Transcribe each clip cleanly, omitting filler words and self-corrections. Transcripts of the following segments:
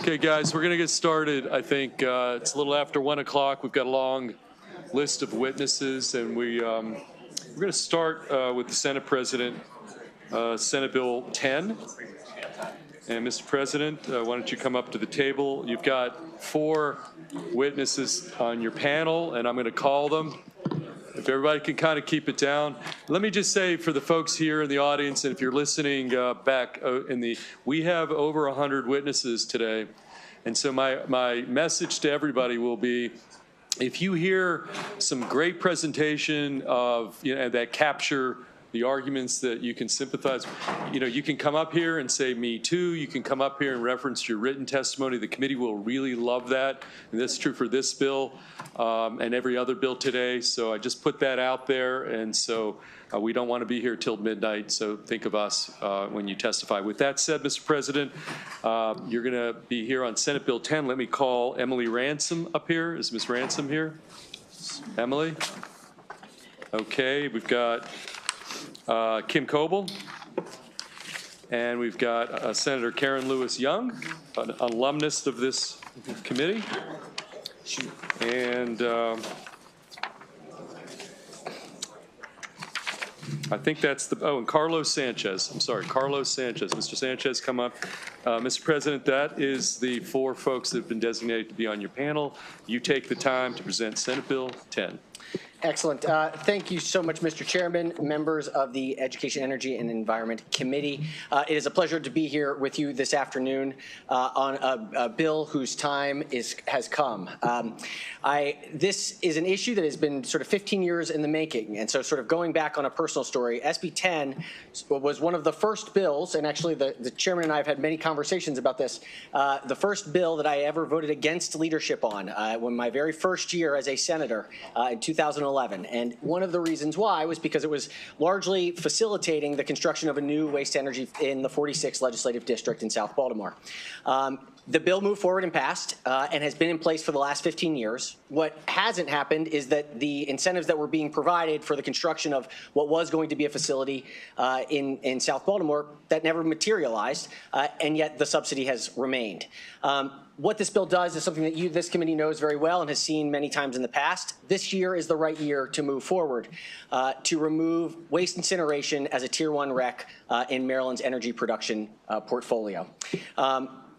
Okay, guys, we're going to get started. I think it's a little after 1 o'clock. We've got a long list of witnesses, and we're going to start with the Senate President, Senate Bill 10. And Mr. President, why don't you come up to the table? You've got 4 witnesses on your panel, and I'm going to call them. If everybody can kind of keep it down. Let me just say for the folks here in the audience, and if you're listening back we have over 100 witnesses today. And so my message to everybody will be, if you hear some great presentation of, that capture the arguments that you can sympathize, you can come up here and say, me too. You can come up here and reference your written testimony. The committee will really love that. And that's true for this bill and every other bill today. So I just put that out there. And so we don't want to be here till midnight. So think of us when you testify. With that said, Mr. President, you're going to be here on Senate Bill 10. Let me call Emily Ransom up here. Is Ms. Ransom here? Emily? Okay, we've got Kim Coble, and we've got Senator Karen Lewis Young, an alumnus of this committee, and I think that's and Carlos Sanchez. I'm sorry, Carlos Sanchez. Mr. Sanchez, come up. Mr. President, that is the 4 folks that have been designated to be on your panel. You take the time to present Senate Bill 10. Excellent. Thank you so much, Mr. Chairman, members of the Education, Energy, and Environment Committee. It is a pleasure to be here with you this afternoon on a bill whose time has come. This is an issue that has been sort of 15 years in the making, and so sort of going back on a personal story, SB 10 was one of the first bills, and actually the chairman and I have had many conversations about this, the first bill that I ever voted against leadership on when my very first year as a senator in 2011. And one of the reasons why was because it was largely facilitating the construction of a new waste energy in the 46th legislative district in South Baltimore. The bill moved forward and passed and has been in place for the last 15 years. What hasn't happened is that the incentives that were being provided for the construction of what was going to be a facility in South Baltimore, that never materialized, and yet the subsidy has remained. What this bill does is something that this committee knows very well and has seen many times in the past. This year is the right year to move forward, to remove waste incineration as a Tier 1 rec in Maryland's energy production portfolio.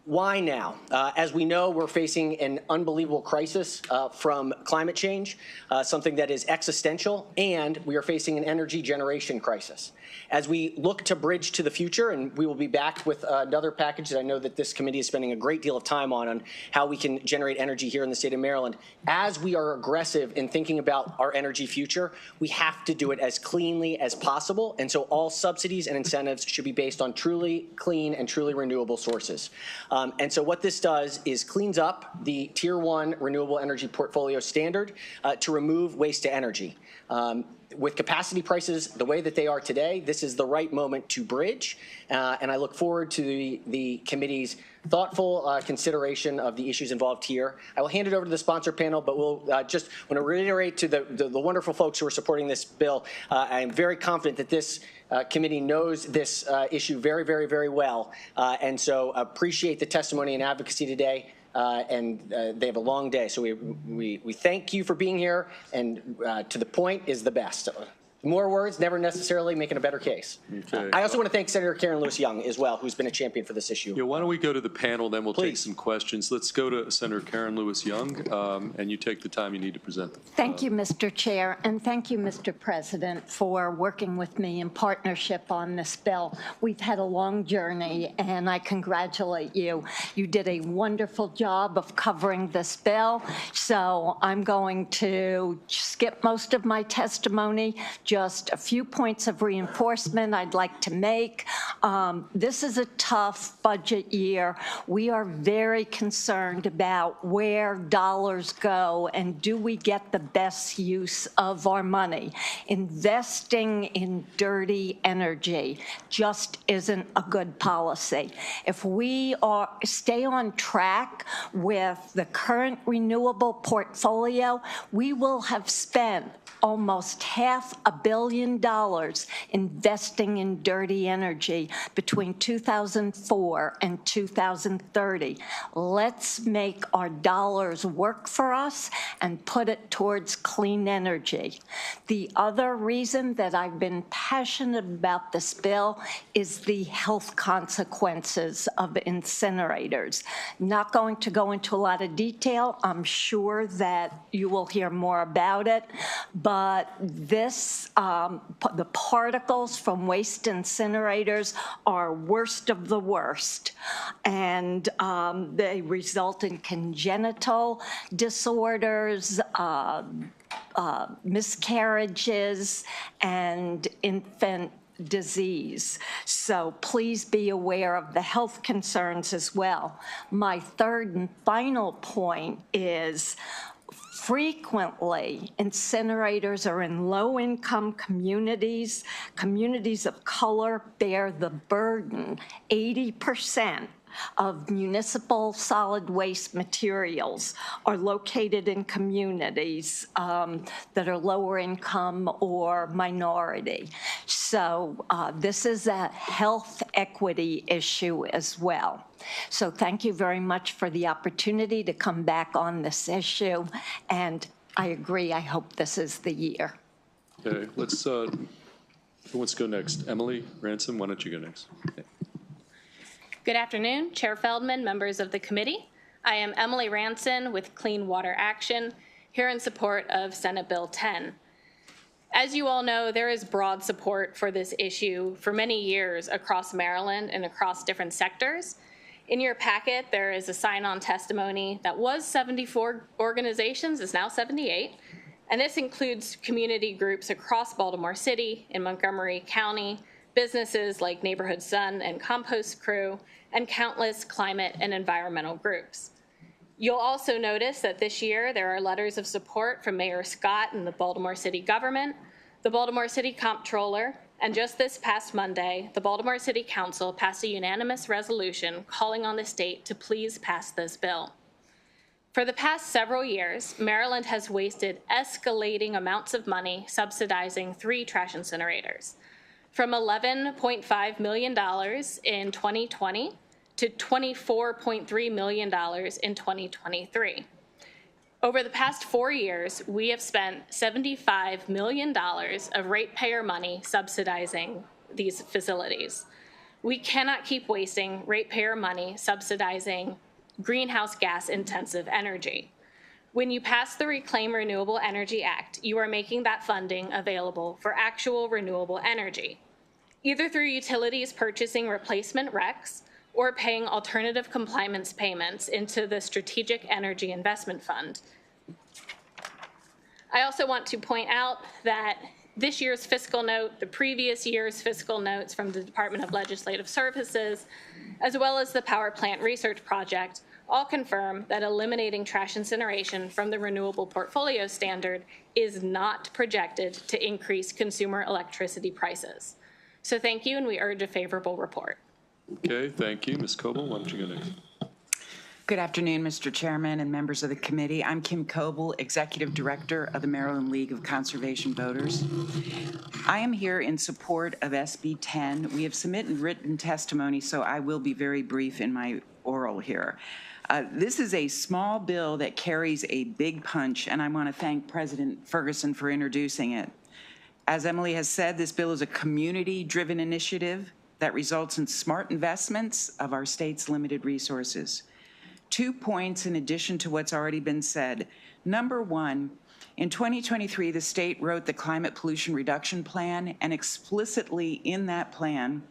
Why now? As we know, we're facing an unbelievable crisis from climate change, something that is existential, and we are facing an energy generation crisis. As we look to bridge to the future, and we will be back with another package that I know that this committee is spending a great deal of time on how we can generate energy here in the state of Maryland. As we are aggressive in thinking about our energy future, we have to do it as cleanly as possible, and so all subsidies and incentives should be based on truly clean and truly renewable sources. And so what this does is cleans up the Tier 1 renewable energy portfolio standard to remove waste to energy. With capacity prices the way that they are today, this is the right moment to bridge, and I look forward to the committee's thoughtful consideration of the issues involved here. I will hand it over to the sponsor panel, but we'll just want to reiterate to the wonderful folks who are supporting this bill. I am very confident that this committee knows this issue very, very, very well, and so appreciate the testimony and advocacy today. And they have a long day, so we thank you for being here, and to the point is the best. More words never necessarily making a better case. Okay. I also want to thank Senator Karen Lewis Young as well, who's been a champion for this issue. Yeah, why don't we go to the panel, then we'll take some questions. Let's go to Senator Karen Lewis Young, and you take the time you need to present them. Thank you, Mr. Chair, and thank you, Mr. President, for working with me in partnership on this bill. We've had a long journey, and I congratulate you. You did a wonderful job of covering this bill, so I'm going to skip most of my testimony. Just a few points of reinforcement I'd like to make. This is a tough budget year. We are very concerned about where dollars go and do we get the best use of our money. Investing in dirty energy just isn't a good policy. If we stay on track with the current renewable portfolio, we will have spent almost $500 $1 billion investing in dirty energy between 2004 and 2030. Let's make our dollars work for us and put it towards clean energy. The other reason that I've been passionate about this bill is the health consequences of incinerators. Not going to go into a lot of detail. I'm sure that you will hear more about it, but this, the particles from waste incinerators are worst of the worst, and they result in congenital disorders, miscarriages, and infant disease. So please be aware of the health concerns as well. My third and final point is frequently incinerators are in low-income communities. Communities of color bear the burden. 80% of municipal solid waste materials are located in communities that are lower income or minority. So this is a health equity issue as well. So thank you very much for the opportunity to come back on this issue. And I agree, I hope this is the year. Okay, let's, who wants to go next? Emily Ransom, why don't you go next? Okay. Good afternoon, Chair Feldman, members of the committee. I am Emily Ranson with Clean Water Action, here in support of Senate Bill 10. As you all know, there is broad support for this issue for many years across Maryland and across different sectors. In your packet, there is a sign-on testimony that was 74 organizations, is now 78, and this includes community groups across Baltimore City, in Montgomery County, businesses like Neighborhood Sun and Compost Crew, and countless climate and environmental groups. You'll also notice that this year there are letters of support from Mayor Scott and the Baltimore City government, the Baltimore City Comptroller, and just this past Monday, the Baltimore City Council passed a unanimous resolution calling on the state to please pass this bill. For the past several years, Maryland has wasted escalating amounts of money subsidizing 3 trash incinerators, from $11.5 million in 2020 to $24.3 million in 2023. Over the past 4 years, we have spent $75 million of ratepayer money subsidizing these facilities. We cannot keep wasting ratepayer money subsidizing greenhouse gas intensive energy. When you pass the Reclaim Renewable Energy Act, you are making that funding available for actual renewable energy, either through utilities purchasing replacement RECs or paying alternative compliance payments into the Strategic Energy Investment Fund. I also want to point out that this year's fiscal note, the previous year's fiscal notes from the Department of Legislative Services, as well as the Power Plant Research Project, all confirm that eliminating trash incineration from the renewable portfolio standard is not projected to increase consumer electricity prices. So thank you, and we urge a favorable report. Okay, thank you. Ms. Coble, why don't you go next? Good afternoon, Mr. Chairman and members of the committee. I'm Kim Coble, Executive Director of the Maryland League of Conservation Voters. I am here in support of SB 10. We have submitted written testimony, so I will be very brief in my oral here. This is a small bill that carries a big punch, and I want to thank President Ferguson for introducing it. As Emily has said, this bill is a community-driven initiative that results in smart investments of our state's limited resources. 2 points in addition to what's already been said. Number one, in 2023, the state wrote the Climate Pollution Reduction Plan, and explicitly in that plan,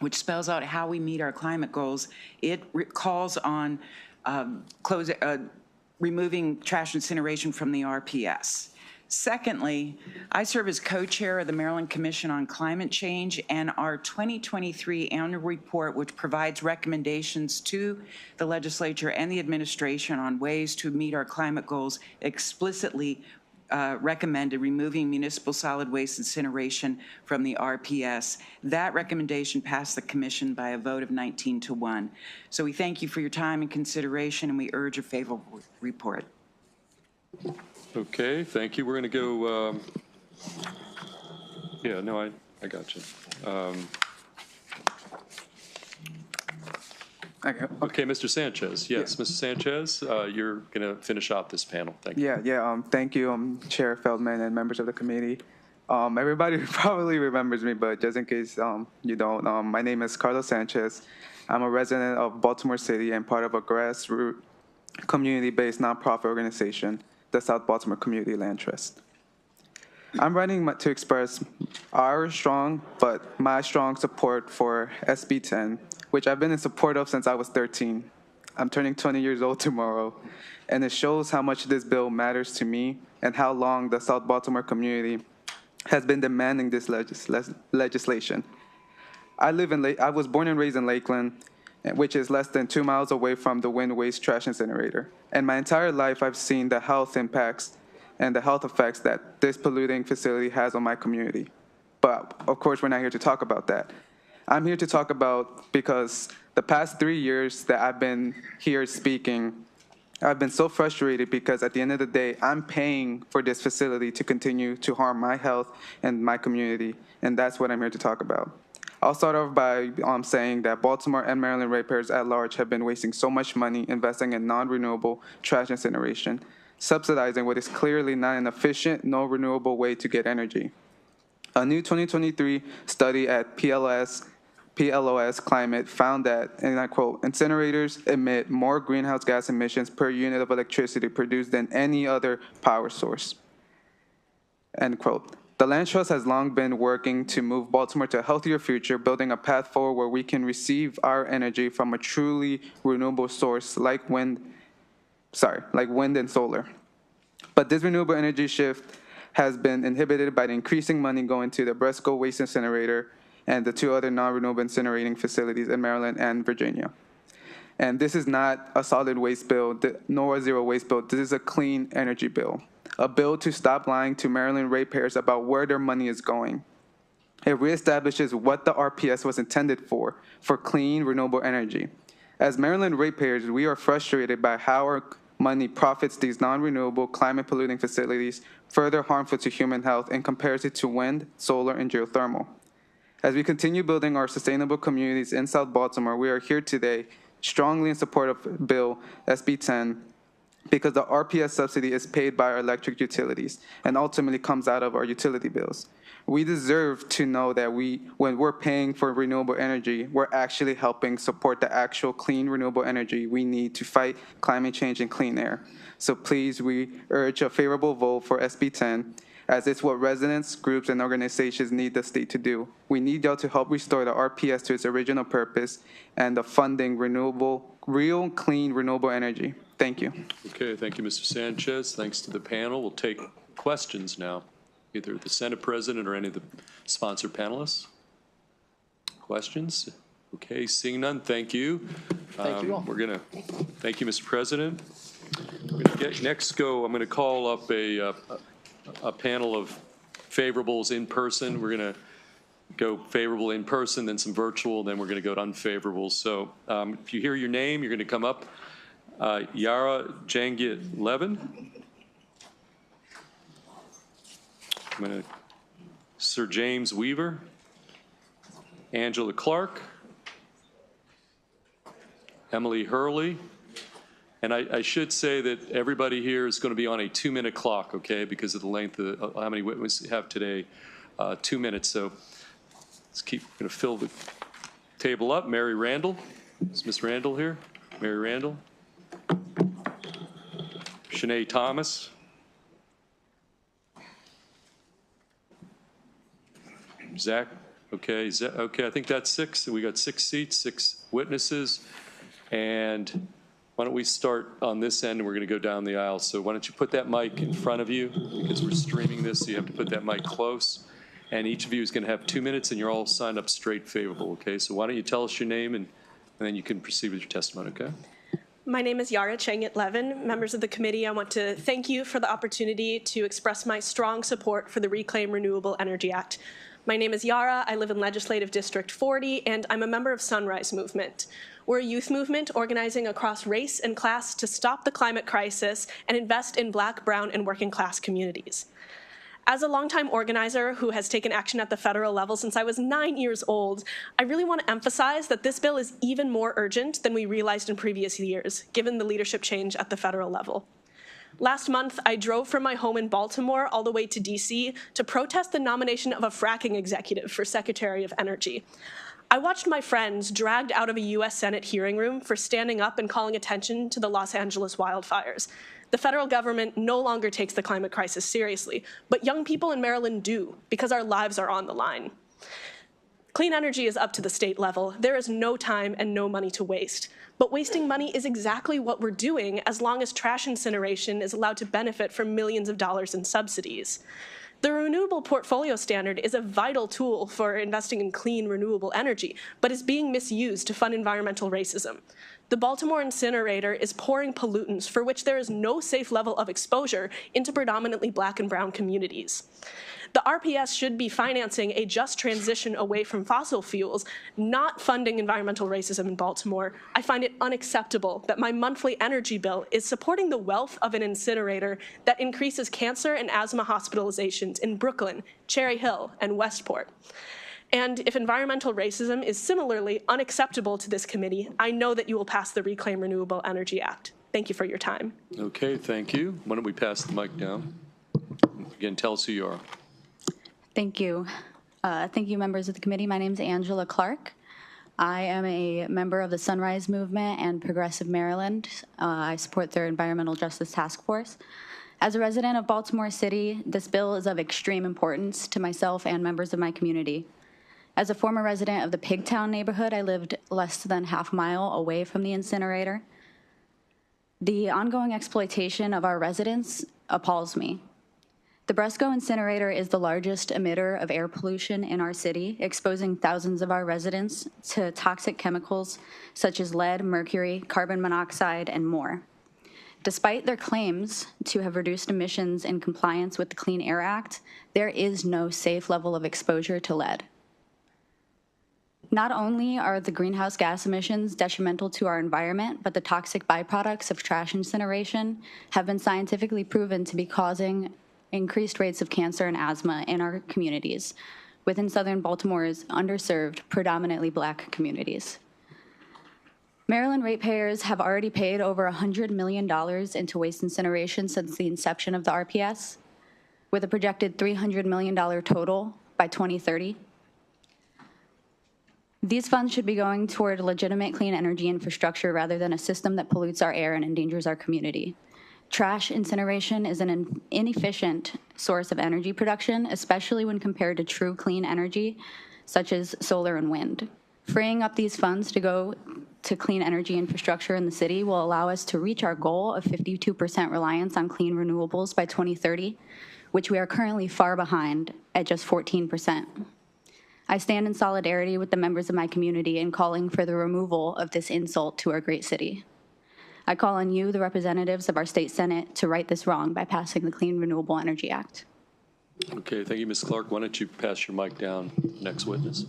which spells out how we meet our climate goals, it calls on removing trash incineration from the RPS. Secondly, I serve as co-chair of the Maryland Commission on Climate Change, and our 2023 annual report, which provides recommendations to the legislature and the administration on ways to meet our climate goals, explicitly recommended removing municipal solid waste incineration from the RPS. That recommendation passed the commission by a vote of 19-1. So we thank you for your time and consideration, and we urge a favorable report. Okay, thank you. We're going to go Yeah, no, I got you. Okay, Mr. Sanchez. Yes, Mr. Sanchez, you're going to finish out this panel. Thank you. Thank you, Chair Feldman and members of the committee. Everybody probably remembers me, but just in case you don't, my name is Carlos Sanchez. I'm a resident of Baltimore City and part of a grassroots community-based nonprofit organization, the South Baltimore Community Land Trust. I'm running to express our strong, but my strong support for SB 10, which I've been in support of since I was 13. I'm turning 20 years old tomorrow, and it shows how much this bill matters to me and how long the South Baltimore community has been demanding this legislation. I was born and raised in Lakeland, which is less than 2 miles away from the wind waste trash incinerator. And my entire life, I've seen the health impacts and the health effects that this polluting facility has on my community. But of course, we're not here to talk about that. I'm here to talk about because the past 3 years that I've been here speaking, I've been so frustrated because at the end of the day, I'm paying for this facility to continue to harm my health and my community, and that's what I'm here to talk about. I'll start off by saying that Baltimore and Maryland ratepayers at large have been wasting so much money investing in non-renewable trash incineration, subsidizing what is clearly not an efficient, no renewable way to get energy. A new 2023 study at PLOS Climate found that, and I quote, incinerators emit more greenhouse gas emissions per unit of electricity produced than any other power source, end quote. The Land Trust has long been working to move Baltimore to a healthier future, building a path forward where we can receive our energy from a truly renewable source like wind and solar. But this renewable energy shift has been inhibited by the increasing money going to the Bresco Waste Incinerator and the 2 other non-renewable incinerating facilities in Maryland and Virginia. And this is not a solid waste bill, nor a zero waste bill. This is a clean energy bill. A bill to stop lying to Maryland ratepayers about where their money is going. It reestablishes what the RPS was intended for clean, renewable energy. As Maryland ratepayers, we are frustrated by how our money profits these non-renewable, climate-polluting facilities, further harmful to human health in comparison to wind, solar, and geothermal. As we continue building our sustainable communities in South Baltimore, we are here today strongly in support of Bill SB 10, because the RPS subsidy is paid by our electric utilities and ultimately comes out of our utility bills. We deserve to know that when we're paying for renewable energy, we're actually helping support the actual clean renewable energy we need to fight climate change and clean air. So please, we urge a favorable vote for SB 10, as it's what residents, groups, and organizations need the state to do. We need y'all to help restore the RPS to its original purpose and the funding real clean renewable energy. Thank you. Okay, thank you, Mr. Sanchez. Thanks to the panel. We'll take questions now, either the Senate President or any of the sponsor panelists. Questions? Okay, seeing none, thank you. Thank you all. Thank you, Mr. President. We're going to I'm going to call up a panel of favorables in person. We're going to go favorable in person, then some virtual, then we're going to go to unfavorable. So if you hear your name, you're going to come up. Yara Jangit-Levin. Sir James Weaver. Angela Clark. Emily Hurley. And I should say that everybody here is going to be on a 2-minute clock, okay, because of the length of how many witnesses we have today, 2 minutes. So let's going to fill the table up. Mary Randall. Is Miss Randall here? Mary Randall. Shanae Thomas. Zach, okay, I think that's 6. We got 6 seats, 6 witnesses. And why don't we start on this end and we're going to go down the aisle. So why don't you put that mic in front of you, because we're streaming this, so you have to put that mic close. And each of you is going to have 2 minutes, and you're all signed up straight favorable, okay? So why don't you tell us your name, and then you can proceed with your testimony, okay? My name is Yara Changit-Levin. Members of the committee, I want to thank you for the opportunity to express my strong support for the Reclaim Renewable Energy Act. My name is Yara. I live in Legislative District 40, and I'm a member of Sunrise Movement. We're a youth movement organizing across race and class to stop the climate crisis and invest in Black, brown, and working class communities. As a longtime organizer who has taken action at the federal level since I was 9 years old, I really want to emphasize that this bill is even more urgent than we realized in previous years, given the leadership change at the federal level. Last month, I drove from my home in Baltimore all the way to DC to protest the nomination of a fracking executive for Secretary of Energy. I watched my friends dragged out of a US Senate hearing room for standing up and calling attention to the Los Angeles wildfires. The federal government no longer takes the climate crisis seriously, but young people in Maryland do, because our lives are on the line. Clean energy is up to the state level. There is no time and no money to waste. But wasting money is exactly what we're doing as long as trash incineration is allowed to benefit from millions of dollars in subsidies. The Renewable Portfolio Standard is a vital tool for investing in clean, renewable energy, but is being misused to fund environmental racism. The Baltimore incinerator is pouring pollutants for which there is no safe level of exposure into predominantly Black and brown communities. The RPS should be financing a just transition away from fossil fuels, not funding environmental racism in Baltimore. I find it unacceptable that my monthly energy bill is supporting the wealth of an incinerator that increases cancer and asthma hospitalizations in Brooklyn, Cherry Hill, and Westport. And if environmental racism is similarly unacceptable to this committee, I know that you will pass the Reclaim Renewable Energy Act. Thank you for your time. Okay, thank you. Why don't we pass the mic down? Again, tell us who you are. Thank you. Thank you, members of the committee. My name is Angela Clark. I am a member of the Sunrise Movement and Progressive Maryland. I support their Environmental Justice Task Force. As a resident of Baltimore City, this bill is of extreme importance to myself and members of my community. As a former resident of the Pigtown neighborhood, I lived less than half a mile away from the incinerator. The ongoing exploitation of our residents appalls me. The Bresco incinerator is the largest emitter of air pollution in our city, exposing thousands of our residents to toxic chemicals such as lead, mercury, carbon monoxide, and more. Despite their claims to have reduced emissions in compliance with the Clean Air Act, there is no safe level of exposure to lead. Not only are the greenhouse gas emissions detrimental to our environment, but the toxic byproducts of trash incineration have been scientifically proven to be causing increased rates of cancer and asthma in our communities within southern Baltimore's underserved, predominantly Black communities. Maryland ratepayers have already paid over $100 million into waste incineration since the inception of the RPS, with a projected $300 million total by 2030. These funds should be going toward legitimate clean energy infrastructure rather than a system that pollutes our air and endangers our community. Trash incineration is an inefficient source of energy production, especially when compared to true clean energy, such as solar and wind. Freeing up these funds to go to clean energy infrastructure in the city will allow us to reach our goal of 52% reliance on clean renewables by 2030, which we are currently far behind at just 14%. I stand in solidarity with the members of my community in calling for the removal of this insult to our great city. I call on you, the representatives of our state Senate, to right this wrong by passing the Clean Renewable Energy Act. Okay, thank you, Ms. Clark. Why don't you pass your mic down? Next witness.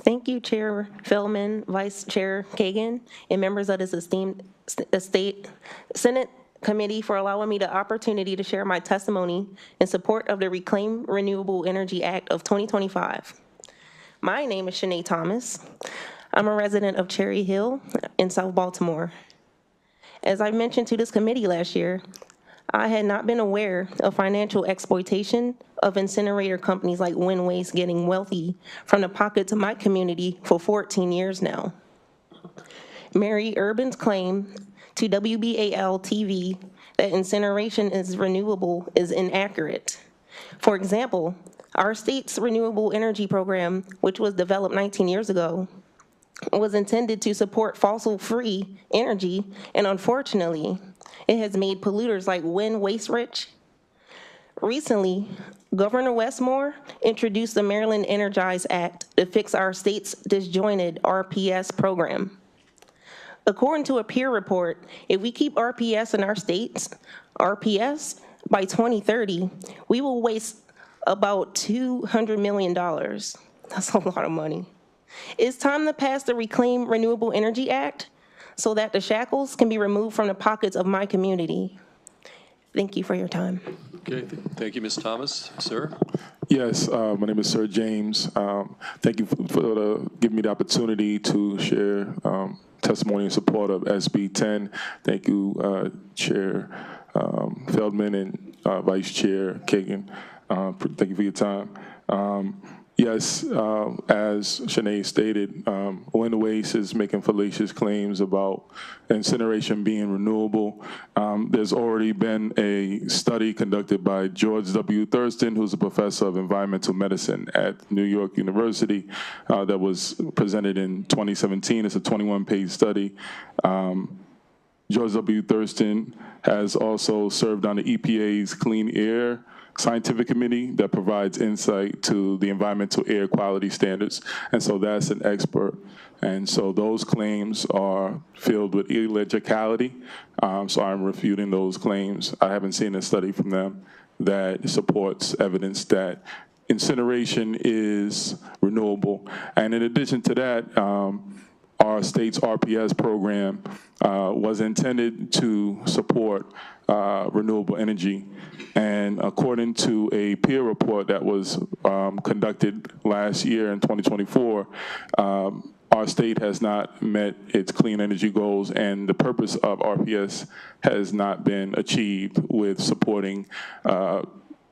Thank you, Chair Feldman, Vice Chair Kagan, and members of this esteemed state Senate Committee for allowing me the opportunity to share my testimony in support of the Reclaim Renewable Energy Act of 2025. My name is Shanae Thomas. I'm a resident of Cherry Hill in South Baltimore. As I mentioned to this committee last year, I had not been aware of financial exploitation of incinerator companies like Wind Waste getting wealthy from the pockets of my community for 14 years now. Mary Urban's claim to WBAL-TV that incineration is renewable is inaccurate. For example, our state's renewable energy program, which was developed 19 years ago, was intended to support fossil-free energy, and unfortunately, it has made polluters like wind waste rich. Recently, Governor Westmore introduced the Maryland Energize Act to fix our state's disjointed RPS program. According to a peer report, if we keep RPS in our states, RPS, by 2030, we will waste about $200 million. That's a lot of money. It's time to pass the Reclaim Renewable Energy Act so that the shackles can be removed from the pockets of my community. Thank you for your time. Okay, thank you, Ms. Thomas. Sir? Yes, my name is Sir James. Thank you for giving me the opportunity to share testimony in support of SB 10. Thank you, Chair Feldman and Vice Chair Kagan. Thank you for your time. Yes, as Shanae stated, Wind Waste is making fallacious claims about incineration being renewable. There's already been a study conducted by George W. Thurston, who's a professor of environmental medicine at New York University, that was presented in 2017. It's a 21-page study. George W. Thurston has also served on the EPA's Clean Air Scientific Committee that provides insight to the environmental air quality standards. And so that's an expert. And so those claims are filled with illegality. So I'm refuting those claims. I haven't seen a study from them that supports evidence that incineration is renewable. And in addition to that, our state's RPS program was intended to support renewable energy. And according to a peer report that was conducted last year in 2024, our state has not met its clean energy goals, and the purpose of RPS has not been achieved with supporting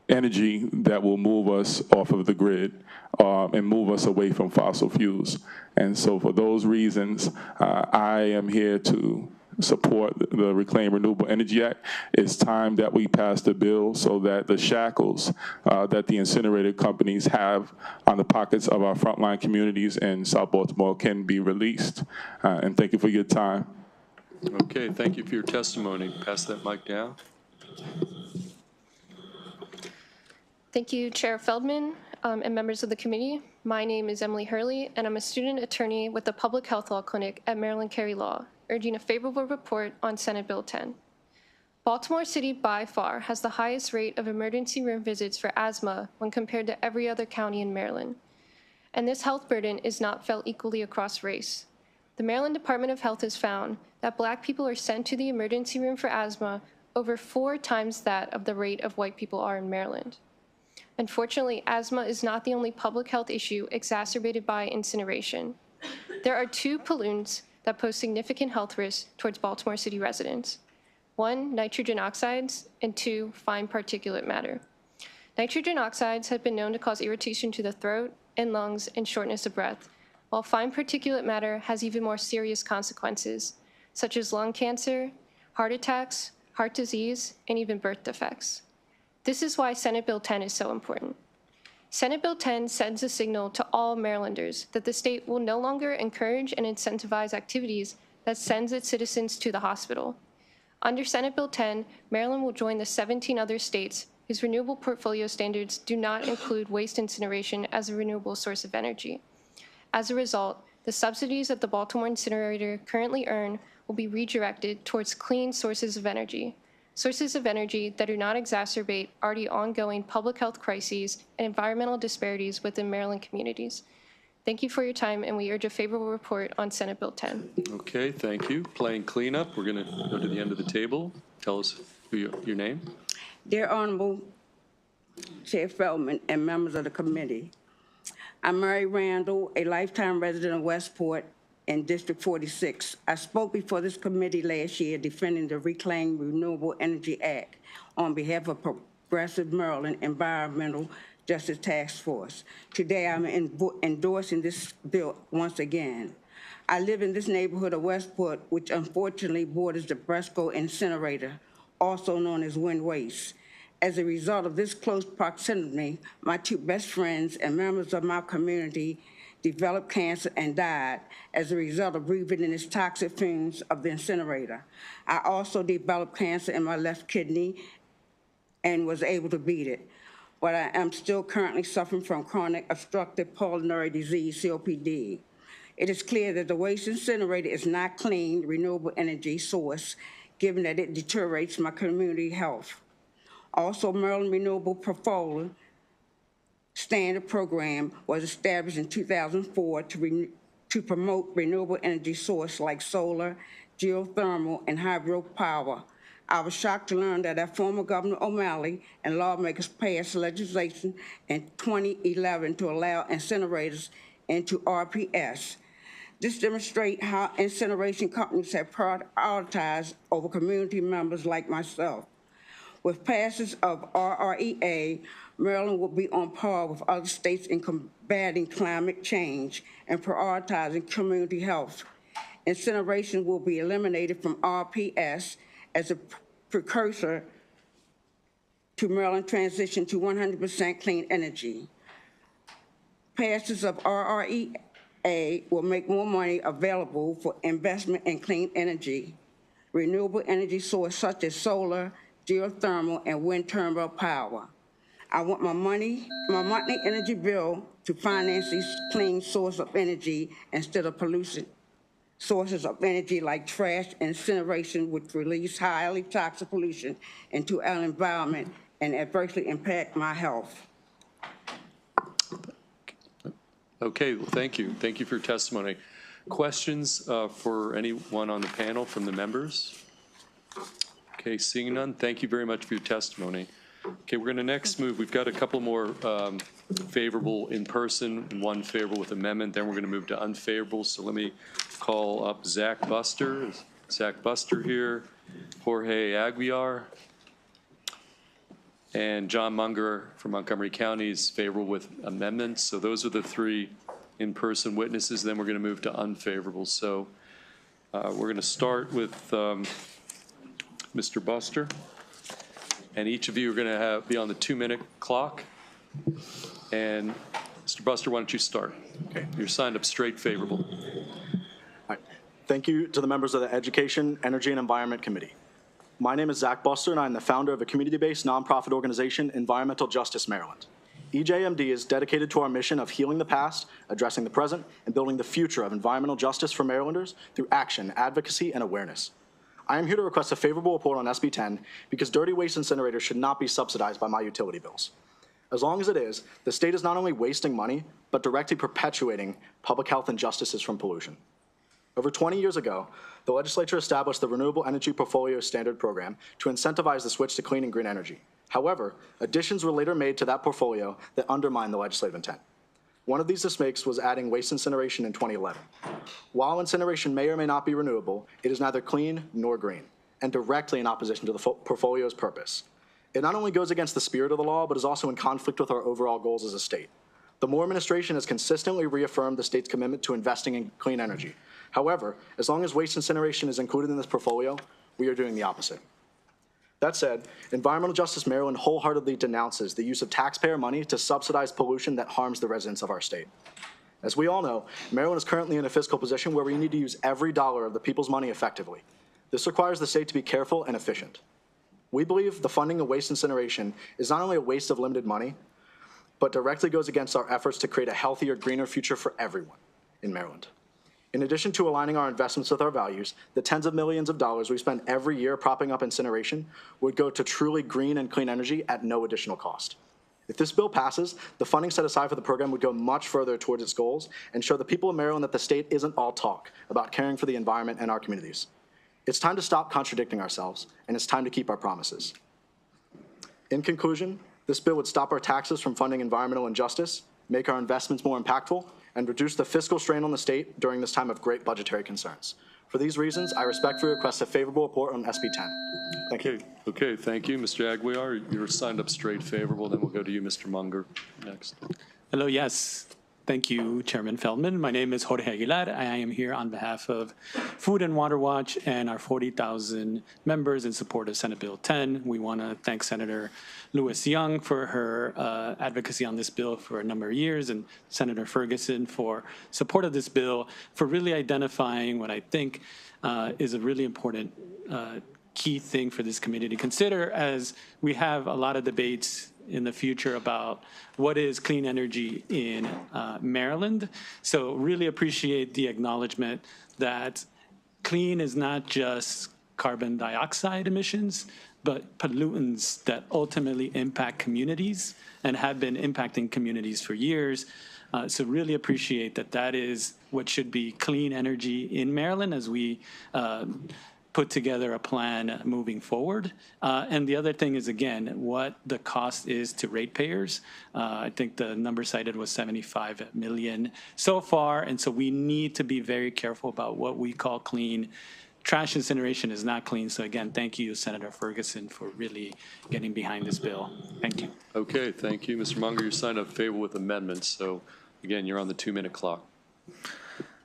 energy that will move us off of the grid and move us away from fossil fuels. And so for those reasons, I am here to support the Reclaim Renewable Energy Act. It's time that we pass the bill so that the shackles that the incinerator companies have on the pockets of our frontline communities in South Baltimore can be released. And thank you for your time. Okay, thank you for your testimony. Pass that mic down. Thank you, Chair Feldman and members of the committee. My name is Emily Hurley, and I'm a student attorney with the Public Health Law Clinic at Maryland Carey Law, urging a favorable report on Senate Bill 10. Baltimore City by far has the highest rate of emergency room visits for asthma when compared to every other county in Maryland. And this health burden is not felt equally across race. The Maryland Department of Health has found that Black people are sent to the emergency room for asthma over 4 times that of the rate of white people are in Maryland. Unfortunately, asthma is not the only public health issue exacerbated by incineration. There are 2 pollutants that pose significant health risks towards Baltimore City residents. 1, nitrogen oxides, and 2, fine particulate matter. Nitrogen oxides have been known to cause irritation to the throat and lungs and shortness of breath, while fine particulate matter has even more serious consequences, such as lung cancer, heart attacks, heart disease, and even birth defects. This is why Senate Bill 10 is so important. Senate Bill 10 sends a signal to all Marylanders that the state will no longer encourage and incentivize activities that sends its citizens to the hospital. Under Senate Bill 10, Maryland will join the 17 other states whose renewable portfolio standards do not include waste incineration as a renewable source of energy. As a result, the subsidies that the Baltimore incinerator currently earn will be redirected towards clean sources of energy that do not exacerbate already ongoing public health crises and environmental disparities within Maryland communities. Thank you for your time, and we urge a favorable report on Senate Bill 10. Okay, thank you. Playing cleanup, we're going to go to the end of the table. Tell us your name. Dear Honorable Chair Feldman and members of the committee, I'm Mary Randall, a lifetime resident of Westport in District 46. I spoke before this committee last year defending the Reclaim Renewable Energy Act on behalf of Progressive Maryland Environmental Justice Task Force. Today, I'm endorsing this bill once again. I live in this neighborhood of Westport, which unfortunately borders the Bresco incinerator, also known as Wind Waste. As a result of this close proximity, my 2 best friends and members of my community developed cancer and died as a result of breathing in its toxic fumes of the incinerator. I also developed cancer in my left kidney and was able to beat it, but I am still currently suffering from chronic obstructive pulmonary disease, COPD. It is clear that the waste incinerator is not clean, renewable energy source, given that it deteriorates my community health. Also, Maryland Renewable Portfolio Standard Program was established in 2004 to promote renewable energy sources like solar, geothermal, and hydropower. I was shocked to learn that former Governor O'Malley and lawmakers passed legislation in 2011 to allow incinerators into RPS. This demonstrates how incineration companies have prioritized over community members like myself. With passage of RREA, Maryland will be on par with other states in combating climate change and prioritizing community health. Incineration will be eliminated from RPS as a precursor to Maryland's transition to 100% clean energy. Passage of RREA will make more money available for investment in clean energy, renewable energy sources such as solar, geothermal, and wind turbine power. I want my monthly energy bill to finance these clean sources of energy instead of pollution sources of energy like trash and incineration, which release highly toxic pollution into our environment and adversely impact my health. Okay, well, thank you. Thank you for your testimony. Questions for anyone on the panel from the members? Okay, seeing none, thank you very much for your testimony. Okay, we're going to next move. We've got a couple more favorable in person, one favorable with amendment. Then we're going to move to unfavorable. So let me call up Zach Buster. Is Zach Buster here? Jorge Aguiar. And John Munger from Montgomery County is favorable with amendments. So those are the three in-person witnesses. Then we're going to move to unfavorable. So we're going to start with Mr. Buster. And each of you are going to be on the 2-minute clock. And Mr. Buster, why don't you start? Okay. You're signed up straight favorable. All right. Thank you to the members of the Education, Energy, and Environment Committee. My name is Zach Buster, and I'm the founder of a community-based nonprofit organization, Environmental Justice Maryland. EJMD is dedicated to our mission of healing the past, addressing the present, and building the future of environmental justice for Marylanders through action, advocacy, and awareness. I am here to request a favorable report on SB 10 because dirty waste incinerators should not be subsidized by my utility bills. As long as it is, the state is not only wasting money, but directly perpetuating public health injustices from pollution. Over 20 years ago, the legislature established the Renewable Energy Portfolio Standard Program to incentivize the switch to clean and green energy. However, additions were later made to that portfolio that undermined the legislative intent. One of these mistakes was adding waste incineration in 2011. While incineration may or may not be renewable, it is neither clean nor green, and directly in opposition to the portfolio's purpose. It not only goes against the spirit of the law, but is also in conflict with our overall goals as a state. The Moore administration has consistently reaffirmed the state's commitment to investing in clean energy. However, as long as waste incineration is included in this portfolio, we are doing the opposite. That said, Environmental Justice Maryland wholeheartedly denounces the use of taxpayer money to subsidize pollution that harms the residents of our state. As we all know, Maryland is currently in a fiscal position where we need to use every dollar of the people's money effectively. This requires the state to be careful and efficient. We believe the funding of waste incineration is not only a waste of limited money, but directly goes against our efforts to create a healthier, greener future for everyone in Maryland. In addition to aligning our investments with our values, the tens of millions of dollars we spend every year propping up incineration would go to truly green and clean energy at no additional cost. If this bill passes, the funding set aside for the program would go much further towards its goals and show the people of Maryland that the state isn't all talk about caring for the environment and our communities. It's time to stop contradicting ourselves, and it's time to keep our promises. In conclusion, this bill would stop our taxes from funding environmental injustice, make our investments more impactful, and reduce the fiscal strain on the state during this time of great budgetary concerns. For these reasons, I respectfully request a favorable report on SB 10. Thank you. Okay, thank you, Mr. Aguiar. You're signed up straight favorable. Then we'll go to you, Mr. Munger, next. Hello, yes. Thank you, Chairman Feldman. My name is Jorge Aguilar. I am here on behalf of Food and Water Watch and our 40,000 members in support of Senate Bill 10. We want to thank Senator Lewis Young for her advocacy on this bill for a number of years, and Senator Ferguson for support of this bill, for really identifying what I think is a really important key thing for this committee to consider as we have a lot of debates in the future about what is clean energy in Maryland. So really appreciate the acknowledgement that clean is not just carbon dioxide emissions, but pollutants that ultimately impact communities and have been impacting communities for years. So really appreciate that that is what should be clean energy in Maryland as we put together a plan moving forward. And the other thing is, again, what the cost is to ratepayers. I think the number cited was $75 million so far, and so we need to be very careful about what we call clean. Trash incineration is not clean, so again, thank you, Senator Ferguson, for really getting behind this bill. Thank you. Okay, thank you. Mr. Munger, you signed up favorable with amendments, so again, you're on the 2-minute clock.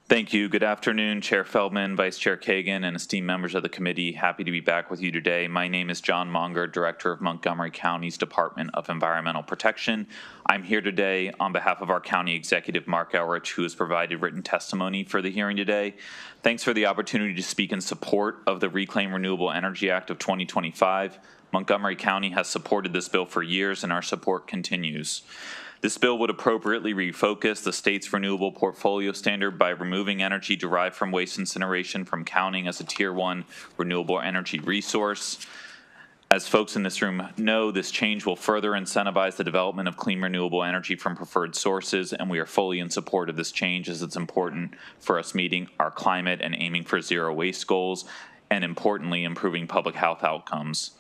Thank you. Good afternoon, Chair Feldman, Vice Chair Kagan, and esteemed members of the committee. Happy to be back with you today. My name is John Munger, Director of Montgomery County's Department of Environmental Protection. I'm here today on behalf of our County Executive, Mark Elrich, who has provided written testimony for the hearing today. Thanks for the opportunity to speak in support of the Reclaim Renewable Energy Act of 2025. Montgomery County has supported this bill for years, and our support continues. This bill would appropriately refocus the state's renewable portfolio standard by removing energy derived from waste incineration from counting as a Tier 1 renewable energy resource. As folks in this room know, this change will further incentivize the development of clean renewable energy from preferred sources, and we are fully in support of this change as it's important for us meeting our climate and aiming for zero waste goals, and importantly, improving public health outcomes.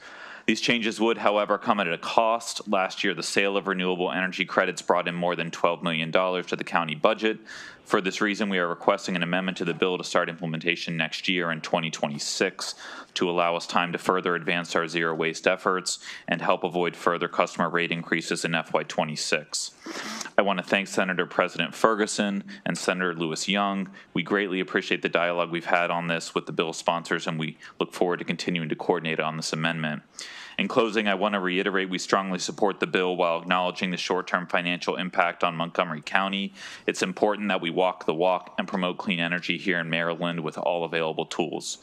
These changes would, however, come at a cost. Last year, the sale of renewable energy credits brought in more than $12 million to the county budget. For this reason, we are requesting an amendment to the bill to start implementation next year in 2026 to allow us time to further advance our zero waste efforts and help avoid further customer rate increases in FY26. I want to thank Senator President Ferguson and Senator Lewis Young. We greatly appreciate the dialogue we've had on this with the bill sponsors, and we look forward to continuing to coordinate on this amendment. In closing, I want to reiterate we strongly support the bill while acknowledging the short-term financial impact on Montgomery County. It's important that we walk the walk and promote clean energy here in Maryland with all available tools.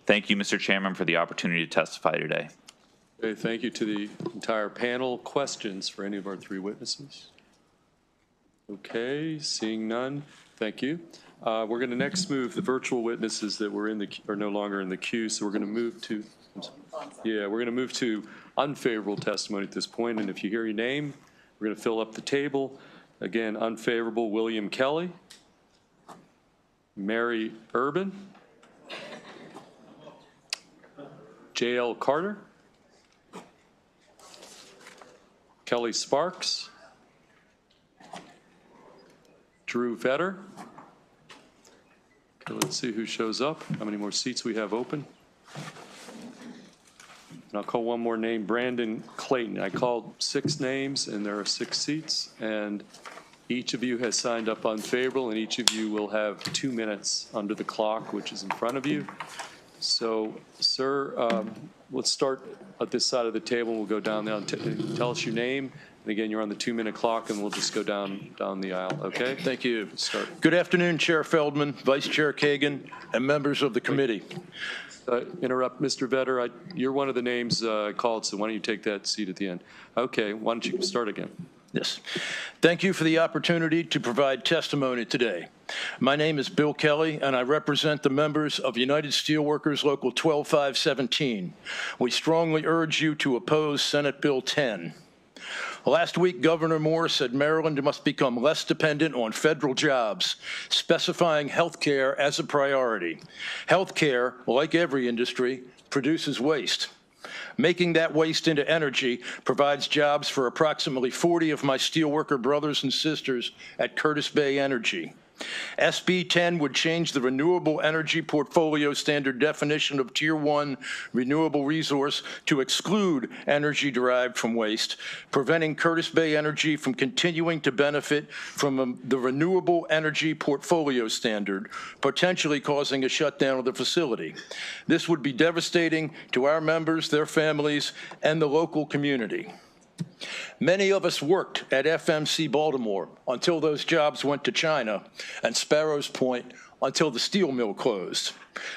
Thank you, Mr. Chairman, for the opportunity to testify today. Okay, thank you to the entire panel. Questions for any of our 3 witnesses? Okay, seeing none, thank you. We're going to next move the virtual witnesses that were are no longer in the queue, so we're going to move to we're going to move to unfavorable testimony at this point, and if you hear your name, we're going to fill up the table. Again, unfavorable, William Kelly, Mary Urban, J.L. Carter, Kelly Sparks, Drew Vetter. Okay, let's see who shows up, how many more seats we have open. And I'll call one more name, Brandon Clayton. I called 6 names, and there are 6 seats, and each of you has signed up unfavorable, and each of you will have 2 minutes under the clock, which is in front of you. So, sir, let's start at this side of the table, and we'll go down there. Tell us your name, and again, you're on the 2-minute clock, and we'll just go down the aisle, okay? Thank you. Let's start. Good afternoon, Chair Feldman, Vice Chair Kagan, and members of the committee. Interrupt, Mr. Vetter. You're one of the names I called, so why don't you take that seat at the end? Okay, why don't you start again? Yes. Thank you for the opportunity to provide testimony today. My name is Bill Kelly, and I represent the members of United Steelworkers Local 12517. We strongly urge you to oppose Senate Bill 10. Last week, Governor Moore said Maryland must become less dependent on federal jobs, specifying health care as a priority. Health care, like every industry, produces waste. Making that waste into energy provides jobs for approximately 40 of my steelworker brothers and sisters at Curtis Bay Energy. SB 10 would change the renewable energy portfolio standard definition of Tier 1 renewable resource to exclude energy derived from waste, preventing Curtis Bay Energy from continuing to benefit from the renewable energy portfolio standard, potentially causing a shutdown of the facility. This would be devastating to our members, their families, and the local community. Many of us worked at FMC Baltimore until those jobs went to China, and Sparrows Point until the steel mill closed.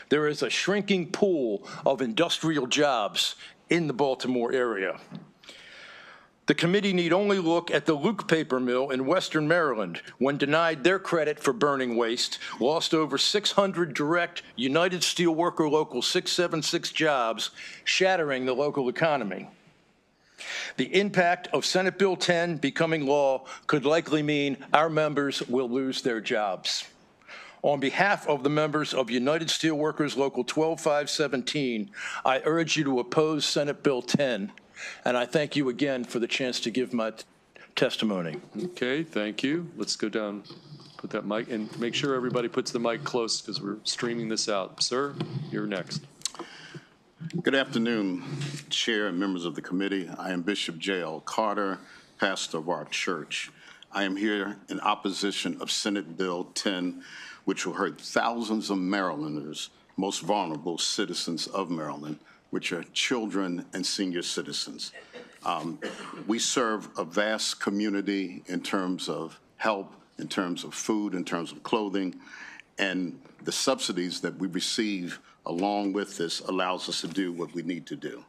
There is a shrinking pool of industrial jobs in the Baltimore area. The committee need only look at the Luke Paper Mill in Western Maryland. When denied their credit for burning waste, lost over 600 direct United Steelworker Local 676 jobs, shattering the local economy. The impact of Senate Bill 10 becoming law could likely mean our members will lose their jobs. On behalf of the members of United Steelworkers Local 12517, I urge you to oppose Senate Bill 10, and I thank you again for the chance to give my testimony. Okay, thank you. Let's go down, put that mic, and make sure everybody puts the mic close because we're streaming this out. Sir, you're next. Good afternoon, Chair and members of the committee. I am Bishop J.L. Carter, pastor of our church. I am here in opposition of Senate Bill 10, which will hurt thousands of Marylanders, most vulnerable citizens of Maryland, which are children and senior citizens. We serve a vast community in terms of help, in terms of food, in terms of clothing, and the subsidies that we receive along with this allows us to do what we need to do.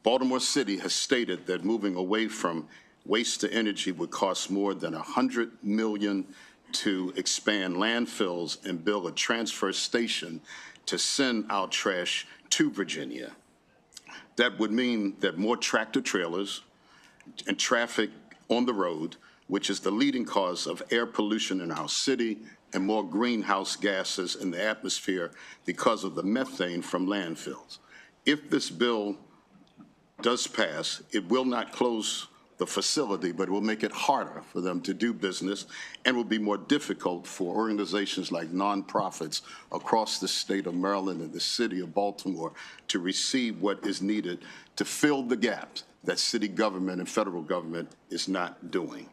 Baltimore City has stated that moving away from waste to energy would cost more than $100 million to expand landfills and build a transfer station to send our trash to Virginia. That would mean that more tractor trailers and traffic on the road, which is the leading cause of air pollution in our city, and more greenhouse gases in the atmosphere because of the methane from landfills. If this bill does pass, it will not close the facility, but it will make it harder for them to do business and will be more difficult for organizations like nonprofits across the state of Maryland and the city of Baltimore to receive what is needed to fill the gaps that city government and federal government is not doing.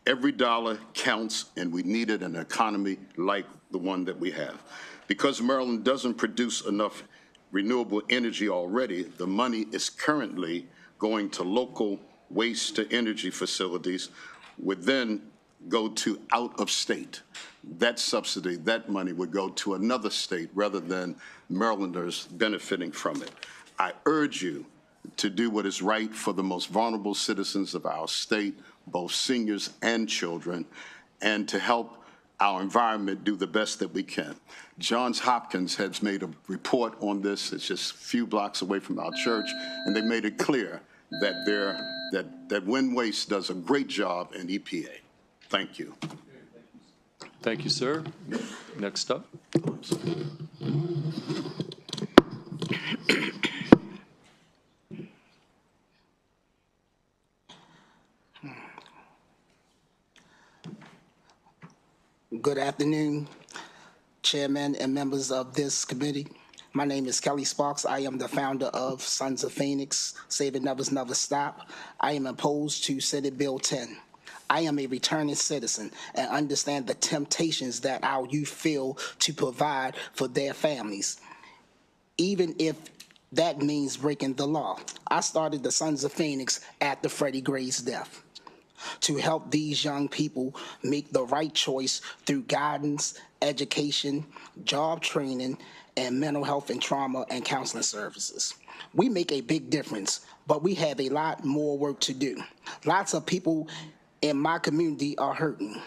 Every dollar counts, and we needed an economy like the one that we have. Because Maryland doesn't produce enough renewable energy already, the money is currently going to local waste to energy facilities, would then go to out of state. That subsidy, that money would go to another state rather than Marylanders benefiting from it. I urge you to do what is right for the most vulnerable citizens of our state, both seniors and children, and to help our environment do the best that we can. Johns Hopkins has made a report on this. It's just a few blocks away from our church, and they made it clear that that wind waste does a great job in EPA. Thank you. Thank you, sir. Next up. Good afternoon, Chairman and members of this committee. My name is Kelly Sparks. I am the founder of Sons of Phoenix, Saving Never Never Stop. I am opposed to Senate Bill 10. I am a returning citizen and understand the temptations that our youth feel to provide for their families, even if that means breaking the law. I started the Sons of Phoenix after Freddie Gray's death to help these young people make the right choice through guidance, education, job training, and mental health and trauma and counseling services. We make a big difference, but we have a lot more work to do. Lots of people in my community are hurting.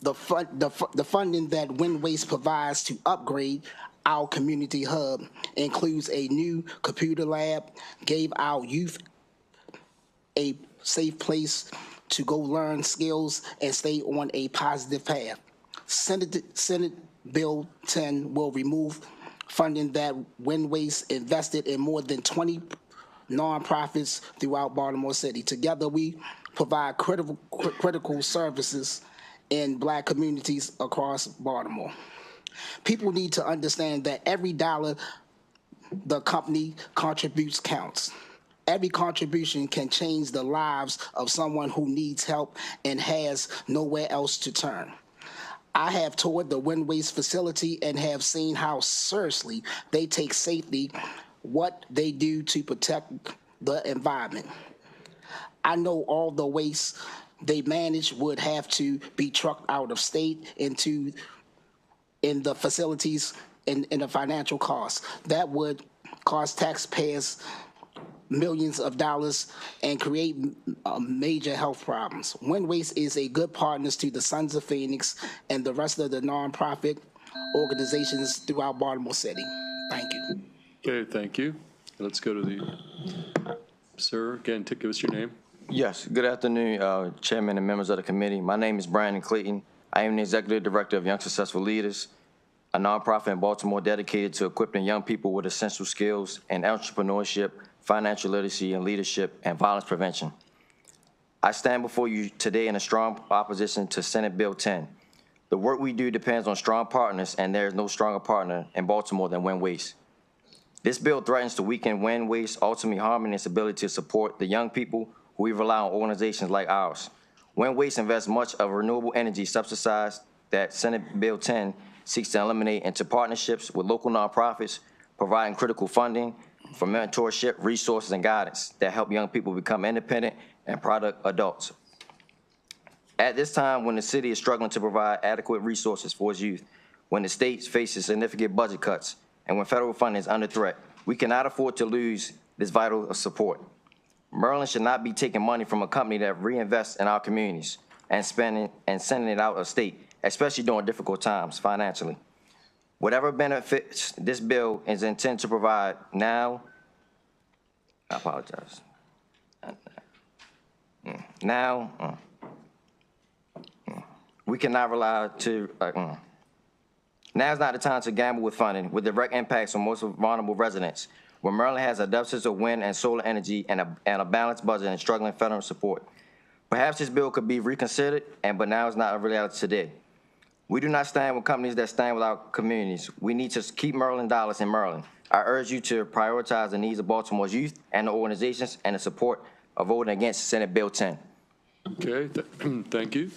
The funding that Wind Waste provides to upgrade our community hub includes a new computer lab, gave our youth a safe place to go learn skills and stay on a positive path. Senate Bill 10 will remove funding that Wind Waste invested in more than 20 nonprofits throughout Baltimore City. Together, we provide critical services in Black communities across Baltimore. People need to understand that every dollar the company contributes counts. Every contribution can change the lives of someone who needs help and has nowhere else to turn. I have toured the Wind Waste facility and have seen how seriously they take safety, what they do to protect the environment. I know all the waste they manage would have to be trucked out of state in the facilities in the financial costs. That would cost taxpayers millions of dollars and create major health problems. Wind Waste is a good partner to the Sons of Phoenix and the rest of the nonprofit organizations throughout Baltimore City. Thank you. Okay, thank you. Let's go to the Sir, again, give us your name. Yes, good afternoon, Chairman and members of the committee. My name is Brandon Clayton. I am the Executive Director of Young Successful Leaders, a nonprofit in Baltimore dedicated to equipping young people with essential skills in entrepreneurship, financial literacy, and leadership, and violence prevention. I stand before you today in a strong opposition to Senate Bill 10. The work we do depends on strong partners, and there is no stronger partner in Baltimore than Win Waste. This bill threatens to weaken Win Waste, ultimately harming its ability to support the young people who we rely on organizations like ours. Win Waste invests much of renewable energy subsidized that Senate Bill 10 seeks to eliminate into partnerships with local nonprofits, providing critical funding for mentorship, resources, and guidance that help young people become independent and product adults. At this time, when the city is struggling to provide adequate resources for its youth, when the state faces significant budget cuts, and when federal funding is under threat, we cannot afford to lose this vital support. Maryland should not be taking money from a company that reinvests in our communities and sending it out of state, especially during difficult times financially. Whatever benefits this bill is intended to provide now, I apologize. We cannot rely to, now is not the time to gamble with funding with direct impacts on most vulnerable residents. When Maryland has a deficit of wind and solar energy and a balanced budget and struggling federal support. Perhaps this bill could be reconsidered, but now is not a reality today. We do not stand with companies that stand with our communities. We need to keep Maryland dollars in Maryland. I urge you to prioritize the needs of Baltimore's youth and the organizations and the support of voting against Senate Bill 10. Okay, thank you.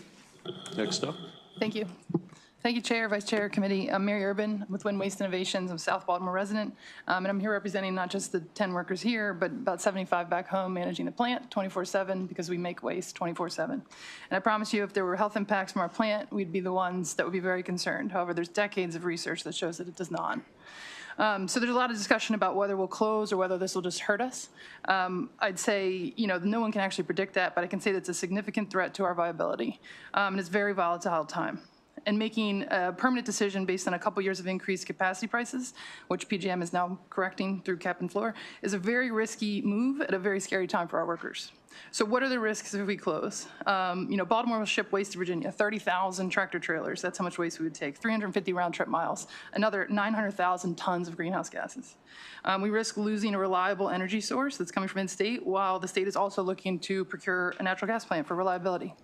Next up. Thank you. Thank you, Chair, Vice Chair, Committee. I'm Mary Urban with Wind Waste Innovations. I'm a South Baltimore resident, and I'm here representing not just the 10 workers here, but about 75 back home managing the plant 24/7 because we make waste 24/7. And I promise you, if there were health impacts from our plant, we'd be the ones that would be very concerned. However, there's decades of research that shows that it does not. So there's a lot of discussion about whether we'll close or whether this will just hurt us. I'd say, no one can actually predict that, but I can say that it's a significant threat to our viability. And it's very volatile time. And making a permanent decision based on a couple years of increased capacity prices, which PJM is now correcting through cap and floor, is a very risky move at a very scary time for our workers. So what are the risks if we close? Baltimore will ship waste to Virginia, 30,000 tractor trailers. That's how much waste we would take, 350 round trip miles, another 900,000 tons of greenhouse gases. We risk losing a reliable energy source that's coming from in-state, while the state is also looking to procure a natural gas plant for reliability.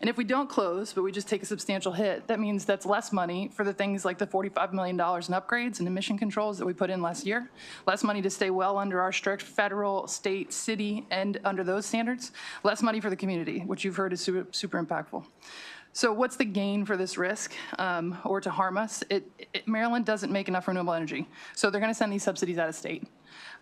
And if we don't close, but we just take a substantial hit, that means that's less money for the things like the $45 million in upgrades and emission controls that we put in last year, less money to stay well under our strict federal, state, city, and under those standards, less money for the community, which you've heard is super impactful. So what's the gain for this risk or to harm us? Maryland doesn't make enough renewable energy, so they're going to send these subsidies out of state.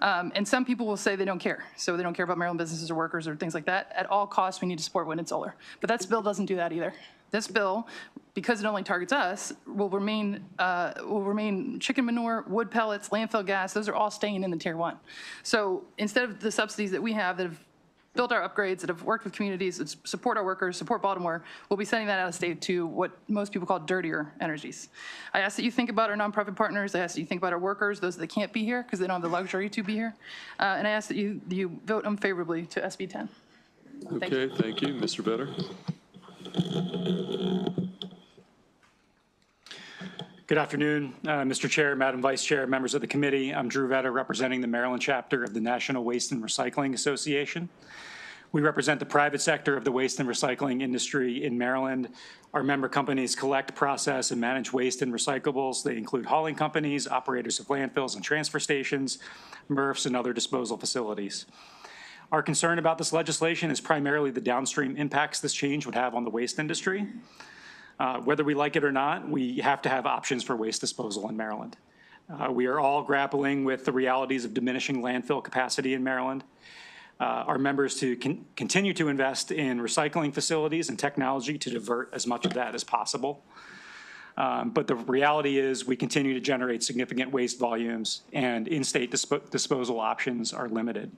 And some people will say they don't care. So they don't care about Maryland businesses or workers or things like that. At all costs, we need to support wind and solar. But this bill doesn't do that either. This bill, because it only targets us, will remain chicken manure, wood pellets, landfill gas. Those are all staying in the tier 1. So instead of the subsidies that we have that have built our upgrades, that have worked with communities, that support our workers, support Baltimore, we'll be sending that out of state to what most people call dirtier energies. I ask that you think about our nonprofit partners. I ask that you think about our workers, those that can't be here because they don't have the luxury to be here. And I ask that you vote unfavorably to SB 10. Okay, thank you. Mr. Vedder. Good afternoon, Mr. Chair, Madam Vice Chair, members of the committee. I'm Drew Vedder, representing the Maryland chapter of the National Waste and Recycling Association. We represent the private sector of the waste and recycling industry in Maryland. Our member companies collect, process, and manage waste and recyclables. They include hauling companies, operators of landfills and transfer stations, MRFs, and other disposal facilities. Our concern about this legislation is primarily the downstream impacts this change would have on the waste industry. Whether we like it or not, we have to have options for waste disposal in Maryland. We are all grappling with the realities of diminishing landfill capacity in Maryland. Our members to continue to invest in recycling facilities and technology to divert as much of that as possible. But the reality is we continue to generate significant waste volumes, and in-state disposal options are limited.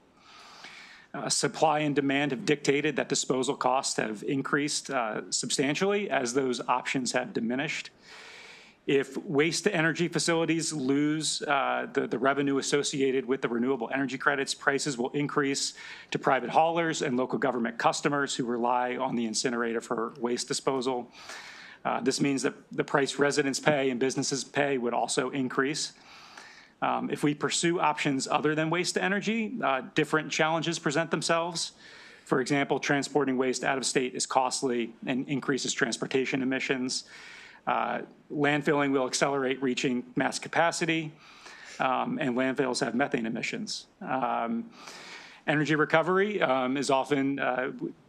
Supply and demand have dictated that disposal costs have increased substantially as those options have diminished. If waste-to-energy facilities lose the revenue associated with the renewable energy credits, prices will increase to private haulers and local government customers who rely on the incinerator for waste disposal. This means that the price residents pay and businesses pay would also increase. If we pursue options other than waste-to-energy, different challenges present themselves. For example, transporting waste out of state is costly and increases transportation emissions. Landfilling will accelerate reaching mass capacity, and landfills have methane emissions. Energy recovery is often,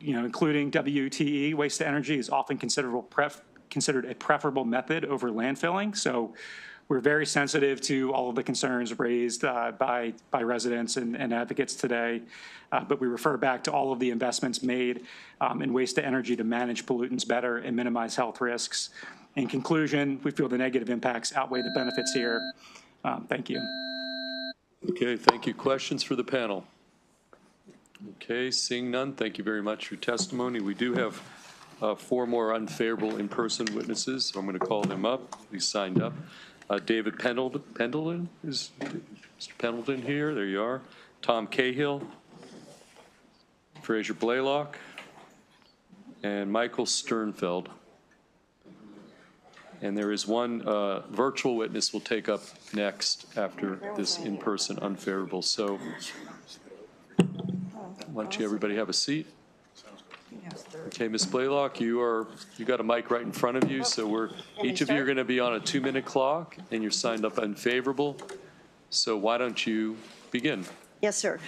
including WTE, waste to energy, is often considered a preferable method over landfilling. So we're very sensitive to all of the concerns raised by residents and advocates today, but we refer back to all of the investments made in waste to energy to manage pollutants better and minimize health risks. In conclusion, we feel the negative impacts outweigh the benefits here. Thank you. Okay, thank you. Questions for the panel? Okay, seeing none, thank you very much for your testimony. We do have 4 more unfavorable in-person witnesses, so I'm going to call them up. He's signed up. David Pendleton, is Mr. Pendleton here? There you are. Tom Cahill, Fraser Blaylock, and Michael Sternfeld. And there is one virtual witness we'll take up next after this in-person unfavorable. So why don't you everybody have a seat? Okay, Ms. Blaylock, you got a mic right in front of you, so each of you are going to be on a 2-minute clock, and you're signed up unfavorable. So why don't you begin? Yes, sir.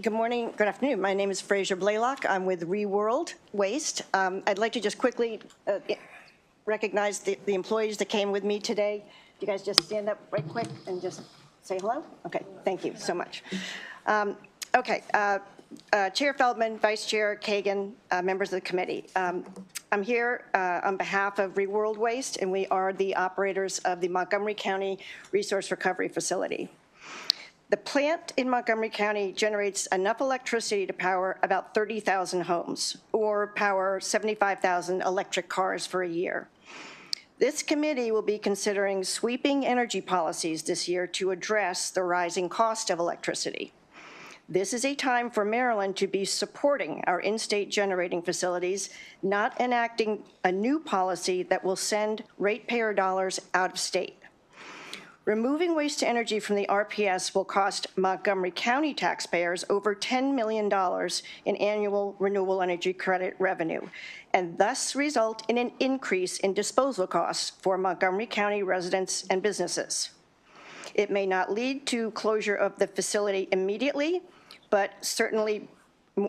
Good morning, good afternoon. My name is Fraser Blaylock. I'm with ReWorld Waste. I'd like to just quickly recognize the employees that came with me today. You guys just stand up right quick and just say hello? Okay, thank you so much. Chair Feldman, Vice Chair Kagan, members of the committee. I'm here on behalf of ReWorld Waste, and we are the operators of the Montgomery County Resource Recovery Facility. The plant in Montgomery County generates enough electricity to power about 30,000 homes or power 75,000 electric cars for a year. This committee will be considering sweeping energy policies this year to address the rising cost of electricity. This is a time for Maryland to be supporting our in-state generating facilities, not enacting a new policy that will send ratepayer dollars out of state. Removing waste to energy from the RPS will cost Montgomery County taxpayers over $10 million in annual renewable energy credit revenue, and thus result in an increase in disposal costs for Montgomery County residents and businesses. It may not lead to closure of the facility immediately, but certainly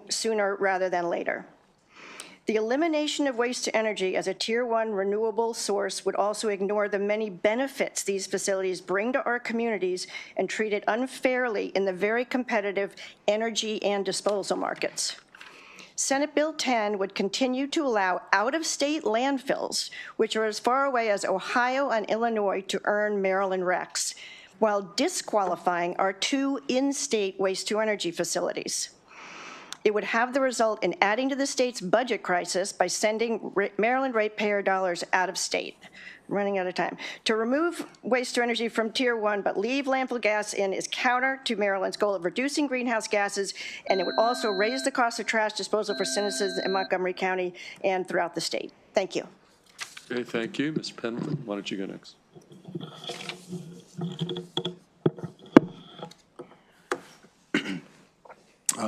sooner rather than later. The elimination of waste to energy as a Tier 1 renewable source would also ignore the many benefits these facilities bring to our communities and treat it unfairly in the very competitive energy and disposal markets. Senate Bill 10 would continue to allow out-of-state landfills, which are as far away as Ohio and Illinois, to earn Maryland RECs, while disqualifying our 2 in-state waste-to-energy facilities. It would have the result in adding to the state's budget crisis by sending Maryland ratepayer dollars out of state. I'm running out of time. To remove waste-to-energy from Tier 1 but leave landfill gas in is counter to Maryland's goal of reducing greenhouse gases, and it would also raise the cost of trash disposal for citizens in Montgomery County and throughout the state. Thank you. Okay, thank you. Mr. Pendleton, why don't you go next?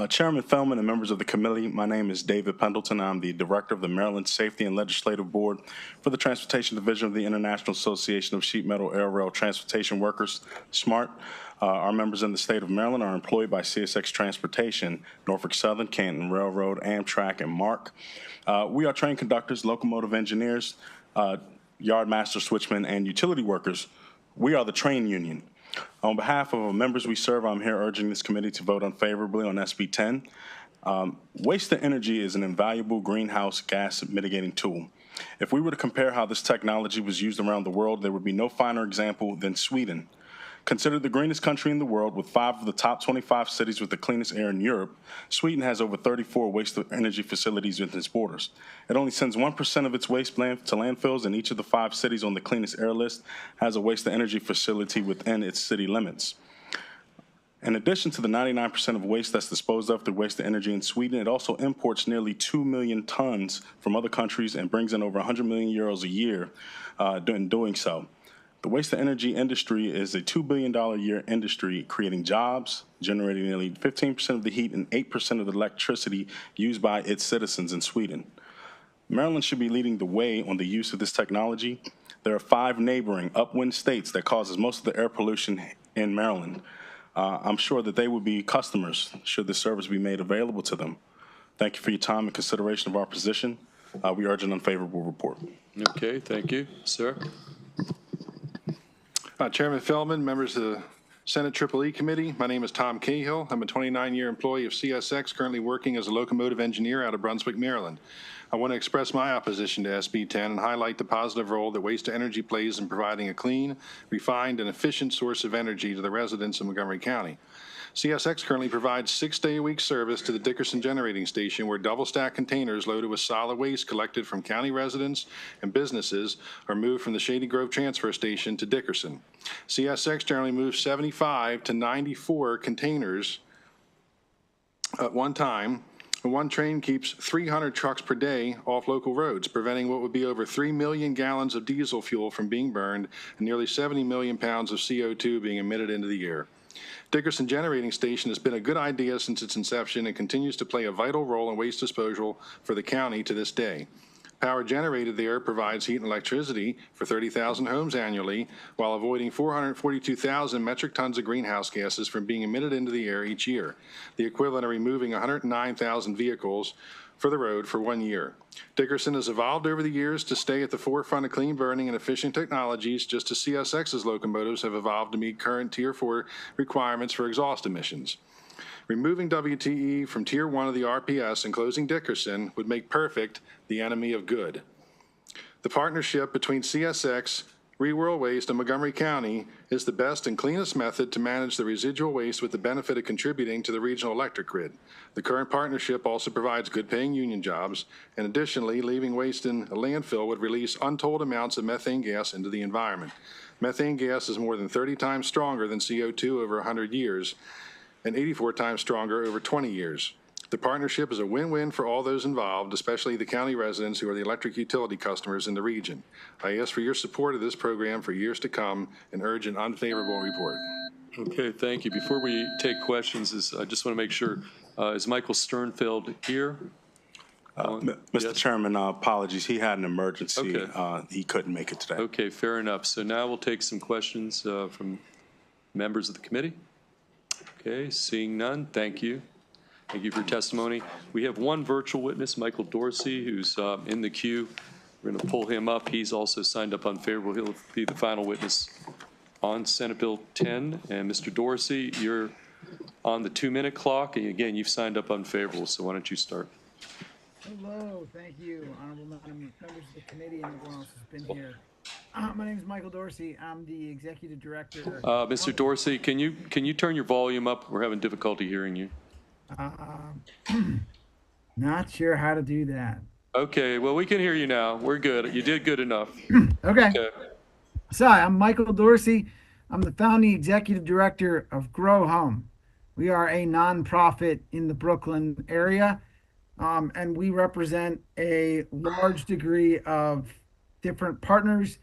Chairman Feldman and members of the committee, my name is David Pendleton. I'm the director of the Maryland Safety and Legislative Board for the Transportation Division of the International Association of Sheet Metal Air Rail Transportation Workers, SMART. Our members in the state of Maryland are employed by CSX Transportation, Norfolk Southern, Canton Railroad, Amtrak, and MARC. We are train conductors, locomotive engineers, yard master switchmen, and utility workers. We are the train union. On behalf of the members we serve, I'm here urging this committee to vote unfavorably on SB 10. Waste to energy is an invaluable greenhouse gas mitigating tool. If we were to compare how this technology was used around the world, there would be no finer example than Sweden. Considered the greenest country in the world with 5 of the top 25 cities with the cleanest air in Europe, Sweden has over 34 waste-to-energy facilities within its borders. It only sends 1% of its waste to landfills, and each of the 5 cities on the cleanest air list has a waste-to-energy facility within its city limits. In addition to the 99% of waste that's disposed of through waste-to-energy in Sweden, it also imports nearly 2 million tons from other countries and brings in over 100 million euros a year in doing so. The waste-to-energy industry is a $2 billion a year industry, creating jobs, generating nearly 15% of the heat and 8% of the electricity used by its citizens in Sweden. Maryland should be leading the way on the use of this technology. There are 5 neighboring upwind states that causes most of the air pollution in Maryland. I'm sure that they would be customers should this service be made available to them. Thank you for your time and consideration of our position. We urge an unfavorable report. Okay, thank you. Sir? Chairman Feldman, members of the Senate EEE Committee, my name is Tom Cahill. I'm a 29-year employee of CSX, currently working as a locomotive engineer out of Brunswick, Maryland. I want to express my opposition to SB 10 and highlight the positive role that waste-to-energy plays in providing a clean, refined, and efficient source of energy to the residents of Montgomery County. CSX currently provides 6-day-a-week service to the Dickerson Generating Station, where double-stack containers loaded with solid waste collected from county residents and businesses are moved from the Shady Grove Transfer Station to Dickerson. CSX generally moves 75 to 94 containers at one time, and one train keeps 300 trucks per day off local roads, preventing what would be over 3 million gallons of diesel fuel from being burned and nearly 70 million pounds of CO2 being emitted into the air. Dickerson Generating Station has been a good idea since its inception and continues to play a vital role in waste disposal for the county to this day. Power generated there provides heat and electricity for 30,000 homes annually, while avoiding 442,000 metric tons of greenhouse gases from being emitted into the air each year, the equivalent of removing 109,000 vehicles for the road for 1 year. Dickerson has evolved over the years to stay at the forefront of clean burning and efficient technologies, just as CSX's locomotives have evolved to meet current Tier 4 requirements for exhaust emissions. Removing WTE from Tier 1 of the RPS and closing Dickerson would make perfect the enemy of good. The partnership between CSX, Reworld Waste, and Montgomery County is the best and cleanest method to manage the residual waste with the benefit of contributing to the regional electric grid. The current partnership also provides good-paying union jobs, and additionally, leaving waste in a landfill would release untold amounts of methane gas into the environment. Methane gas is more than 30 times stronger than CO2 over 100 years, and 84 times stronger over 20 years. The partnership is a win-win for all those involved, especially the county residents who are the electric utility customers in the region. I ask for your support of this program for years to come and urge an unfavorable report. Okay, thank you. Before we take questions, I just want to make sure, is Michael Sternfeld here? Mr. Yes. Chairman, apologies. He had an emergency. Okay. He couldn't make it today. Okay, fair enough. So now we'll take some questions from members of the committee. Okay, seeing none, thank you. Thank you for your testimony. We have one virtual witness, Michael Dorsey, who's in the queue. We're going to pull him up. He's also signed up unfavorable. He'll be the final witness on Senate Bill 10. And Mr. Dorsey, you're on the 2-minute clock. And again, you've signed up unfavorable, so why don't you start? Hello, thank you, honorable members of the committee and everyone else who's been here. My name is Michael Dorsey. I'm the executive director. Mr. Dorsey, can you turn your volume up? We're having difficulty hearing you. Not sure how to do that. Okay, well, we can hear you now. We're good. You did good enough. Okay. So I'm Michael Dorsey. I'm the founding executive director of Grow Home. We are a nonprofit in the Brooklyn area, and we represent a large degree of different partners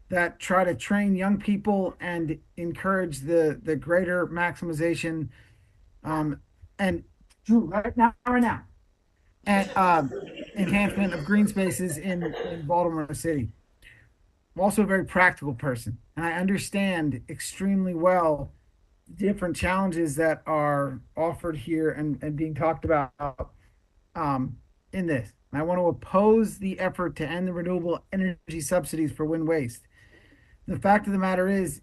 that try to train young people and encourage the greater maximization and enhancement of green spaces in Baltimore City. I'm also a very practical person, and I understand extremely well different challenges that are offered here and being talked about in this. I want to oppose the effort to end the renewable energy subsidies for wind waste. The fact of the matter is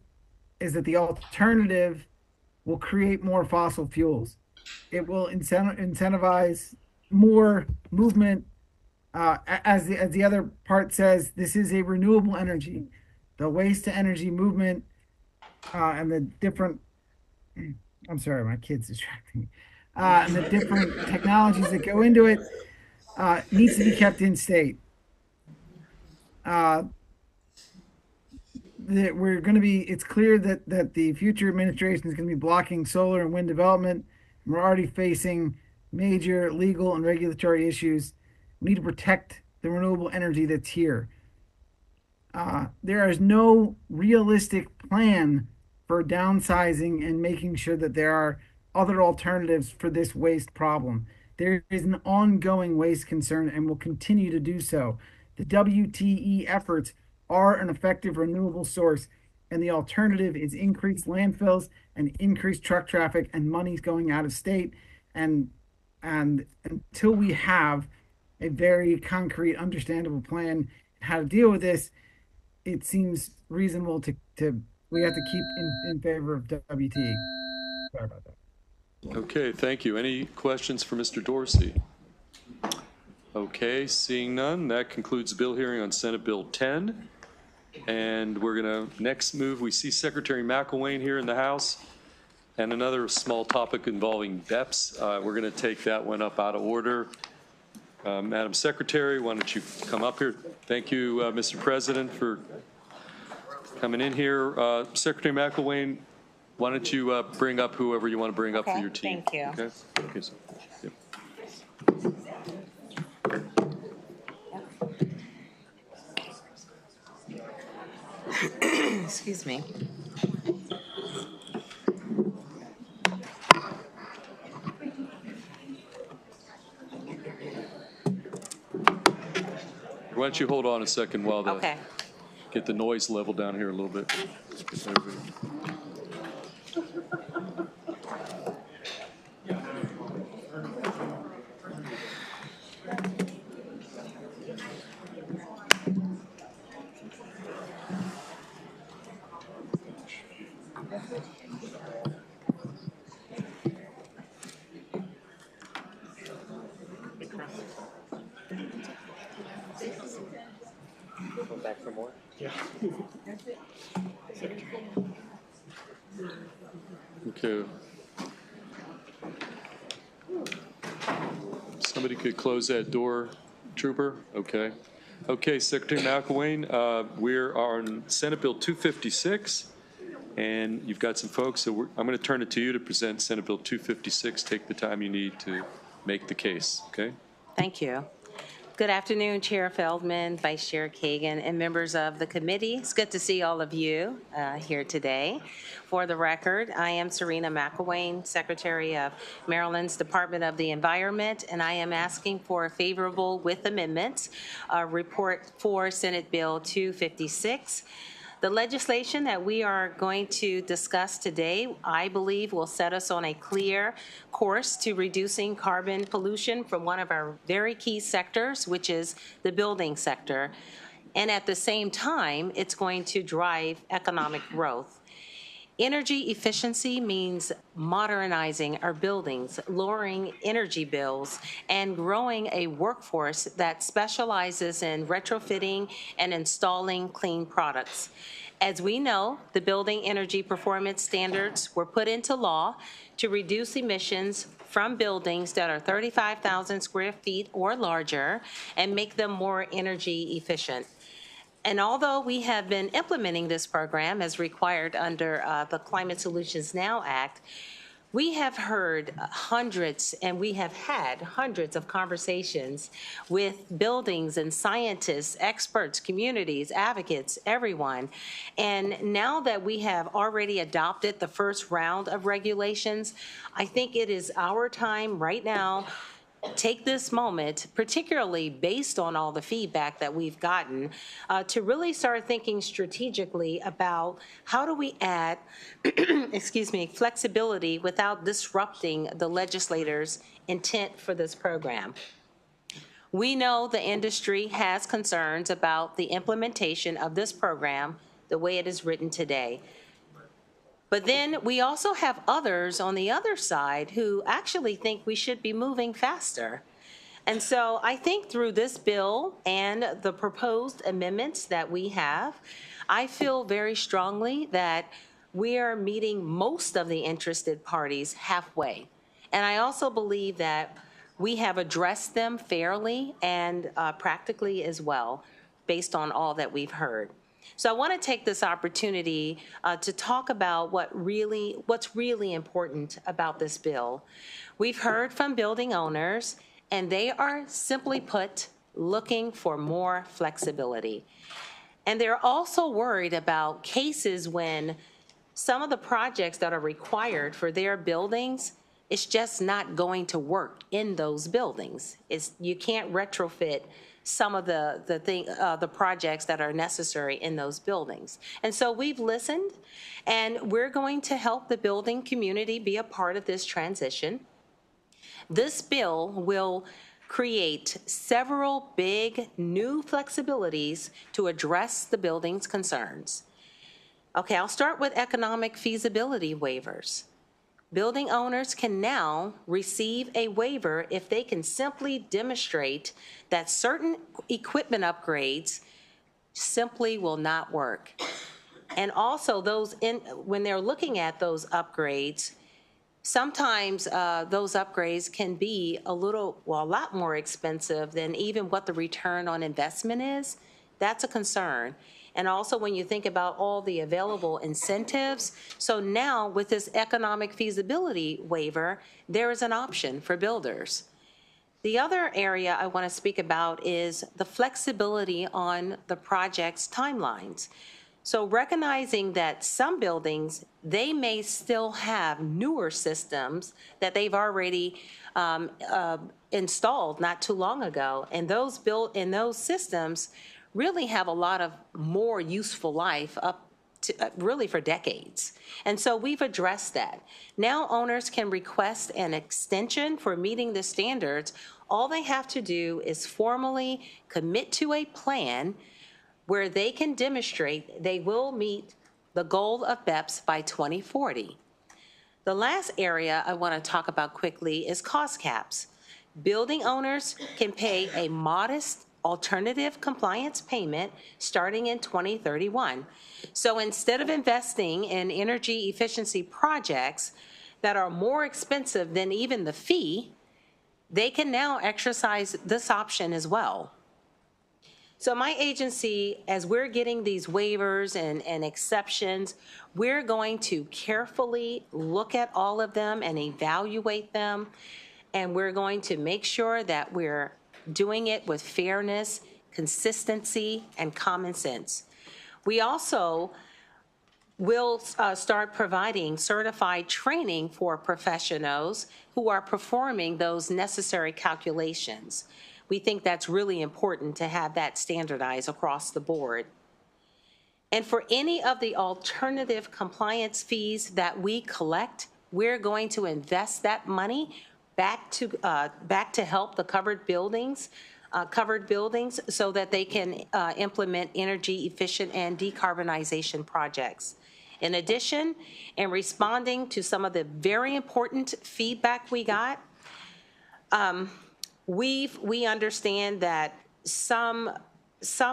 that the alternative will create more fossil fuels. It will incentivize more movement. As the other part says, this is a renewable energy. The waste to energy movement and the different, I'm sorry, my kid's distracting me, and the different technologies that go into it needs to be kept in state. That we're going to be, it's clear that the future administration is going to be blocking solar and wind development. We're already facing major legal and regulatory issues. We need to protect the renewable energy that's here. There is no realistic plan for downsizing and making sure that there are other alternatives for this waste problem. There is an ongoing waste concern and will continue to do so. The WTE efforts are an effective renewable source, and the alternative is increased landfills and increased truck traffic and money's going out of state. And until we have a very concrete, understandable plan how to deal with this, it seems reasonable to we have to keep in favor of WTE. Sorry about that. Okay, thank you. Any questions for Mr. Dorsey? Okay, seeing none, that concludes the bill hearing on Senate Bill 10. And we're going to next move. We see Secretary McElwain here in the House, and another small topic involving BEPS. We're going to take that one up out of order. Madam Secretary, why don't you come up here? Thank you, Mr. President, for coming in here. Secretary McElwain, why don't you bring up whoever you want to bring up for your team? Thank you. Okay. Okay. So, yeah. Excuse me. Why don't you hold on a second while Okay. Get the noise level down here a little bit. Back for more? Yeah. Okay. Somebody could close that door, Trooper? Okay. Okay, Secretary McElwain, we're on Senate Bill 256, and you've got some folks, so I'm going to turn it to you to present Senate Bill 256. Take the time you need to make the case, okay? Thank you. Good afternoon, Chair Feldman, Vice Chair Kagan, and members of the committee. It's good to see all of you here today. For the record, I am Serena McElwain, Secretary of Maryland's Department of the Environment, and I am asking for a favorable with amendments report for Senate Bill 256. The legislation that we are going to discuss today, I believe, will set us on a clear course to reducing carbon pollution from one of our very key sectors, which is the building sector. And at the same time, it's going to drive economic growth. Energy efficiency means modernizing our buildings, lowering energy bills, and growing a workforce that specializes in retrofitting and installing clean products. As we know, the building energy performance standards were put into law to reduce emissions from buildings that are 35,000 square feet or larger and make them more energy efficient. And although we have been implementing this program as required under the Climate Solutions Now Act, we have heard hundreds, and we have had hundreds of conversations with buildings and scientists, experts, communities, advocates, everyone. And now that we have already adopted the first round of regulations, I think it is our time right now. Take this moment, particularly based on all the feedback that we've gotten, to really start thinking strategically about how do we add, excuse me, flexibility without disrupting the legislators' intent for this program. We know the industry has concerns about the implementation of this program the way it is written today. But then we also have others on the other side who actually think we should be moving faster. And so I think through this bill and the proposed amendments that we have, I feel very strongly that we are meeting most of the interested parties halfway. And I also believe that we have addressed them fairly and practically as well, based on all that we've heard. So I want to take this opportunity to talk about what's really important about this bill. We've heard from building owners, and they are, simply put, looking for more flexibility. And they're also worried about cases when some of the projects that are required for their buildings, it's just not going to work in those buildings. You can't retrofit some of the projects that are necessary in those buildings. And so we've listened, and we're going to help the building community be a part of this transition. This bill will create several big new flexibilities to address the building's concerns. Okay, I'll start with economic feasibility waivers. Building owners can now receive a waiver if they can simply demonstrate that certain equipment upgrades simply will not work. And also when they're looking at those upgrades, sometimes those upgrades can be a lot more expensive than even what the return on investment is. That's a concern. And also when you think about all the available incentives, so now with this economic feasibility waiver, there is an option for builders. The other area I want to speak about is the flexibility on the project's timelines. So recognizing that some buildings, they may still have newer systems that they've already installed not too long ago, and those built in those systems really have a lot of more useful life up to really for decades. And so we've addressed that. Now owners can request an extension for meeting the standards. All they have to do is formally commit to a plan where they can demonstrate they will meet the goal of BEPS by 2040. The last area I want to talk about quickly is cost caps. Building owners can pay a modest alternative compliance payment starting in 2031. So instead of investing in energy efficiency projects that are more expensive than even the fee, they can now exercise this option as well. So my agency, as we're getting these waivers and exceptions, we're going to carefully look at all of them and evaluate them, and we're going to make sure that we're doing it with fairness, consistency, and common sense. We also will start providing certified training for professionals who are performing those necessary calculations. We think that's really important to have that standardized across the board. And for any of the alternative compliance fees that we collect, we're going to invest that money back to help the covered buildings so that they can implement energy efficient and decarbonization projects. In addition, in responding to some of the very important feedback we got, we understand that some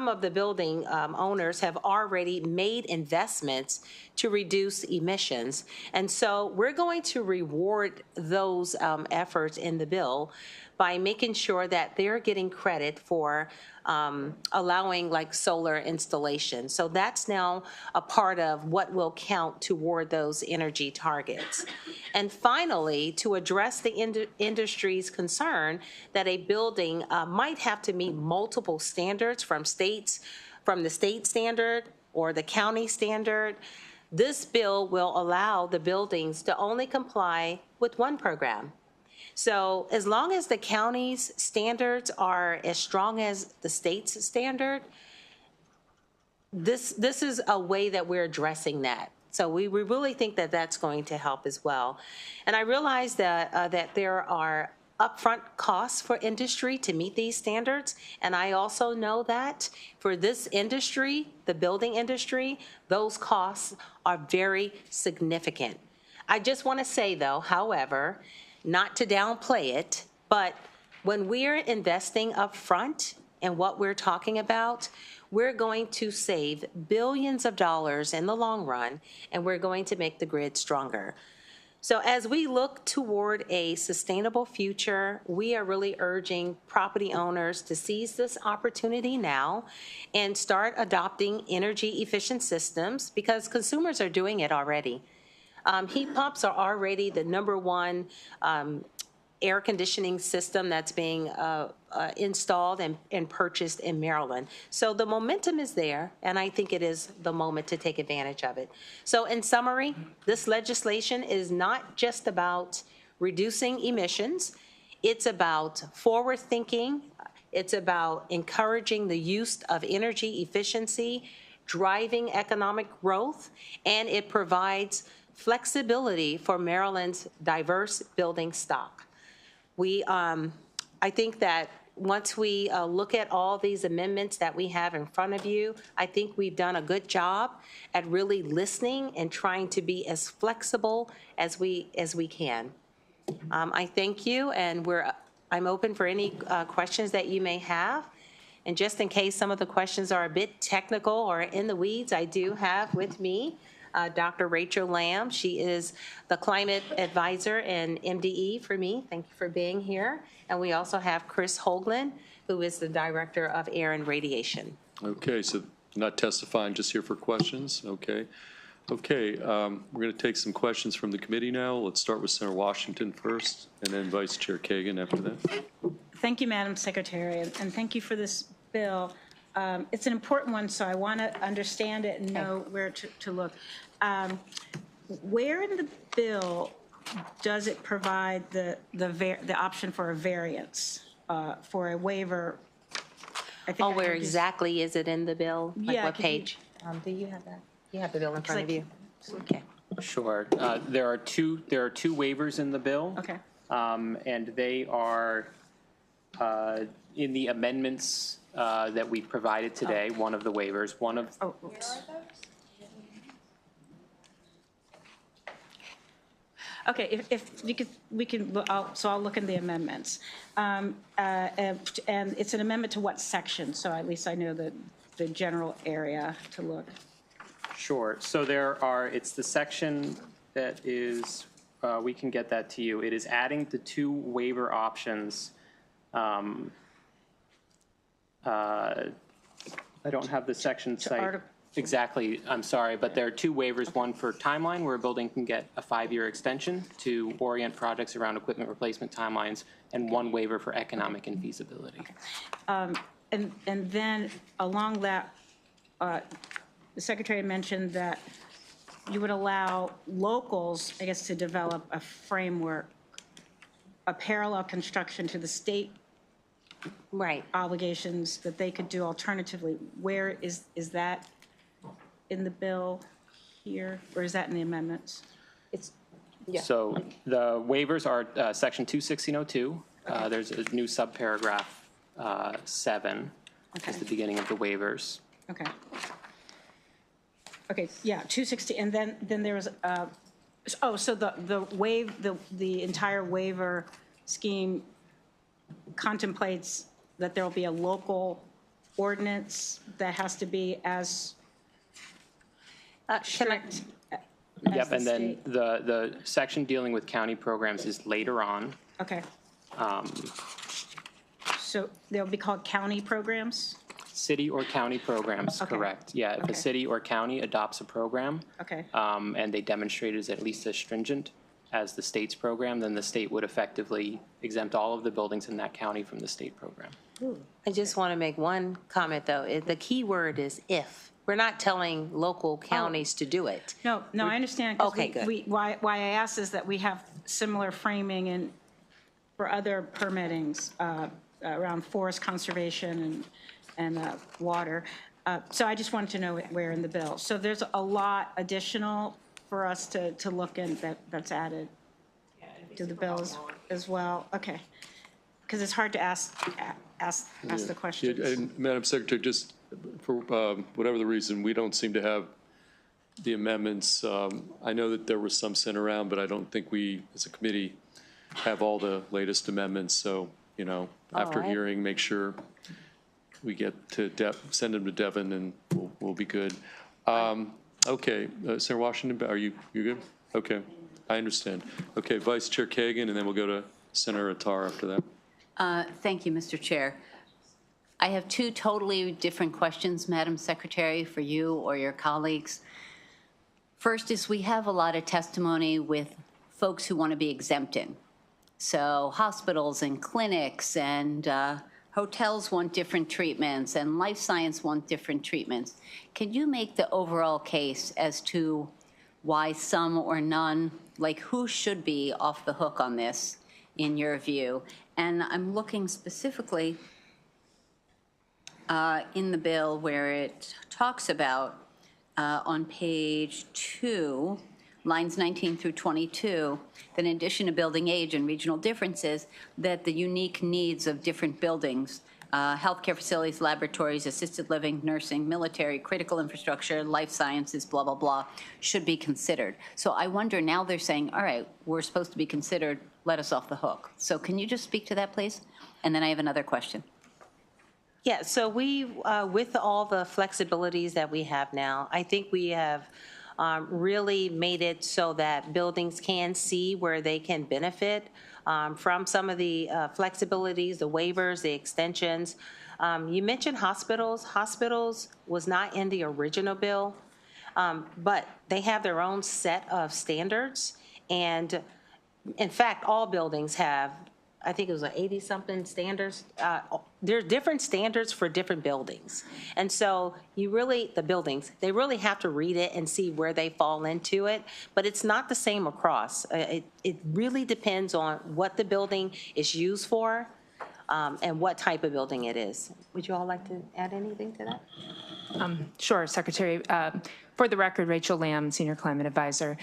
of the building owners have already made investments to reduce emissions. And so we're going to reward those efforts in the bill by making sure that they're getting credit for allowing like solar installation. So that's now a part of what will count toward those energy targets. And finally, to address the industry's concern that a building might have to meet multiple standards from the state standard or the county standard, this bill will allow the buildings to only comply with one program. So as long as the county's standards are as strong as the state's standard, this is a way that we're addressing that. So we really think that that's going to help as well. And I realize that there are upfront costs for industry to meet these standards. And I also know that for this industry, the building industry, those costs are very significant. I just want to say though, however, not to downplay it, but when we're investing upfront, and what we're talking about, we're going to save billions of dollars in the long run, and we're going to make the grid stronger. So as we look toward a sustainable future, we are really urging property owners to seize this opportunity now and start adopting energy efficient systems, because consumers are doing it already. Heat pumps are already the #1 air conditioning system that's being installed and purchased in Maryland. So the momentum is there, and I think it is the moment to take advantage of it. So in summary, this legislation is not just about reducing emissions. It's about forward thinking. It's about encouraging the use of energy efficiency, driving economic growth, and it provides flexibility for Maryland's diverse building stock. I think that once we look at all these amendments that we have in front of you, I think we've done a good job at really listening and trying to be as flexible as we can. I thank you, and I'm open for any questions that you may have. And just in case some of the questions are a bit technical or in the weeds, I do have with me Dr. Rachel Lamb. She is the climate advisor and MDE for me. Thank you for being here. And we also have Chris Hoagland, who is the director of air and radiation. Okay, so not testifying, just here for questions. Okay. Okay, we're going to take some questions from the committee now. Let's start with Senator Washington first, and then Vice Chair Kagan after that. Thank you, Madam Secretary, and thank you for this bill. It's an important one, so I want to understand it and know where to look. Where in the bill does it provide the option for a variance, for a waiver? Where exactly is it in the bill? Like Yeah, what page? Do you have that? You have the bill in front of you. Okay. Sure. There are two waivers in the bill. Okay. And they are in the amendments that we provided today. One of the waivers. One of. Oh, oops. Okay, if you could, we can. So I'll look in the amendments, and it's an amendment to what section? So at least I know the general area to look. Sure. So it's the section that is, we can get that to you. It is adding the two waiver options. I don't have the section site exactly, I'm sorry, but there are two waivers, one for timeline, where a building can get a 5-year extension to orient projects around equipment replacement timelines, and one waiver for economic infeasibility. And then along that, the Secretary mentioned that you would allow locals, I guess, to develop a framework, a parallel construction to the state obligations that they could do alternatively. Where is that in the bill here, or is that in the amendments? So the waivers are section 21602. There's a new subparagraph 7 is the beginning of the waivers. Okay. Okay, yeah, 260, and then there was, so the entire waiver scheme contemplates that there will be a local ordinance that has to be as strict as Yep, the and then state. the section dealing with county programs is later on. Okay, so they'll be called county programs? City or county programs, Okay. correct. Yeah, if Okay. a city or county adopts a program, Okay. and they demonstrate it as at least as stringent as the state's program, then the state would effectively exempt all of the buildings in that county from the state program. I just want to make one comment, though. The key word is if. We're not telling local counties to do it. No, I understand. 'Cause Okay, good. Why I asked is that we have similar framing for other permittings around forest conservation and water. So I just wanted to know where in the bill. So there's a lot additional for us to look in that's added to the bills as well. Okay, because it's hard to ask the questions. Yeah, and Madam Secretary, just for whatever the reason, we don't seem to have the amendments. I know that there was some sent around, but I don't think we, as a committee, have all the latest amendments. So, after hearing, make sure we get to send them to Devin, and we'll be good. Okay, Senator Washington, are you good? Okay, I understand. Okay, Vice Chair Kagan, and then we'll go to Senator Attar after that. Thank you, Mr. Chair. I have two totally different questions, Madam Secretary, for you or your colleagues. First is we have a lot of testimony with folks who want to be exempted. So hospitals and clinics and hotels want different treatments and life science want different treatments. Can you make the overall case as to why some or none, like who should be off the hook on this in your view? And I'm looking specifically in the bill where it talks about on page 2, lines 19 through 22, that in addition to building age and regional differences, that the unique needs of different buildings, healthcare facilities, laboratories, assisted living, nursing, military, critical infrastructure, life sciences, blah, blah, blah, should be considered. So I wonder, now they're saying, all right, we're supposed to be considered, let us off the hook. So can you just speak to that, please? And then I have another question. Yeah, so we, with all the flexibilities that we have now, I think we have really made it so that buildings can see where they can benefit from some of the flexibilities, the waivers, the extensions. You mentioned hospitals. Hospitals was not in the original bill, but they have their own set of standards. And in fact, all buildings have, I think it was 80-something standards. There are different standards for different buildings. And so you really, the buildings, they really have to read it and see where they fall into it. But it's not the same across. It really depends on what the building is used for and what type of building it is. Would you all like to add anything to that? Sure, Secretary. For the record, Rachel Lamb, Senior Climate Advisor.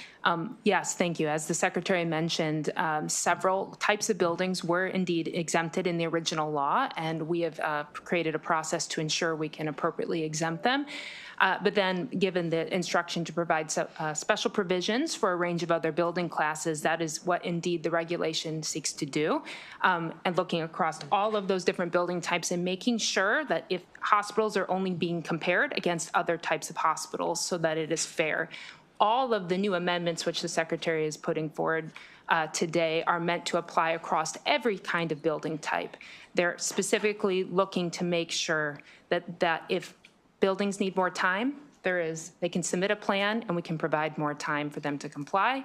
Yes, thank you. As the Secretary mentioned, several types of buildings were indeed exempted in the original law, and we have created a process to ensure we can appropriately exempt them. But then, given the instruction to provide special provisions for a range of other building classes, that is what indeed the regulation seeks to do. And looking across all of those different building types and making sure that if hospitals are only being compared against other types of hospitals so that it is fair. All of the new amendments which the Secretary is putting forward today are meant to apply across every kind of building type. They're specifically looking to make sure that if buildings need more time, they can submit a plan and we can provide more time for them to comply.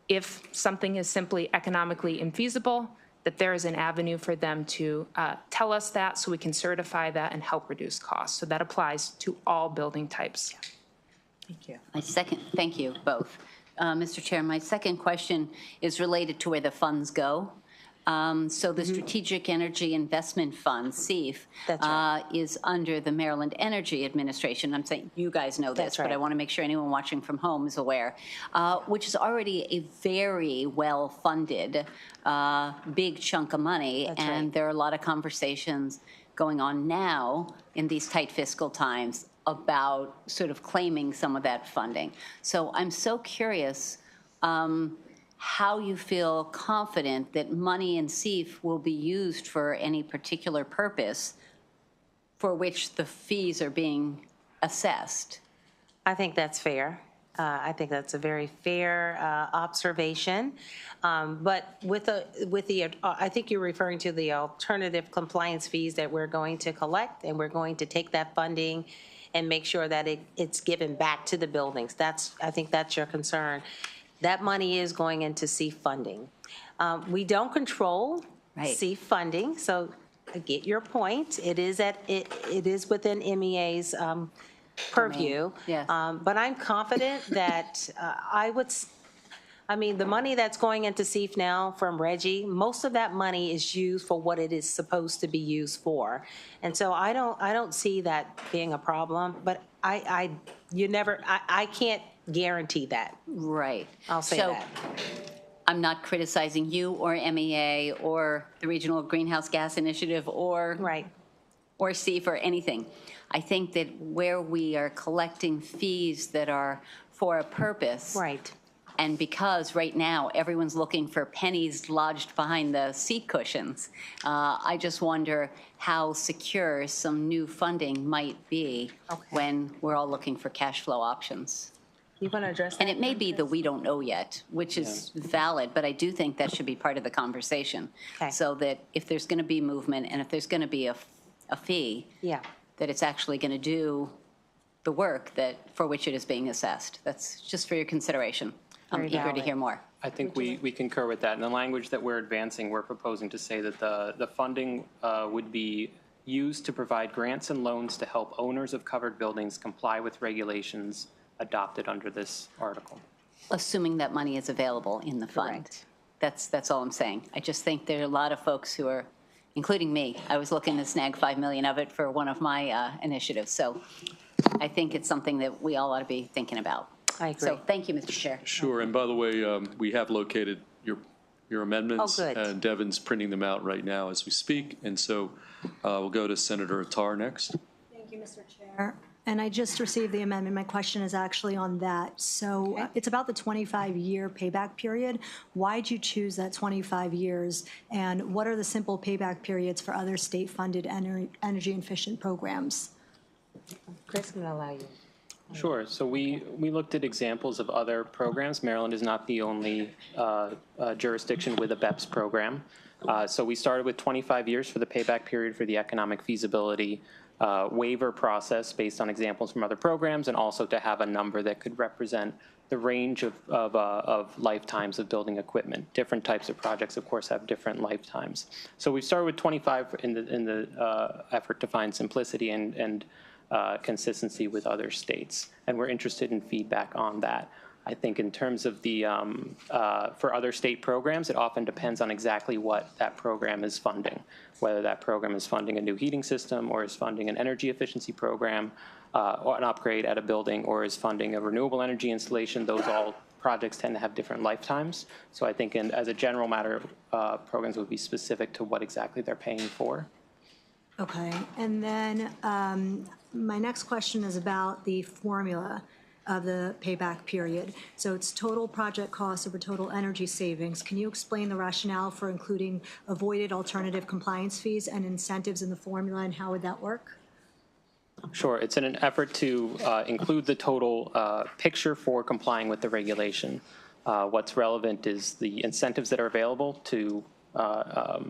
If something is simply economically infeasible, that there is an avenue for them to tell us that so we can certify that and help reduce costs. So that applies to all building types. Thank you. Thank you both. Mr. Chair, my second question is related to where the funds go. So the Strategic Energy Investment Fund, SEIF, is under the Maryland Energy Administration. I'm saying you guys know this, but I want to make sure anyone watching from home is aware, which is already a very well-funded big chunk of money. There are a lot of conversations going on now in these tight fiscal times about sort of claiming some of that funding. So I'm so curious how you feel confident that money in SEIF will be used for any particular purpose for which the fees are being assessed. I think that's fair. I think that's a very fair observation. But with the, I think you're referring to the alternative compliance fees that we're going to collect, and we're going to take that funding and make sure that it's given back to the buildings. I think that's your concern. That money is going into SEIF funding. We don't control SEIF funding, so I get your point. It is within MEA's purview. Yes. But I'm confident that I mean, the money that's going into SEIF now from Reggie, most of that money is used for what it is supposed to be used for. And so I don't see that being a problem, but I can't guarantee that. Right. I'll say so, that. I'm not criticizing you or MEA or the Regional Greenhouse Gas Initiative or SEIF or anything. I think that where we are collecting fees that are for a purpose, And because right now everyone's looking for pennies lodged behind the seat cushions, I just wonder how secure some new funding might be when we're all looking for cash flow options. You want to address that? And it may be that we don't know yet, which is valid, but I do think that should be part of the conversation. Okay. So that if there's going to be movement and if there's going to be a fee, that it's actually going to do the work for which it is being assessed. That's just for your consideration. I'm Very eager to valid. hear more. I think we concur with that. In the language that we're advancing, we're proposing to say that the funding would be used to provide grants and loans to help owners of covered buildings comply with regulations adopted under this article. Assuming that money is available in the fund. That's all I'm saying. I just think there are a lot of folks who are, including me, I was looking to snag $5 million of it for one of my initiatives. So I think it's something that we all ought to be thinking about. I agree. So thank you, Mr. Chair. Sure, and by the way, we have located your amendments. Oh, good. And Devin's printing them out right now as we speak. And so we'll go to Senator Attar next. Thank you, Mr. Chair. And I just received the amendment. My question is actually on that. So it's about the 25-year payback period. Why'd you choose that 25 years? And what are the simple payback periods for other state-funded energy efficient programs? Chris, I'm going to allow you. Sure. So we looked at examples of other programs. Maryland is not the only jurisdiction with a BEPS program. So we started with 25 years for the payback period for the economic feasibility waiver process based on examples from other programs, and also to have a number that could represent the range of lifetimes of building equipment. Different types of projects, of course, have different lifetimes. So we started with 25 in the effort to find simplicity and consistency with other states, and we're interested in feedback on that. I think in terms of the, for other state programs, it often depends on exactly what that program is funding, whether that program is funding a new heating system or is funding an energy efficiency program or an upgrade at a building or is funding a renewable energy installation. Those all projects tend to have different lifetimes. So I think as a general matter, programs would be specific to what exactly they're paying for. Okay. And then my next question is about the formula of the payback period. So it's total project cost over total energy savings. Can you explain the rationale for including avoided alternative compliance fees and incentives in the formula, and how would that work? Sure. It's in an effort to include the total picture for complying with the regulation. What's relevant is the incentives that are available to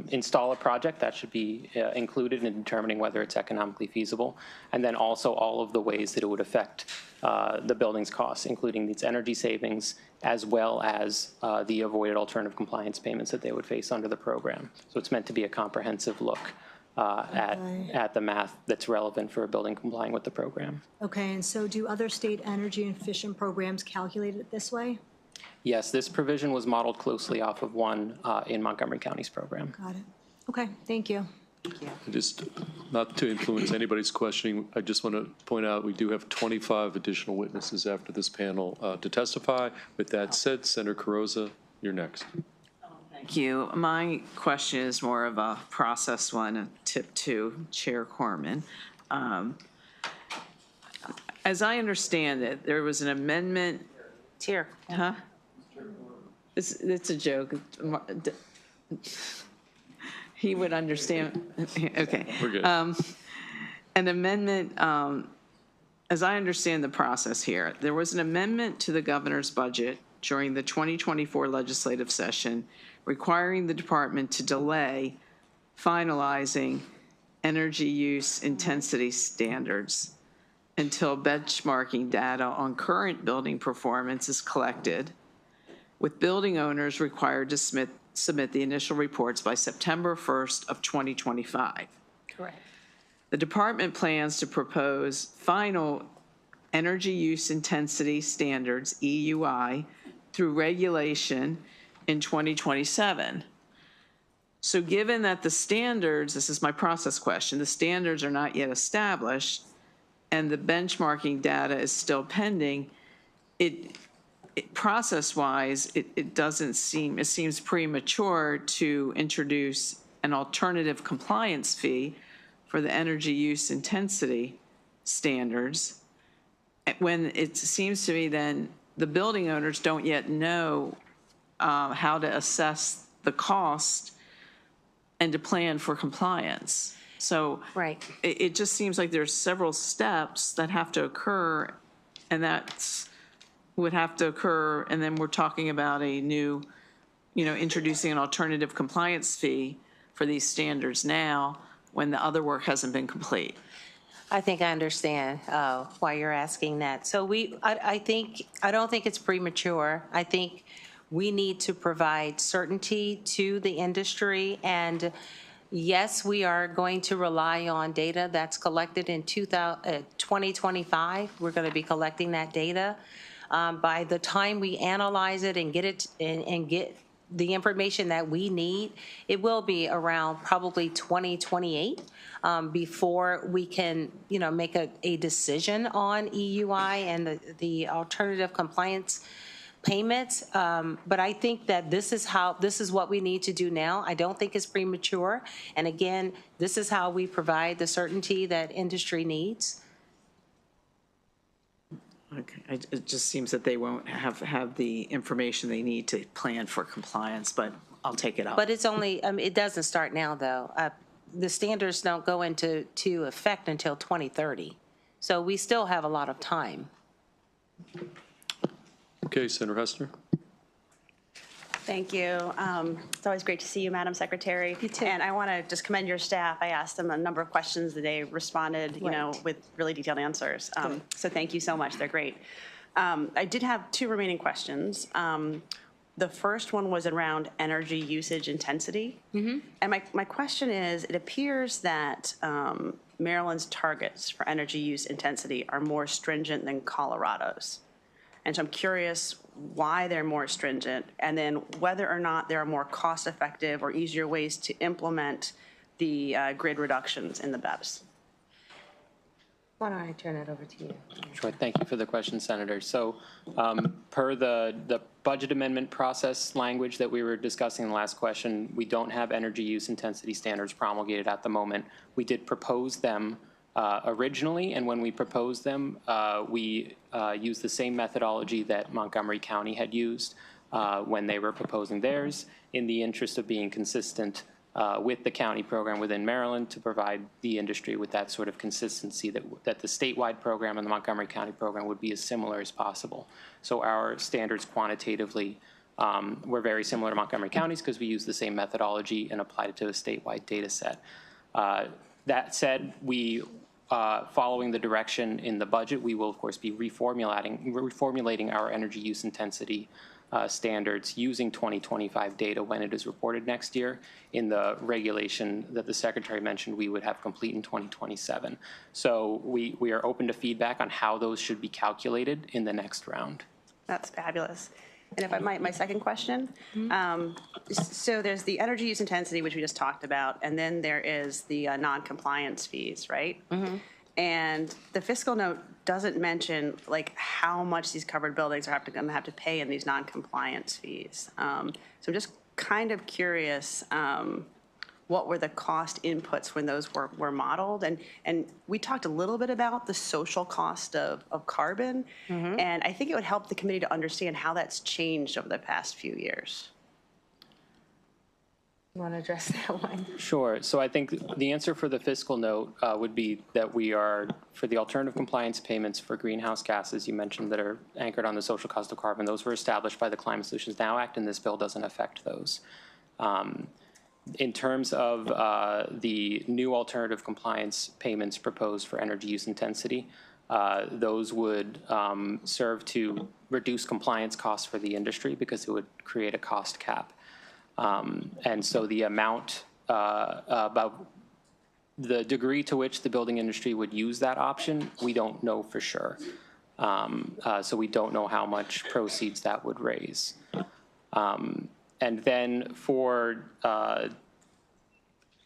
install a project. That should be included in determining whether it's economically feasible, and then also all of the ways that it would affect the building's costs, including these energy savings, as well as the avoided alternative compliance payments that they would face under the program. So it's meant to be a comprehensive look at the math that's relevant for a building complying with the program. Okay, and so do other state energy efficient programs calculate it this way? Yes, this provision was modeled closely off of one in Montgomery County's program. Got it. Okay, thank you. Just not to influence anybody's questioning, I just want to point out we do have 25 additional witnesses after this panel to testify. With that said, Senator Carrozza, you're next. Thank you. My question is more of a process one, a tip to Chair Corman. As I understand it, there was an amendment. Chair. Huh? It's a joke. He would understand. Okay. We're good. An amendment, as I understand the process here, there was an amendment to the governor's budget during the 2024 legislative session requiring the department to delay finalizing energy use intensity standards until benchmarking data on current building performance is collected, with building owners required to submit the initial reports by September 1st of 2025. Correct. The department plans to propose final energy use intensity standards, EUI, through regulation in 2027. So given that the standards, this is my process question, the standards are not yet established and the benchmarking data is still pending, process-wise, it doesn't seem, it seems premature to introduce an alternative compliance fee for the energy use intensity standards, when it seems to me then the building owners don't yet know how to assess the cost and to plan for compliance. So Right. it just seems like there's several steps that have to occur, and that's would have to occur, and then we're talking about a new, introducing an alternative compliance fee for these standards now when the other work hasn't been complete. I think I understand why you're asking that. So I don't think it's premature. I think we need to provide certainty to the industry, and yes, we are going to rely on data that's collected in 2025. We're going to be collecting that data. By the time we analyze it and get it and get the information that we need, it will be around probably 2028 before we can, make a decision on EUI and the alternative compliance payments. But I think that this is what we need to do now. I don't think it's premature. And again, this is how we provide the certainty that industry needs. Okay, it just seems that they won't have the information they need to plan for compliance, but I'll take it up. But it's only, it doesn't start now, though. The standards don't go into effect until 2030. So we still have a lot of time. Okay, Senator Hester. Thank you. It's always great to see you, Madam Secretary. You too. And I want to just commend your staff. I asked them a number of questions that they responded, with really detailed answers. So thank you so much. They're great. I did have two remaining questions. The first one was around energy usage intensity. And my question is, it appears that Maryland's targets for energy use intensity are more stringent than Colorado's. And so I'm curious why they're more stringent, and then whether or not there are more cost-effective or easier ways to implement the grid reductions in the BEPS. Why don't I turn it over to you? Sure. Thank you for the question, Senator. So per the budget amendment process language that we were discussing in the last question, we don't have energy use intensity standards promulgated at the moment. We did propose them originally, and when we proposed them, we used the same methodology that Montgomery County had used when they were proposing theirs, in the interest of being consistent with the county program within Maryland, to provide the industry with that sort of consistency that the statewide program and the Montgomery County program would be as similar as possible. So our standards quantitatively were very similar to Montgomery County's because we used the same methodology and applied it to a statewide data set. That said, following the direction in the budget, we will, of course, be reformulating our energy use intensity standards using 2025 data when it is reported next year. In the regulation that the Secretary mentioned, we would have complete in 2027. So we are open to feedback on how those should be calculated in the next round. That's fabulous. And if I might, my second question. So there's the energy use intensity, which we just talked about, and then there is the non-compliance fees, right? And the fiscal note doesn't mention how much these covered buildings are going to have to pay in these non-compliance fees. So I'm just kind of curious, what were the cost inputs when those were modeled? And we talked a little bit about the social cost of carbon, and I think it would help the committee to understand how that's changed over the past few years. You want to address that one? Sure. So I think the answer for the fiscal note would be that we are, for the alternative compliance payments for greenhouse gases you mentioned that are anchored on the social cost of carbon, those were established by the Climate Solutions Now Act, and this bill doesn't affect those. In terms of the new alternative compliance payments proposed for energy use intensity, those would serve to reduce compliance costs for the industry because it would create a cost cap. And so the amount, about the degree to which the building industry would use that option, we don't know for sure. So we don't know how much proceeds that would raise. And then for,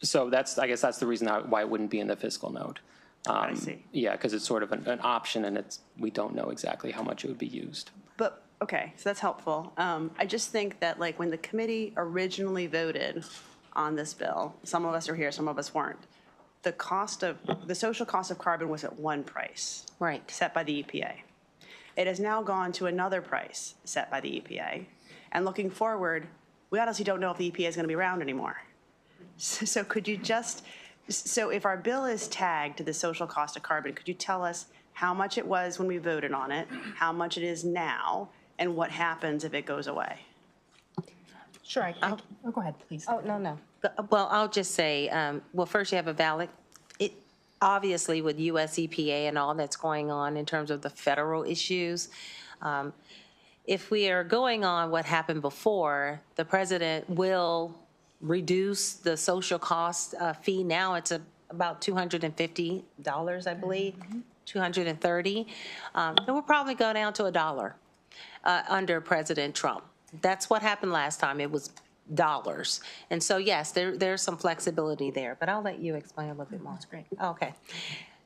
so I guess that's the reason why it wouldn't be in the fiscal note. I see. Yeah, because it's sort of an option, and we don't know exactly how much it would be used. But, okay, so that's helpful. I just think that when the committee originally voted on this bill, some of us are here, some of us weren't, the social cost of carbon was at one price. Right. Set by the EPA. It has now gone to another price set by the EPA. And looking forward, we honestly don't know if the EPA is going to be around anymore. So could you just, so if our bill is tagged to the social cost of carbon, could you tell us how much it was when we voted on it, how much it is now, and what happens if it goes away? Sure, go ahead, please. Oh, no. Well, I'll just say, well, first you have a ballot. Obviously, with US EPA and all that's going on in terms of the federal issues, if we are going on what happened before, the president will reduce the social cost fee. Now it's about $250, I believe, $230. It will probably go down to $1 under President Trump. That's what happened last time. It was dollars. And so, yes, there's some flexibility there, but I'll let you explain a little bit more. That's great. Okay.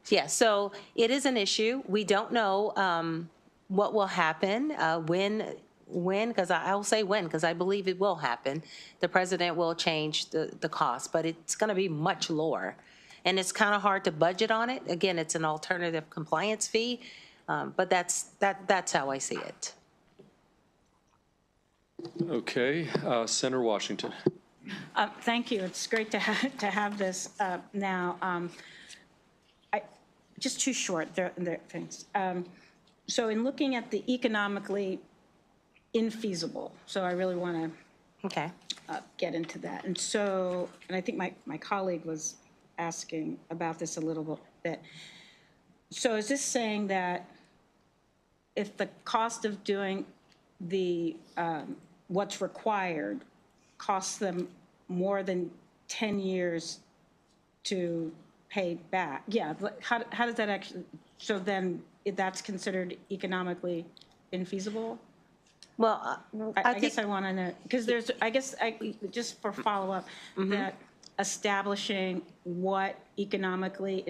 Yeah, so it is an issue. We don't know what will happen, when, because I'll say when, because I believe it will happen. The president will change the cost, but it's going to be much lower. And it's kind of hard to budget on it. Again, it's an alternative compliance fee, but that's how I see it. Okay, Senator Washington. Thank you. It's great to have this now. Just too short, things. So in looking at the economically infeasible, so I really want to get into that. And so, and I think my colleague was asking about this a little bit. So is this saying that if the cost of doing the what's required costs them more than 10 years to pay back? Yeah, how does that actually, so then that's considered economically infeasible? Well, I guess I want to know, because there's, I guess, just for follow-up, that establishing what economically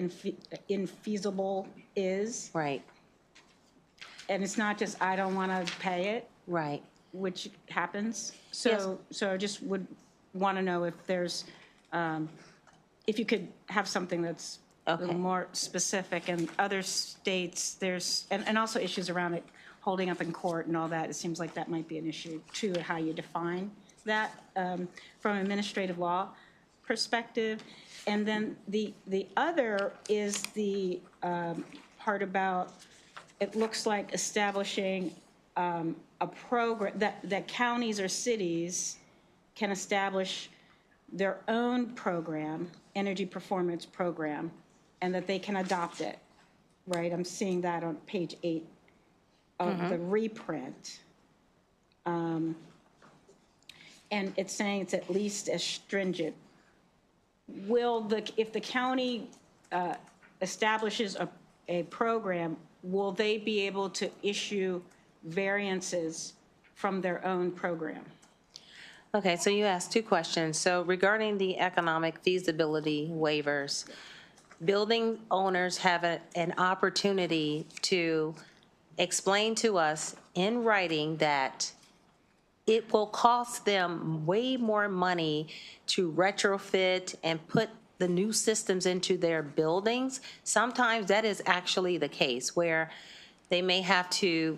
infeasible is. Right. And it's not just, I don't want to pay it. Right. Which happens. So I just would want to know if there's, if you could have something that's a little more specific. And other states, there's, and also issues around it holding up in court and all that. It seems like that might be an issue too, how you define that from an administrative law perspective. And then the other is the part about, it looks like establishing a program that counties or cities can establish their own program, energy performance program, and that they can adopt it, right? I'm seeing that on page 8 of the reprint. And it's saying it's at least as stringent. If the county establishes a program, will they be able to issue variances from their own program? Okay, so you asked two questions. So regarding the economic feasibility waivers, building owners have an opportunity to explain to us in writing that it will cost them way more money to retrofit and put the new systems into their buildings. Sometimes that is actually the case, where they may have to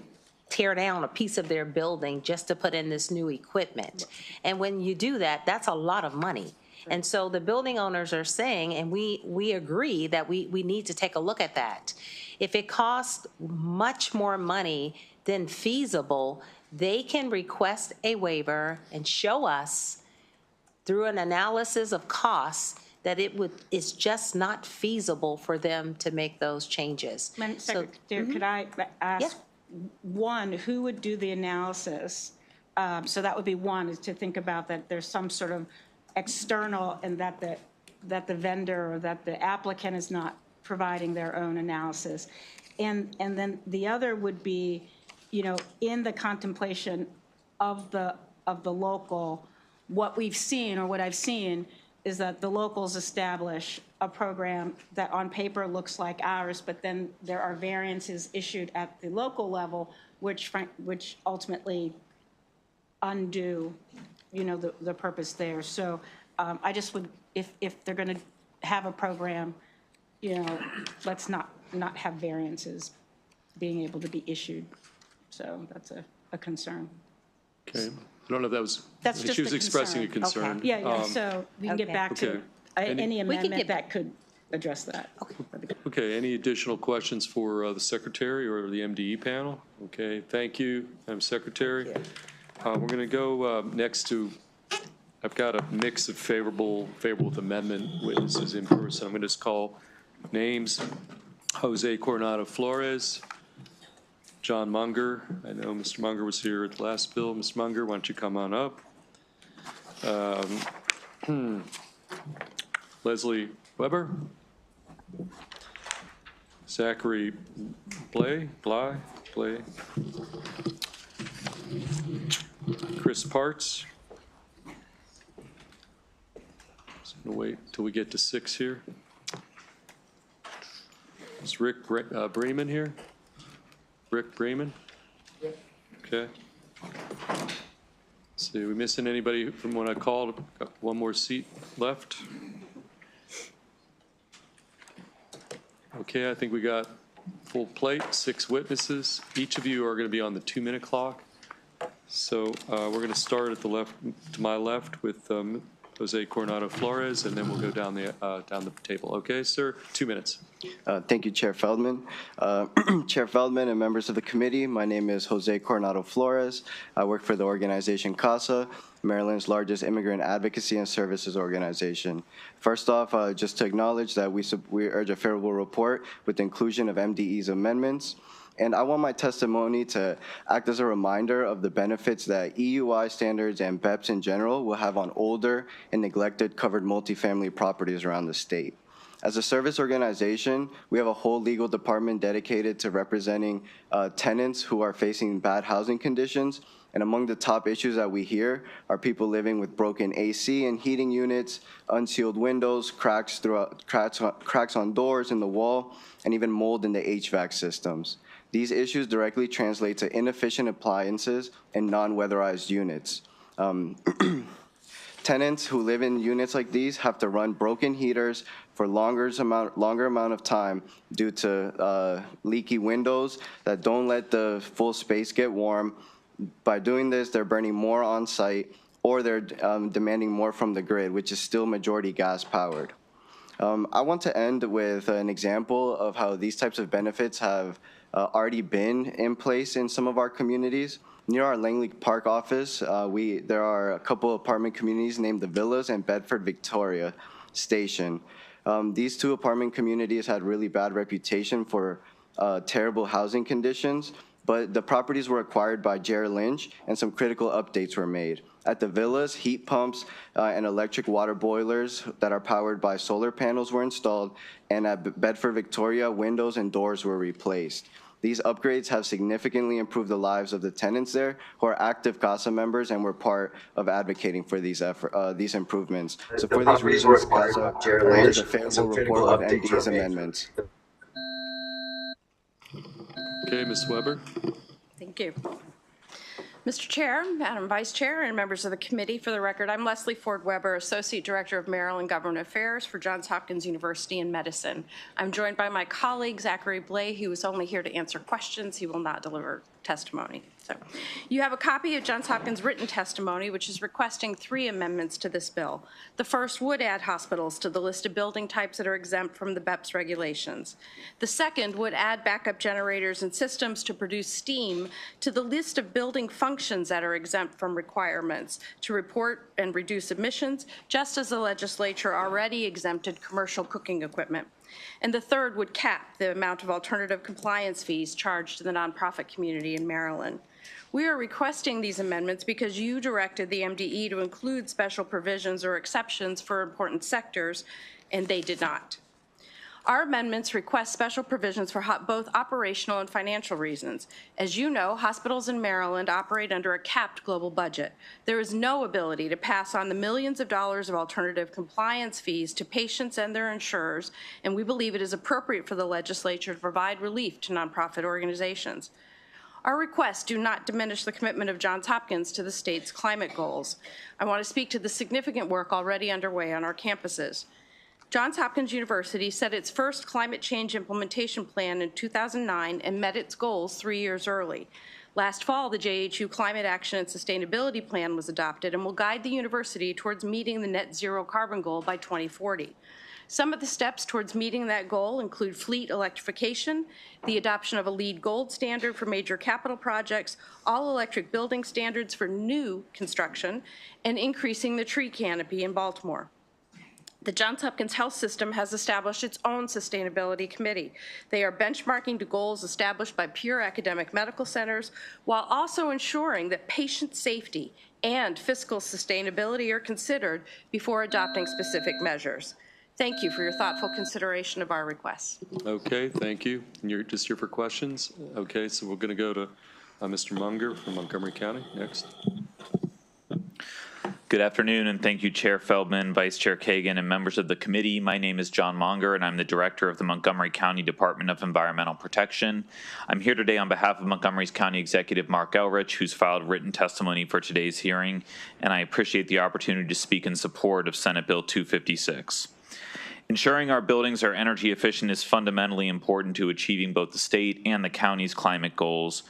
tear down a piece of their building just to put in this new equipment. And when you do that, that's a lot of money. And so the building owners are saying, and we agree that we need to take a look at that. If it costs much more money than feasible, they can request a waiver and show us through an analysis of costs that it's just not feasible for them to make those changes. Secretary, could I ask, one, who would do the analysis? So that would be one, is to think about that there's some sort of external, and that the vendor or that the applicant is not providing their own analysis. And then the other would be, in the contemplation of the local, what we've seen, or what I've seen, is that the locals establish a program that on paper looks like ours, but then there are variances issued at the local level, which ultimately undo, the purpose there. So I just would, if they're going to have a program, let's not have variances being able to be issued. So that's a concern. Okay. I don't know if that was, That's I think just she was a expressing a concern. Yeah, yeah, so we can get back to Okay. any amendment that could address that. Okay, any additional questions for the Secretary or the MDE panel? Okay, thank you, Madam Secretary. We're going to go next to, I've got a mix of favorable with amendment witnesses in person. I'm going to just call names. Jose Coronado Flores, John Munger. I know Mr. Munger was here at the last bill. Ms. Munger, why don't you come on up? Leslie Weber. Zachary Blay. Chris Parts. Just gonna wait till we get to 6 here. Is Rick Bremen here? Rick Bremen? Okay. Let's see, are we missing anybody from when I called? Got one more seat left. Okay, I think we got full plate, 6 witnesses. Each of you are going to be on the 2-minute clock. So we're going to start at the left, to my left, with Jose Coronado Flores, and then we'll go down the table. Okay, sir, 2 minutes. Thank you, Chair Feldman. Chair Feldman and members of the committee, my name is Jose Coronado Flores. I work for the organization CASA, Maryland's largest immigrant advocacy and services organization. First off, just to acknowledge that we urge a favorable report with the inclusion of MDE's amendments. And I want my testimony to act as a reminder of the benefits that EUI standards and BEPS in general will have on older and neglected covered multifamily properties around the state. As a service organization, we have a whole legal department dedicated to representing tenants who are facing bad housing conditions. And among the top issues that we hear are people living with broken AC and heating units, unsealed windows, cracks on doors in the wall, and even mold in the HVAC systems. These issues directly translate to inefficient appliances and non-weatherized units. Tenants who live in units like these have to run broken heaters for longer amount of time due to leaky windows that don't let the full space get warm. By doing this, they're burning more on site, or they're demanding more from the grid, which is still majority gas powered. I want to end with an example of how these types of benefits have already been in place in some of our communities. Near our Langley Park office, there are a couple apartment communities named the Villas and Bedford Victoria Station. These 2 apartment communities had really bad reputation for terrible housing conditions, but the properties were acquired by Jerry Lynch and some critical updates were made. At the villas, heat pumps and electric water boilers that are powered by solar panels were installed, and at Bedford Victoria, windows and doors were replaced. These upgrades have significantly improved the lives of the tenants there who are active CASA members and were part of advocating for these improvements. So for these reasons, CASA urges a favorable report of MD's amendments. Okay, Ms. Weber. Thank you. Mr. Chair, Madam Vice Chair, and members of the committee, for the record, I'm Leslie Ford Weber, Associate Director of Maryland Government Affairs for Johns Hopkins University in Medicine. I'm joined by my colleague, Zachary Blay, who is only here to answer questions. He will not deliver testimony. So you have a copy of Johns Hopkins' written testimony, which is requesting 3 amendments to this bill. The first would add hospitals to the list of building types that are exempt from the BEPS regulations. The second would add backup generators and systems to produce steam to the list of building functions that are exempt from requirements to report and reduce emissions, just as the legislature already exempted commercial cooking equipment. And the third would cap the amount of alternative compliance fees charged to the nonprofit community in Maryland. We are requesting these amendments because you directed the MDE to include special provisions or exceptions for important sectors, and they did not. Our amendments request special provisions for both operational and financial reasons. As you know, hospitals in Maryland operate under a capped global budget. There is no ability to pass on the millions of dollars of alternative compliance fees to patients and their insurers, and we believe it is appropriate for the legislature to provide relief to nonprofit organizations. Our requests do not diminish the commitment of Johns Hopkins to the state's climate goals. I want to speak to the significant work already underway on our campuses. Johns Hopkins University set its first climate change implementation plan in 2009 and met its goals 3 years early. Last fall, the JHU Climate Action and Sustainability Plan was adopted and will guide the university towards meeting the net zero carbon goal by 2040. Some of the steps towards meeting that goal include fleet electrification, the adoption of a LEED Gold standard for major capital projects, all-electric building standards for new construction, and increasing the tree canopy in Baltimore. The Johns Hopkins Health System has established its own sustainability committee. They are benchmarking to goals established by peer academic medical centers while also ensuring that patient safety and fiscal sustainability are considered before adopting specific measures. Thank you for your thoughtful consideration of our requests. Okay, thank you. And you're just here for questions? Okay, so we're going to go to Mr. Munger from Montgomery County next. Good afternoon, and thank you, Chair Feldman, Vice Chair Kagan, and members of the committee. My name is John Monger, and I'm the Director of the Montgomery County Department of Environmental Protection. I'm here today on behalf of Montgomery County Executive Mark Elrich, who's filed written testimony for today's hearing, and I appreciate the opportunity to speak in support of Senate Bill 256. Ensuring our buildings are energy efficient is fundamentally important to achieving both the state and the county's climate goals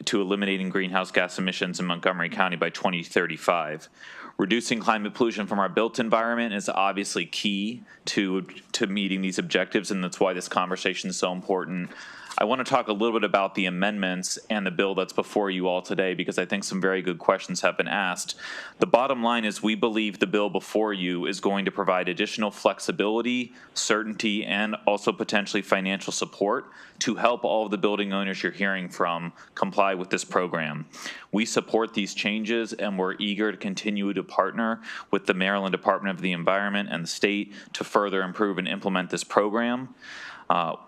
to eliminating greenhouse gas emissions in Montgomery County by 2035. Reducing climate pollution from our built environment is obviously key to meeting these objectives, and that's why this conversation is so important. I want to talk a little bit about the amendments and the bill that's before you all today, because I think some very good questions have been asked. The bottom line is we believe the bill before you is going to provide additional flexibility, certainty, and also potentially financial support to help all of the building owners you're hearing from comply with this program. We support these changes, and we're eager to continue to partner with the Maryland Department of the Environment and the state to further improve and implement this program.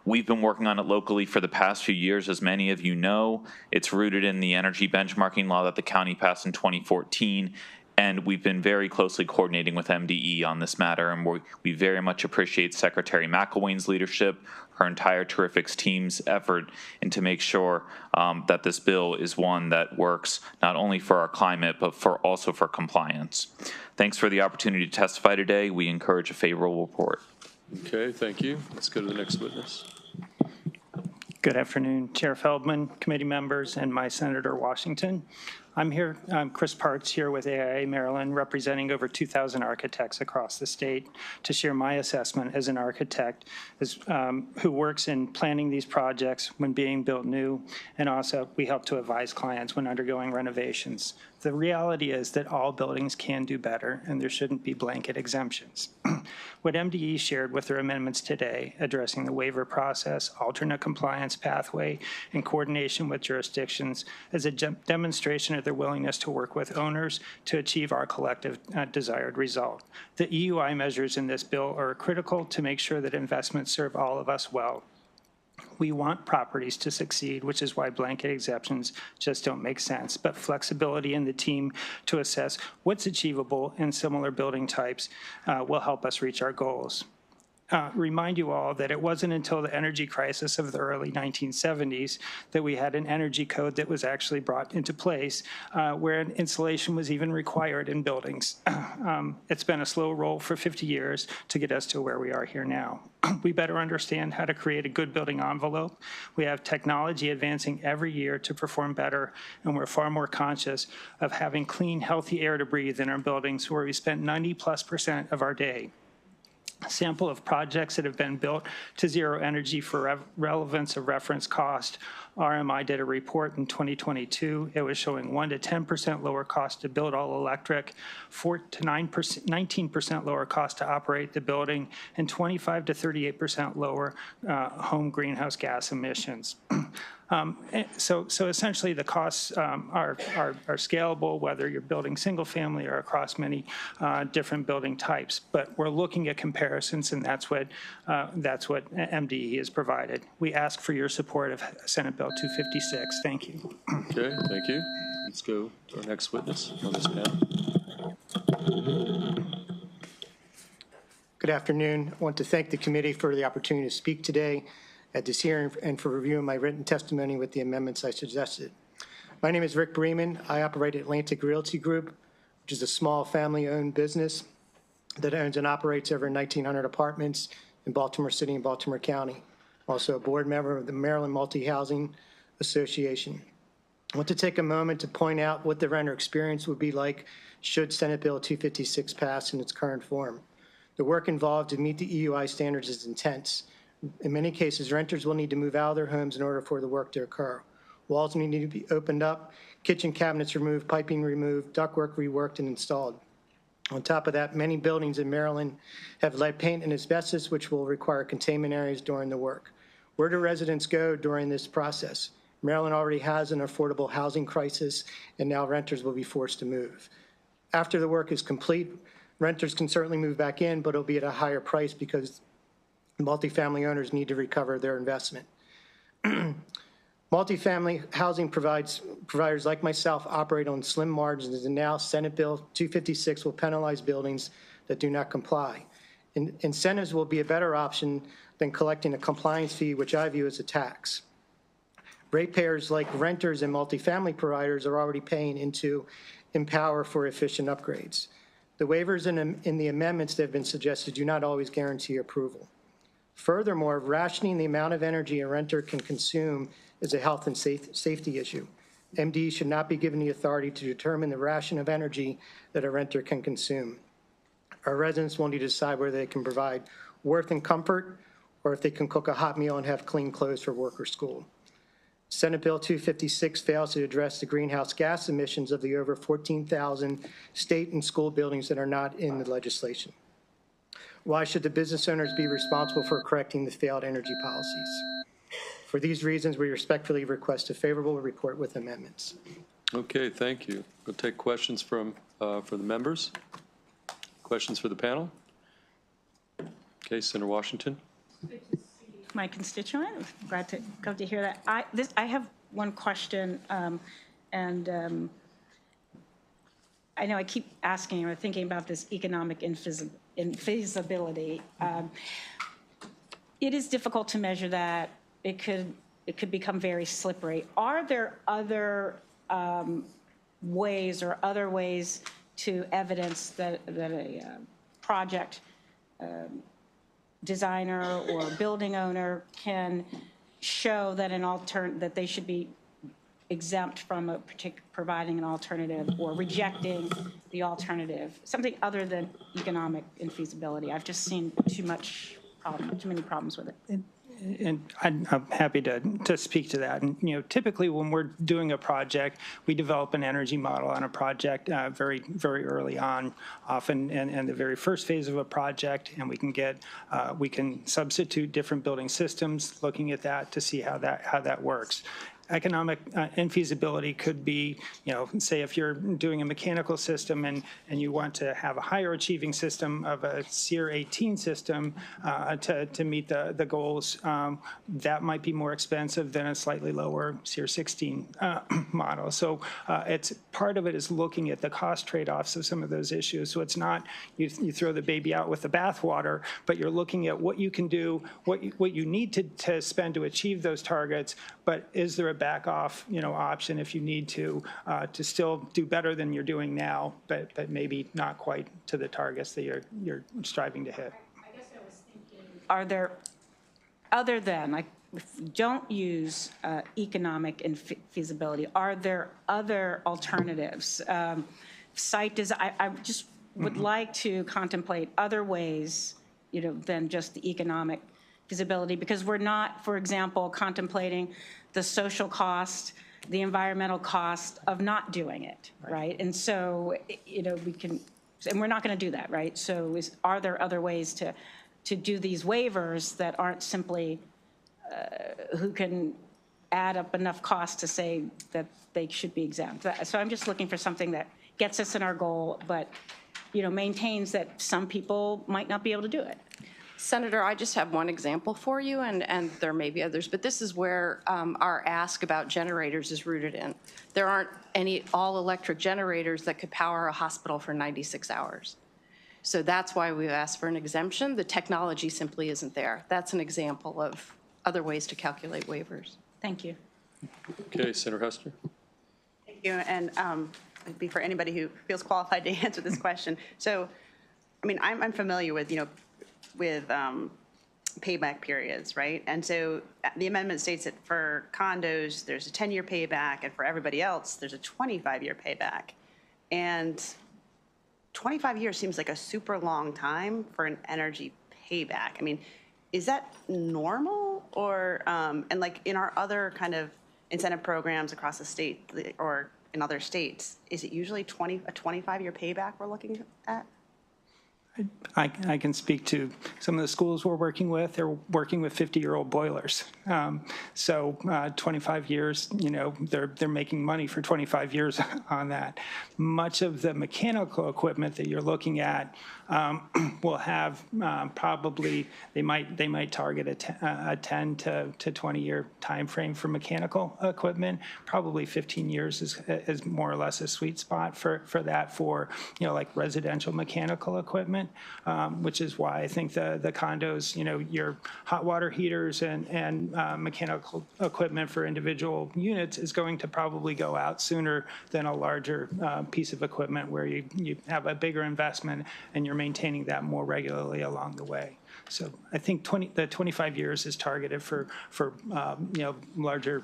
We've been working on it locally for the past few years, as many of you know. It's rooted in the energy benchmarking law that the county passed in 2014, and we've been very closely coordinating with MDE on this matter, and we very much appreciate Secretary McElwain's leadership, her entire terrific team's effort, and to make sure that this bill is one that works not only for our climate, but also for compliance. Thanks for the opportunity to testify today. We encourage a favorable report. Okay, thank you. Let's go to the next witness. Good afternoon, Chair Feldman, committee members, and my Senator Washington. I'm Chris Parks here with AIA Maryland, representing over 2,000 architects across the state to share my assessment as an architect who works in planning these projects when being built new, and also we help to advise clients when undergoing renovations. The reality is that all buildings can do better, and there shouldn't be blanket exemptions. What MDE shared with their amendments today, addressing the waiver process, alternate compliance pathway, and coordination with jurisdictions, is a demonstration of their willingness to work with owners to achieve our collective desired result. The EUI measures in this bill are critical to make sure that investments serve all of us well. We want properties to succeed, which is why blanket exceptions just don't make sense. But flexibility in the team to assess what's achievable in similar building types will help us reach our goals. Remind you all that it wasn't until the energy crisis of the early 1970s that we had an energy code that was actually brought into place where insulation was even required in buildings. It's been a slow roll for 50 years to get us to where we are here now. We better understand how to create a good building envelope. We have technology advancing every year to perform better, and we're far more conscious of having clean, healthy air to breathe in our buildings where we spend 90+% of our day. A sample of projects that have been built to zero energy for relevance of reference cost. RMI did a report in 2022. It was showing 1 to 10% lower cost to build all electric, 4 to 19% lower cost to operate the building, and 25 to 38% lower home greenhouse gas emissions. So essentially the costs are scalable, whether you're building single family or across many different building types. But we're looking at comparisons, and that's what MDE has provided. We ask for your support of Senate Bill 256. Thank you. Okay, thank you. Let's go to our next witness on this panel. Good afternoon. I want to thank the committee for the opportunity to speak today at this hearing and for reviewing my written testimony with the amendments I suggested. My name is Rick Bremen. I operate Atlantic Realty Group, which is a small family-owned business that owns and operates over 1,900 apartments in Baltimore City and Baltimore County. I'm also a board member of the Maryland Multi-Housing Association. I want to take a moment to point out what the renter experience would be like should Senate Bill 256 pass in its current form. The work involved to meet the EUI standards is intense. In many cases, renters will need to move out of their homes in order for the work to occur. Walls need to be opened up, kitchen cabinets removed, piping removed, ductwork reworked and installed. On top of that, many buildings in Maryland have lead paint and asbestos, which will require containment areas during the work. Where do residents go during this process? Maryland already has an affordable housing crisis, and now renters will be forced to move. After the work is complete, renters can certainly move back in, but it'll be at a higher price because multifamily owners need to recover their investment. Multifamily housing providers like myself operate on slim margins, and now Senate Bill 256 will penalize buildings that do not comply. Incentives will be a better option than collecting a compliance fee, which I view as a tax. Ratepayers like renters and multifamily providers are already paying into Empower for efficient upgrades. The waivers in the amendments that have been suggested do not always guarantee approval. Furthermore, rationing the amount of energy a renter can consume is a health and safety issue. MDs should not be given the authority to determine the ration of energy that a renter can consume. Our residents will need to decide whether they can provide worth and comfort or if they can cook a hot meal and have clean clothes for work or school. Senate Bill 256 fails to address the greenhouse gas emissions of the over 14,000 state and school buildings that are not in the legislation. Why should the business owners be responsible for correcting the failed energy policies? For these reasons, we respectfully request a favorable report with amendments. Okay, thank you. We'll take questions from for the members. Questions for the panel? Okay, Senator Washington. My constituent, glad to hear that. I have one question, and I know I keep asking or thinking about this economic infeasibility. It is difficult to measure that. It could become very slippery. Are there other ways or other ways to evidence that a project designer or building owner can show that that they should be exempt from providing an alternative or rejecting the alternative, something other than economic infeasibility? I've just seen too many problems with it. And I'm happy to speak to that. And, typically when we're doing a project, we develop an energy model on a project very, very early on, often in the very first phase of a project, and we can substitute different building systems, looking at that to see how that works. Economic infeasibility could be, say if you're doing a mechanical system and you want to have a higher achieving system of a SEER 18 system to meet the goals, that might be more expensive than a slightly lower SEER 16 model. So it's part of it is looking at the cost trade-offs of some of those issues. So it's not you throw the baby out with the bathwater, but you're looking at what you can do, what you need to spend to achieve those targets, but is there a back off, option if you need to still do better than you're doing now, but maybe not quite to the targets that you're striving to hit. I guess I was thinking, are there, other than, like, if we don't use economic infeasibility, are there other alternatives? Site design, I just would like to contemplate other ways, than just the economic feasibility, because we're not, for example, contemplating the social cost, the environmental cost of not doing it, right? And so, we can, and we're not going to do that, right? So are there other ways to do these waivers that aren't simply who can add up enough cost to say that they should be exempt? So I'm just looking for something that gets us in our goal, but, maintains that some people might not be able to do it. Senator, I just have one example for you, and there may be others, but this is where our ask about generators is rooted in. There aren't any all-electric generators that could power a hospital for 96 hours. So that's why we've asked for an exemption. The technology simply isn't there. That's an example of other ways to calculate waivers. Thank you. Okay, Senator Hester. Thank you, and it'd be for anybody who feels qualified to answer this question. So, I'm familiar with, with payback periods, right? And so the amendment states that for condos, there's a 10-year payback, and for everybody else, there's a 25-year payback. And 25 years seems like a super long time for an energy payback. I mean, is that normal? Or, and like in our other kind of incentive programs across the state or in other states, is it usually a 25-year payback we're looking at? I can speak to some of the schools we're working with. They're working with 50-year-old boilers. So 25 years, you know, they're making money for 25 years on that. Much of the mechanical equipment that you're looking at will have probably, they might target a 10 to 20-year time frame for mechanical equipment. Probably 15 years is more or less a sweet spot for that, for, you know, like residential mechanical equipment. Which is why I think the condos, you know, your hot water heaters and mechanical equipment for individual units is going to probably go out sooner than a larger piece of equipment where you have a bigger investment and you're maintaining that more regularly along the way. So I think 25 years is targeted for you know, larger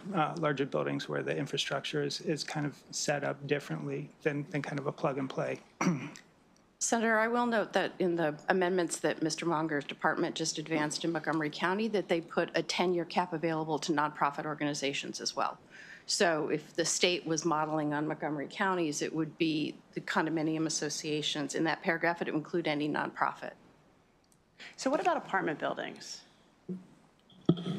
buildings where the infrastructure is kind of set up differently than kind of a plug and play. Senator, I will note that in the amendments that Mr. Monger's department just advanced in Montgomery County, that they put a 10-year cap available to nonprofit organizations as well. So if the state was modeling on Montgomery counties, it would be the condominium associations. In that paragraph, it would include any nonprofit. So what about apartment buildings?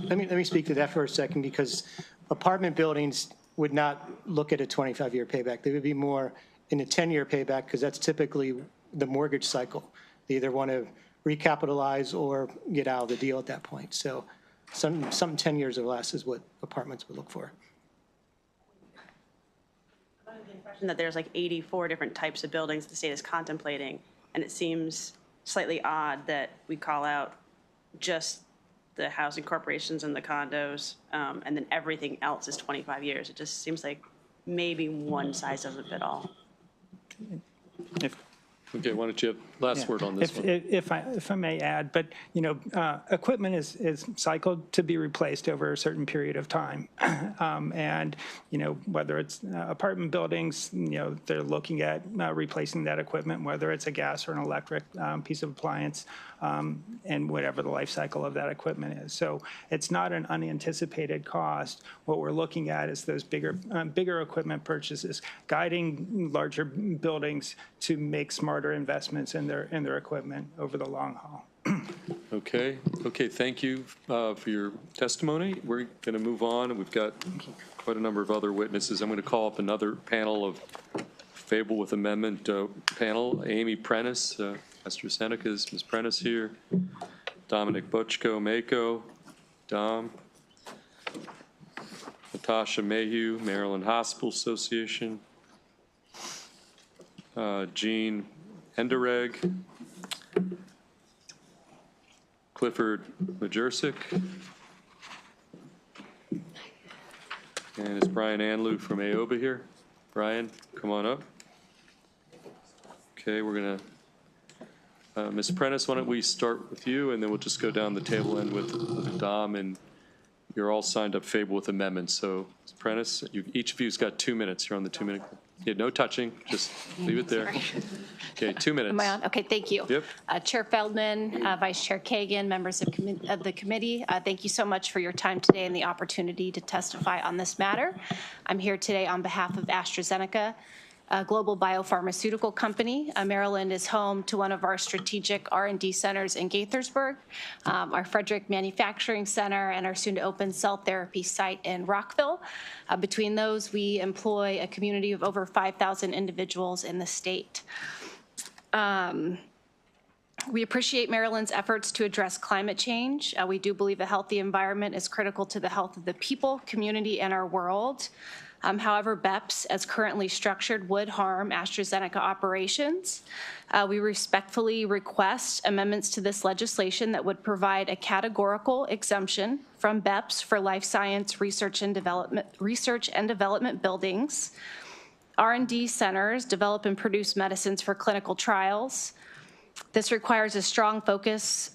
Let me speak to that for a second, because apartment buildings would not look at a 25-year payback. They would be more in a 10-year payback, because that's typically the mortgage cycle. They either want to recapitalize or get out of the deal at that point. So some 10 years or less is what apartments would look for. I'm under the impression that there's like 84 different types of buildings the state is contemplating, and it seems slightly odd that we call out just the housing corporations and the condos, and then everything else is 25 years. It just seems like maybe one size doesn't fit all. Okay, why don't you have last word on this one? If I may add, but, you know, equipment is cycled to be replaced over a certain period of time. And, you know, whether it's apartment buildings, you know, they're looking at replacing that equipment, whether it's a gas or an electric piece of appliance, and whatever the life cycle of that equipment is. So it's not an unanticipated cost. What we're looking at is those bigger equipment purchases, guiding larger buildings to make smarter investments in their equipment over the long haul. Okay, thank you for your testimony. We're going to move on, and we've got quite a number of other witnesses. I'm going to call up another panel of Favorable with Amendment panel. Amy Prentice, AstraZeneca's Ms. Prentice here. Dominic Butchko, Mako, Dom. Natasha Mayhew, Maryland Hospital Association. Jean Endereg. Clifford Majersic. And is Brian Anlou from AOBA here? Brian, come on up. Okay, we're going to, Ms. Prentice, why don't we start with you, and then we'll just go down the table end with Dom, and you're all signed up favorable with amendments. So, Ms. Prentice, each of you's got 2 minutes. You're on the 2-minute. Yeah, no touching, just leave it there. Okay, 2 minutes. Am I on? Okay, thank you. Yep. Chair Feldman, Vice Chair Kagan, members of the committee, thank you so much for your time today and the opportunity to testify on this matter. I'm here today on behalf of AstraZeneca, a global biopharmaceutical company. Maryland is home to one of our strategic R&D centers in Gaithersburg, our Frederick Manufacturing Center, and our soon-to-open cell therapy site in Rockville. Between those, we employ a community of over 5,000 individuals in the state. We appreciate Maryland's efforts to address climate change. We do believe a healthy environment is critical to the health of the people, community, and our world. However, BEPS, as currently structured, would harm AstraZeneca operations. We respectfully request amendments to this legislation that would provide a categorical exemption from BEPS for life science research and development buildings. R&D centers develop and produce medicines for clinical trials. This requires a strong focus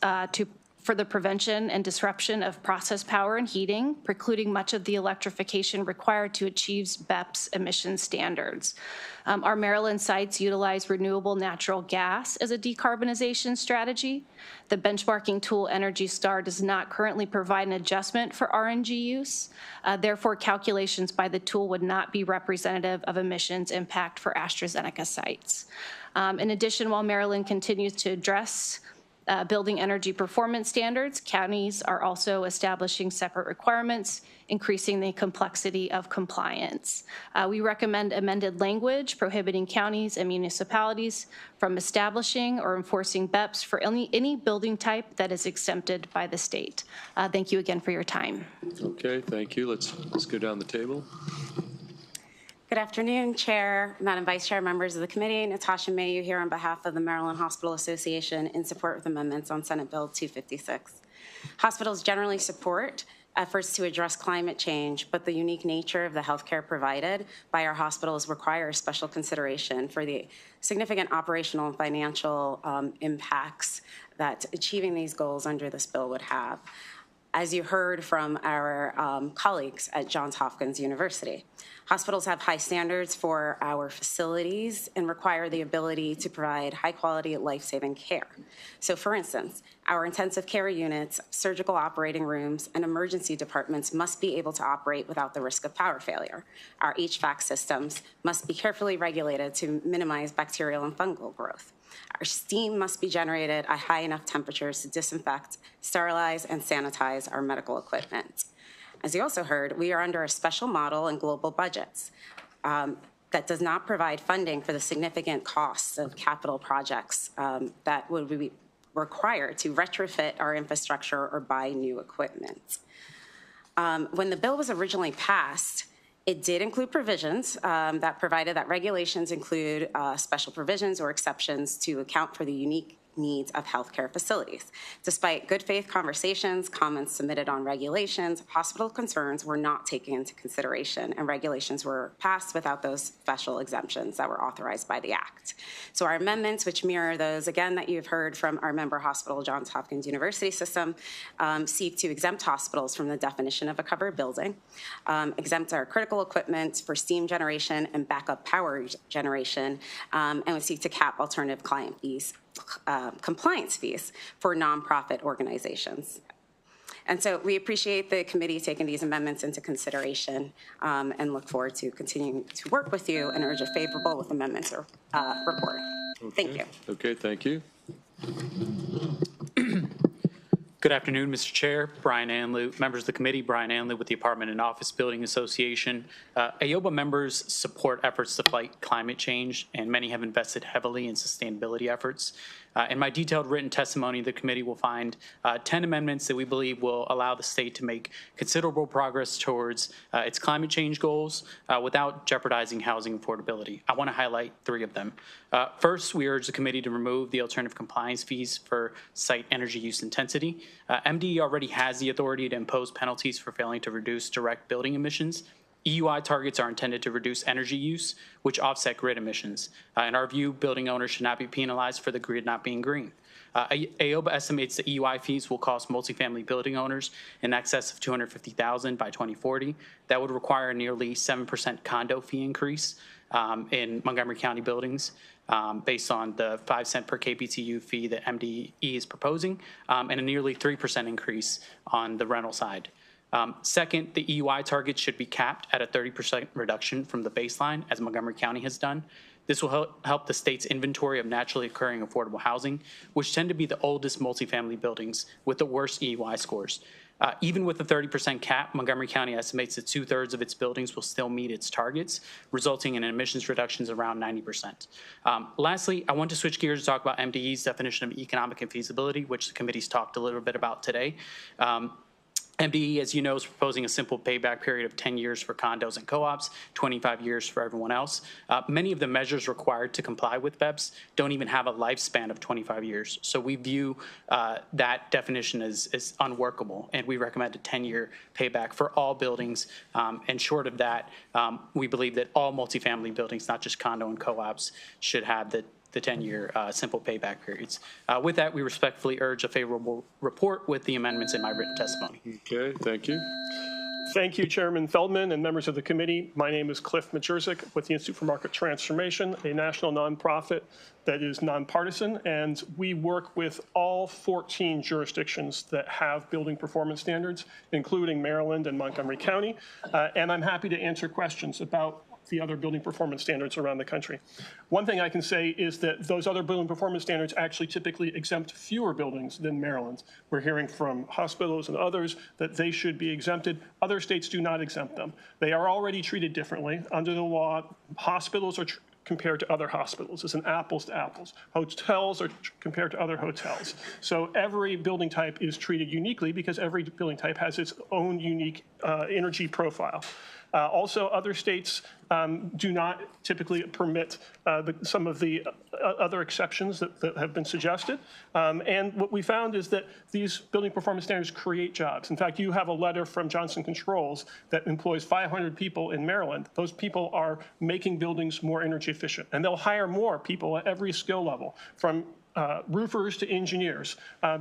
for the prevention and disruption of process power and heating, precluding much of the electrification required to achieve BEPS emission standards. Our Maryland sites utilize renewable natural gas as a decarbonization strategy. The benchmarking tool Energy Star does not currently provide an adjustment for RNG use. Therefore, calculations by the tool would not be representative of emissions impact for AstraZeneca sites. In addition, while Maryland continues to address building energy performance standards, counties are also establishing separate requirements, increasing the complexity of compliance. We recommend amended language prohibiting counties and municipalities from establishing or enforcing BEPS for any building type that is exempted by the state. Thank you again for your time. Okay, thank you. Let's go down the table. Good afternoon, Chair, Madam Vice Chair, members of the committee. Natasha Mayu here on behalf of the Maryland Hospital Association in support of amendments on Senate Bill 256. Hospitals generally support efforts to address climate change, but the unique nature of the healthcare provided by our hospitals requires special consideration for the significant operational and financial impacts that achieving these goals under this bill would have. As you heard from our colleagues at Johns Hopkins University, hospitals have high standards for our facilities and require the ability to provide high-quality, life-saving care. So, for instance, our intensive care units, surgical operating rooms, and emergency departments must be able to operate without the risk of power failure. Our HVAC systems must be carefully regulated to minimize bacterial and fungal growth. Our steam must be generated at high enough temperatures to disinfect, sterilize, and sanitize our medical equipment. As you also heard, we are under a special model in global budgets that does not provide funding for the significant costs of capital projects that would be required to retrofit our infrastructure or buy new equipment. When the bill was originally passed, it did include provisions that provided that regulations include special provisions or exceptions to account for the unique needs of healthcare facilities. Despite good faith conversations, comments submitted on regulations, hospital concerns were not taken into consideration, and regulations were passed without those special exemptions that were authorized by the Act. So our amendments, which mirror those, again, that you've heard from our member hospital, Johns Hopkins University System, seek to exempt hospitals from the definition of a covered building, exempt our critical equipment for steam generation and backup power generation, and we seek to cap alternative client fees. Compliance fees for nonprofit organizations. And so we appreciate the committee taking these amendments into consideration and look forward to continuing to work with you and urge a favorable with amendments or report. Okay. Thank you. Okay, thank you. Good afternoon, Mr. Chair, Brian Anlew, members of the committee, Brian Anlew with the Apartment and Office Building Association. AOBA members support efforts to fight climate change, and many have invested heavily in sustainability efforts. In my detailed written testimony, the committee will find 10 amendments that we believe will allow the state to make considerable progress towards its climate change goals without jeopardizing housing affordability. I want to highlight 3 of them. First, we urge the committee to remove the alternative compliance fees for site energy use intensity. MDE already has the authority to impose penalties for failing to reduce direct building emissions. EUI targets are intended to reduce energy use, which offset grid emissions. In our view, building owners should not be penalized for the grid not being green. AOBA estimates the EUI fees will cost multifamily building owners in excess of $250,000 by 2040. That would require a nearly 7% condo fee increase in Montgomery County buildings based on the 5 cent per kBTU fee that MDE is proposing, and a nearly 3% increase on the rental side. Second, the EUI target should be capped at a 30% reduction from the baseline, as Montgomery County has done. This will help the state's inventory of naturally occurring affordable housing, which tend to be the oldest multifamily buildings with the worst EUI scores. Even with the 30% cap, Montgomery County estimates that 2/3 of its buildings will still meet its targets, resulting in emissions reductions around 90%. Lastly, I want to switch gears to talk about MDE's definition of economic infeasibility, which the committee's talked a little bit about today. MDE, as you know, is proposing a simple payback period of 10 years for condos and co-ops, 25 years for everyone else. Many of the measures required to comply with BEPS don't even have a lifespan of 25 years. So we view that definition as unworkable, and we recommend a 10-year payback for all buildings. And short of that, we believe that all multifamily buildings, not just condo and co-ops, should have the the 10-year simple payback periods. With that, we respectfully urge a favorable report with the amendments in my written testimony. Okay, thank you. Thank you, Chairman Feldman and members of the committee. My name is Cliff Majurczyk with the Institute for Market Transformation, a national nonprofit that is nonpartisan, and we work with all 14 jurisdictions that have building performance standards, including Maryland and Montgomery County, and I'm happy to answer questions about the other building performance standards around the country. One thing I can say is that those other building performance standards actually typically exempt fewer buildings than Maryland. We're hearing from hospitals and others that they should be exempted. Other states do not exempt them. They are already treated differently. Under the law, hospitals are compared to other hospitals. It's an apples to apples. Hotels are compared to other hotels. So every building type is treated uniquely because every building type has its own unique energy profile. Also, other states do not typically permit some of the other exceptions that have been suggested. And what we found is that these building performance standards create jobs. In fact, you have a letter from Johnson Controls that employs 500 people in Maryland. Those people are making buildings more energy efficient. And they'll hire more people at every skill level, from roofers to engineers,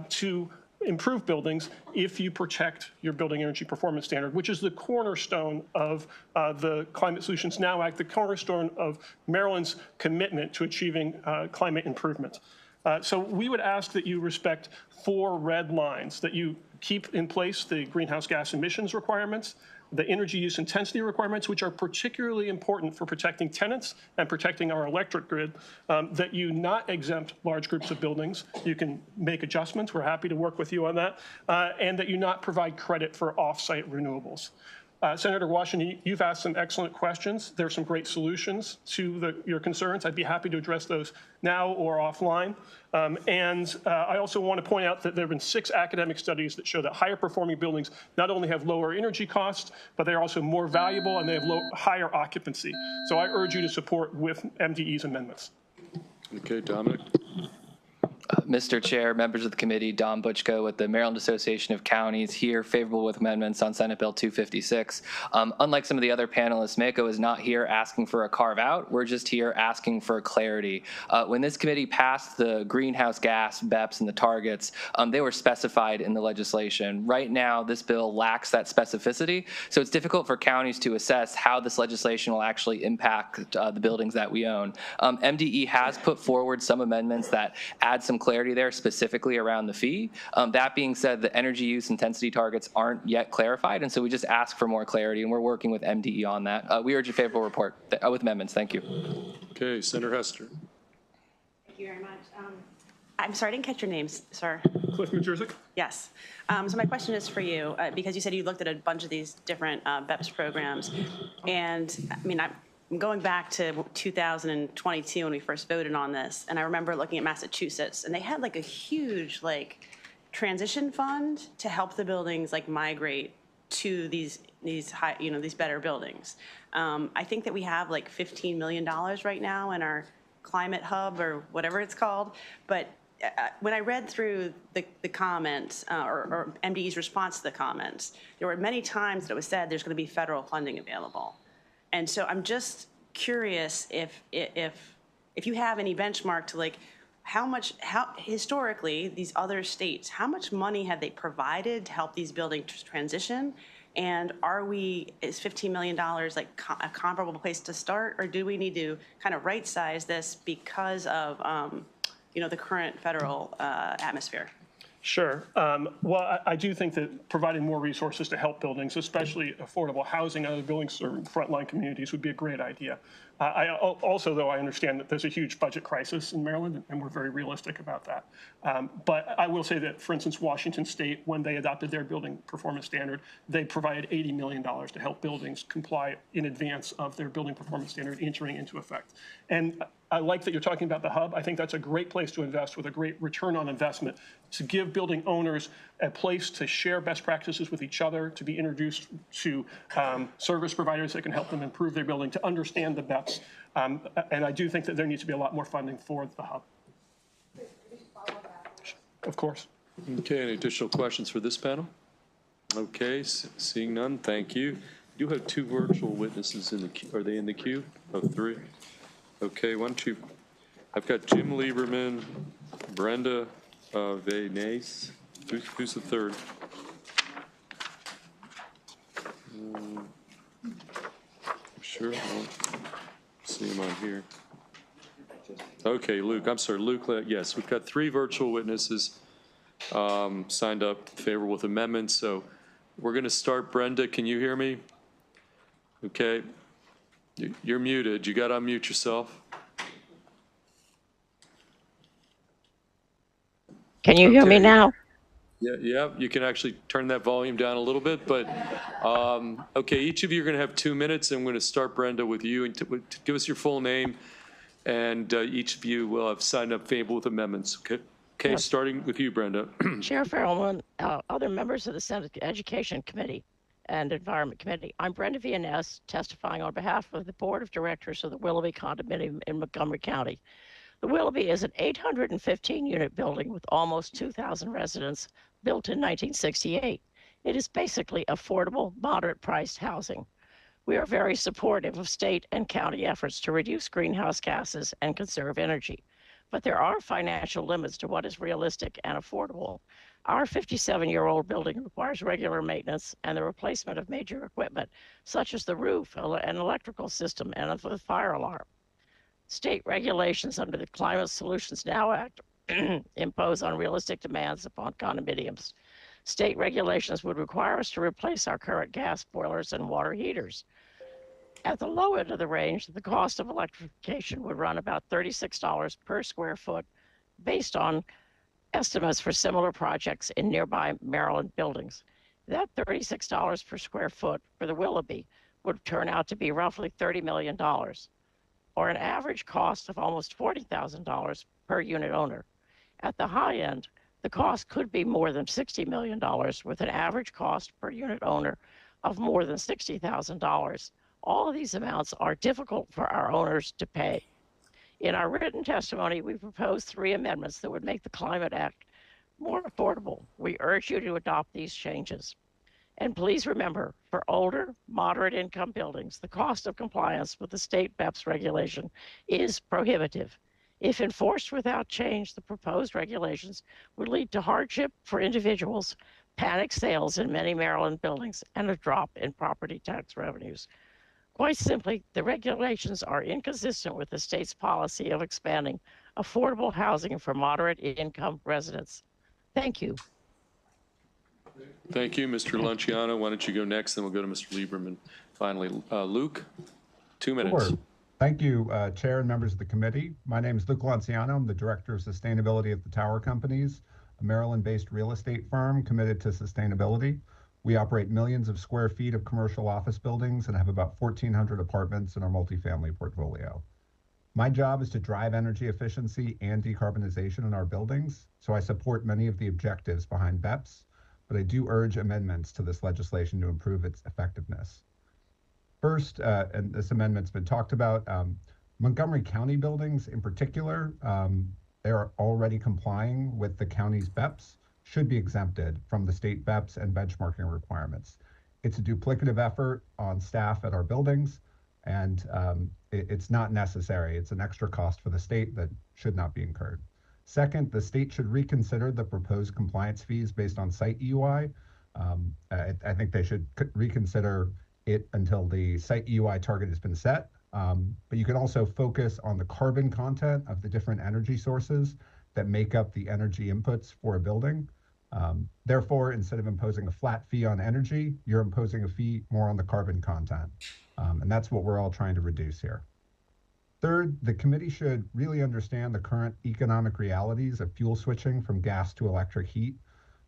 to improve buildings if you protect your building energy performance standard, which is the cornerstone of the Climate Solutions Now Act, the cornerstone of Maryland's commitment to achieving climate improvement. So we would ask that you respect 4 red lines, that you keep in place the greenhouse gas emissions requirements, the energy use intensity requirements, which are particularly important for protecting tenants and protecting our electric grid, that you not exempt large groups of buildings. You can make adjustments. We're happy to work with you on that. And that you not provide credit for off-site renewables. Senator Washington, you've asked some excellent questions. There are some great solutions to your concerns. I'd be happy to address those now or offline. I also want to point out that there have been 6 academic studies that show that higher performing buildings not only have lower energy costs, but they're also more valuable and they have higher occupancy. So I urge you to support with MDE's amendments. Okay, Dominic. Mr. Chair, members of the committee, Don Butchko with the Maryland Association of Counties, here favorable with amendments on Senate Bill 256. Unlike some of the other panelists, MACO is not here asking for a carve out. We're just here asking for clarity. When this committee passed the greenhouse gas BEPS and the targets, they were specified in the legislation. Right now, this bill lacks that specificity, so it's difficult for counties to assess how this legislation will actually impact the buildings that we own. MDE has put forward some amendments that add some clarity there, specifically around the fee. That being said, the energy use intensity targets aren't yet clarified, and so we just ask for more clarity, and we're working with MDE on that. We urge a favorable report with amendments. Thank you. Okay, Senator Hester. Thank you very much. I'm sorry, I didn't catch your names, sir. Cliff Majurczyk. Yes. So my question is for you, because you said you looked at a bunch of these different BEPS programs, and I mean, I'm going back to 2022 when we first voted on this, and I remember looking at Massachusetts, and they had like a huge transition fund to help the buildings migrate to these high, these better buildings. I think that we have like $15 million right now in our climate hub or whatever it's called, but when I read through the comments or MDE's response to the comments, there were many times that it was said there's going to be federal funding available. And so I'm just curious if you have any benchmark to how historically these other states, how much money have they provided to help these buildings transition? And is $15 million like a comparable place to start, or do we need to kind of right size this because of the current federal atmosphere? Sure. Well, I do think that providing more resources to help buildings, especially affordable housing and other buildings serving frontline communities, would be a great idea. Also, though, I understand that there's a huge budget crisis in Maryland, and we're very realistic about that. But I will say that, for instance, Washington State, when they adopted their building performance standard, they provided $80 million to help buildings comply in advance of their building performance standard entering into effect. And I like that you're talking about the hub. I think that's a great place to invest with a great return on investment, to give building owners a place to share best practices with each other, to be introduced to service providers that can help them improve their building, to understand the BEPS. And I do think that there needs to be a lot more funding for the hub. Of course. Okay, any additional questions for this panel? Okay, seeing none, thank you. You have 2 virtual witnesses in the queue. Are they in the queue? Oh, 3. Okay, 1, 2. I've got Jim Lieberman, Brenda Vanace. Who's the third? I'm sure. I don't see him on here. Okay, Luke. I'm sorry, Luke. Yes, we've got 3 virtual witnesses signed up favorable with amendments. So we're going to start. Brenda, can you hear me? Okay. You're muted. You got to unmute yourself. Can you hear me now? Yeah, you can actually turn that volume down a little bit, but, okay, each of you are going to have 2 minutes. I'm going to start, Brenda, with you, and to give us your full name, and each of you will have signed up favorable with amendments, okay? Okay, Yes. starting with you, Brenda. Chair Farrellman, other members of the Senate Education Committee and Environment Committee. I'm Brenda Vianess, testifying on behalf of the Board of Directors of the Willoughby Condominium in Montgomery County. The Willoughby is an 815-unit building with almost 2,000 residents, built in 1968. It is basically affordable, moderate-priced housing. We are very supportive of state and county efforts to reduce greenhouse gases and conserve energy. But there are financial limits to what is realistic and affordable. Our 57-year-old building requires regular maintenance and the replacement of major equipment, such as the roof, an electrical system, and the fire alarm. State regulations under the Climate Solutions Now Act impose unrealistic demands upon condominiums. State regulations would require us to replace our current gas boilers and water heaters. At the low end of the range, the cost of electrification would run about $36 per square foot, based on estimates for similar projects in nearby Maryland buildings. That $36 per square foot for the Willoughby would turn out to be roughly $30 million, or an average cost of almost $40,000 per unit owner. At the high end, the cost could be more than $60 million, with an average cost per unit owner of more than $60,000. All of these amounts are difficult for our owners to pay. In our written testimony, we proposed 3 amendments that would make the Climate Act more affordable. We urge you to adopt these changes. And please remember, for older, moderate income buildings, the cost of compliance with the state BEPS regulation is prohibitive. If enforced without change, the proposed regulations would lead to hardship for individuals, panic sales in many Maryland buildings, and a drop in property tax revenues. Quite simply, the regulations are inconsistent with the state's policy of expanding affordable housing for moderate income residents. Thank you. Thank you, Mr. Lunciano. Why don't you go next, then we'll go to Mr. Lieberman. Finally, Luke, 2 minutes. Sure. Thank you, Chair and members of the committee. My name is Luke Lanciano. I'm the Director of Sustainability at the Tower Companies, a Maryland-based real estate firm committed to sustainability. We operate millions of square feet of commercial office buildings and have about 1,400 apartments in our multifamily portfolio. My job is to drive energy efficiency and decarbonization in our buildings, so I support many of the objectives behind BEPS, but I do urge amendments to this legislation to improve its effectiveness. First, and this amendment's been talked about, Montgomery County buildings in particular, they are already complying with the county's BEPS, should be exempted from the state BEPS and benchmarking requirements. It's a duplicative effort on staff at our buildings, and it's not necessary. It's an extra cost for the state that should not be incurred. Second, the state should reconsider the proposed compliance fees based on site EUI. I think they should reconsider it until the site EUI target has been set. But you can also focus on the carbon content of the different energy sources that make up the energy inputs for a building. Therefore, instead of imposing a flat fee on energy, you're imposing a fee more on the carbon content. And that's what we're all trying to reduce here. Third, the committee should really understand the current economic realities of fuel switching from gas to electric heat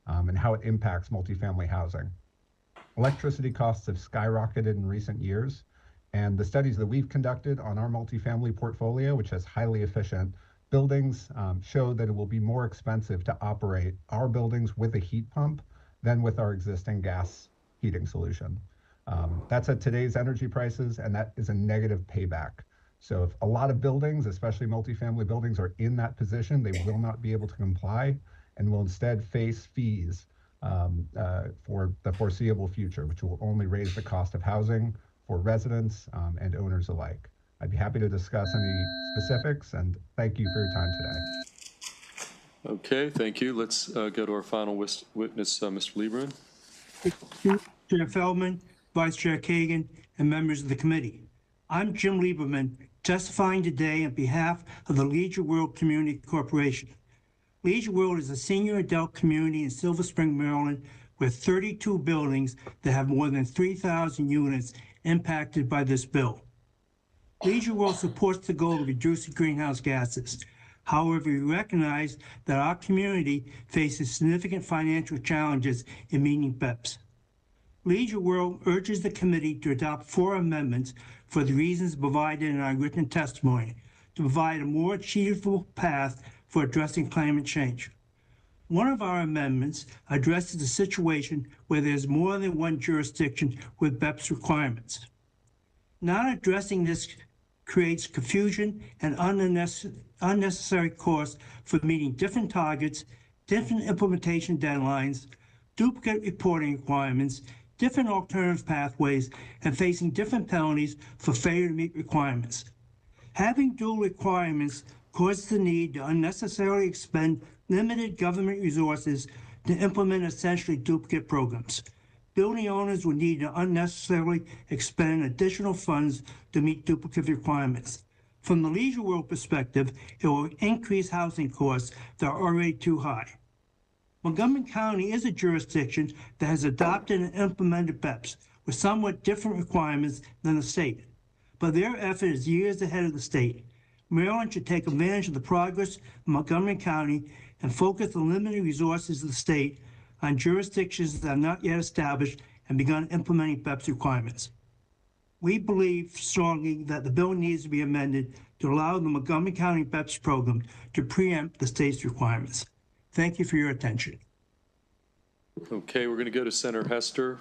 and how it impacts multifamily housing. Electricity costs have skyrocketed in recent years, and the studies that we've conducted on our multifamily portfolio, which has highly efficient buildings, show that it will be more expensive to operate our buildings with a heat pump than with our existing gas heating solution. That's at today's energy prices, and that is a negative payback. So if a lot of buildings, especially multifamily buildings, are in that position, they will not be able to comply and will instead face fees for the foreseeable future, which will only raise the cost of housing for residents and owners alike. I'd be happy to discuss any specifics, and thank you for your time today. Okay, thank you. Let's go to our final witness, Mr. Lieberman. Chair Feldman, Vice Chair Kagan, and members of the committee. I'm Jim Lieberman, testifying today on behalf of the Leisure World Community Corporation. Leisure World is a senior adult community in Silver Spring, Maryland, with 32 buildings that have more than 3,000 units impacted by this bill. Leisure World supports the goal of reducing greenhouse gases. However, we recognize that our community faces significant financial challenges in meeting BEPS. Leisure World urges the committee to adopt 4 amendments for the reasons provided in our written testimony to provide a more achievable path for addressing climate change. One of our amendments addresses the situation where there's more than one jurisdiction with BEPS requirements. Not addressing this creates confusion and unnecessary costs for meeting different targets, different implementation deadlines, duplicate reporting requirements, different alternative pathways, and facing different penalties for failure to meet requirements. Having dual requirements causes the need to unnecessarily expend limited government resources to implement essentially duplicate programs. Building owners would need to unnecessarily expend additional funds to meet duplicate requirements. From the Leisure World perspective, it will increase housing costs that are already too high. Montgomery County is a jurisdiction that has adopted and implemented BEPS with somewhat different requirements than the state, but their effort is years ahead of the state. Maryland should take advantage of the progress in Montgomery County and focus the limited resources of the state on jurisdictions that are not yet established and begun implementing BEPS requirements. We believe strongly that the bill needs to be amended to allow the Montgomery County BEPS program to preempt the state's requirements. Thank you for your attention. Okay, we're going to go to Senator Hester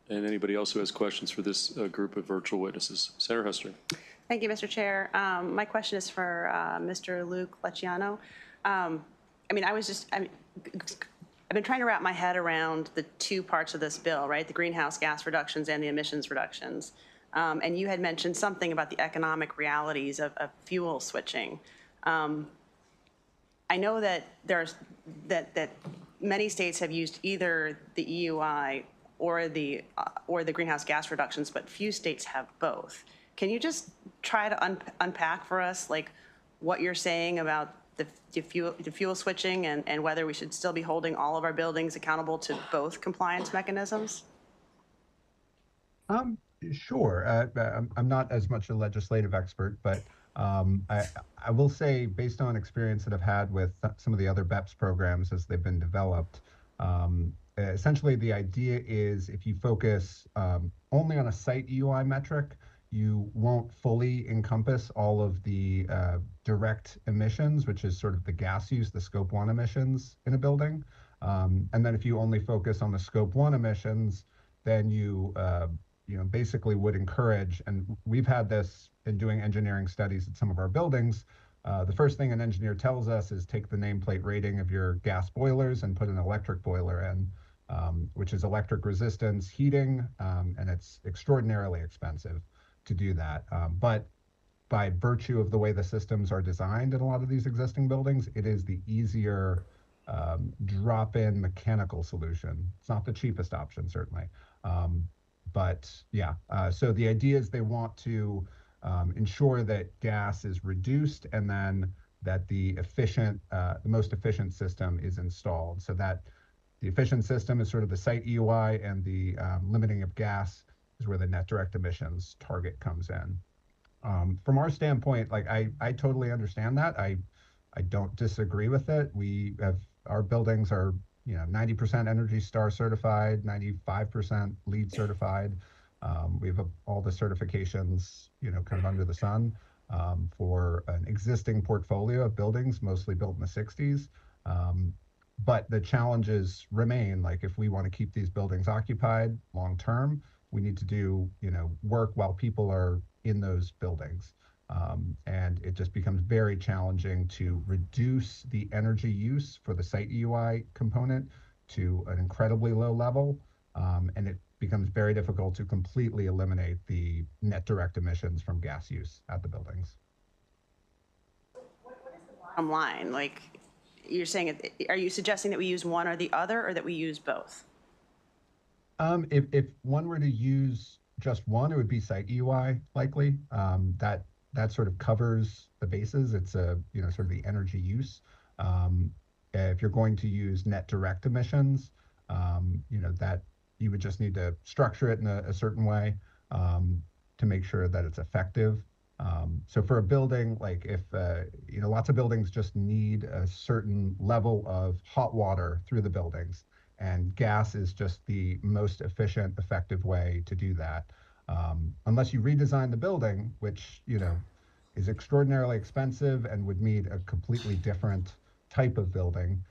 and anybody else who has questions for this group of virtual witnesses. Senator Hester. Thank you, Mr. Chair. My question is for Mr. Luke Lecciano. I've been trying to wrap my head around the 2 parts of this bill, right? The greenhouse gas reductions and the emissions reductions. And you had mentioned something about the economic realities of fuel switching. I know that that many states have used either the EUI or the greenhouse gas reductions, but few states have both. Can you just try to unpack for us, like, what you're saying about the fuel switching and whether we should still be holding all of our buildings accountable to both compliance mechanisms? Sure. I'm not as much a legislative expert, but I will say, based on experience that I've had with some of the other BEPS programs as they've been developed, essentially the idea is if you focus only on a site EUI metric, you won't fully encompass all of the direct emissions, which is sort of the gas use, the scope 1 emissions in a building. And then if you only focus on the scope 1 emissions, then you basically would encourage, and we've had this in doing engineering studies at some of our buildings, the first thing an engineer tells us is take the nameplate rating of your gas boilers and put an electric boiler in, which is electric resistance heating, and it's extraordinarily expensive to do that. But by virtue of the way the systems are designed in a lot of these existing buildings, it is the easier drop-in mechanical solution. It's not the cheapest option, certainly. But yeah, so the idea is they want to ensure that gas is reduced and then that the most efficient system is installed. So that the efficient system is sort of the site EUI, and the limiting of gas is where the net direct emissions target comes in. From our standpoint, like I totally understand that. I don't disagree with it. Our buildings are 90% Energy Star certified, 95% LEED certified. We have all the certifications, kind of under the sun for an existing portfolio of buildings, mostly built in the 60s. But the challenges remain. Like, if we want to keep these buildings occupied long term, we need to do work while people are in those buildings. And it just becomes very challenging to reduce the energy use for the site EUI component to an incredibly low level. And becomes very difficult to completely eliminate the net direct emissions from gas use at the buildings. Bottom line, like you're saying, are you suggesting that we use one or the other, or that we use both? If one were to use just one, it would be site EUI likely. That sort of covers the bases. It's sort of the energy use. If you're going to use net direct emissions, that you would just need to structure it in a certain way to make sure that it's effective. So for a building, like if, lots of buildings just need a certain level of hot water through the buildings, and gas is just the most efficient, effective way to do that. Unless you redesign the building, which, is extraordinarily expensive and would need a completely different type of building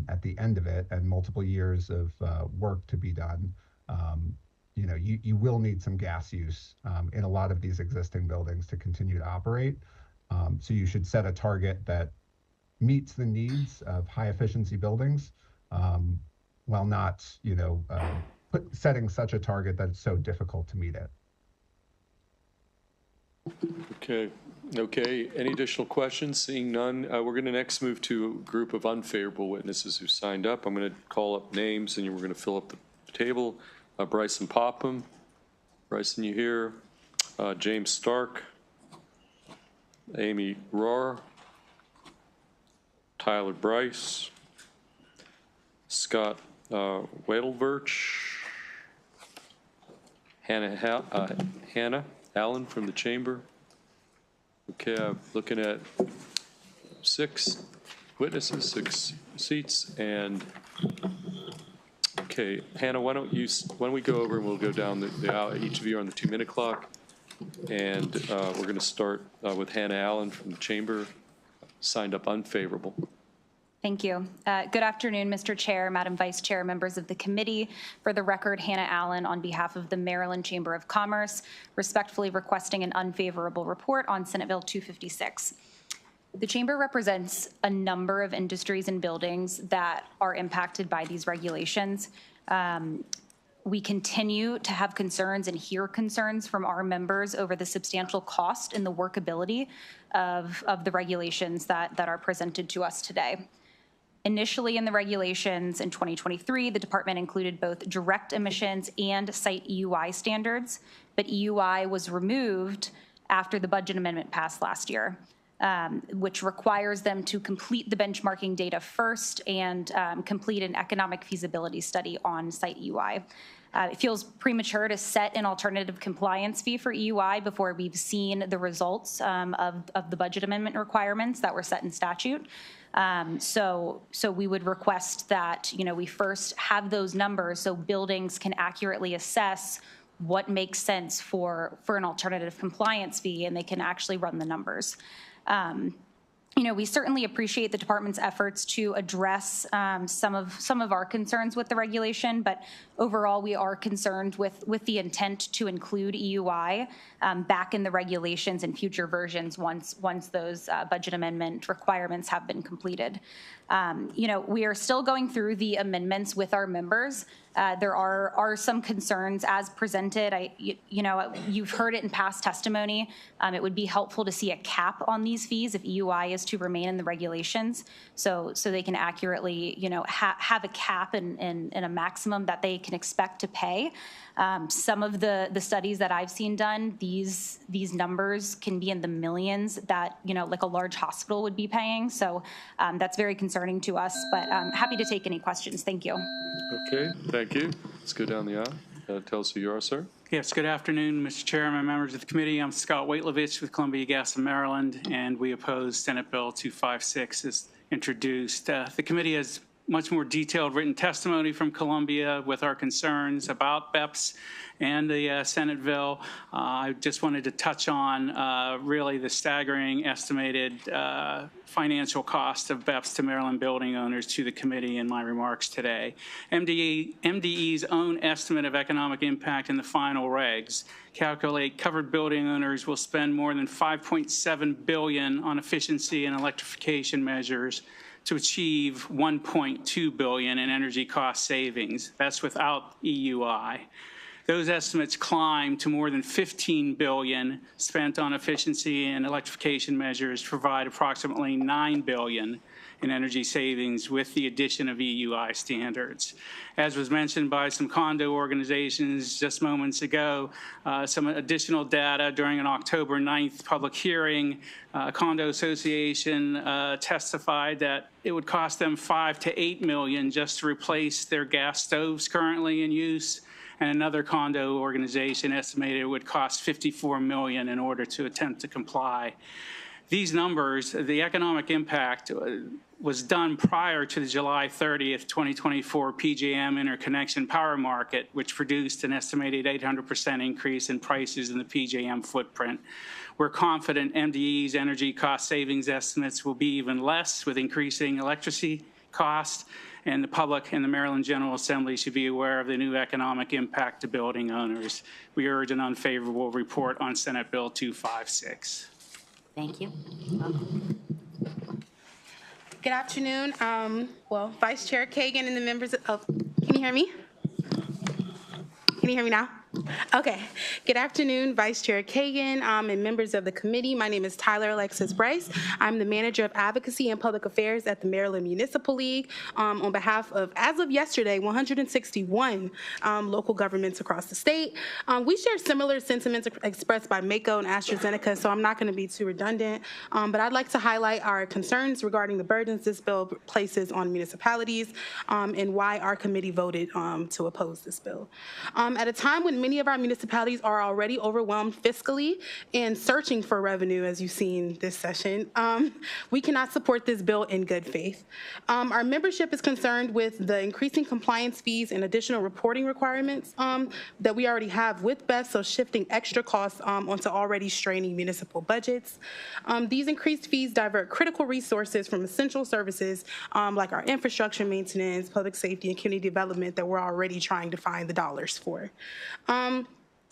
at the end of it and multiple years of work to be done. You will need some gas use in a lot of these existing buildings to continue to operate. So you should set a target that meets the needs of high efficiency buildings while not, setting such a target that it's so difficult to meet it. Okay. Any additional questions? Seeing none, we're going to next move to a group of unfavorable witnesses who signed up. I'm going to call up names, and we're going to fill up the table. Bryson Popham. Bryson, you here? James Stark. Amy Rohr. Tyler Bryce. Scott Wadelverch. Hannah Allen from the chamber. Okay, I'm looking at 6 witnesses, 6 seats, and okay, Hannah, why don't we go over and we'll go down the aisle. Each of you are on the 2-minute clock, and we're going to start with Hannah Allen from the chamber, signed up unfavorable. Thank you. Good afternoon, Mr. Chair, Madam Vice Chair, members of the committee. For the record, Hannah Allen on behalf of the Maryland Chamber of Commerce, respectfully requesting an unfavorable report on Senate Bill 256. The Chamber represents a number of industries and buildings that are impacted by these regulations. We continue to have concerns and hear concerns from our members over the substantial cost and the workability of the regulations that are presented to us today. Initially in the regulations in 2023, the department included both direct emissions and site EUI standards, but EUI was removed after the budget amendment passed last year, which requires them to complete the benchmarking data first and complete an economic feasibility study on site EUI. It feels premature to set an alternative compliance fee for EUI before we've seen the results of the budget amendment requirements that were set in statute. So we would request that, we first have those numbers so buildings can accurately assess what makes sense for an alternative compliance fee, and they can actually run the numbers. We certainly appreciate the department's efforts to address some of our concerns with the regulation, but overall we are concerned with the intent to include EUI back in the regulations in future versions once those budget amendment requirements have been completed. We are still going through the amendments with our members. There are some concerns as presented. You've heard it in past testimony. It would be helpful to see a cap on these fees if EUI is to remain in the regulations, so they can accurately, have a cap and a maximum that they can expect to pay. Some of the studies that I've seen done, these numbers can be in the millions that, like a large hospital would be paying. So that's very concerning to us, but I'm happy to take any questions. Thank you. Okay, thank you. Let's go down the aisle. Tell us who you are, sir. Yes, good afternoon, Mr. Chairman, members of the committee. I'm Scott Waitlevich with Columbia Gas of Maryland, and we oppose Senate Bill 256 as introduced. The committee has much more detailed written testimony from Columbia with our concerns about BEPS and the Senate bill. I just wanted to touch on really the staggering estimated financial cost of BEPS to Maryland building owners to the committee in my remarks today. MDE's own estimate of economic impact in the final regs calculate covered building owners will spend more than $5.7 billion on efficiency and electrification measures to achieve $1.2 billion in energy cost savings. That's without EUI. those estimates climb to more than $15 billion spent on efficiency and electrification measures to provide approximately $9 billion in energy savings with the addition of EUI standards. As was mentioned by some condo organizations just moments ago, some additional data during an October 9th public hearing, condo association testified that it would cost them $5 to $8 million just to replace their gas stoves currently in use. And another condo organization estimated it would cost $54 million in order to attempt to comply. These numbers, the economic impact was done prior to the July 30th, 2024 PJM interconnection power market, which produced an estimated 800% increase in prices in the PJM footprint. We're confident MDE's energy cost savings estimates will be even less with increasing electricity costs, and the public and the Maryland General Assembly should be aware of the new economic impact to building owners. We urge an unfavorable report on Senate Bill 256. Thank you. Good afternoon. Vice Chair Kagan and the members of, can you hear me? Can you hear me now? Okay. Good afternoon, Vice Chair Kagan and members of the committee. My name is Tyler Alexis Bryce. I'm the Manager of Advocacy and Public Affairs at the Maryland Municipal League on behalf of, as of yesterday, 161 local governments across the state. We share similar sentiments expressed by MACO and AstraZeneca, so I'm not going to be too redundant, but I'd like to highlight our concerns regarding the burdens this bill places on municipalities and why our committee voted to oppose this bill. At a time when many of our municipalities are already overwhelmed fiscally and searching for revenue, as you've seen this session, we cannot support this bill in good faith. Our membership is concerned with the increasing compliance fees and additional reporting requirements that we already have with BES, so shifting extra costs onto already straining municipal budgets. These increased fees divert critical resources from essential services like our infrastructure maintenance, public safety, and community development that we're already trying to find the dollars for.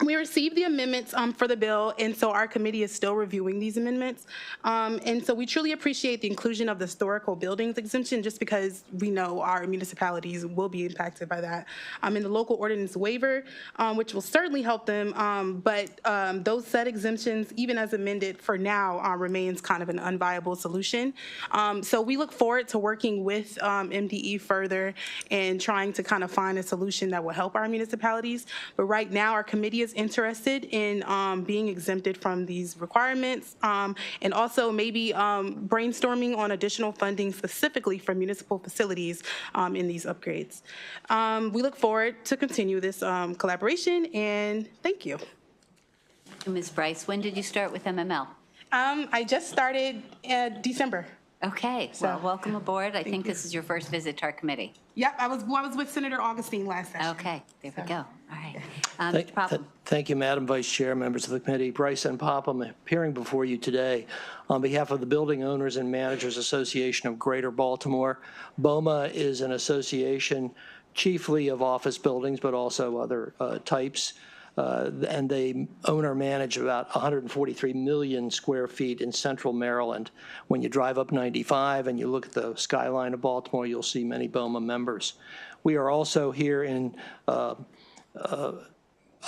We received the amendments for the bill, and so our committee is still reviewing these amendments. And so we truly appreciate the inclusion of the historical buildings exemption, just because we know our municipalities will be impacted by that. And the local ordinance waiver, which will certainly help them, but those said exemptions, even as amended for now, remains kind of an unviable solution. So we look forward to working with MDE further and trying to kind of find a solution that will help our municipalities. But right now, our committee is interested in being exempted from these requirements and also maybe brainstorming on additional funding specifically for municipal facilities in these upgrades. We look forward to continue this collaboration, and thank you. Ms. Bryce, when did you start with MML? I just started December. Okay, well, welcome aboard. I think this is your first visit to our committee. Yep, I was with Senator Augustine last session. Okay, there we go. All right. Mr. Popham. Thank you, Madam Vice Chair, members of the committee. Bryce and Popham appearing before you today on behalf of the Building Owners and Managers Association of Greater Baltimore. BOMA is an association chiefly of office buildings, but also other types. And they own or manage about 143 million square feet in central Maryland. When you drive up 95 and you look at the skyline of Baltimore, you'll see many BOMA members. We are also here in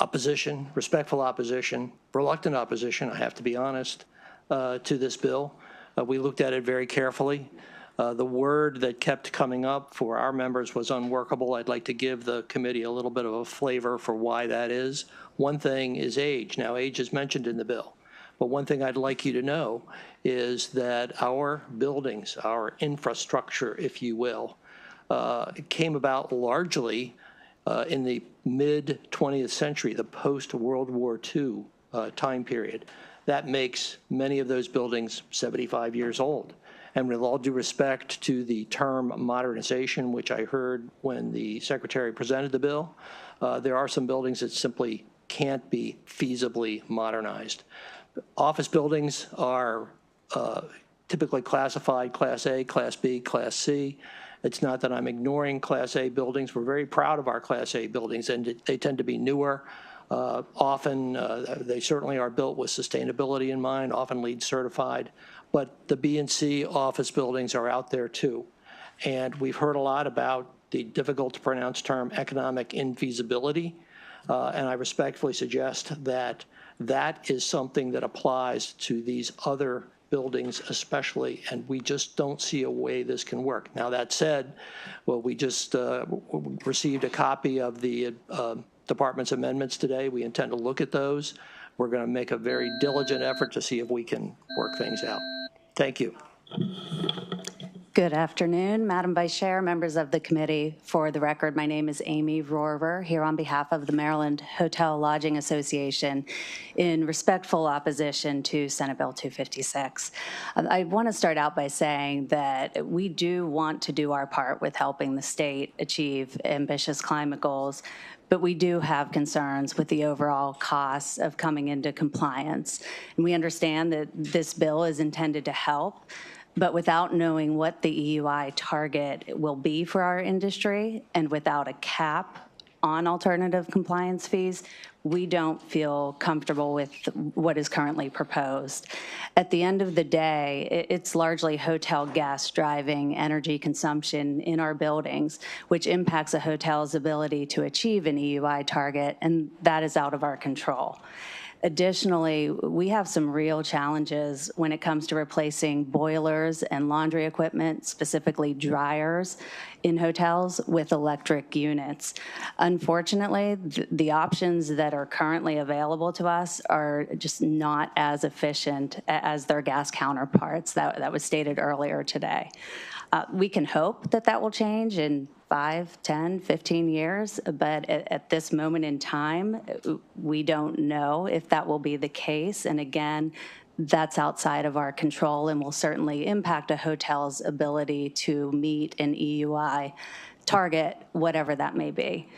opposition, respectful opposition, reluctant opposition, I have to be honest, to this bill. We looked at it very carefully. The word that kept coming up for our members was unworkable. I'd like to give the committee a little bit of a flavor for why that is. One thing is age. Now, age is mentioned in the bill, but one thing I'd like you to know is that our buildings, our infrastructure, if you will, came about largely in the mid-20th century, the post-World War II time period. That makes many of those buildings 75 years old. And with all due respect to the term modernization, which I heard when the Secretary presented the bill, there are some buildings that simply can't be feasibly modernized. Office buildings are typically classified Class A, Class B, Class C. It's not that I'm ignoring Class A buildings. We're very proud of our Class A buildings, and they tend to be newer. Often, they certainly are built with sustainability in mind, often LEED certified. But the B and C office buildings are out there too. And we've heard a lot about the difficult to pronounce term economic infeasibility. And I respectfully suggest that that is something that applies to these other buildings especially, and we just don't see a way this can work. Now, that said, well, we just received a copy of the department's amendments today. We intend to look at those. We're going to make a very diligent effort to see if we can work things out. Thank you. Good afternoon, Madam Vice Chair, members of the committee. For the record, my name is Amy Rohrer, here on behalf of the Maryland Hotel Lodging Association in respectful opposition to Senate Bill 256. I want to start out by saying that we do want to do our part with helping the state achieve ambitious climate goals, but we do have concerns with the overall costs of coming into compliance. And we understand that this bill is intended to help, but without knowing what the EUI target will be for our industry and without a cap on alternative compliance fees, we don't feel comfortable with what is currently proposed. At the end of the day, it's largely hotel guests driving energy consumption in our buildings, which impacts a hotel's ability to achieve an EUI target, and that is out of our control. Additionally, we have some real challenges when it comes to replacing boilers and laundry equipment, specifically dryers, in hotels with electric units. Unfortunately, the options that are currently available to us are just not as efficient as their gas counterparts. That was stated earlier today. We can hope that that will change in 5, 10, 15 years, but at this moment in time, we don't know if that will be the case. And again, that's outside of our control and will certainly impact a hotel's ability to meet an EUI target, whatever that may be.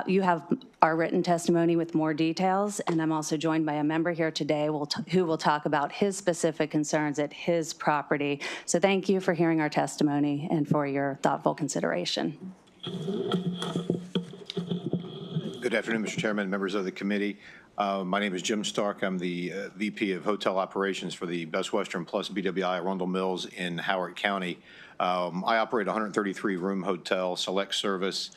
You have our written testimony with more details, and I'm also joined by a member here today who will talk about his specific concerns at his property. So thank you for hearing our testimony and for your thoughtful consideration. Good afternoon, Mr. Chairman, members of the committee. My name is Jim Stark. I'm the VP of Hotel Operations for the Best Western Plus BWI Arundel Mills in Howard County. I operate a 133-room hotel, select service,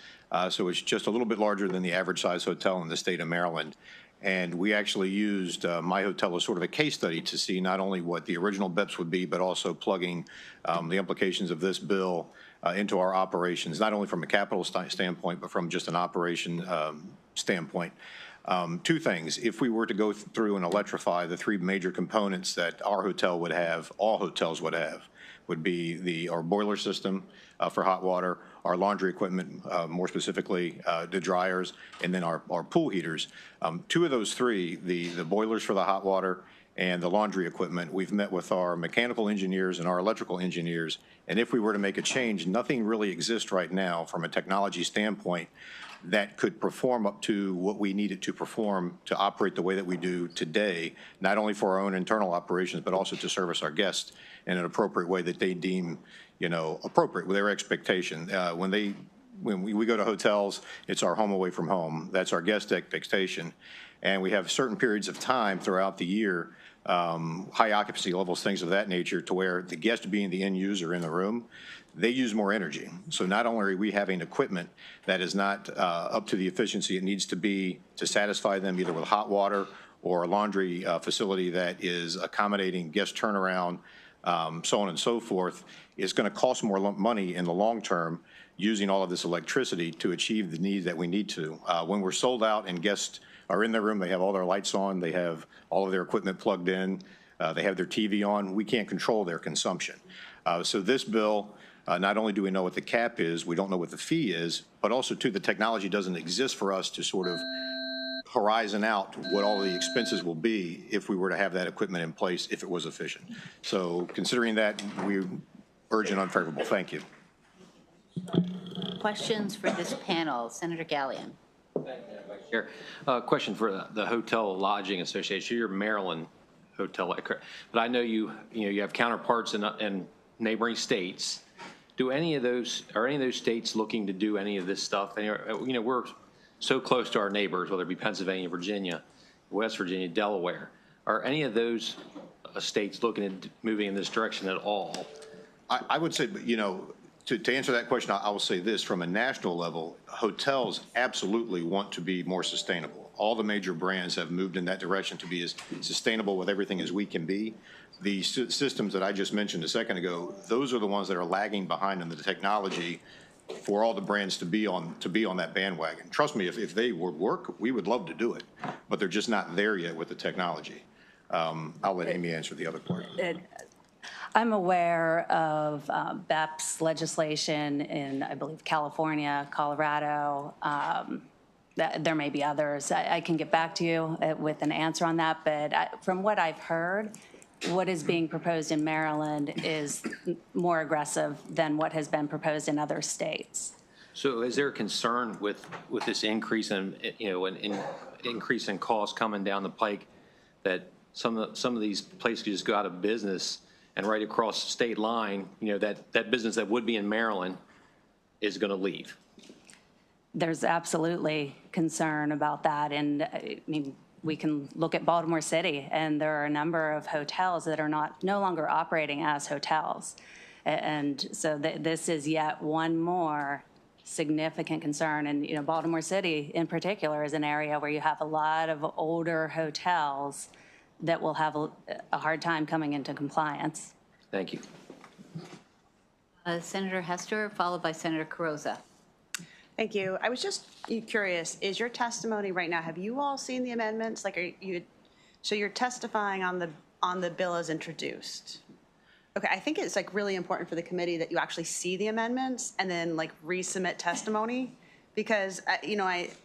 so it's just a little bit larger than the average size hotel in the state of Maryland. And we actually used my hotel as sort of a case study to see not only what the original BEPS would be, but also plugging the implications of this bill into our operations, not only from a capital standpoint, but from just an operation standpoint. Two things. If we were to go through and electrify the three major components that our hotel would have, all hotels would have, would be our boiler system for hot water, our laundry equipment, more specifically the dryers, and then our pool heaters. Two of those three, the boilers for the hot water and the laundry equipment, we've met with our mechanical engineers and our electrical engineers, and if we were to make a change, nothing really exists right now from a technology standpoint that could perform up to what we need it to perform to operate the way that we do today, not only for our own internal operations, but also to service our guests in an appropriate way that they deem, appropriate with their expectation. When we go to hotels, it's our home away from home. That's our guest expectation. And we have certain periods of time throughout the year, high occupancy levels, things of that nature, to where the guest being the end user in the room, they use more energy. So not only are we having equipment that is not up to the efficiency it needs to be to satisfy them either with hot water or a laundry facility that is accommodating guest turnaround, so on and so forth, it's going to cost more money in the long term using all of this electricity to achieve the needs that we need to. When we're sold out and guests are in their room, they have all their lights on, they have all of their equipment plugged in, they have their TV on, we can't control their consumption. So this bill, not only do we know what the cap is, we don't know what the fee is, but also too, the technology doesn't exist for us to sort of horizon out what all the expenses will be if we were to have that equipment in place if it was efficient. So considering that, we urge an unfavorable. Thank you. Questions for this panel? Senator Gallion. Chair. Question for the Hotel Lodging Association. You're Maryland hotel, but I know you have counterparts in neighboring states. Are any of those states looking to do any of this stuff? And, we're so close to our neighbors, whether it be Pennsylvania, Virginia, West Virginia, Delaware. Are any of those states looking at moving in this direction at all? I would say, To answer that question, I will say this. From a national level, hotels absolutely want to be more sustainable. All the major brands have moved in that direction to be as sustainable with everything as we can be. The systems that I just mentioned a second ago, those are the ones that are lagging behind in the technology for all the brands to be on that bandwagon. Trust me, if they would work, we would love to do it, but they're just not there yet with the technology. I'll let Amy answer the other part. I'm aware of BEPS legislation in, I believe, California, Colorado. There may be others. I can get back to you with an answer on that, but from what I've heard, what is being proposed in Maryland is more aggressive than what has been proposed in other states. So is there a concern with this increase in, an increase in cost coming down the pike that some of these places just go out of business, and right across the state line, that business that would be in Maryland is going to leave? There's absolutely concern about that. And I mean, we can look at Baltimore City, and there are a number of hotels that are no longer operating as hotels. And so this is yet one more significant concern. And, Baltimore City in particular is an area where you have a lot of older hotels that will have a hard time coming into compliance. Thank you. Senator Hester, followed by Senator Carrozza. Thank you. I was just curious, is your testimony right now, have you all seen the amendments? So you're testifying on the bill as introduced? Okay, I think it's really important for the committee that you actually see the amendments and then resubmit testimony, because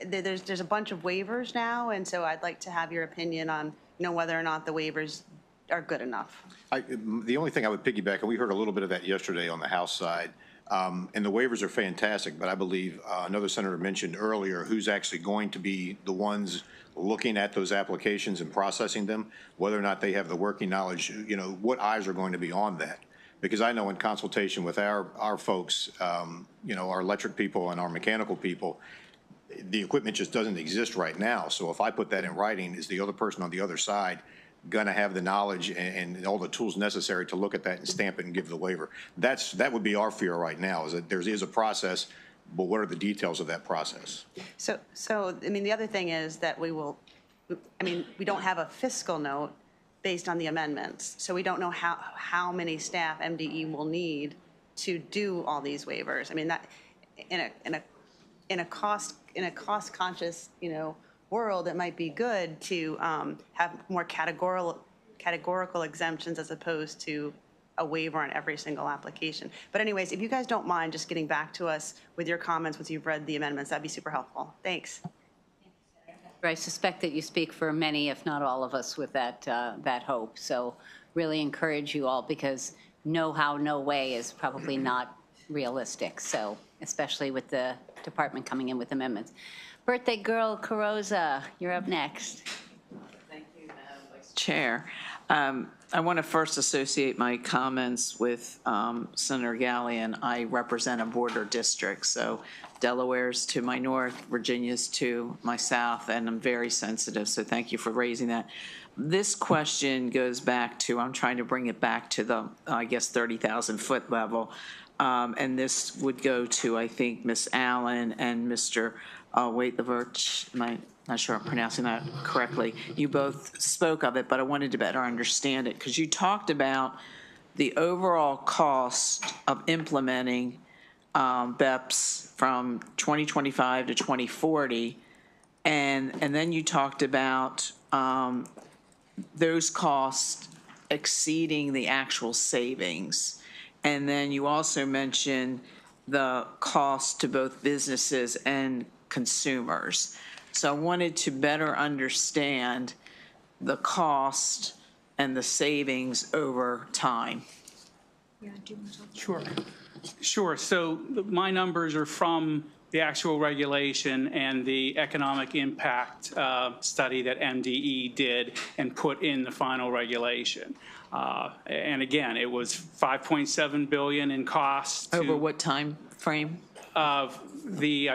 there's a bunch of waivers now, and so I'd like to have your opinion on whether or not the waivers are good enough. The only thing I would piggyback, and we heard a little bit of that yesterday on the House side, and the waivers are fantastic, but I believe another senator mentioned earlier who's actually going to be the ones looking at those applications and processing them, whether or not they have the working knowledge, what eyes are going to be on that. Because I know in consultation with our folks, our electric people and our mechanical people, the equipment just doesn't exist right now. So if I put that in writing, is the other person on the other side going to have the knowledge and all the tools necessary to look at that and stamp it and give the waiver? That would be our fear right now, is that there is a process, but what are the details of that process? So the other thing is that we don't have a fiscal note based on the amendments, so we don't know how many staff MDE will need to do all these waivers. That in a cost-conscious, world, it might be good to have more categorical exemptions as opposed to a waiver on every single application. But anyways, if you guys don't mind just getting back to us with your comments once you've read the amendments, that'd be super helpful. Thanks. I suspect that you speak for many, if not all of us, with that hope. So really encourage you all, because no how, no way is probably not realistic. So especially with the department coming in with amendments. Birthday girl Carrozza, you're up next. Thank you, Madam Vice Chair. I want to first associate my comments with Senator Gallion. I represent a border district, so Delaware's to my north, Virginia's to my south, and I'm very sensitive, so thank you for raising that. This question goes back to, I'm trying to bring it back to the, 30,000 foot level, and this would go to, I think, Ms. Allen and Mr. Waitlevich. Am I not sure I'm pronouncing that correctly? You both spoke of it, but I wanted to better understand it, because you talked about the overall cost of implementing BEPS from 2025 to 2040, and then you talked about those costs exceeding the actual savings. And then you also mentioned the cost to both businesses and consumers. So I wanted to better understand the cost and the savings over time. Sure. So my numbers are from the actual regulation and the economic impact study that MDE did and put in the final regulation. And again, it was $5.7 billion in costs. Over what time frame? I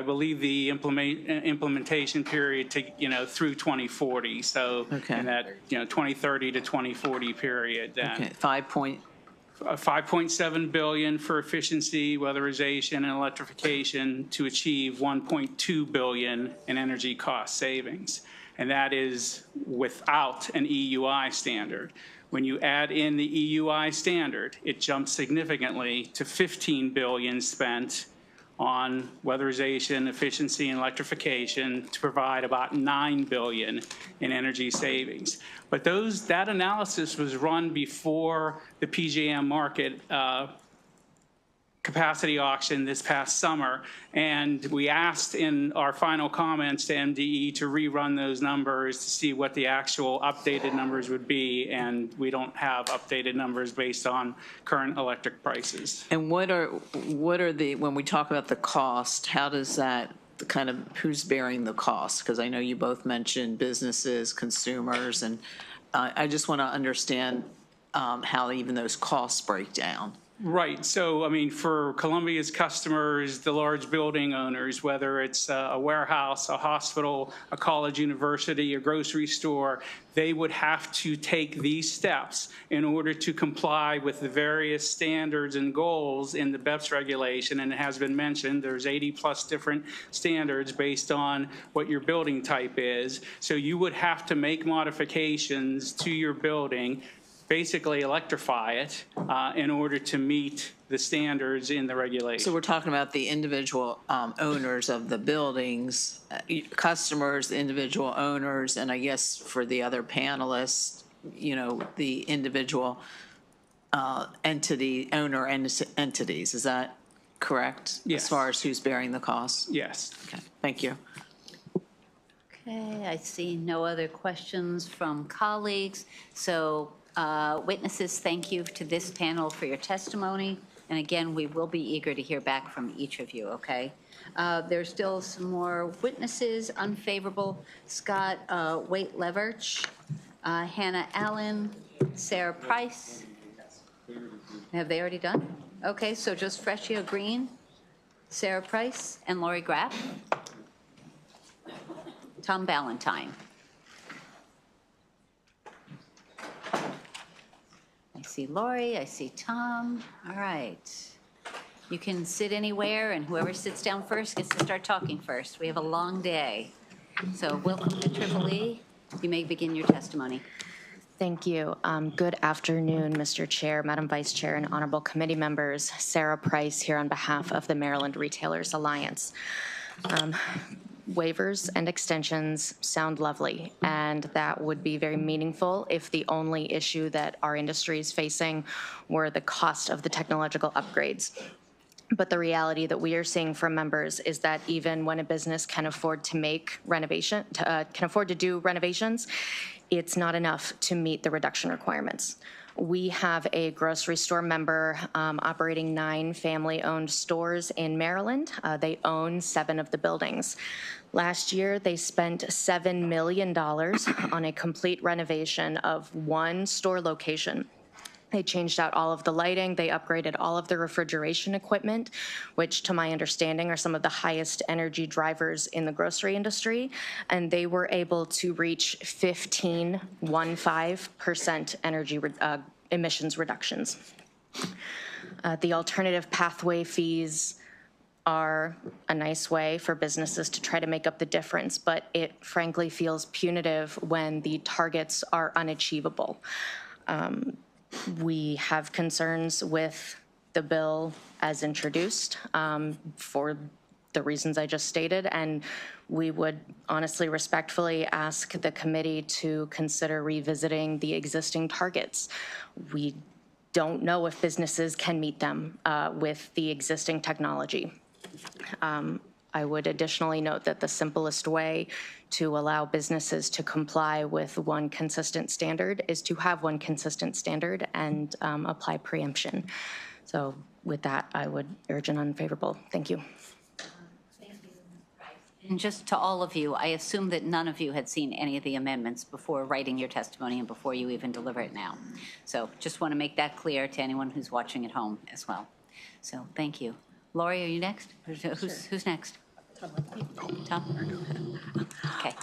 believe the implementation period to, through 2040. So in that, 2030 to 2040 period then. Okay, $5.7 billion for efficiency, weatherization, and electrification to achieve $1.2 billion in energy cost savings. And that is without an EUI standard. When you add in the EUI standard, it jumps significantly to $15 billion spent on weatherization, efficiency, and electrification to provide about $9 billion in energy savings. But that analysis was run before the PJM market capacity auction this past summer, and we asked in our final comments to MDE to rerun those numbers to see what the actual updated numbers would be, and we don't have updated numbers based on current electric prices. And what are the, when we talk about the cost, how does that kind of, who's bearing the cost? Because I know you both mentioned businesses, consumers, and I just want to understand how even those costs break down. Right. So, I mean, for Columbia's customers, the large building owners, whether it's a warehouse, a hospital, a college, university, a grocery store, they would have to take these steps in order to comply with the various standards and goals in the BEPS regulation. And it has been mentioned, there's 80+ different standards based on what your building type is. So you would have to make modifications to your building, basically electrify it in order to meet the standards in the regulation. So we're talking about the individual owners of the buildings, customers, the individual owners, and I guess for the other panelists, you know, the individual owner entities. Is that correct? Yes. As far as who's bearing the costs? Yes. Okay, thank you. Okay, I see no other questions from colleagues. So witnesses, thank you to this panel for your testimony. And again, we will be eager to hear back from each of you, okay? There's still some more witnesses, unfavorable. Scott Waite-Leverch, Hannah Allen, Sarah Price. Have they already done? Okay, so just Freshio Green, Sarah Price, and Lori Graff. Tom Ballantyne. I see Lori, I see Tom. All right. You can sit anywhere, and whoever sits down first gets to start talking first. We have a long day. So welcome to Triple E. You may begin your testimony. Thank you. Good afternoon, Mr. Chair, Madam Vice Chair, and honorable committee members. Sarah Price here on behalf of the Maryland Retailers Alliance. Waivers and extensions sound lovely, and that would be very meaningful if the only issue that our industry is facing were the cost of the technological upgrades. But the reality that we are seeing from members is that even when a business can afford to make do renovations, it's not enough to meet the reduction requirements. We have a grocery store member operating 9 family-owned stores in Maryland. They own 7 of the buildings. Last year, they spent $7 million on a complete renovation of 1 store location. They changed out all of the lighting. They upgraded all of the refrigeration equipment, which to my understanding are some of the highest energy drivers in the grocery industry. And they were able to reach 15% energy emissions reductions. The alternative pathway fees are a nice way for businesses to try to make up the difference, but it frankly feels punitive when the targets are unachievable. We have concerns with the bill as introduced for the reasons I just stated, and we would honestly respectfully ask the committee to consider revisiting the existing targets. We don't know if businesses can meet them with the existing technology. I would additionally note that the simplest way to allow businesses to comply with one consistent standard is to have one consistent standard and apply preemption. So with that, I would urge an unfavorable. Thank you. And just to all of you, I assume that none of you had seen any of the amendments before writing your testimony and before you even deliver it now. So just want to make that clear to anyone who's watching at home as well. So thank you. Lori, are you next? Who's next? Tom? Okay.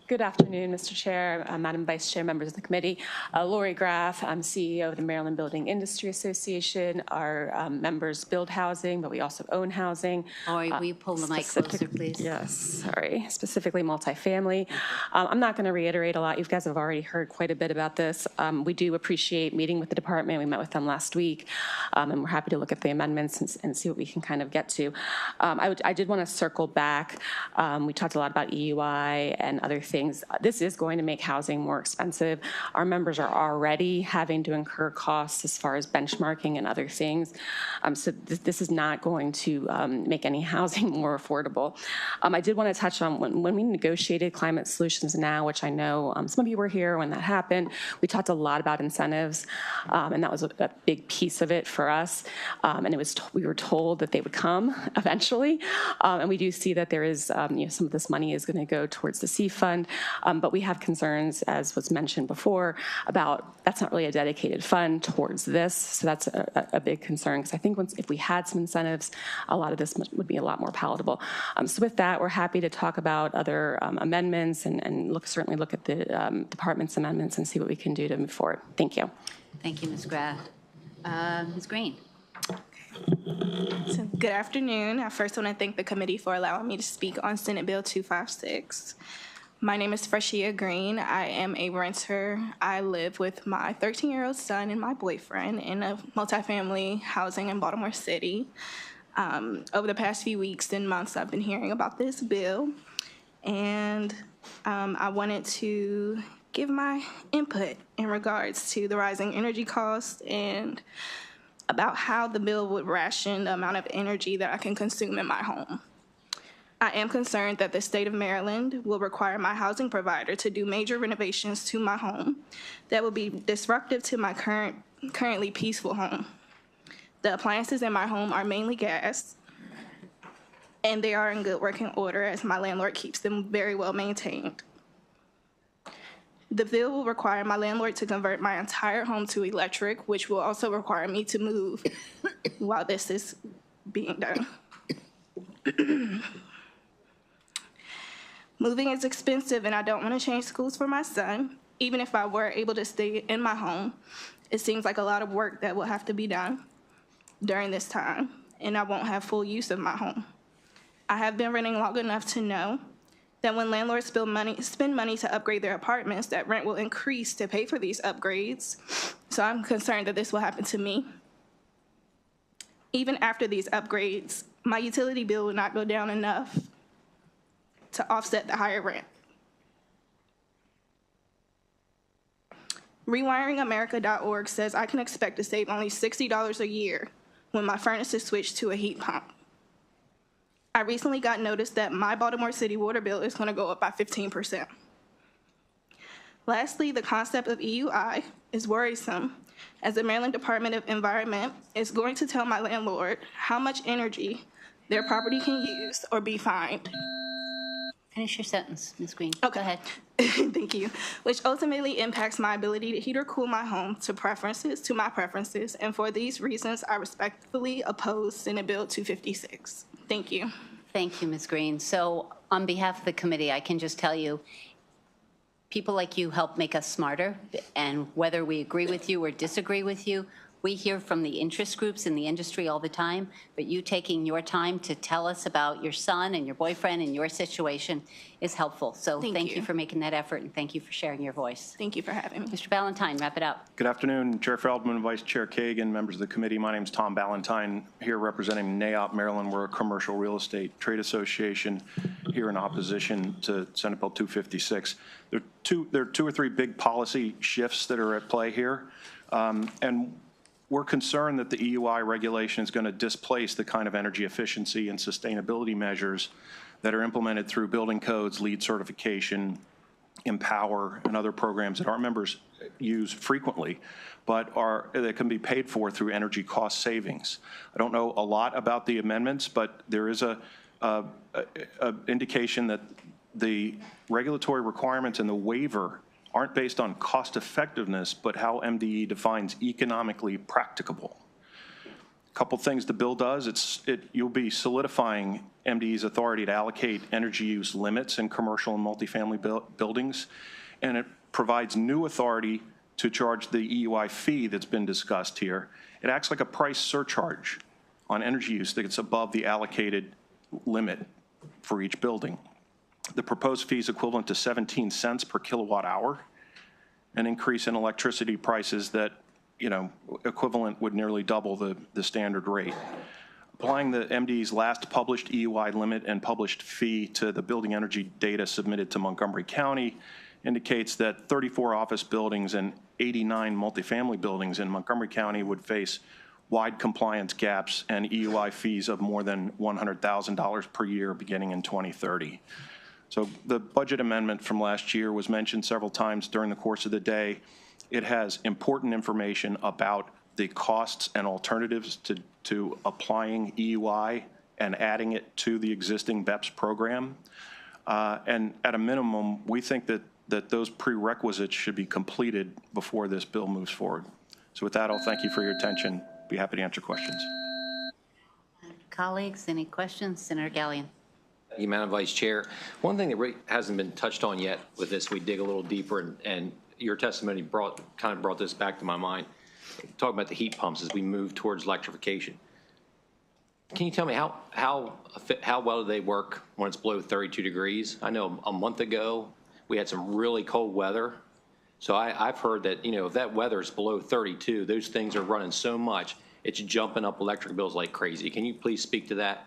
Good afternoon, Mr. Chair, Madam Vice Chair, members of the committee. Lori Graff, I'm CEO of the Maryland Building Industry Association. Our members build housing, but we also own housing. Lori, will you pull the mic closer, please? Yes, sorry, specifically multifamily. I'm not going to reiterate a lot. You guys have already heard quite a bit about this. We do appreciate meeting with the department. We met with them last week, and we're happy to look at the amendments and see what we can kind of get to. I did want to circle back. We talked a lot about EUI and other things. This is going to make housing more expensive. Our members are already having to incur costs as far as benchmarking and other things. So this is not going to make any housing more affordable. I did want to touch on when we negotiated Climate Solutions Now, which I know some of you were here when that happened, we talked a lot about incentives, and that was a big piece of it for us. And we were told that they would come eventually. And we do see that there is, some of this money is going to go towards the C fund. But we have concerns, as was mentioned before, about that's not really a dedicated fund towards this. So that's a big concern, because I think if we had some incentives, a lot of this would be a lot more palatable. So with that, we're happy to talk about other amendments and certainly look at the department's amendments and see what we can do to move forward. Thank you. Thank you, Ms. Graff. Ms. Green. So, good afternoon. I first want to thank the committee for allowing me to speak on Senate Bill 256. My name is Freshia Green. I am a renter. I live with my 13-year-old son and my boyfriend in a multifamily housing in Baltimore City. Over the past few weeks and months, I've been hearing about this bill, and I wanted to give my input in regards to the rising energy costs and about how the bill would ration the amount of energy that I can consume in my home. I am concerned that the state of Maryland will require my housing provider to do major renovations to my home that will be disruptive to my currently peaceful home. The appliances in my home are mainly gas, and they are in good working order as my landlord keeps them very well maintained. The bill will require my landlord to convert my entire home to electric, which will also require me to move while this is being done. Moving is expensive, and I don't want to change schools for my son. Even if I were able to stay in my home, it seems like a lot of work that will have to be done during this time, and I won't have full use of my home. I have been renting long enough to know that when landlords spend money to upgrade their apartments, that rent will increase to pay for these upgrades. So I'm concerned that this will happen to me. Even after these upgrades, my utility bill will not go down enough to offset the higher rent. RewiringAmerica.org says I can expect to save only $60 a year when my furnace is switched to a heat pump. I recently got notice that my Baltimore City water bill is going to go up by 15%. Lastly, the concept of EUI is worrisome, as the Maryland Department of Environment is going to tell my landlord how much energy their property can use or be fined. Finish your sentence, Ms. Green. Okay. Go ahead. Thank you. Which ultimately impacts my ability to heat or cool my home to my preferences, and for these reasons, I respectfully oppose Senate Bill 256. Thank you. Thank you, Ms. Green. So on behalf of the committee, I can just tell you, people like you help make us smarter, and whether we agree with you or disagree with you, we hear from the interest groups in the industry all the time, but you taking your time to tell us about your son and your boyfriend and your situation is helpful. So thank you for making that effort, and thank you for sharing your voice. Thank you for having me. Mr. Ballantyne, wrap it up. Good afternoon, Chair Feldman, Vice Chair Kagan, members of the committee. My name is Tom Ballantyne, here representing NAIOP Maryland. We're a commercial real estate trade association here in opposition to Senate Bill 256. There are two or three big policy shifts that are at play here. And we're concerned that the EUI regulation is going to displace the kind of energy efficiency and sustainability measures that are implemented through building codes, LEED certification, Empower, and other programs that our members use frequently, but that can be paid for through energy cost savings. I don't know a lot about the amendments, but there is a indication that the regulatory requirements and the waiver aren't based on cost effectiveness, but how MDE defines economically practicable. Couple things the bill does, you'll be solidifying MDE's authority to allocate energy use limits in commercial and multifamily buildings, and it provides new authority to charge the EUI fee that's been discussed here. It acts like a price surcharge on energy use that gets above the allocated limit for each building. The proposed fee is equivalent to 17 cents per kilowatt hour, an increase in electricity prices that, equivalent would nearly double the standard rate. Applying the MDE's last published EUI limit and published fee to the building energy data submitted to Montgomery County indicates that 34 office buildings and 89 multifamily buildings in Montgomery County would face wide compliance gaps and EUI fees of more than $100,000 per year beginning in 2030. So the budget amendment from last year was mentioned several times during the course of the day. It has important information about the costs and alternatives to applying EUI and adding it to the existing BEPS program. And at a minimum, we think that those prerequisites should be completed before this bill moves forward. So with that, I'll thank you for your attention. Be happy to answer questions. Colleagues, any questions? Senator Gallion. Thank you, Madam Vice Chair. One thing that really hasn't been touched on yet with this, we dig a little deeper, and your testimony brought this back to my mind. Talk about the heat pumps as we move towards electrification. Can you tell me how well do they work when it's below 32 degrees? I know a month ago we had some really cold weather. So I've heard that, if that weather is below 32, those things are running so much, it's jumping up electric bills like crazy. Can you please speak to that?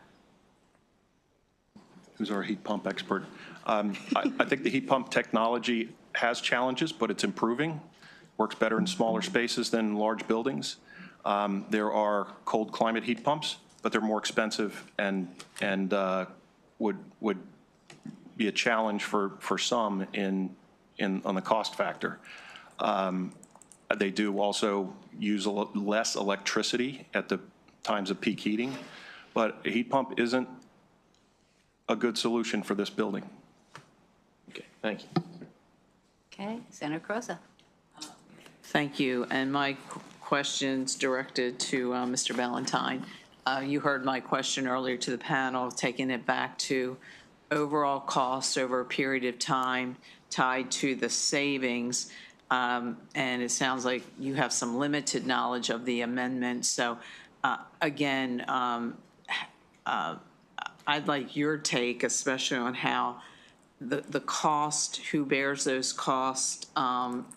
Who's our heat pump expert? I think the heat pump technology has challenges, but it's improving. Works better in smaller spaces than large buildings. There are cold climate heat pumps, but they're more expensive and would be a challenge for some on the cost factor. They do also use less electricity at the times of peak heating, but a heat pump isn't a good solution for this building. Okay, thank you. Okay, Senator Croza. Thank you. And my question's directed to Mr. Ballantyne. You heard my question earlier to the panel, taking it back to overall costs over a period of time tied to the savings. And it sounds like you have some limited knowledge of the amendment. So again, I'd like your take, especially on how the cost, who bears those costs,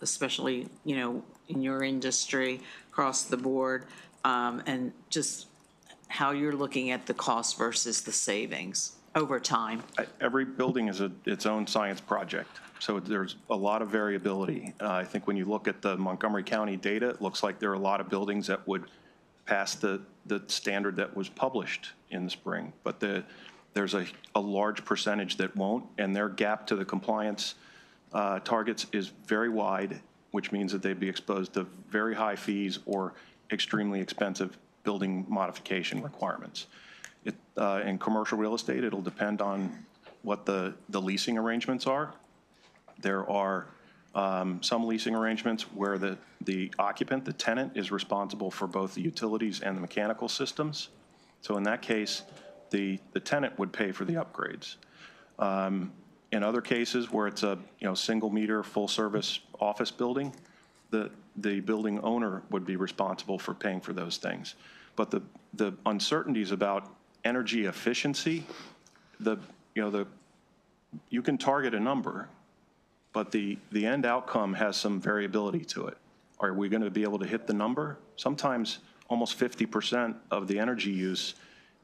especially, in your industry across the board, and just how you're looking at the cost versus the savings over time. Every building is its own science project, so there's a lot of variability. I think when you look at the Montgomery County data, it looks like there are a lot of buildings that would pass the standard that was published in the spring, but there's a large percentage that won't, and their gap to the compliance targets is very wide, which means that they'd be exposed to very high fees or extremely expensive building modification requirements. In commercial real estate, it'll depend on what the leasing arrangements are. There are some leasing arrangements where the occupant, the tenant, is responsible for both the utilities and the mechanical systems. So in that case, the tenant would pay for the upgrades. In other cases where it's a single meter full service office building, the building owner would be responsible for paying for those things. But the uncertainties about energy efficiency, you can target a number, but the end outcome has some variability to it. Are we going to be able to hit the number? Sometimes almost 50% of the energy use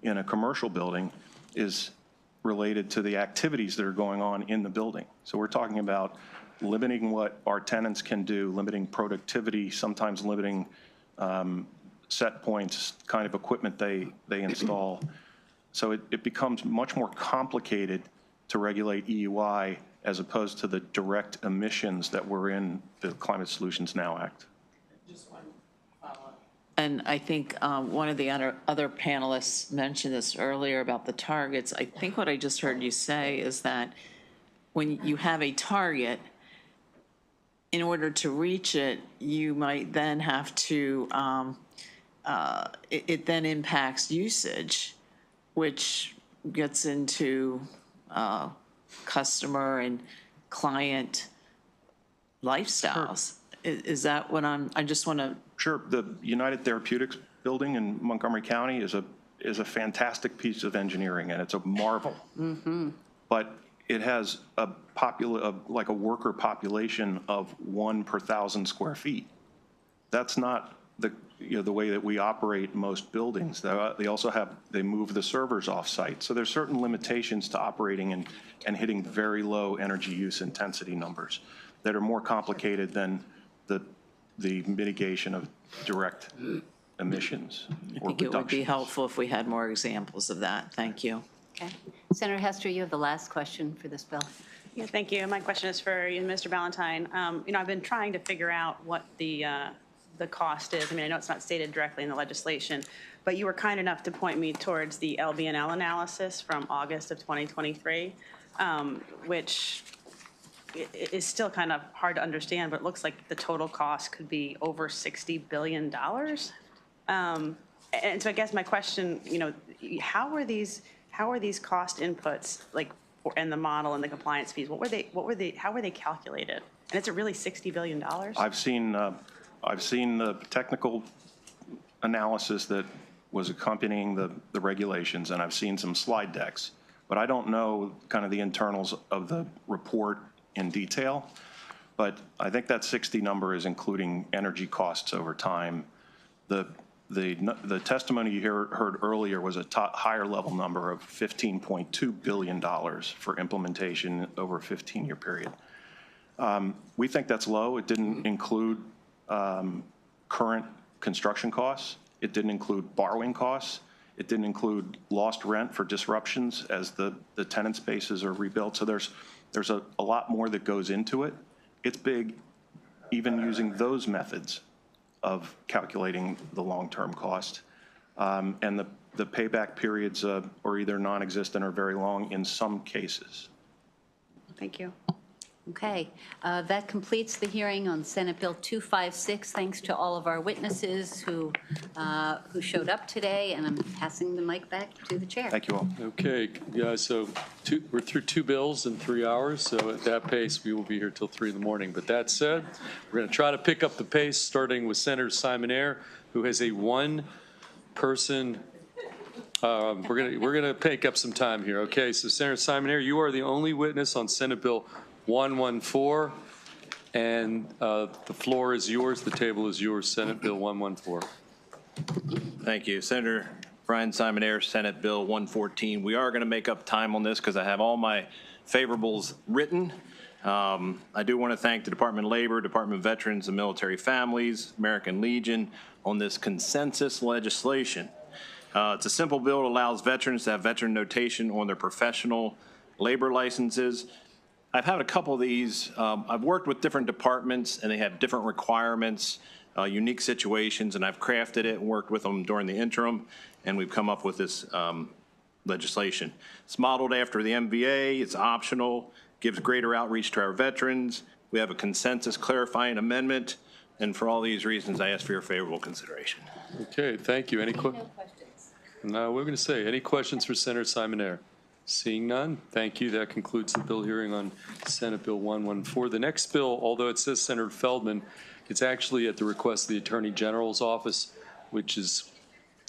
in a commercial building is related to the activities that are going on in the building. So we're talking about limiting what our tenants can do, limiting productivity, sometimes limiting set points, kind of equipment they install. So it becomes much more complicated to regulate EUI as opposed to the direct emissions that were in the Climate Solutions Now Act. And I think one of the other panelists mentioned this earlier about the targets. I think what I just heard you say is that when you have a target, in order to reach it, you might then have to it then impacts usage, which gets into customer and client lifestyles. Is that what I just want to. Sure. The United Therapeutics building in Montgomery County is a fantastic piece of engineering, and it's a marvel. Mm-hmm. But it has like a worker population of 1 per 1,000 square feet. That's not the way that we operate most buildings. They move the servers off-site. So there's certain limitations to operating and hitting very low energy use intensity numbers that are more complicated than the mitigation of direct emissions. I think it would be helpful if we had more examples of that. Thank you. Okay. Senator Hester, you have the last question for this bill. Yeah, thank you. My question is for you, Mr. Ballantyne. I've been trying to figure out what the cost is. I mean, I know it's not stated directly in the legislation, but you were kind enough to point me towards the LBNL analysis from August of 2023, which is still kind of hard to understand, but it looks like the total cost could be over $60 billion. And so I guess my question, how are these cost inputs, like, and the model and the compliance fees, how were they calculated? And is it really $60 billion? I've seen the technical analysis that was accompanying the regulations, and I've seen some slide decks, but I don't know kind of the internals of the report in detail. But I think that 60 number is including energy costs over time. The testimony you heard earlier was a higher level number of $15.2 billion for implementation over a 15-year period. We think that's low. It didn't include current construction costs. It didn't include borrowing costs. It didn't include lost rent for disruptions as the tenant spaces are rebuilt. So there's a lot more that goes into it. It's big, even using those methods of calculating the long-term cost. And the payback periods are either non-existent or very long in some cases. Thank you. Okay, that completes the hearing on Senate Bill 256. Thanks to all of our witnesses who showed up today, and I'm passing the mic back to the chair. Thank you all. Okay, guys, so we're through 2 bills in 3 hours, so at that pace, we will be here till 3 in the morning. But that said, we're going to try to pick up the pace, starting with Senator Simonaire, who has a one-person. We're gonna pick up some time here. Okay, so Senator Simonaire, you are the only witness on Senate Bill 114, and the floor is yours. The table is yours. Senate Bill 114. Thank you. Senator Brian Simonaire, Senate Bill 114. We are going to make up time on this because I have all my favorables written. I do want to thank the Department of Labor, Department of Veterans and Military Families, American Legion on this consensus legislation. It's a simple bill that allows veterans to have veteran notation on their professional labor licenses. I've had a couple of these. I've worked with different departments, and they have different requirements, unique situations, and I've crafted it and worked with them during the interim, and we've come up with this legislation. It's modeled after the MVA. It's optional, gives greater outreach to our veterans. We have a consensus clarifying amendment, and for all these reasons, I ask for your favorable consideration. Okay, thank you. Any questions? No, we're going to say, any questions for Senator Simonaire? Seeing none, thank you. That concludes the bill hearing on Senate Bill 114. The next bill, although it says Senator Feldman, it's actually at the request of the Attorney General's office, which is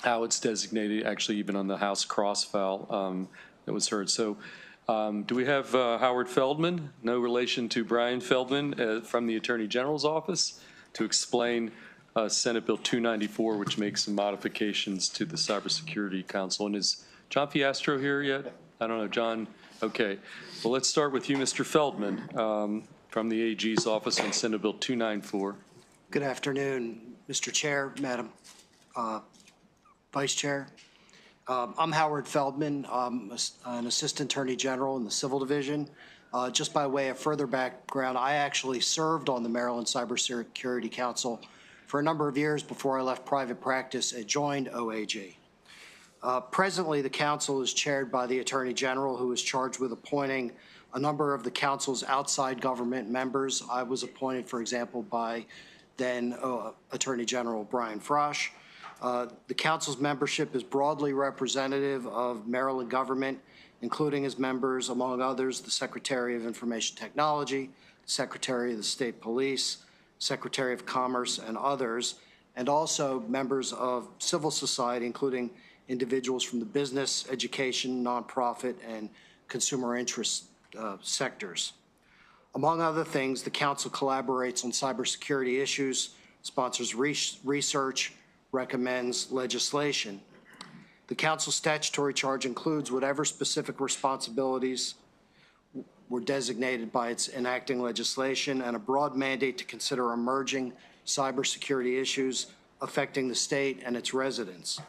how it's designated, actually even on the House crossfile that was heard. So do we have Howard Feldman, no relation to Brian Feldman, from the Attorney General's office, to explain Senate Bill 294, which makes some modifications to the Cybersecurity Council. And is John Fiastro here yet? I don't know, John. Okay. Well, let's start with you, Mr. Feldman, from the AG's office on Senate Bill 294. Good afternoon, Mr. Chair, Madam Vice Chair. I'm Howard Feldman. I'm an Assistant Attorney General in the Civil Division. Just by way of further background, I actually served on the Maryland Cybersecurity Council for a number of years before I left private practice and joined OAG. Presently, the council is chaired by the Attorney General, who is charged with appointing a number of the council's outside government members. I was appointed, for example, by then Attorney General Brian Frosch. The council's membership is broadly representative of Maryland government, including as members, among others, the Secretary of Information Technology, Secretary of the State Police, Secretary of Commerce, and others, and also members of civil society, including individuals from the business, education, nonprofit, and consumer interest sectors. Among other things, the council collaborates on cybersecurity issues, sponsors research, recommends legislation. The council's statutory charge includes whatever specific responsibilities were designated by its enacting legislation and a broad mandate to consider emerging cybersecurity issues affecting the state and its residents.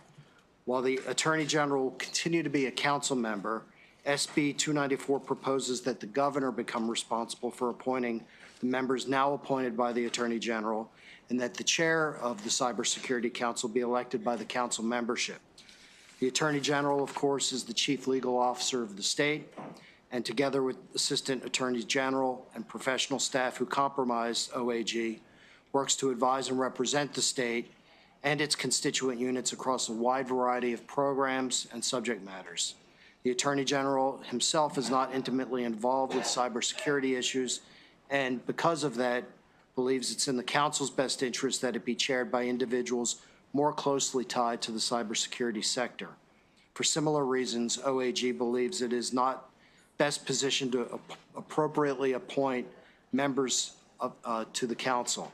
While the Attorney General will continue to be a council member, SB 294 proposes that the governor become responsible for appointing the members now appointed by the Attorney General, and that the chair of the Cybersecurity Council be elected by the council membership. The Attorney General, of course, is the chief legal officer of the state, and together with Assistant Attorneys General and professional staff who comprise OAG, works to advise and represent the state and its constituent units across a wide variety of programs and subject matters. The Attorney General himself is not intimately involved with cybersecurity issues, and because of that, believes it's in the council's best interest that it be chaired by individuals more closely tied to the cybersecurity sector. For similar reasons, OAG believes it is not best positioned to appropriately appoint members to the council.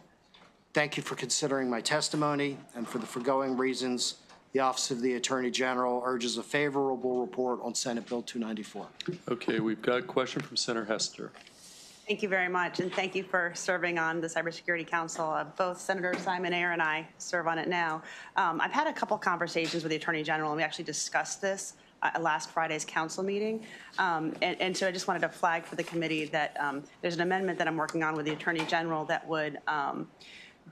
Thank you for considering my testimony, and for the foregoing reasons, the Office of the Attorney General urges a favorable report on Senate Bill 294. Okay, we've got a question from Senator Hester. Thank you very much, and thank you for serving on the Cybersecurity Council. Both Senator Simon Ayer and I serve on it now. I've had a couple conversations with the Attorney General, and we actually discussed this at last Friday's council meeting. And so I just wanted to flag for the committee that there's an amendment that I'm working on with the Attorney General that would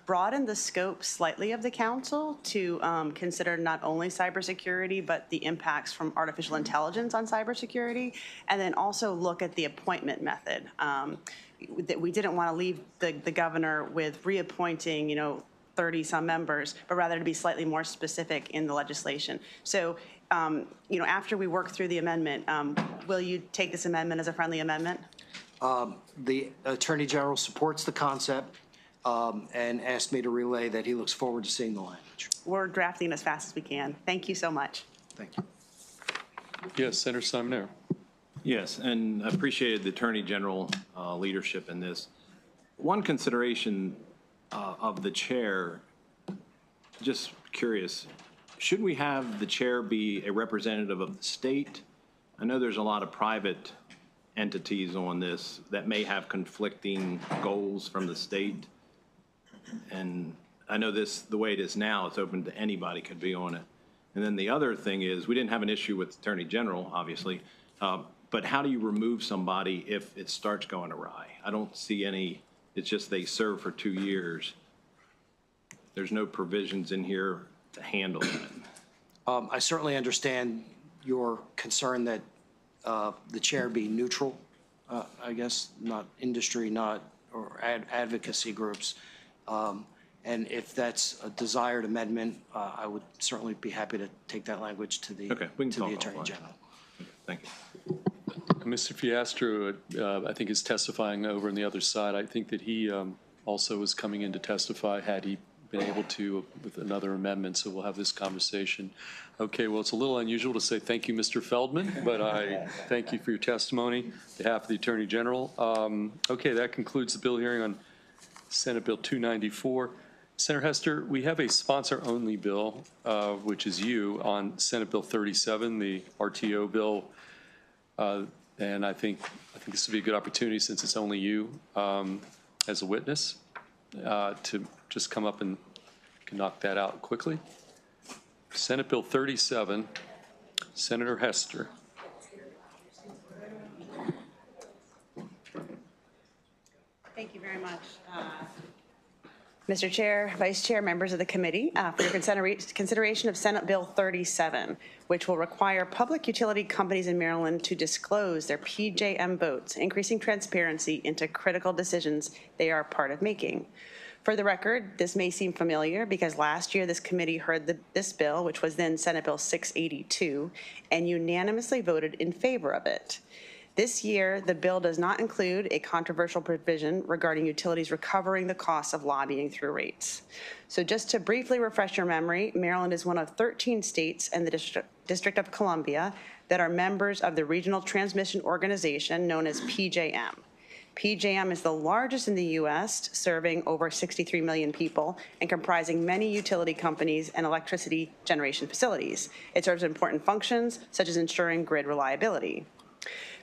broaden the scope slightly of the council to consider not only cybersecurity, but the impacts from artificial intelligence on cybersecurity, and then also look at the appointment method. That we didn't want to leave the governor with reappointing, 30-some members, but rather to be slightly more specific in the legislation. So, after we work through the amendment, will you take this amendment as a friendly amendment? The Attorney General supports the concept. And asked me to relay that he looks forward to seeing the language. We're drafting as fast as we can. Thank you so much. Thank you. Yes, Senator Simon Ayer. Yes, and I appreciated the Attorney General leadership in this. One consideration of the chair, just curious, should we have the chair be a representative of the state? I know there's a lot of private entities on this that may have conflicting goals from the state. And I know this, the way it is now, it's open to anybody could be on it. And then the other thing is, we didn't have an issue with the Attorney General, obviously, but how do you remove somebody if it starts going awry? I don't see any, it's just they serve for 2 years. There's no provisions in here to handle that. I certainly understand your concern that the chair be neutral, I guess, not industry, or advocacy groups. And if that's a desired amendment, I would certainly be happy to take that language to the Attorney General. Thank you. Mr. Fiastro, I think, is testifying over on the other side. I think that he also was coming in to testify had he been able to with another amendment, so we'll have this conversation. Okay, well, it's a little unusual to say thank you, Mr. Feldman, but I thank you for your testimony on behalf of the Attorney General. Okay, that concludes the bill hearing on Senate Bill 294. Senator Hester, we have a sponsor-only bill, which is you, on Senate Bill 37, the RTO bill, and I think this would be a good opportunity, since it's only you as a witness, to just come up and knock that out quickly. Senate Bill 37, Senator Hester. Thank you very much. Mr. Chair, Vice Chair, members of the committee, for your consideration of Senate Bill 37, which will require public utility companies in Maryland to disclose their PJM votes, increasing transparency into critical decisions they are part of making. For the record, this may seem familiar because last year this committee heard this bill, which was then Senate Bill 682, and unanimously voted in favor of it. This year, the bill does not include a controversial provision regarding utilities recovering the costs of lobbying through rates. So just to briefly refresh your memory, Maryland is one of 13 states and the District of Columbia that are members of the Regional Transmission Organization known as PJM. PJM is the largest in the U.S., serving over 63 million people and comprising many utility companies and electricity generation facilities. It serves important functions, such as ensuring grid reliability.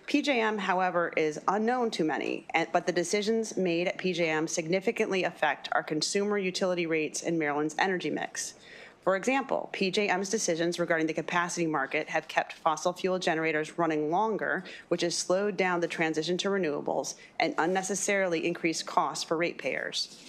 PJM, however, is unknown to many, but the decisions made at PJM significantly affect our consumer utility rates and Maryland's energy mix. For example, PJM's decisions regarding the capacity market have kept fossil fuel generators running longer, which has slowed down the transition to renewables and unnecessarily increased costs for ratepayers.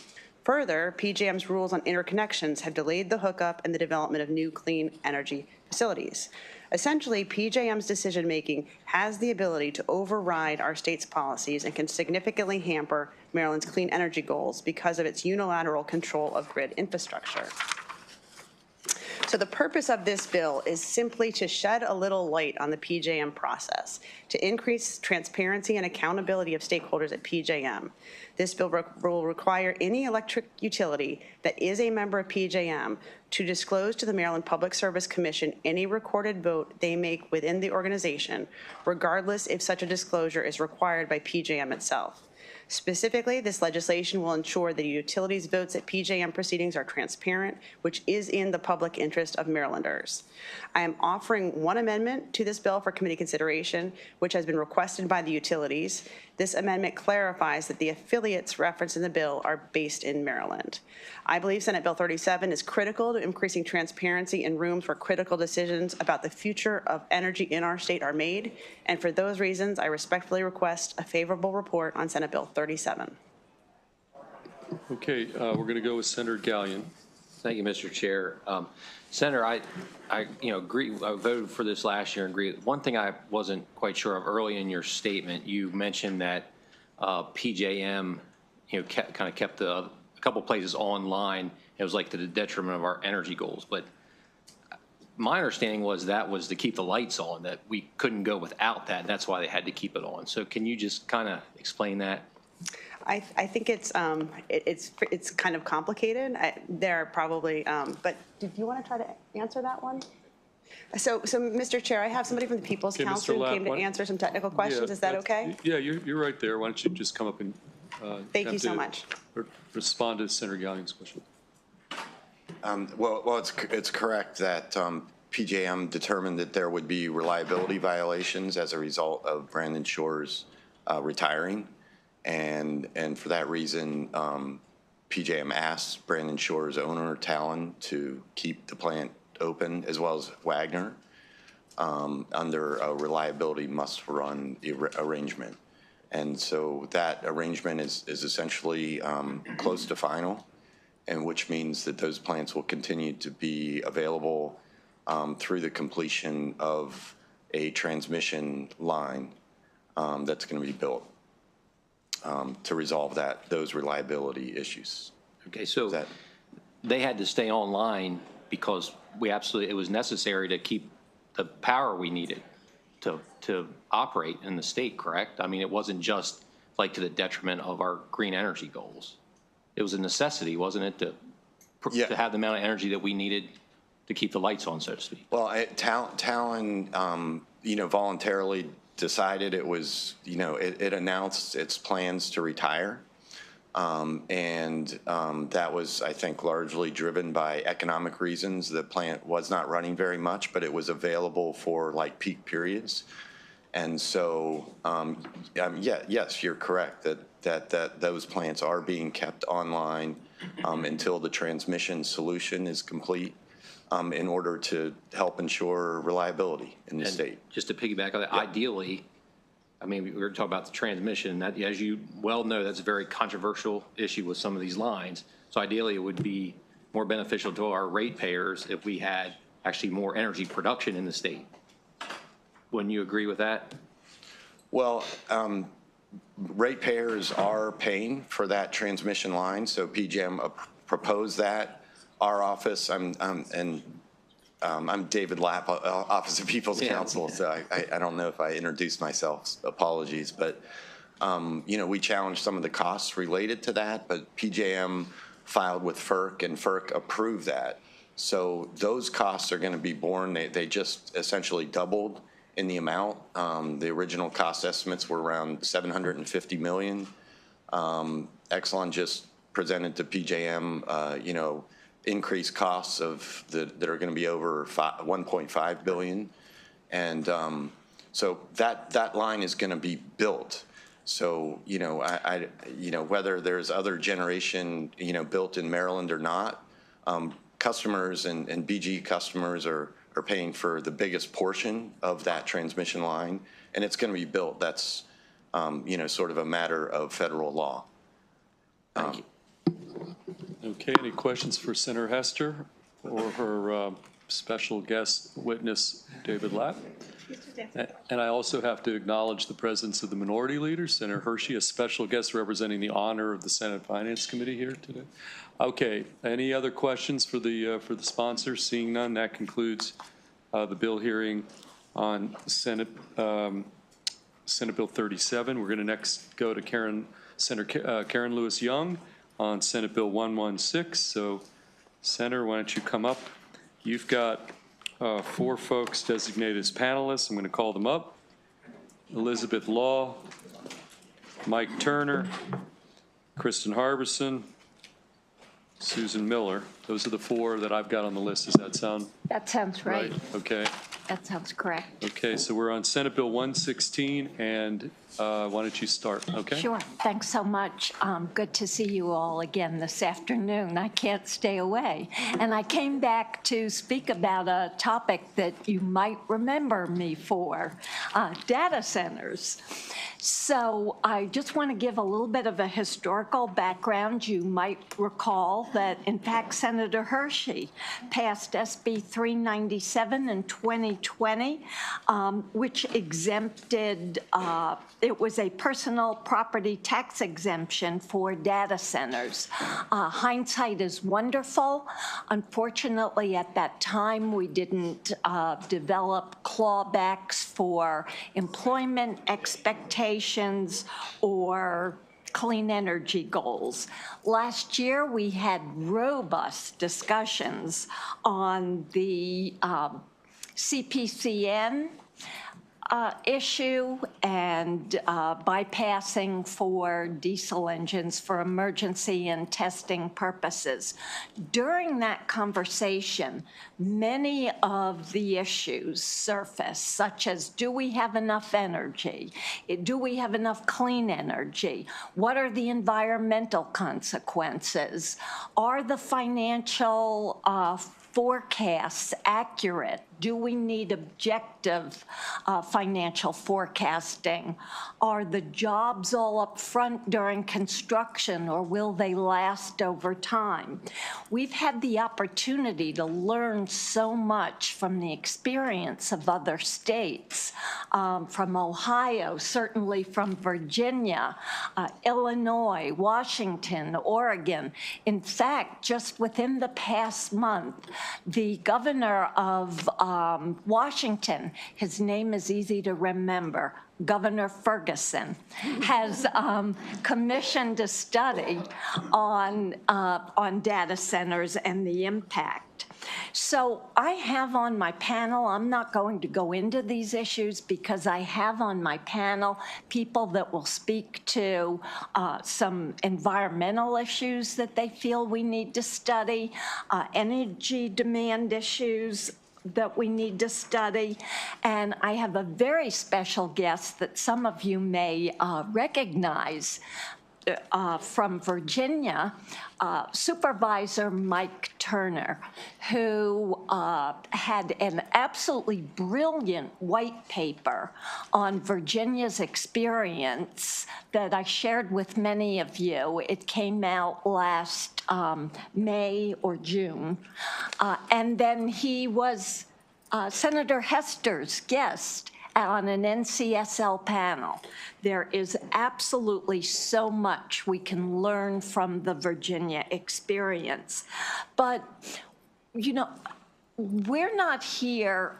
Further, PJM's rules on interconnections have delayed the hookup and the development of new clean energy facilities. Essentially, PJM's decision-making has the ability to override our state's policies and can significantly hamper Maryland's clean energy goals because of its unilateral control of grid infrastructure. So the purpose of this bill is simply to shed a little light on the PJM process, to increase transparency and accountability of stakeholders at PJM. This bill will require any electric utility that is a member of PJM to disclose to the Maryland Public Service Commission any recorded vote they make within the organization, regardless if such a disclosure is required by PJM itself. Specifically, this legislation will ensure that utilities' votes at PJM proceedings are transparent, which is in the public interest of Marylanders. I am offering one amendment to this bill for committee consideration, which has been requested by the utilities. This amendment clarifies that the affiliates referenced in the bill are based in Maryland. I believe Senate Bill 37 is critical to increasing transparency in rooms where critical decisions about the future of energy in our state are made, and for those reasons, I respectfully request a favorable report on Senate Bill 37. Okay, we're going to go with Senator Gallion. Thank you, Mr. Chair. Senator, I agree. I voted for this last year and agree. One thing I wasn't quite sure of early in your statement, you mentioned that PJM, kind of kept a couple places online. It was like to the detriment of our energy goals. But my understanding was that was to keep the lights on, that we couldn't go without that, and that's why they had to keep it on. So can you just kind of explain that? I think it's kind of complicated. There are probably, but did you want to try to answer that one? So Mr. Chair, I have somebody from the People's Council who came to answer some technical questions. Is that okay? Yeah, you're right there. Why don't you just come up and thank you so much. Respond to Senator Gallion's question. Well, it's correct that PJM determined that there would be reliability violations as a result of Brandon Shores retiring. And for that reason, PJM asked Brandon Shore's owner, Talon, to keep the plant open, as well as Wagner, under a reliability must-run arrangement. And so that arrangement is essentially close to final, and which means that those plants will continue to be available through the completion of a transmission line that's going to be built. To resolve those reliability issues. Okay, so they had to stay online because it was necessary to keep the power we needed to operate in the state, correct? I mean, it wasn't just like to the detriment of our green energy goals. It was a necessity, wasn't it, to have the amount of energy that we needed to keep the lights on, so to speak? Well, Talon, voluntarily decided it was, it announced its plans to retire. That was, I think, largely driven by economic reasons. The plant was not running very much, but it was available for like peak periods. And so, yes, you're correct that those plants are being kept online until the transmission solution is complete. In order to help ensure reliability in the state. Just to piggyback on that, ideally, I mean, we were talking about the transmission. That, as you well know, that's a very controversial issue with some of these lines. So ideally, it would be more beneficial to our ratepayers if we had actually more energy production in the state. Wouldn't you agree with that? Well, ratepayers are paying for that transmission line, so PJM proposed that. Our office, I'm David Lapp, Office of People's Counsel, so I don't know if I introduced myself. Apologies, but we challenged some of the costs related to that, but PJM filed with FERC, and FERC approved that. So those costs are going to be borne. They just essentially doubled in the amount. The original cost estimates were around $750 million. Exelon just presented to PJM, increased costs that are going to be over $1.5 billion, and so that line is going to be built. So whether there's other generation built in Maryland or not, customers and BG customers are paying for the biggest portion of that transmission line, and it's going to be built. That's sort of a matter of federal law. Thank you. Okay, any questions for Senator Hester or her special guest witness, David Lapp? And I also have to acknowledge the presence of the Minority Leader, Senator Hershey, a special guest representing the honor of the Senate Finance Committee here today. Okay, any other questions for the sponsor? Seeing none, that concludes the bill hearing on Senate Bill 37. We're going to next go to Senator Karen Lewis Young on Senate Bill 116. So, Senator, why don't you come up? You've got 4 folks designated as panelists. I'm going to call them up. Elizabeth Law, Mike Turner, Kristen Harbison, Susan Miller. Those are the 4 that I've got on the list. Does that sound That sounds right. Okay. That sounds correct. Okay, so we're on Senate Bill 116, and why don't you start, okay? Sure. Thanks so much. Good to see you all again this afternoon. I can't stay away. And I came back to speak about a topic that you might remember me for, data centers. So I just want to give a little bit of a historical background. You might recall that, in fact, Senator Hershey passed SB 397 in 2020, which exempted, it was a personal property tax exemption for data centers. Hindsight is wonderful. Unfortunately, at that time, we didn't develop clawbacks for employment expectations or clean energy goals. Last year, we had robust discussions on the CPCN issue and bypassing for diesel engines for emergency and testing purposes. During that conversation, many of the issues surfaced, such as, do we have enough energy? Do we have enough clean energy? What are the environmental consequences? Are the financial forecasts accurate? Do we need objective financial forecasting? Are the jobs all up front during construction, or will they last over time? We've had the opportunity to learn so much from the experience of other states, from Ohio, certainly from Virginia, Illinois, Washington, Oregon. In fact, just within the past month, the governor of Washington, his name is easy to remember, Governor Ferguson, has commissioned a study on data centers and the impact. So I have on my panel, I'm not going to go into these issues because I have on my panel people that will speak to some environmental issues that they feel we need to study, energy demand issues that we need to study. And I have a very special guest that some of you may recognize from Virginia, Supervisor Mike Turner, who had an absolutely brilliant white paper on Virginia's experience that I shared with many of you. It came out last May or June. And then he was Senator Hester's guest on an NCSL panel. There is absolutely so much we can learn from the Virginia experience. But, you know, we're not here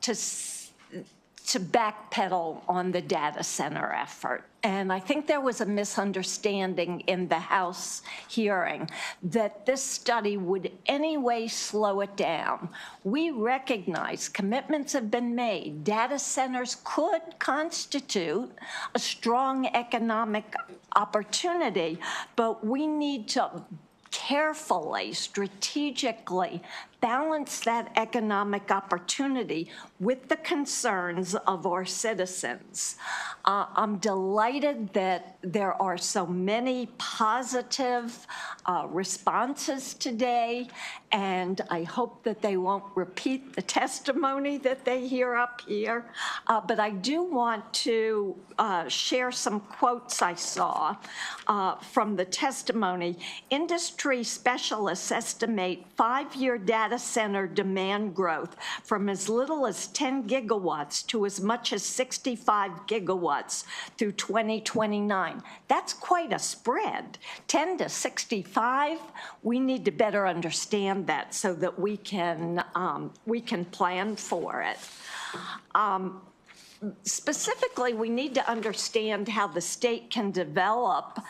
to backpedal on the data center effort. And I think there was a misunderstanding in the House hearing that this study would anyway slow it down. We recognize commitments have been made. Data centers could constitute a strong economic opportunity, but we need to carefully, strategically balance that economic opportunity with the concerns of our citizens. I'm delighted that there are so many positive responses today, and I hope that they won't repeat the testimony that they hear up here. But I do want to share some quotes I saw from the testimony. Industry specialists estimate 5-year data center demand growth from as little as 10 gigawatts to as much as 65 gigawatts through 2029. That's quite a spread. 10 to 65, we need to better understand that so that we can plan for it. Specifically, we need to understand how the state can develop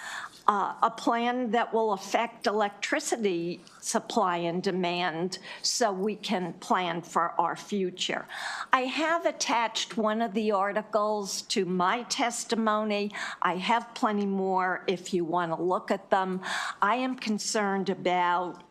a plan that will affect electricity supply and demand so we can plan for our future. I have attached one of the articles to my testimony. I have plenty more if you want to look at them. I am concerned about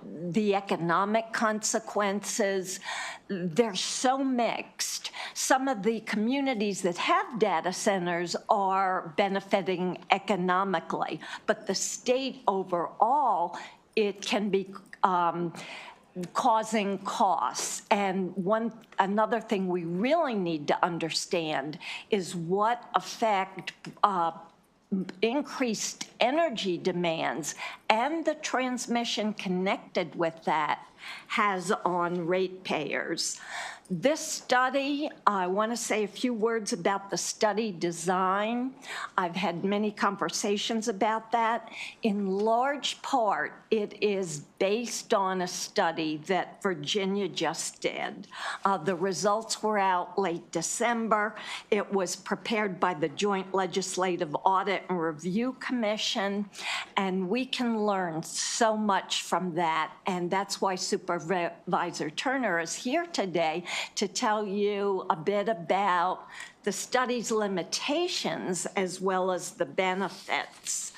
the economic consequences. They're so mixed. Some of the communities that have data centers are benefiting economically, but the state overall, it can be causing costs. And another thing we really need to understand is what effect increased energy demands and the transmission connected with that has on ratepayers. This study, I want to say a few words about the study design. I've had many conversations about that. In large part, it is based on a study that Virginia just did. The results were out late December. It was prepared by the Joint Legislative Audit and Review Commission, and we can learn so much from that, and that's why Supervisor Turner is here today to tell you a bit about the study's limitations as well as the benefits.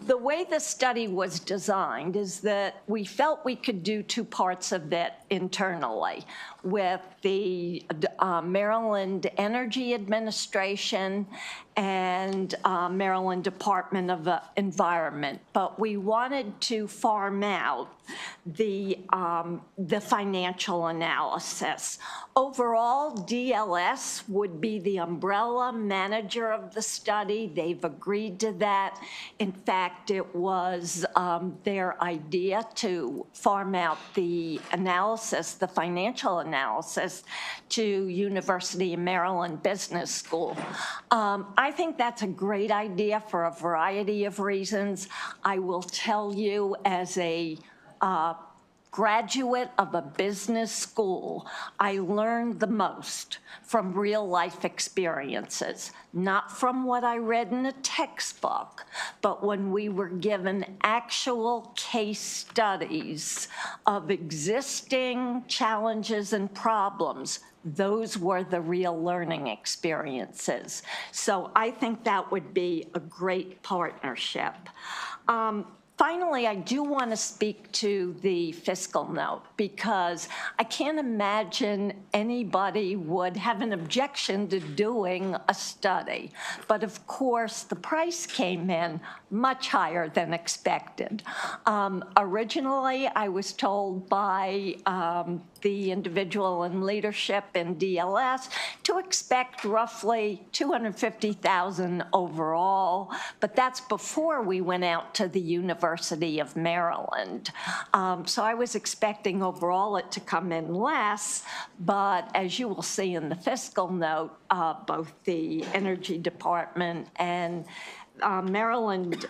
The way the study was designed is that we felt we could do two parts of it internally with the Maryland Energy Administration and Maryland Department of Environment, but we wanted to farm out the financial analysis. Overall, DLS would be the umbrella manager of the study. They've agreed to that. In fact, it was their idea to farm out the analysis, the financial analysis, to University of Maryland Business School. I think that's a great idea for a variety of reasons. I will tell you, as a graduate of a business school, I learned the most from real life experiences, not from what I read in a textbook, but when we were given actual case studies of existing challenges and problems. Those were the real learning experiences. So I think that would be a great partnership. Finally, I do want to speak to the fiscal note because I can't imagine anybody would have an objection to doing a study. But of course, the price came in much higher than expected. Originally, I was told by the individual in leadership in DLS to expect roughly $250,000 overall, but that's before we went out to the university University of Maryland. So I was expecting overall it to come in less, but as you will see in the fiscal note, both the Energy Department and Maryland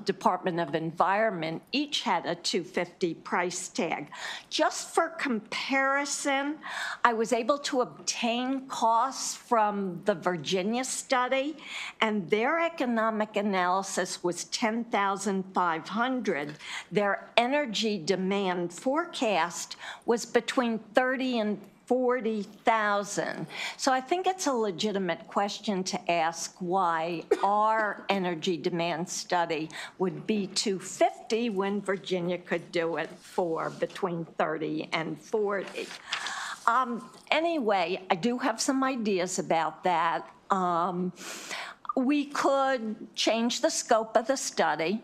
Department of Environment each had a $250 price tag. Just for comparison, I was able to obtain costs from the Virginia study, and their economic analysis was $10,500. Their energy demand forecast was between 30 and 40,000. So I think it's a legitimate question to ask why our energy demand study would be $250 when Virginia could do it for between 30 and 40. Anyway, I do have some ideas about that. We could change the scope of the study.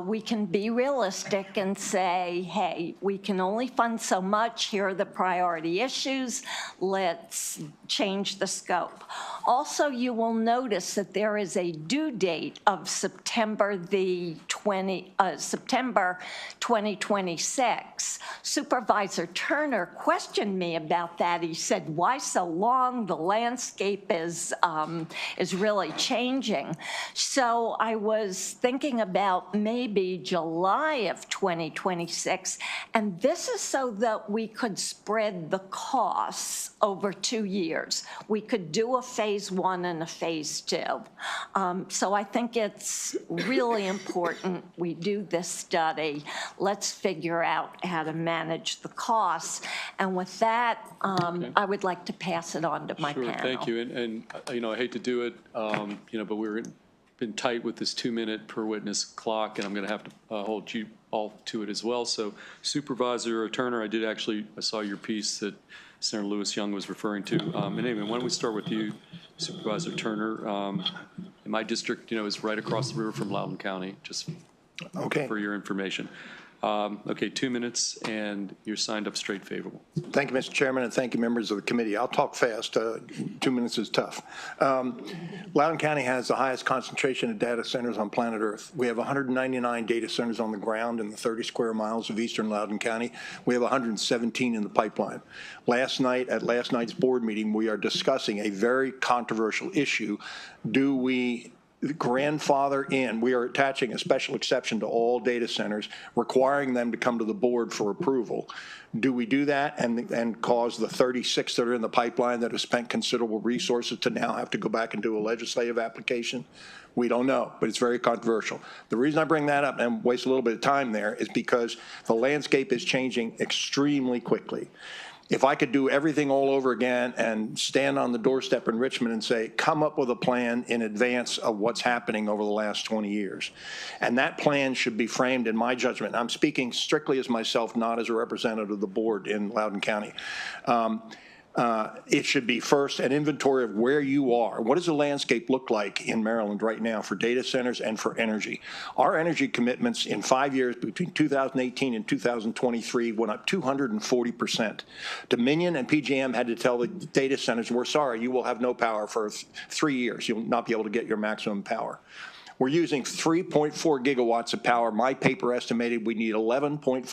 We can be realistic and say, hey, we can only fund so much. Here are the priority issues. Let's change the scope. Also, you will notice that there is a due date of September 2026. Supervisor Turner questioned me about that. He said, why so long? The landscape is really changing. So I was thinking about maybe July of 2026, and this is so that we could spread the costs over 2 years. We could do a phase 1 and a phase 2. So I think it's really important we do this study. Let's figure out how to manage the costs. And with that, I would like to pass it on to my panel. Thank you. And I hate to do it, but we're been tight with this 2-minute per witness clock, and I'm going to have to hold you all to it as well. So Supervisor Turner, I saw your piece that Senator Lewis Young was referring to. And anyway, why don't we start with you, Supervisor Turner. In my district, is right across the river from Loudoun County, just for your information. Okay, 2 minutes, and you're signed up straight favorable. Thank you, Mr. Chairman, and thank you, members of the committee. I'll talk fast. 2 minutes is tough. Loudoun County has the highest concentration of data centers on planet Earth. We have 199 data centers on the ground in the 30 square miles of eastern Loudoun County. We have 117 in the pipeline. Last night, at last night's board meeting, we are discussing a very controversial issue. Do we grandfather in? We are attaching a special exception to all data centers, requiring them to come to the board for approval. Do we do that and cause the 36 that are in the pipeline that have spent considerable resources to now have to go back and do a legislative application? We don't know, but it's very controversial. The reason I bring that up and waste a little bit of time there is because the landscape is changing extremely quickly. If I could do everything all over again and stand on the doorstep in Richmond and say, come up with a plan in advance of what's happening over the last 20 years. And that plan should be framed, in my judgment. I'm speaking strictly as myself, not as a representative of the board in Loudoun County. It should be first an inventory of where you are. What does the landscape look like in Maryland right now for data centers and for energy? Our energy commitments in 5 years between 2018 and 2023 went up 240%. Dominion and PJM had to tell the data centers, we're sorry, you will have no power for 3 years. You'll not be able to get your maximum power. We're using 3.4 gigawatts of power. My paper estimated we need 11.56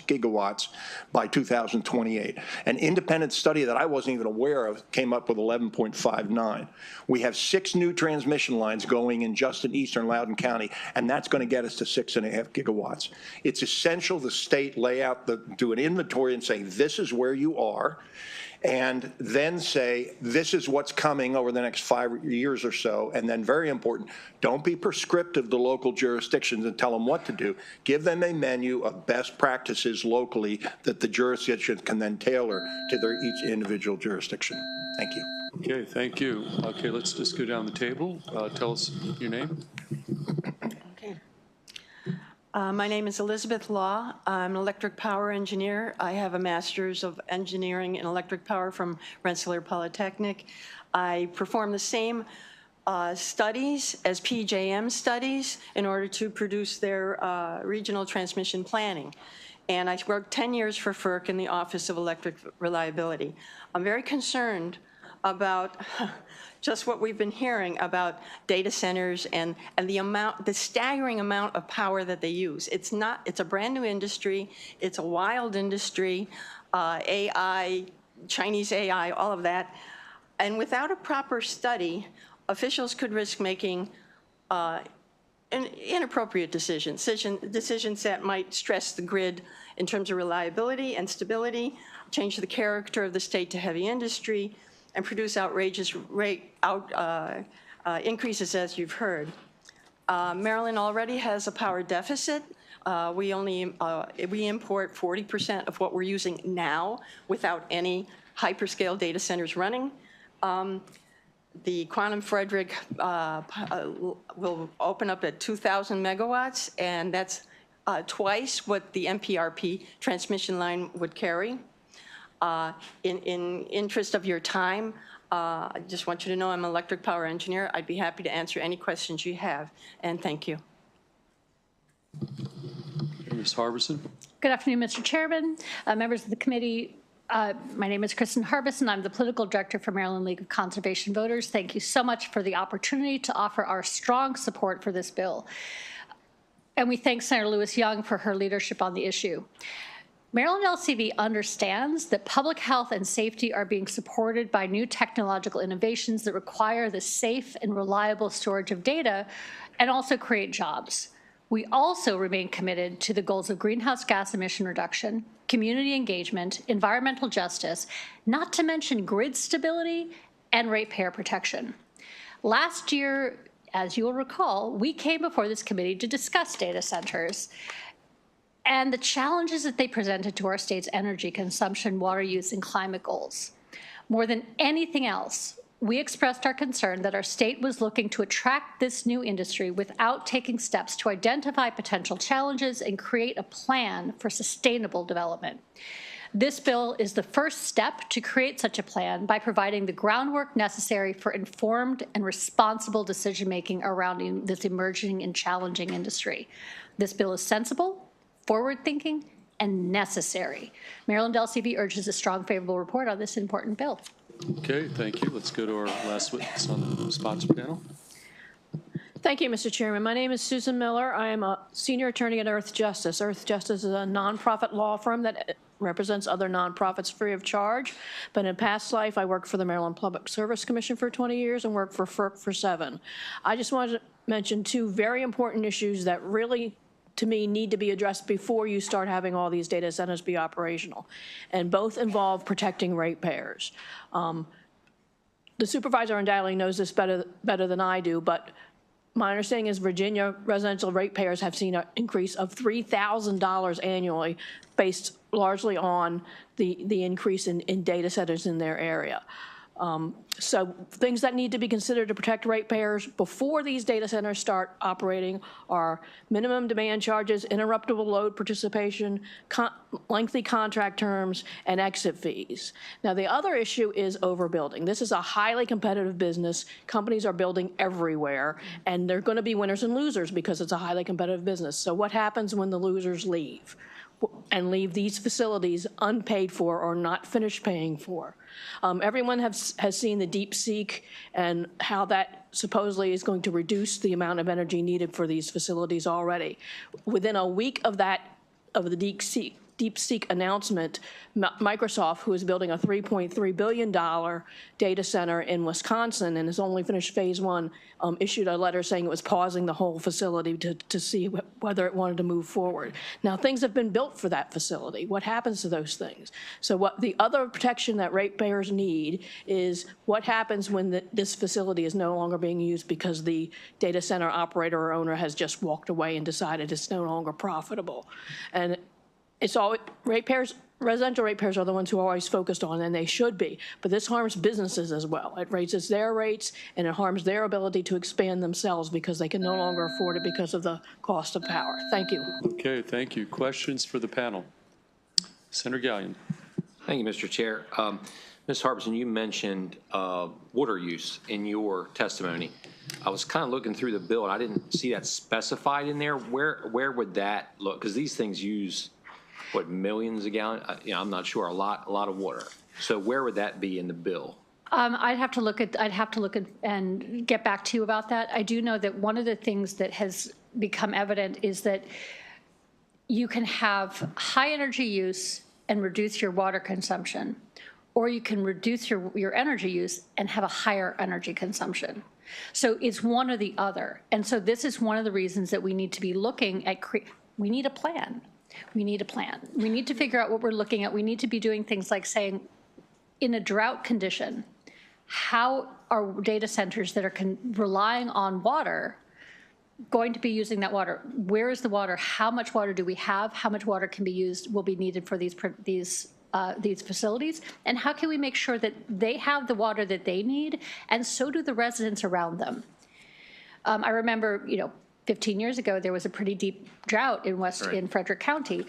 gigawatts by 2028. An independent study that I wasn't even aware of came up with 11.59. We have 6 new transmission lines going in just in eastern Loudoun County, and that's going to get us to 6.5 gigawatts. It's essential the state lay out, do an inventory and say, this is where you are, and then say, this is what's coming over the next 5 years or so. And then, very important, don't be prescriptive to local jurisdictions and tell them what to do. Give them a menu of best practices locally that the jurisdiction can then tailor to their each individual jurisdiction. Thank you. Okay, thank you. Okay, let's just go down the table. Tell us your name. My name is Elizabeth Law. I'm an electric power engineer. I have a master's of engineering in electric power from Rensselaer Polytechnic. I perform the same studies as PJM studies in order to produce their regional transmission planning. And I worked 10 years for FERC in the Office of Electric Reliability. I'm very concerned about just what we've been hearing about data centers and the staggering amount of power that they use. It's a brand new industry. It's a wild industry, AI, Chinese AI, all of that. And without a proper study, officials could risk making inappropriate decisions that might stress the grid in terms of reliability and stability, change the character of the state to heavy industry, and produce outrageous increases, as you've heard. Maryland already has a power deficit. We import 40% of what we're using now without any hyperscale data centers running. The Quantum Frederick will open up at 2,000 megawatts, and that's twice what the MPRP transmission line would carry. In interest of your time, I just want you to know I'm an electric power engineer. I'd be happy to answer any questions you have, and thank you. Ms. Harbison. Good afternoon, Mr. Chairman, members of the committee. My name is Kristen Harbison. I'm the political director for Maryland League of Conservation Voters. Thank you so much for the opportunity to offer our strong support for this bill. And we thank Senator Lewis Young for her leadership on the issue. Maryland LCV understands that public health and safety are being supported by new technological innovations that require the safe and reliable storage of data and also create jobs. We also remain committed to the goals of greenhouse gas emission reduction, community engagement, environmental justice, not to mention grid stability and ratepayer protection. Last year, as you will recall, we came before this committee to discuss data centers and the challenges that they presented to our state's energy consumption, water use, and climate goals. More than anything else, we expressed our concern that our state was looking to attract this new industry without taking steps to identify potential challenges and create a plan for sustainable development. This bill is the first step to create such a plan by providing the groundwork necessary for informed and responsible decision-making around this emerging and challenging industry. This bill is sensible, forward-thinking, and necessary. Maryland LCV urges a strong favorable report on this important bill. Okay, thank you. Let's go to our last witness on the sponsor panel. Thank you, Mr. Chairman. My name is Susan Miller. I am a senior attorney at Earth Justice. Earth Justice is a nonprofit law firm that represents other nonprofits free of charge. But in past life, I worked for the Maryland Public Service Commission for 20 years and worked for FERC for 7. I just wanted to mention 2 very important issues that really, to me, need to be addressed before you start having all these data centers be operational. And both involve protecting ratepayers. The supervisor on dialing knows this better than I do, but my understanding is Virginia residential ratepayers have seen an increase of $3,000 annually based largely on the increase in data centers in their area. So things that need to be considered to protect ratepayers before these data centers start operating are minimum demand charges, interruptible load participation, lengthy contract terms, and exit fees. Now, the other issue is overbuilding. This is a highly competitive business. Companies are building everywhere, and they're going to be winners and losers because it's a highly competitive business. So what happens when the losers leave and leave these facilities unpaid for or not finished paying for? Everyone has seen the DeepSeek and how that supposedly is going to reduce the amount of energy needed for these facilities already. Within a week of the DeepSeek announcement, Microsoft, who is building a $3.3 billion data center in Wisconsin and has only finished phase 1, issued a letter saying it was pausing the whole facility to see whether it wanted to move forward. Now, things have been built for that facility. What happens to those things? So what the other protection that ratepayers need is what happens when this facility is no longer being used because the data center operator or owner has just walked away and decided it's no longer profitable. And it's always residential ratepayers are the ones who are always focused on, and they should be. But this harms businesses as well. It raises their rates, and it harms their ability to expand themselves because they can no longer afford it because of the cost of power. Thank you. Okay, thank you. Questions for the panel? Senator Gallion. Thank you, Mr. Chair. Ms. Harbison, you mentioned water use in your testimony. I was kind of looking through the bill, and I didn't see that specified in there. Where would that look? Because these things use what, millions of gallons? I'm not sure. A lot of water. So where would that be in the bill? I'd have to look at and get back to you about that. I do know that one of the things that has become evident is that you can have high energy use and reduce your water consumption, or you can reduce your energy use and have a higher energy consumption. So it's one or the other. And so this is one of the reasons that we need to be looking at, we need a plan. We need a plan. We need to figure out what we're looking at. We need to be doing things like saying, in a drought condition, how are data centers that are relying on water going to be using that water? Where is the water? How much water do we have? How much water can be used, will be needed for these facilities? And how can we make sure that they have the water that they need, and so do the residents around them? I remember, 15 years ago, there was a pretty deep drought in Frederick County,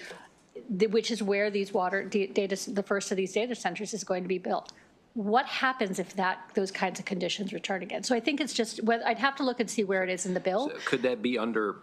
which is where these the first of these data centers is going to be built. What happens if those kinds of conditions return again? So I think it's just, I'd have to look and see where it is in the bill. So could that be under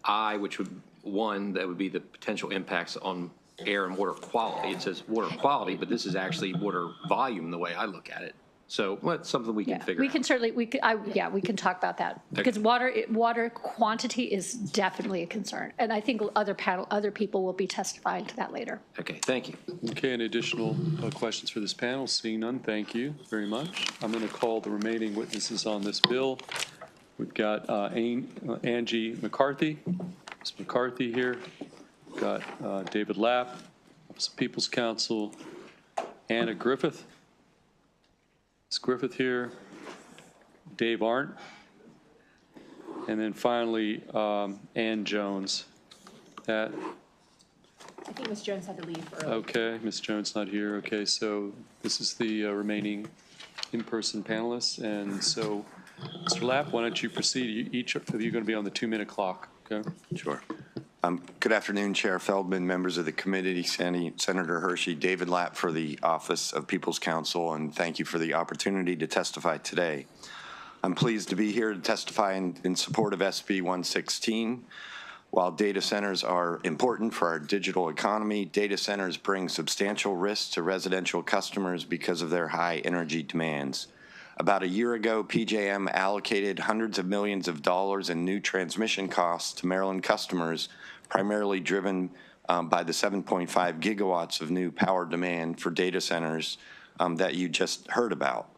I, which would, that would be the potential impacts on air and water quality. It says water quality, but this is actually water volume the way I look at it. So that's something we can figure out. We can certainly, we can talk about that. Because water quantity is definitely a concern. And I think other people will be testifying to that later. Okay, thank you. Okay, any additional questions for this panel? Seeing none, thank you very much. I'm going to call the remaining witnesses on this bill. We've got Angie McCarthy. Ms. McCarthy here. We've got David Lapp, Office of People's Counsel. Anna Griffith. Ms. Griffith here, Dave Arndt, and then finally Ann Jones. I think Ms. Jones had to leave early. Okay, Ms. Jones not here. Okay, so this is the remaining in-person panelists, and so Mr. Lapp, why don't you proceed? Each of you are going to be on the 2-minute clock. Okay. Sure. Good afternoon, Chair Feldman, members of the committee, Senator Hershey, David Lapp for the Office of People's Counsel, and thank you for the opportunity to testify today. I'm pleased to be here to testify in support of SB 116. While data centers are important for our digital economy, data centers bring substantial risks to residential customers because of their high energy demands. About a year ago, PJM allocated hundreds of millions of dollars in new transmission costs to Maryland customers, primarily driven by the 7.5 gigawatts of new power demand for data centers that you just heard about.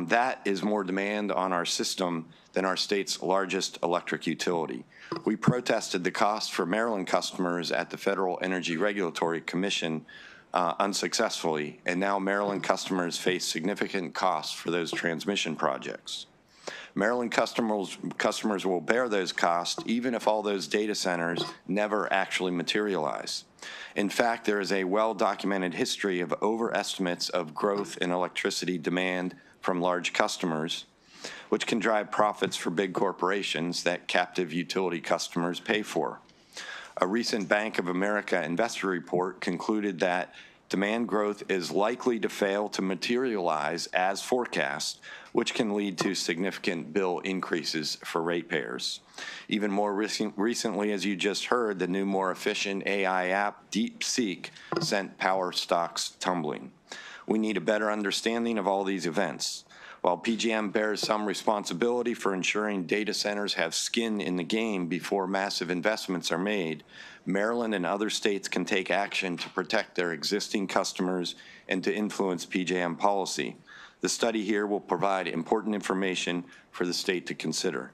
That is more demand on our system than our state's largest electric utility. We protested the cost for Maryland customers at the Federal Energy Regulatory Commission unsuccessfully, and now Maryland customers face significant costs for those transmission projects. Maryland customers will bear those costs even if all those data centers never actually materialize. In fact, there is a well-documented history of overestimates of growth in electricity demand from large customers, which can drive profits for big corporations that captive utility customers pay for. A recent Bank of America investor report concluded that demand growth is likely to fail to materialize as forecast, which can lead to significant bill increases for ratepayers. Even more recently, as you just heard, the new, more efficient AI app, DeepSeek, sent power stocks tumbling. We need a better understanding of all these events. While PJM bears some responsibility for ensuring data centers have skin in the game before massive investments are made, Maryland and other states can take action to protect their existing customers and to influence PJM policy. The study here will provide important information for the state to consider.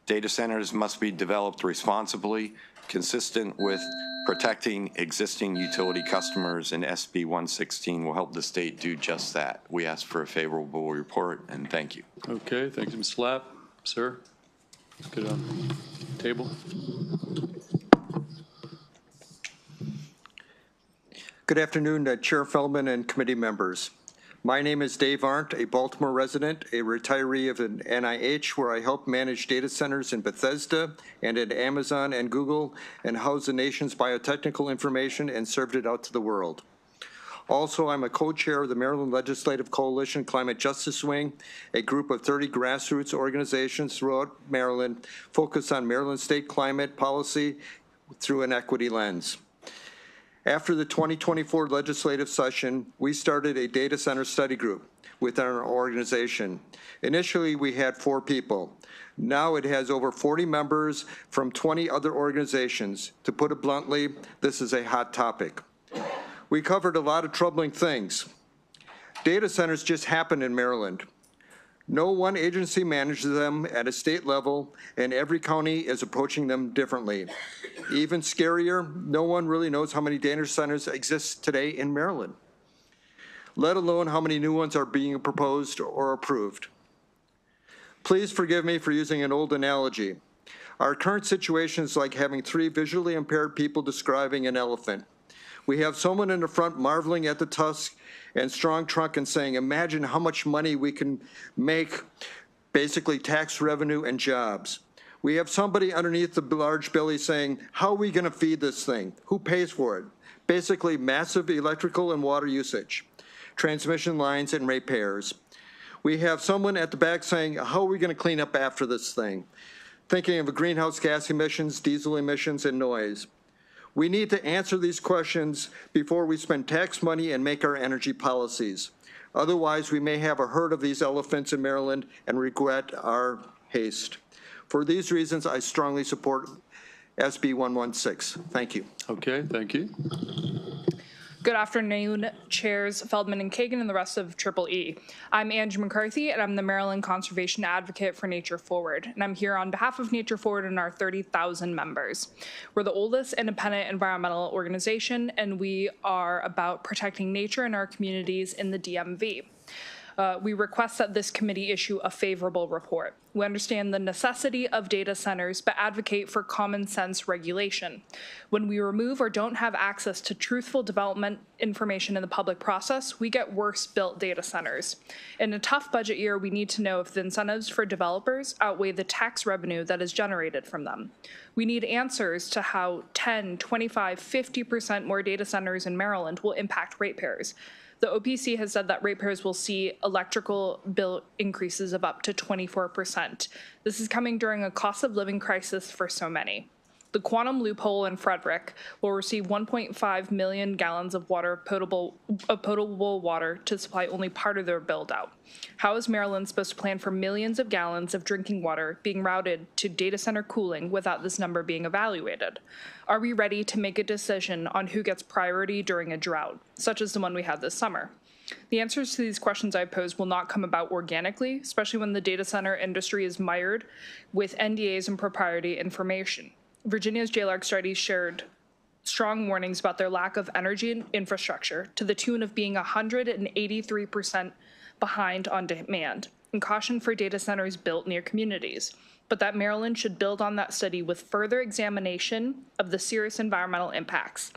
Data centers must be developed responsibly, consistent with protecting existing utility customers, and SB 116 will help the state do just that. We ask for a favorable report, and thank you. Okay, thank you, Mr. Lapp. Sir, good table. Good afternoon, Chair Feldman and committee members. My name is Dave Arndt, a Baltimore resident, a retiree of an NIH, where I help manage data centers in Bethesda and at Amazon and Google, and house the nation's biotechnical information and served it out to the world. Also, I'm a co-chair of the Maryland Legislative Coalition Climate Justice Wing, a group of 30 grassroots organizations throughout After the 2024 legislative session, we started a data center study group within our organization. Initially, we had 4 people. Now it has over 40 members from 20 other organizations. To put it bluntly, this is a hot topic. We covered a lot of troubling things. Data centers just happen in Maryland. No one agency manages them at a state level, and every county is approaching them differently. Even scarier, no one really knows how many data centers exist today in Maryland, let alone how many new ones are being proposed or approved. Please forgive me for using an old analogy. Our current situation is like having 3 visually impaired people describing an elephant. We have someone in the front marveling at the tusk and strong trunk and saying, imagine how much money we can make, basically tax revenue and jobs. We have somebody underneath the large belly saying, how are we going to feed this thing? Who pays for it? Basically massive electrical and water usage, transmission lines and ratepayers. We have someone at the back saying, how are we going to clean up after this thing? Thinking of greenhouse gas emissions, diesel emissions, and noise. We need to answer these questions before we spend tax money and make our energy policies. Otherwise, we may have a herd of these elephants in Maryland and regret our haste. For these reasons, I strongly support SB 116. Thank you. Okay, thank you. Good afternoon, Chairs Feldman and Kagan and the rest of EEE. I'm Angie McCarthy, and I'm the Maryland Conservation Advocate for Nature Forward, and I'm here on behalf of Nature Forward and our 30,000 members. We're the oldest independent environmental organization, and we are about protecting nature in our communities in the DMV. We request that this committee issue a favorable report. We understand the necessity of data centers, but advocate for common sense regulation. When we remove or don't have access to truthful development information in the public process, we get worse built data centers. In a tough budget year, we need to know if the incentives for developers outweigh the tax revenue that is generated from them. We need answers to how 10, 25, 50% more data centers in Maryland will impact ratepayers. The OPC has said that ratepayers will see electrical bill increases of up to 24%. This is coming during a cost of living crisis for so many. The Quantum loophole in Frederick will receive 1.5 million gallons of potable water to supply only part of their build out. How is Maryland supposed to plan for millions of gallons of drinking water being routed to data center cooling without this number being evaluated? Are we ready to make a decision on who gets priority during a drought, such as the one we had this summer? The answers to these questions I pose will not come about organically, especially when the data center industry is mired with NDAs and proprietary information. Virginia's JLARC studies shared strong warnings about their lack of energy infrastructure to the tune of being 183% behind on demand, and caution for data centers built near communities, but that Maryland should build on that study with further examination of the serious environmental impacts.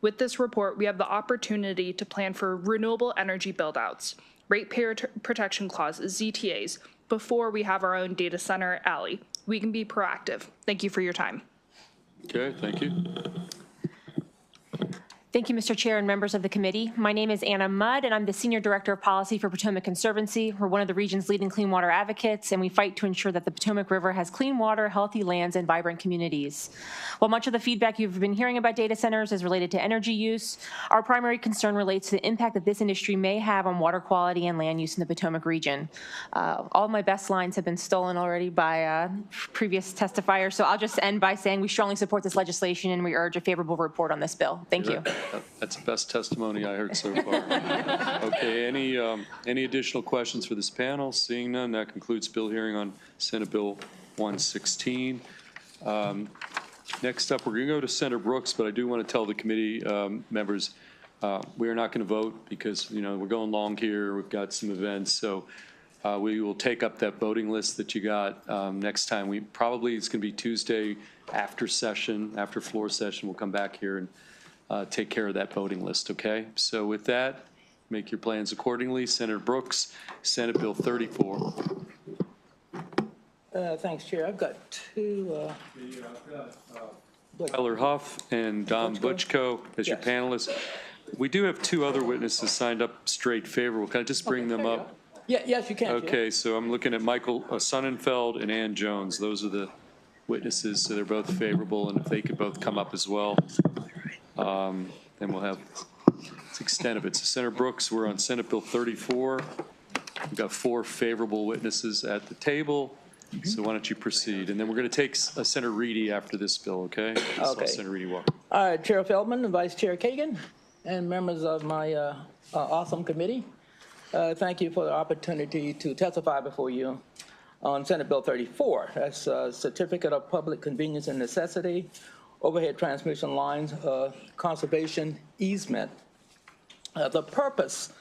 With this report, we have the opportunity to plan for renewable energy buildouts, ratepayer protection clauses, ZTAs, before we have our own data center alley. We can be proactive. Thank you for your time. Okay, thank you. Thank you, Mr. Chair and members of the committee. My name is Anna Mudd, and I'm the Senior Director of Policy for Potomac Conservancy. We're one of the region's leading clean water advocates, and we fight to ensure that the Potomac River has clean water, healthy lands, and vibrant communities. While much of the feedback you've been hearing about data centers is related to energy use, our primary concern relates to the impact that this industry may have on water quality and land use in the Potomac region. All of my best lines have been stolen already by previous testifiers, so I'll just end by saying we strongly support this legislation and we urge a favorable report on this bill. Thank you. That's the best testimony I heard so far. Okay, any additional questions for this panel? Seeing none, that concludes bill hearing on Senate Bill 116. Next up, we're going to go to Senator Brooks, but I do want to tell the committee members we are not going to vote because we're going long here. We've got some events, so we will take up that voting list that you got next time. It's going to be Tuesday after session, after floor session. We'll come back here and take care of that voting list, okay? So with that, make your plans accordingly. Senator Brooks, Senate Bill 34. Thanks, Chair. I've got two. Tyler Huff and Don Butchko as your panelists. We do have two other witnesses signed up straight favorable. Can I just bring them up? Yeah, yes, you can. Okay, so I'm looking at Michael Sonnenfeld and Ann Jones. Those are the and we'll have the extent of it. So Senator Brooks, we're on Senate Bill 34. We've got 4 favorable witnesses at the table. So why don't you proceed? And then we're going to take Senator Reedy after this bill, okay? Okay. Senator Reedy, walk. All right, Chair Feldman and Vice Chair Kagan, and members of my awesome committee, thank you for the opportunity to testify before you on Senate Bill 34. That's Certificate of Public Convenience and Necessity, Overhead Transmission Lines, Conservation Easement. The purpose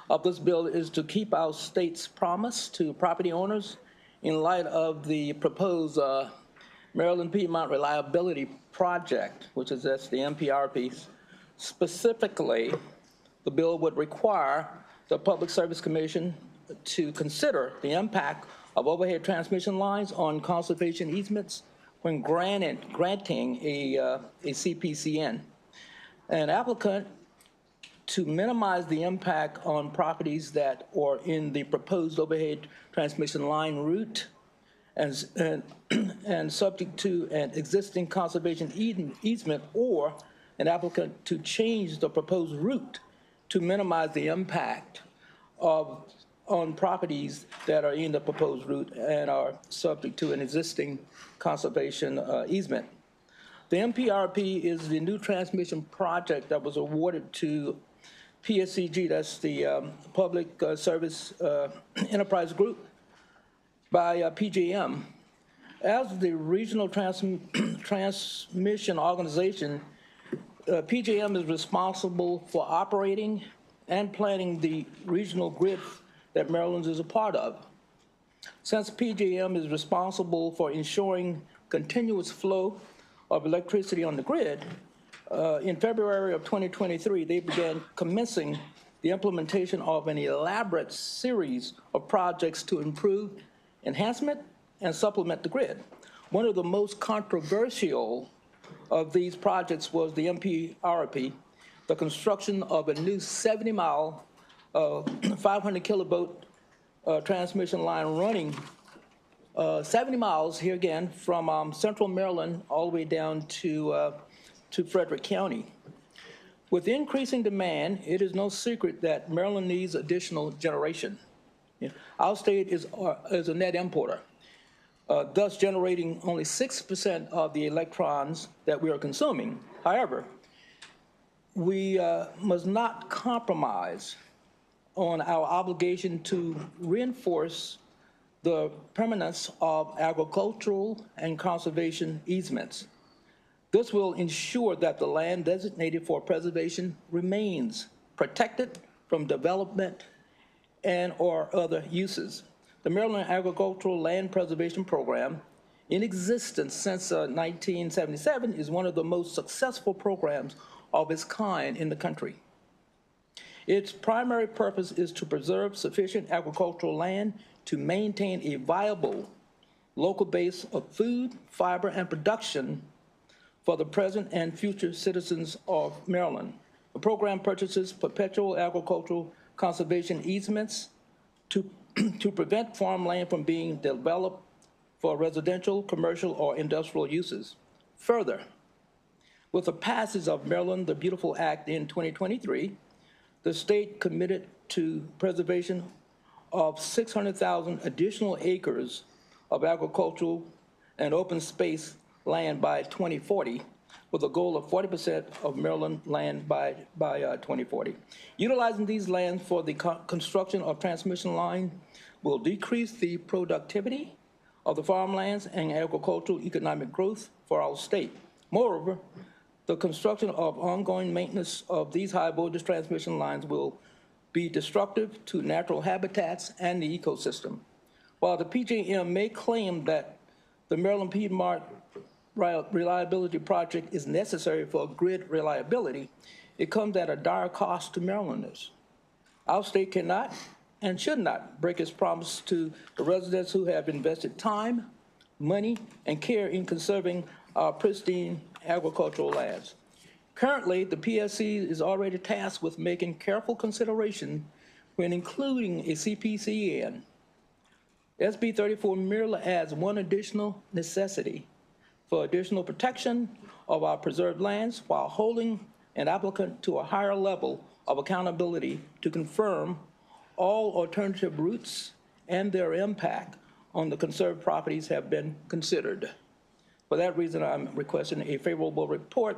of this bill is to keep our state's promise to property owners in light of the proposed Maryland Piedmont Reliability Project, which is that's the MPRP. Specifically, the bill would require the Public Service Commission to consider the impact of overhead transmission lines on conservation easements when granting a CPCN. An applicant to minimize the impact on properties that are in the proposed overhead transmission line route and subject to an existing conservation easement, or an applicant to change the proposed route to minimize the impact on properties that are in the proposed route and are subject to an existing conservation easement. The MPRP is the new transmission project that was awarded to PSCG, that's the Public Service Enterprise Group, by PJM. As the regional transmission organization, PJM is responsible for operating and planning the regional grid that Maryland is a part of. Since PJM is responsible for ensuring continuous flow of electricity on the grid, in February of 2023, they began commencing the implementation of an elaborate series of projects to improve enhancement and supplement the grid. One of the most controversial of these projects was the MPRP, the construction of a new 70-mile, 500 kilovolt transmission line running 70 miles here again from central Maryland all the way down to Frederick County. With increasing demand, it is no secret that Maryland needs additional generation. Our state is a net importer, thus generating only 6% of the electrons that we are consuming. However, we must not compromise on our obligation to reinforce the permanence of agricultural and conservation easements. This will ensure that the land designated for preservation remains protected from development and or other uses. The Maryland Agricultural Land Preservation Program, in existence since 1977, is one of the most successful programs of its kind in the country. Its primary purpose is to preserve sufficient agricultural land to maintain a viable local base of food, fiber, and production for the present and future citizens of Maryland. The program purchases perpetual agricultural conservation easements to prevent farmland from being developed for residential, commercial, or industrial uses. Further, with the passage of Maryland the Beautiful Act in 2023, the state committed to preservation of 600,000 additional acres of agricultural and open space land by 2040, with a goal of 40% of Maryland land by 2040. Utilizing these lands for the construction of transmission line will decrease the productivity of the farmlands and agricultural economic growth for our state. Moreover, the construction of ongoing maintenance of these high voltage transmission lines will be destructive to natural habitats and the ecosystem. While the PJM may claim that the Maryland Piedmont Reliability Project is necessary for grid reliability, it comes at a dire cost to Marylanders. Our state cannot and should not break its promise to the residents who have invested time, money, and care in conserving our pristine agricultural lands. Currently, the PSC is already tasked with making careful consideration when including a CPCN. SB 34 merely adds one additional necessity for additional protection of our preserved lands while holding an applicant to a higher level of accountability to confirm all alternative routes and their impact on the conserved properties have been considered. For that reason, I'm requesting a favorable report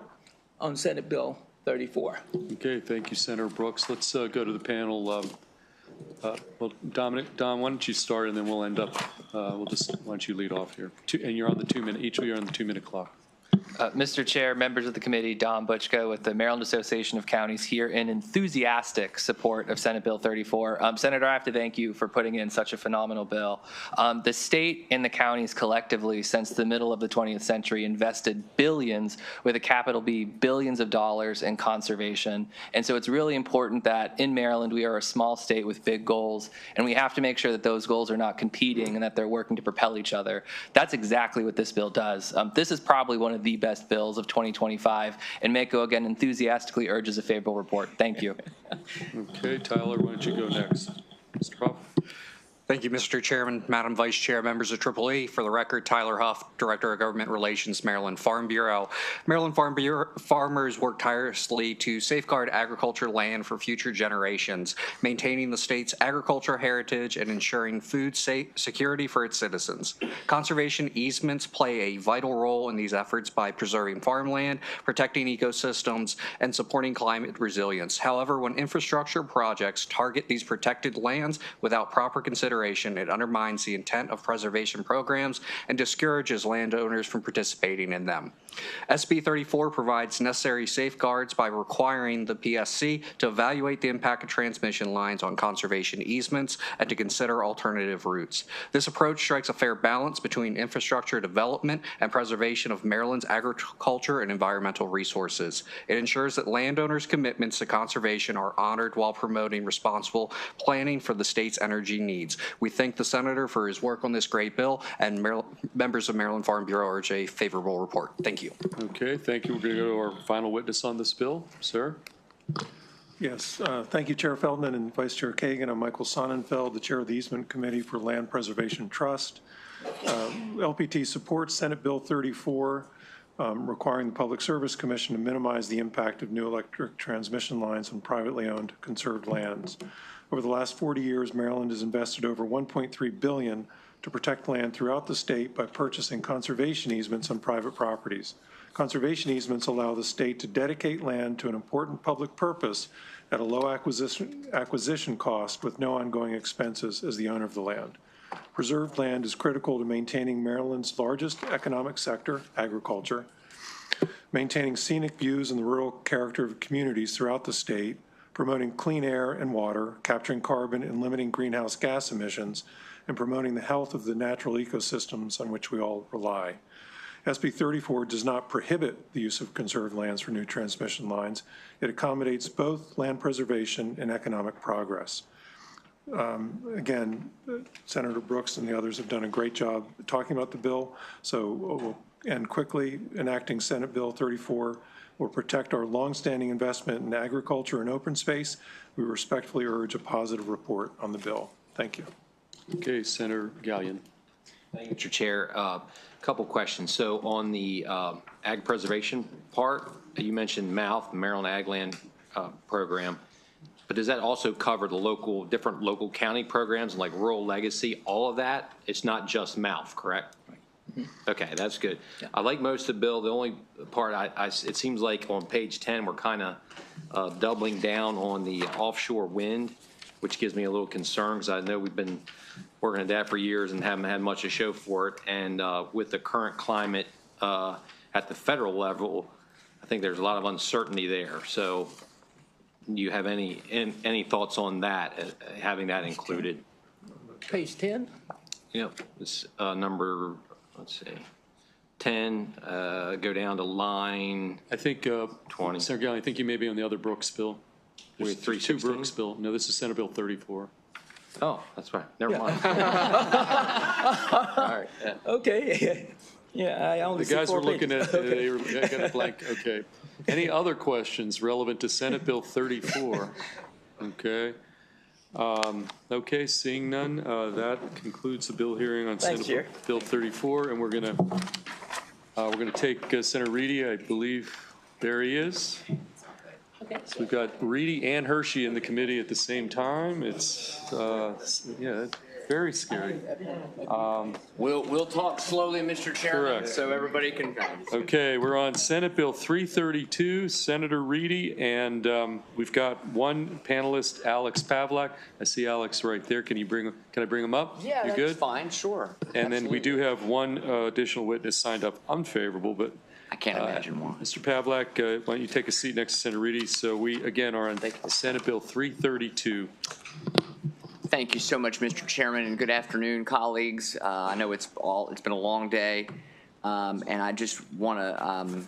on Senate Bill 34. Okay, thank you, Senator Brooks. Let's go to the panel. Well, Don, why don't you start, and then we'll end up, why don't you lead off here? And you're on the 2 minute, each of you are on the 2 minute clock. Mr. Chair, members of the committee, Don Butchko with the Maryland Association of Counties here in enthusiastic support of Senate Bill 34. Senator, I have to thank you for putting in such a phenomenal bill. The state and the counties collectively since the middle of the 20th century invested billions, with a capital B, billions of dollars in conservation. And so it's really important that in Maryland we are a small state with big goals, and we have to make sure that those goals are not competing and that they're working to propel each other. That's exactly what this bill does. This is probably one of the best bills of 2025, and MACO again enthusiastically urges a favorable report. Thank you. Okay, Tyler, why don't you go next? Mr. Huff. Thank you, Mr. Chairman, Madam Vice Chair, members of EEE. For the record, Tyler Huff, Director of Government Relations, Maryland Farm Bureau. Maryland Farm Bureau farmers work tirelessly to safeguard agriculture land for future generations, maintaining the state's agricultural heritage and ensuring food security for its citizens. Conservation easements play a vital role in these efforts by preserving farmland, protecting ecosystems, and supporting climate resilience. However, when infrastructure projects target these protected lands without proper consideration, it undermines the intent of preservation programs and discourages landowners from participating in them. SB 34 provides necessary safeguards by requiring the PSC to evaluate the impact of transmission lines on conservation easements and to consider alternative routes. This approach strikes a fair balance between infrastructure development and preservation of Maryland's agriculture and environmental resources. It ensures that landowners' commitments to conservation are honored while promoting responsible planning for the state's energy needs. We thank the Senator for his work on this great bill, and members of Maryland Farm Bureau urge a favorable report. Thank you. Okay, thank you. We're going to go to our final witness on this bill. Sir? Yes, thank you, Chair Feldman and Vice Chair Kagan. I'm Michael Sonnenfeld, the Chair of the Easement Committee for Land Preservation Trust. LPT supports Senate Bill 34, requiring the Public Service Commission to minimize the impact of new electric transmission lines on privately owned conserved lands. Over the last 40 years, Maryland has invested over $1.3 billion to protect land throughout the state by purchasing conservation easements on private properties. Conservation easements allow the state to dedicate land to an important public purpose at a low acquisition cost with no ongoing expenses as the owner of the land. Preserved land is critical to maintaining Maryland's largest economic sector, agriculture, maintaining scenic views and the rural character of communities throughout the state, promoting clean air and water, capturing carbon and limiting greenhouse gas emissions, and promoting the health of the natural ecosystems on which we all rely. SB 34 does not prohibit the use of conserved lands for new transmission lines. It accommodates both land preservation and economic progress. Again, Senator Brooks and the others have done a great job talking about the bill, so we'll end quickly. Enacting Senate Bill 34 will protect our longstanding investment in agriculture and open space. We respectfully urge a positive report on the bill. Thank you. Okay, Senator Gallion. Thank you, Mr. Chair. A couple questions. So on the ag preservation part, you mentioned MALF, Maryland Ag Land Program, but does that also cover the different local county programs like Rural Legacy, all of that? It's not just MALF, correct? Okay, that's good. Yeah. I like most of the bill. The only part it seems like on page 10 we're kind of doubling down on the offshore wind, which gives me a little concern because I know we've been working at that for years and haven't had much to show for it. And with the current climate at the federal level, I think there's a lot of uncertainty there. So do you have any thoughts on that, having that included? Page 10? Yep, it's number, let's see, 10, go down to line. I think, 20. Senator Gallion, I think you may be on the other Brooks bill. There's two Brooks bill. No, this is Senate Bill 34. Oh, that's right. Never mind. All right. Yeah. Okay. Yeah, I only the guys were looking at okay. they got a blank. Okay. Any other questions relevant to Senate Bill 34? Okay. Okay, seeing none, that concludes the bill hearing on Senate Bill 34, and we're gonna take Senator Reedy. I believe there he is. So we've got Reedy and Hershey in the committee at the same time. It's, yeah, very scary. We'll talk slowly, Mr. Chairman, Correct. so everybody can. Okay, we're on Senate Bill 332, Senator Reedy, and we've got one panelist, Alex Pavlak. I see Alex right there. Can I bring him up? Yeah, You that's good? fine, sure. And then we do have one additional witness signed up unfavorable, but I can't imagine why. Mr. Pavlak, why don't you take a seat next to Senator Reedy? So we, again, are on Senate Bill 332. Thank you so much, Mr. Chairman, and good afternoon, colleagues. I know it's been a long day, and I just want to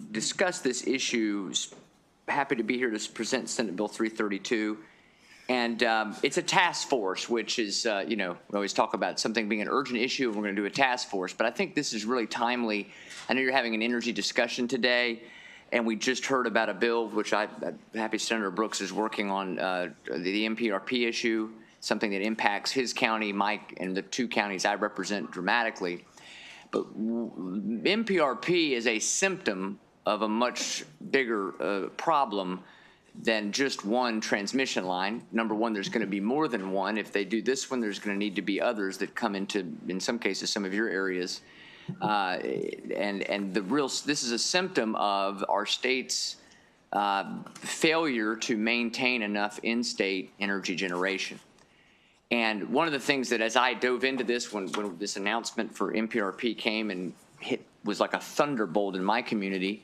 discuss this issue. Happy to be here to present Senate Bill 332. And it's a task force, which is, we always talk about something being an urgent issue, and we're going to do a task force. But I think this is really timely. I know you're having an energy discussion today, and we just heard about a bill, which I'm happy Senator Brooks is working on, the MPRP issue, something that impacts his county, Mike, and the two counties I represent dramatically. But MPRP is a symptom of a much bigger problem than just one transmission line. Number one, there's going to be more than one. If they do this one, there's going to need to be others that come into, in some cases, some of your areas. And this is a symptom of our state's failure to maintain enough in-state energy generation. And one of the things that, as I dove into this, when this announcement for MPRP came and was like a thunderbolt in my community,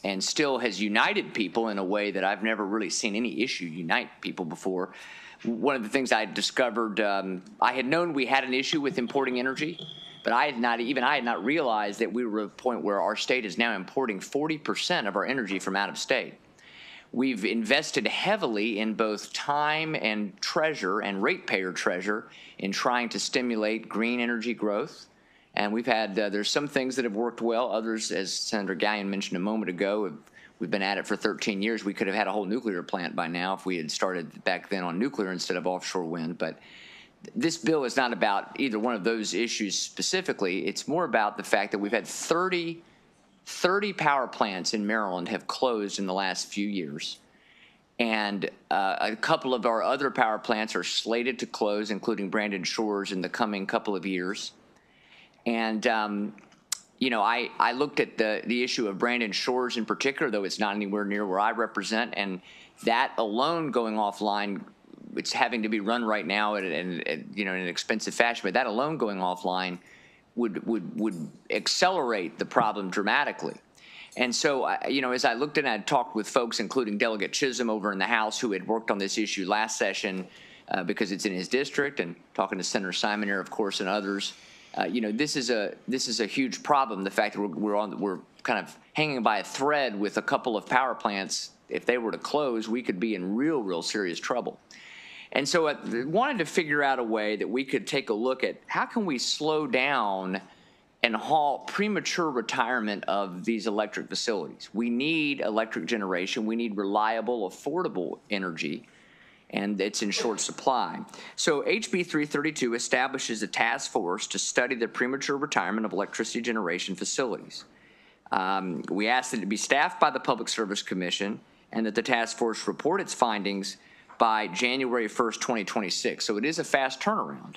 and still has united people in a way that I've never really seen any issue unite people before. One of the things I discovered, I had known we had an issue with importing energy, but I had not realized that we were at a point where our state is now importing 40% of our energy from out of state. We've invested heavily in both time and treasure and ratepayer treasure in trying to stimulate green energy growth. And we've had, there's some things that have worked well. Others, as Senator Gallion mentioned a moment ago, we've been at it for 13 years. We could have had a whole nuclear plant by now if we had started back then on nuclear instead of offshore wind. But this bill is not about either one of those issues specifically. It's more about the fact that we've had 30 power plants in Maryland have closed in the last few years. And a couple of our other power plants are slated to close, including Brandon Shores, in the coming couple of years. And, I looked at the issue of Brandon Shores in particular, though it's not anywhere near where I represent. And that alone going offline, it's having to be run right now in an expensive fashion, but that alone going offline would accelerate the problem dramatically. And so, as I looked at it, I talked with folks, including Delegate Chisholm over in the House, who had worked on this issue last session because it's in his district, and talking to Senator Simoneer, of course, and others. This is a huge problem. The fact that we're kind of hanging by a thread with a couple of power plants. If they were to close, we could be in real serious trouble. And so I wanted to figure out a way that we could take a look at how can we slow down and halt premature retirement of these electric facilities. We need electric generation. We need reliable, affordable energy, and it's in short supply. So HB 332 establishes a task force to study the premature retirement of electricity generation facilities. We asked that it be staffed by the Public Service Commission and that the task force report its findings by January 1st, 2026. So it is a fast turnaround.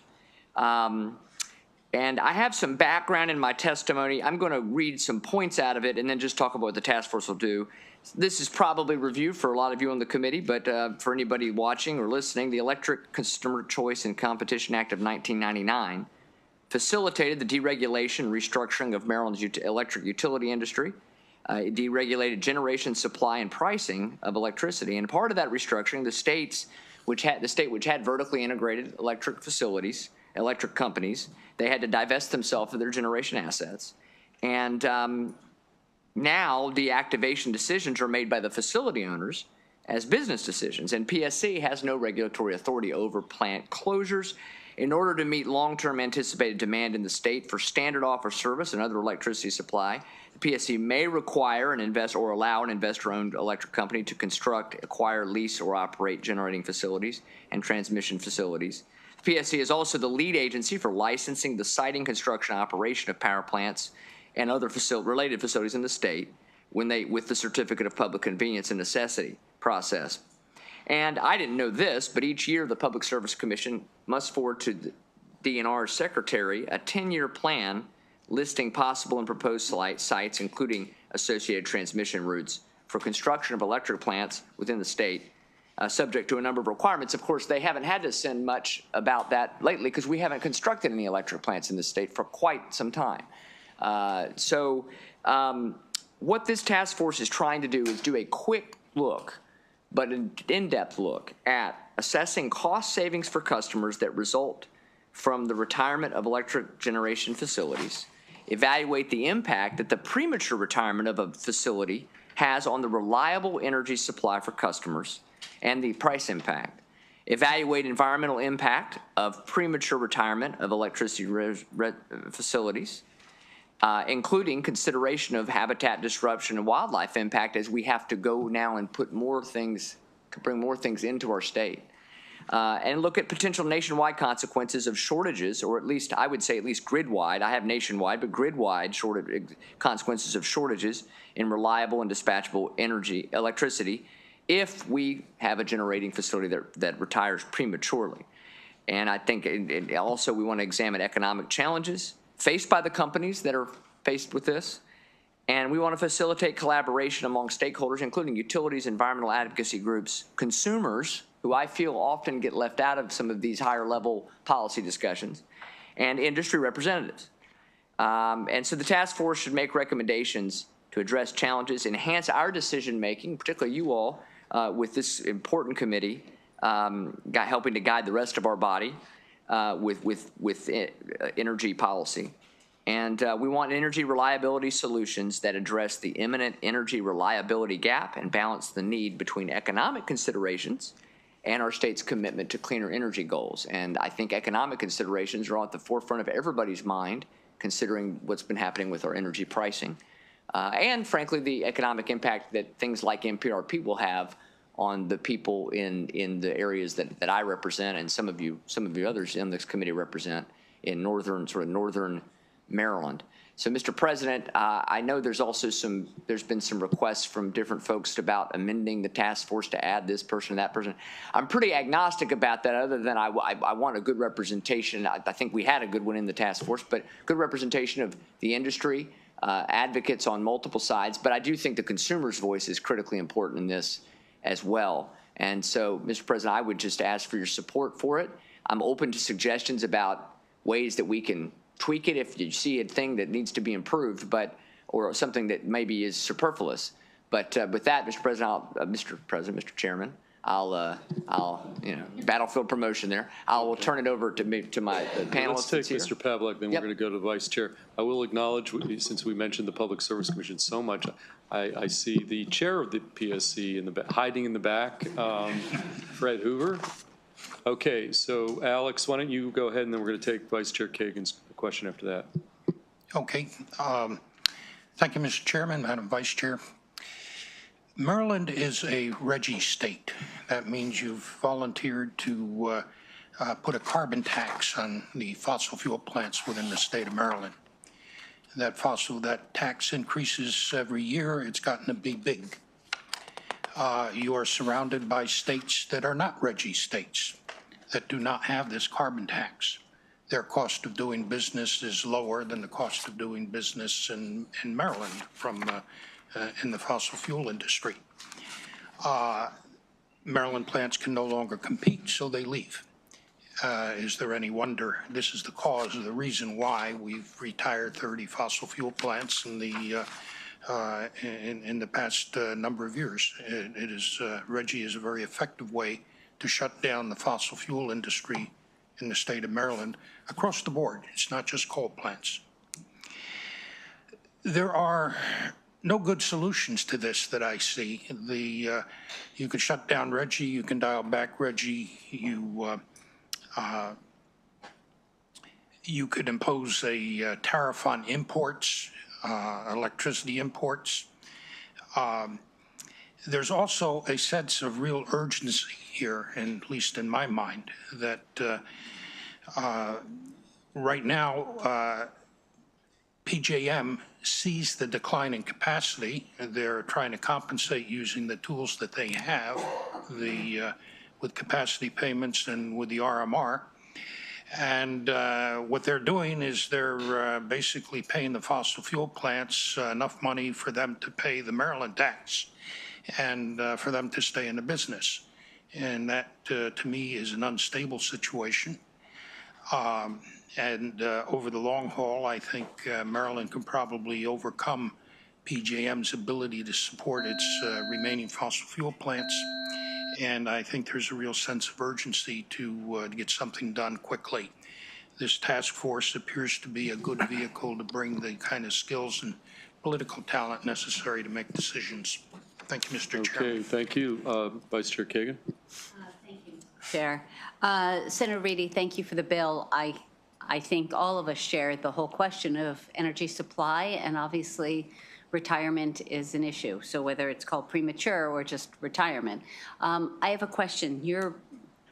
And I have some background in my testimony. I'm going to read some points out of it and then just talk about what the task force will do. This is probably review for a lot of you on the committee, but for anybody watching or listening, the Electric Consumer Choice and Competition Act of 1999 facilitated the deregulation and restructuring of Maryland's electric utility industry. It deregulated generation, supply, and pricing of electricity. And part of that restructuring, the state which had vertically integrated electric facilities, electric companies, they had to divest themselves of their generation assets. And now deactivation decisions are made by the facility owners as business decisions, and PSC has no regulatory authority over plant closures. In order to meet long-term anticipated demand in the state for standard offer service and other electricity supply, the PSC may require or allow an investor-owned electric company to construct, acquire, lease, or operate generating facilities and transmission facilities. The PSC is also the lead agency for licensing the siting, construction, and operation of power plants and other related facilities in the state, with the Certificate of Public Convenience and Necessity process. And I didn't know this, but each year the Public Service Commission must forward to the DNR's secretary a 10-year plan listing possible and proposed sites, including associated transmission routes for construction of electric plants within the state, subject to a number of requirements. Of course, they haven't had to send much about that lately because we haven't constructed any electric plants in the state for quite some time. What this task force is trying to do is do a quick look, but an in-depth look at assessing cost savings for customers that result from the retirement of electric generation facilities, evaluate the impact that the premature retirement of a facility has on the reliable energy supply for customers and the price impact, evaluate environmental impact of premature retirement of electricity facilities, including consideration of habitat disruption and wildlife impact as we have to go now and bring more things into our state. And look at potential nationwide consequences of shortages, or at least, I would say at least grid-wide. I have nationwide, but grid-wide consequences of shortages in reliable and dispatchable electricity if we have a generating facility that retires prematurely. And I think also we want to examine economic challenges faced by the companies that are faced with this. And we want to facilitate collaboration among stakeholders, including utilities, environmental advocacy groups, consumers, who I feel often get left out of some of these higher level policy discussions, and industry representatives. And so the task force should make recommendations to address challenges, enhance our decision making, particularly you all with this important committee, helping to guide the rest of our body with energy policy. And we want energy reliability solutions that address the imminent energy reliability gap and balance the need between economic considerations and our state's commitment to cleaner energy goals. And I think economic considerations are at the forefront of everybody's mind, considering what's been happening with our energy pricing. And frankly, the economic impact that things like NPRP will have on the people in the areas that I represent and some of you others in this committee represent in northern Maryland. So, Mr. President, I know there's been some requests from different folks about amending the task force to add this person and that person. I'm pretty agnostic about that, other than I want a good representation. I think we had a good one in the task force, but good representation of the industry, advocates on multiple sides. But I do think the consumer's voice is critically important in this as well. And so, Mr. President, I would just ask for your support for it. I'm open to suggestions about ways that we can tweak it if you see a thing that needs to be improved, or something that maybe is superfluous. But with that, Mr. Mr. Chairman, I'll battlefield promotion there. I will turn it over to my panelists. Let's take Mr. Pavlik, then we're going to go to the Vice Chair. I will acknowledge, since we mentioned the Public Service Commission so much, I see the chair of the PSC hiding in the back, Fred Hoover. Okay, so Alex, why don't you go ahead, and then we're going to take Vice Chair Kagan's question after that. Okay. Thank you, Mr. Chairman, Madam Vice Chair. Maryland is a RGGI state. That means you've volunteered to put a carbon tax on the fossil fuel plants within the state of Maryland. That tax increases every year. It's gotten to be big. You are surrounded by states that are not RGGI states, that do not have this carbon tax. Their cost of doing business is lower than the cost of doing business in Maryland in the fossil fuel industry. Maryland plants can no longer compete, so they leave. Is there any wonder? This is the cause of the reason why we've retired 30 fossil fuel plants in the past number of years. RGGI is a very effective way to shut down the fossil fuel industry in the state of Maryland across the board. It's not just coal plants. There are no good solutions to this that I see. You could shut down RGGI, you can dial back RGGI, you could impose a tariff on imports, electricity imports. There's also a sense of real urgency here, and at least in my mind, that right now PJM sees the decline in capacity. They're trying to compensate using the tools that they have, with capacity payments and with the RMR. And what they're doing is they're basically paying the fossil fuel plants enough money for them to pay the Maryland tax and for them to stay in the business. And that, to me, is an unstable situation. And over the long haul, I think Maryland can probably overcome PJM's ability to support its remaining fossil fuel plants. And I think there's a real sense of urgency to get something done quickly. This task force appears to be a good vehicle to bring the kind of skills and political talent necessary to make decisions. Thank you, Mr. Chairman. Okay, thank you. Vice Chair Kagan. Thank you, Chair. Senator Reedy, thank you for the bill. I think all of us share the whole question of energy supply, and obviously retirement is an issue. So whether it's called premature or just retirement. I have a question.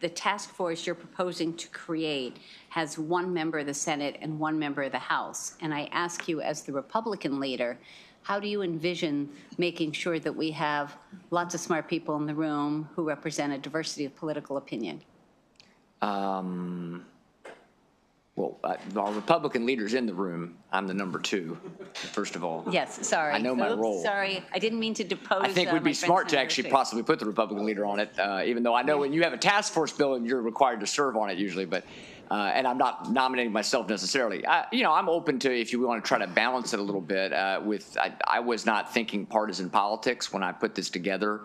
The task force you're proposing to create has one member of the Senate and one member of the House. And I ask you, as the Republican leader, how do you envision making sure that we have lots of smart people in the room who represent a diversity of political opinion? Well, our Republican leader's in the room. I'm the number 2, first of all. Yes, sorry. I know my Oops, role. Sorry, I didn't mean to depose. I think we'd be my friend smart to Senator actually Reedy. possibly put the Republican leader on it, even though I know when you have a task force bill and you're required to serve on it usually, but, and I'm not nominating myself necessarily. I'm open to, if you want to try to balance it a little bit I was not thinking partisan politics when I put this together,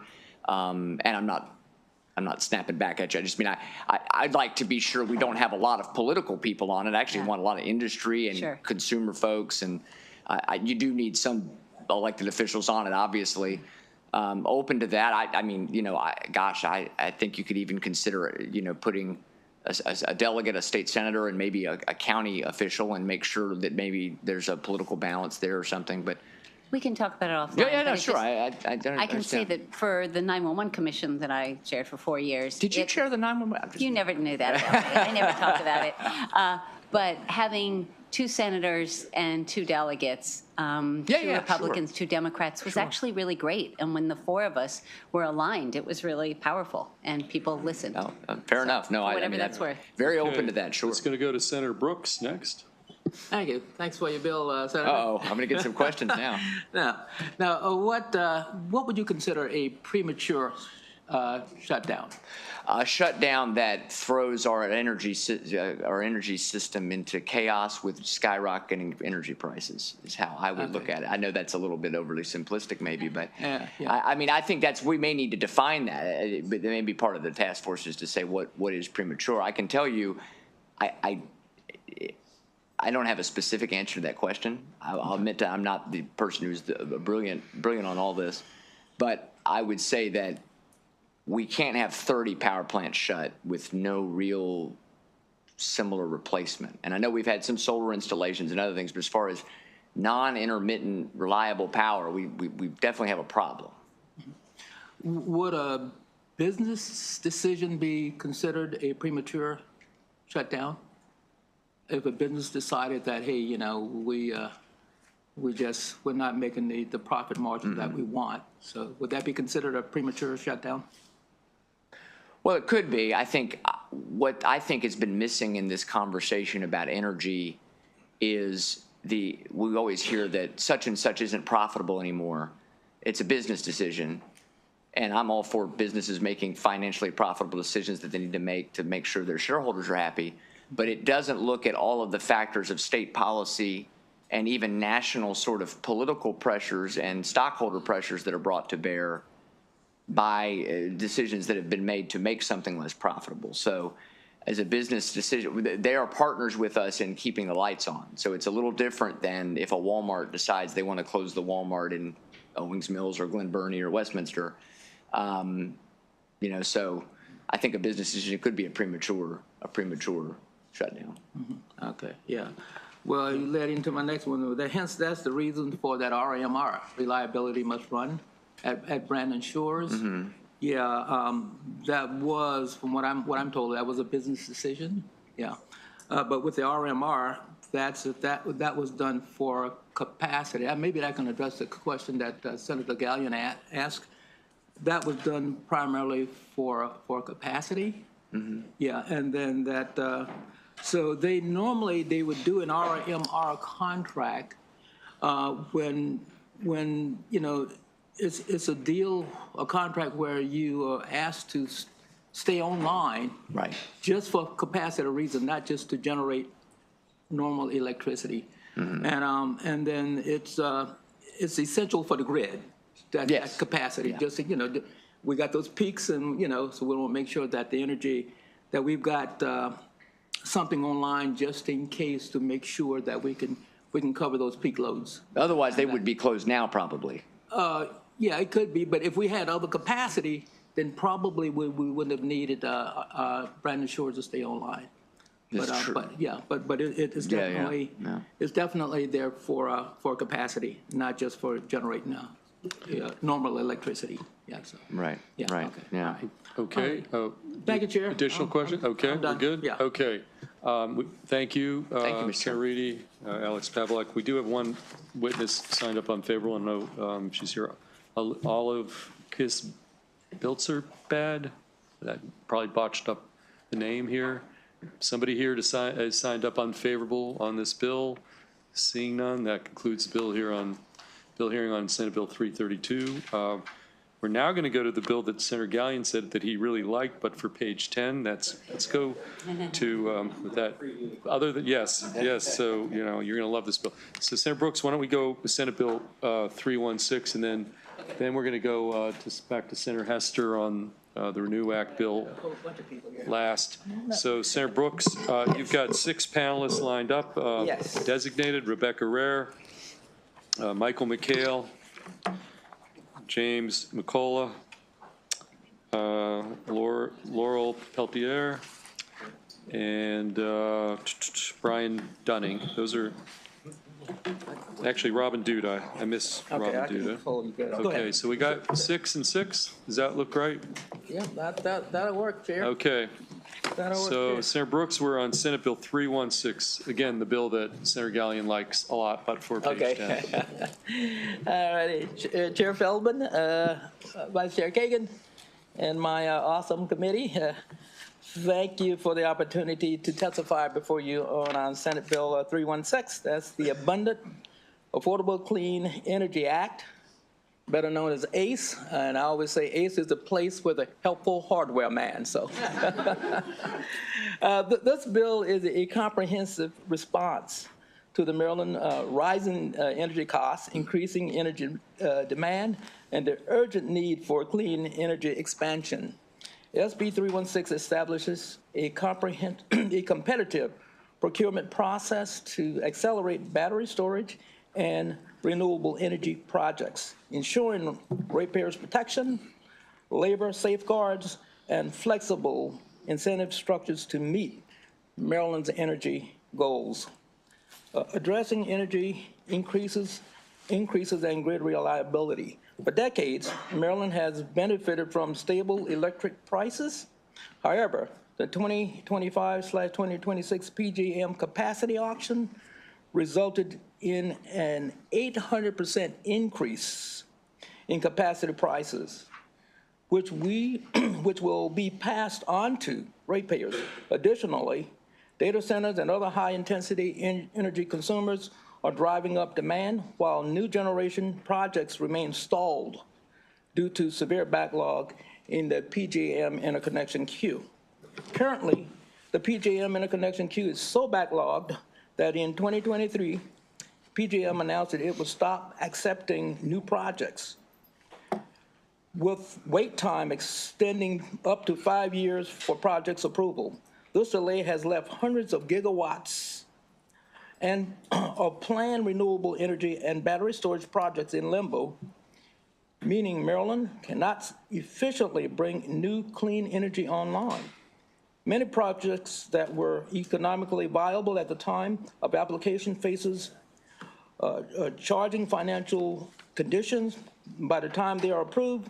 and I'm not snapping back at you. I just mean, I'd like to be sure we don't have a lot of political people on it. I actually want a lot of industry and consumer folks, and you do need some elected officials on it, obviously. Open to that. I think you could even consider, putting a delegate, a state senator, and maybe a county official, and make sure that maybe there's a political balance there or something, but. We can talk about it offline. Yeah, but sure. I can say that for the 911 Commission that I chaired for 4 years. Did you chair the 911? You never knew that about me. I never talked about it. But having 2 senators and 2 delegates, 2 Republicans, 2 Democrats, was actually really great. And when the 4 of us were aligned, it was really powerful, and people listened. Oh, fair enough. No, whatever that's worth. Very open to that, sure. It's going to go to Senator Brooks next. Thank you. Thanks for your bill, Senator. Uh-oh, I'm going to get some questions now. Now, what would you consider a premature shutdown? A shutdown that throws our energy system into chaos with skyrocketing energy prices is how I would look at it. I know that's a little bit overly simplistic maybe, but I think we may need to define that, but it may be part of the task force is to say what is premature. I can tell you, I don't have a specific answer to that question. I'll admit that I'm not the person who's brilliant on all this, but I would say that we can't have 30 power plants shut with no real similar replacement. And I know we've had some solar installations and other things, but as far as non-intermittent, reliable power, we definitely have a problem. Would a business decision be considered a premature shutdown? If a business decided that, hey, we're not making the profit margin that we want, so would that be considered a premature shutdown? Well, it could be. I think what I think has been missing in this conversation about energy is we always hear that such and such isn't profitable anymore. It's a business decision, and I'm all for businesses making financially profitable decisions that they need to make sure their shareholders are happy. But it doesn't look at all of the factors of state policy and even national sort of political pressures and stockholder pressures that are brought to bear by decisions that have been made to make something less profitable. So as a business decision, they are partners with us in keeping the lights on. So it's a little different than if a Walmart decides they want to close the Walmart in Owings Mills or Glen Burnie or Westminster. So I think a business decision could be a premature shutdown. Mm-hmm. Okay, yeah. Well, you led into my next one. Hence, that's the reason for that RMR, reliability must run at Brandon Shores. Mm-hmm. Yeah, that was, from what I'm told, that was a business decision. Yeah, but with the RMR, that was done for capacity. Maybe that can address the question that Senator Gallion asked. That was done primarily for capacity. Yeah, and then that, so they would do an RMR contract when you know, it's a deal, a contract where you are asked to stay online. Right. Just for capacity reason, not just to generate normal electricity. And then it's essential for the grid, that capacity. Just, you know, we got those peaks and, you know, so we want to make sure that the energy, that we've got something online just in case to make sure that we can cover those peak loads. Otherwise, they would be closed now, probably. Yeah, it could be, but if we had other capacity, then probably we wouldn't have needed Brandon Shores to stay online. That's true. But yeah, but it's definitely it's definitely there for capacity, not just for generating normal electricity. Yeah. So. Right. Yeah. Right. Okay. Yeah. Okay. Thank you, Chair. Additional question? Okay, we're good? Yeah. Okay. Thank you. Thank you, Mr. Senator Reedy, Alex Pavlik. We do have one witness signed up unfavorable. I know she's here. Olive Kisbilzer-Bad. That probably botched up the name here. Somebody here to signed up unfavorable on this bill. Seeing none, that concludes the bill hearing on Senate Bill 332. We're now going to go to the bill that Senator Gallion said that he really liked, but for page 10, let's go to with that. Other than yes. So you know you're going to love this bill. So Senator Brooks, why don't we go with Senate Bill 316, and then we're going to go back to Senator Hester on the Renew Act bill last. So Senator Brooks, you've got 6 panelists lined up. Designated: Rebecca Rare, Michael McHale, James McCullough, Laurel Peltier, and Brian Dunning. Those are actually Robin Duda. I miss Robin Duda. Okay, so we got 6 and 6. Does that look right? Yeah, that'll work, Chair. Okay. That'll work, So Chair. Senator Brooks, we're on Senate Bill 316. Again, the bill that Senator Gallion likes a lot, but for page 10. All righty, Chair Feldman, Vice Chair Kagan, and my awesome committee. Thank you for the opportunity to testify before you on Senate Bill 316. That's the Abundant, Affordable, Clean Energy Act, better known as ACE. And I always say ACE is the place with a helpful hardware man. So this bill is a comprehensive response to the Maryland rising energy costs, increasing energy demand, and the urgent need for clean energy expansion. SB 316 establishes a competitive procurement process to accelerate battery storage and renewable energy projects, ensuring ratepayers' protection, labor safeguards, and flexible incentive structures to meet Maryland's energy goals. Addressing energy increases and grid reliability. For decades, Maryland has benefited from stable electric prices. However, the 2025/2026 PJM capacity auction resulted in an 800% increase in capacity prices, which will be passed on to ratepayers. Additionally, data centers and other high-intensity energy consumers are driving up demand, while new generation projects remain stalled due to severe backlog in the PJM interconnection queue. Currently, the PJM interconnection queue is so backlogged that in 2023, PJM announced that it would stop accepting new projects, with wait time extending up to 5 years for projects approval. This delay has left hundreds of gigawatts and of planned renewable energy and battery storage projects in limbo, meaning Maryland cannot efficiently bring new clean energy online. Many projects that were economically viable at the time of application faces charging financial conditions by the time they are approved,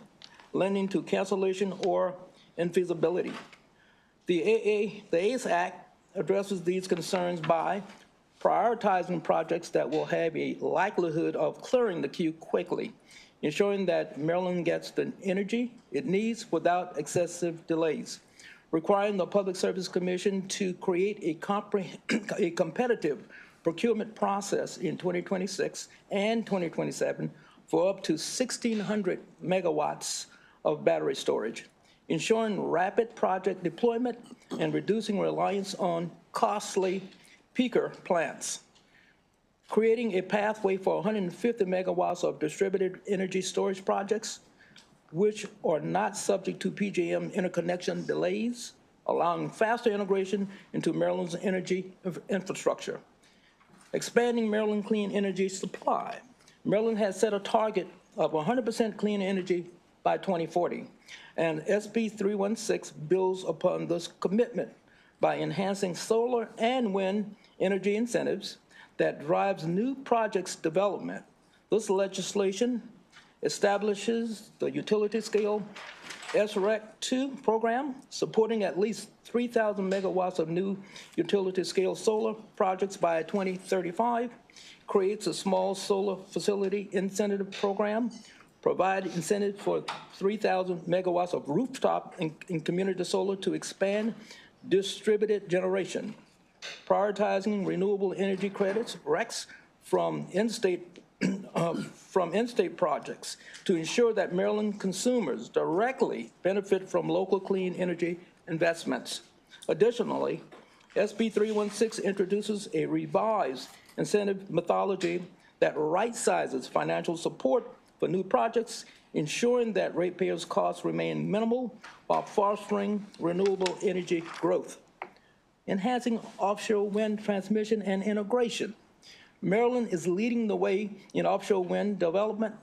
lending to cancellation or infeasibility. The ACE Act addresses these concerns by prioritizing projects that will have a likelihood of clearing the queue quickly, ensuring that Maryland gets the energy it needs without excessive delays, requiring the Public Service Commission to create a competitive procurement process in 2026 and 2027 for up to 1,600 megawatts of battery storage, ensuring rapid project deployment and reducing reliance on costly peaker plants, creating a pathway for 150 megawatts of distributed energy storage projects, which are not subject to PJM interconnection delays, allowing faster integration into Maryland's energy infrastructure. Expanding Maryland clean energy supply. Maryland has set a target of 100% clean energy by 2040, and SB 316 builds upon this commitment by enhancing solar and wind energy incentives that drives new projects development. This legislation establishes the utility scale SREC 2 program, supporting at least 3,000 megawatts of new utility scale solar projects by 2035, creates a small solar facility incentive program, provide incentive for 3,000 megawatts of rooftop and community solar to expand distributed generation, prioritizing renewable energy credits, RECs, from in-state projects to ensure that Maryland consumers directly benefit from local clean energy investments. Additionally, SB 316 introduces a revised incentive methodology that right-sizes financial support for new projects, ensuring that ratepayers' costs remain minimal while fostering renewable energy growth. Enhancing offshore wind transmission and integration. Maryland is leading the way in offshore wind development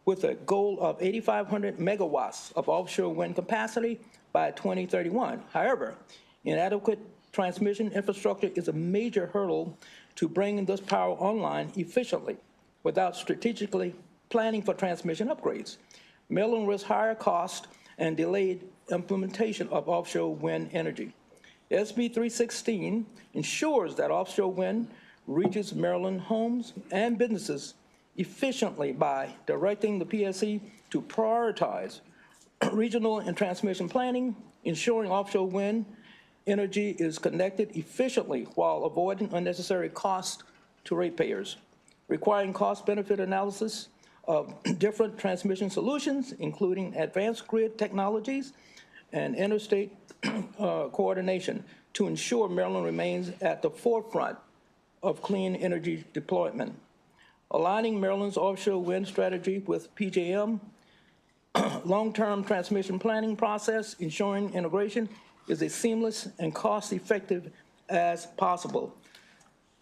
with a goal of 8,500 megawatts of offshore wind capacity by 2031. However, inadequate transmission infrastructure is a major hurdle to bringing this power online efficiently without strategically planning for transmission upgrades. Maryland risks higher cost and delayed implementation of offshore wind energy. SB 316 ensures that offshore wind reaches Maryland homes and businesses efficiently by directing the PSC to prioritize regional and transmission planning, ensuring offshore wind energy is connected efficiently while avoiding unnecessary costs to ratepayers, requiring cost-benefit analysis of different transmission solutions, including advanced grid technologies and interstate coordination to ensure Maryland remains at the forefront of clean energy deployment. Aligning Maryland's offshore wind strategy with PJM, long-term transmission planning process, ensuring integration is as seamless and cost-effective as possible.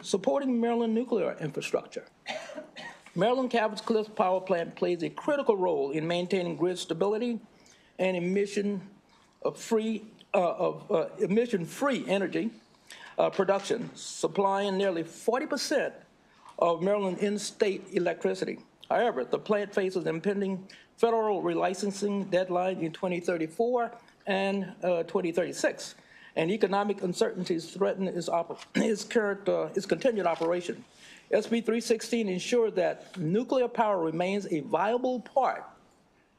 Supporting Maryland nuclear infrastructure. Maryland Calvert's Cliff Power Plant plays a critical role in maintaining grid stability and emission-free energy production, supplying nearly 40% of Maryland in-state electricity. However, the plant faces impending federal relicensing deadline in 2034 and 2036, and economic uncertainties threaten its continued operation. SB 316 ensured that nuclear power remains a viable part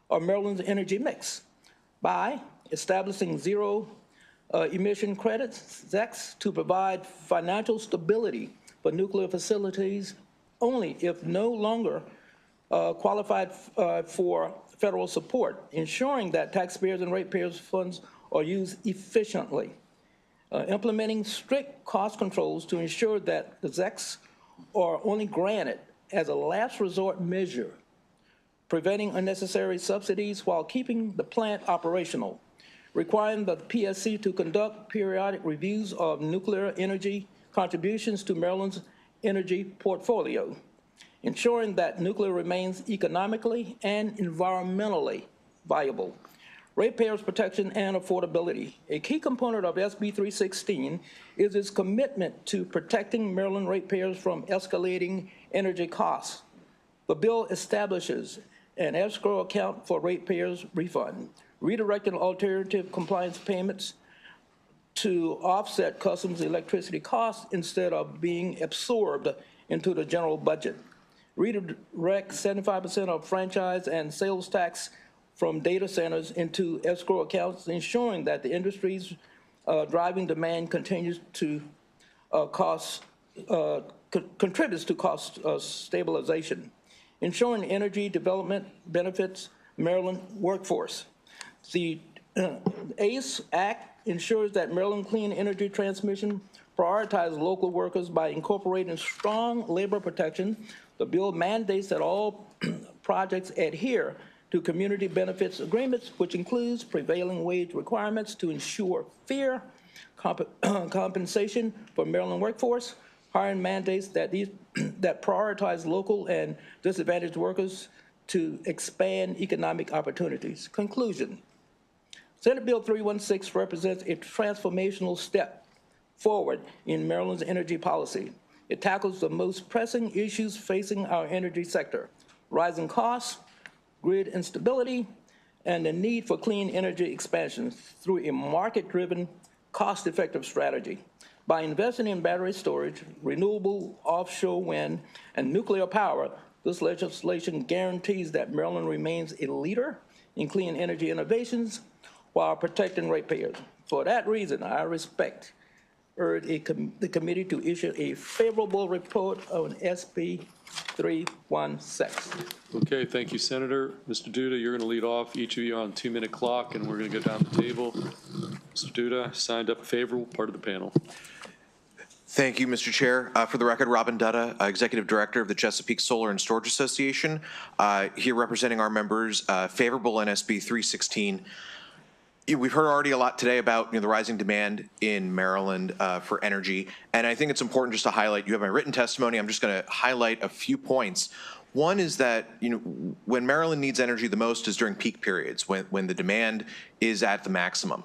of Maryland's energy mix by establishing zero emission credits, ZECs, to provide financial stability for nuclear facilities only if no longer qualified for federal support, ensuring that taxpayers and ratepayers' funds are used efficiently. Implementing strict cost controls to ensure that the ZECs are only granted as a last resort measure, preventing unnecessary subsidies while keeping the plant operational, requiring the PSC to conduct periodic reviews of nuclear energy contributions to Maryland's energy portfolio, ensuring that nuclear remains economically and environmentally viable. Ratepayers' protection and affordability. A key component of SB 316 is its commitment to protecting Maryland ratepayers from escalating energy costs. The bill establishes an escrow account for ratepayers' refund, redirecting alternative compliance payments to offset customers' electricity costs instead of being absorbed into the general budget. Redirect 75% of franchise and sales tax from data centers into escrow accounts, ensuring that the industry's driving demand continues to contributes to cost stabilization. Ensuring energy development benefits Maryland workforce. The ACE Act ensures that Maryland Clean Energy Transmission prioritizes local workers by incorporating strong labor protection. The bill mandates that all projects adhere to community benefits agreements, which includes prevailing wage requirements to ensure fair compensation for Maryland workforce, hiring mandates that prioritize local and disadvantaged workers to expand economic opportunities. Conclusion. Senate Bill 316 represents a transformational step forward in Maryland's energy policy. It tackles the most pressing issues facing our energy sector: rising costs, grid instability, and the need for clean energy expansion through a market-driven, cost-effective strategy. By investing in battery storage, renewable offshore wind, and nuclear power, this legislation guarantees that Maryland remains a leader in clean energy innovations while protecting ratepayers. For that reason, I urge the committee to issue a favorable report on SB 316. Okay, thank you, Senator. Mr. Duda, you're going to lead off, each of you on a 2-minute clock, and we're going to go down the table. Mr. Duda, signed up favorable, part of the panel. Thank you, Mr. Chair. For the record, Robin Dutta, Executive Director of the Chesapeake Solar and Storage Association, here representing our members, favorable on SB 316. We've heard already a lot today about the rising demand in Maryland for energy, and I think it's important just to highlight. You have my written testimony. I'm just going to highlight a few points. One is that when Maryland needs energy the most is during peak periods, when the demand is at the maximum.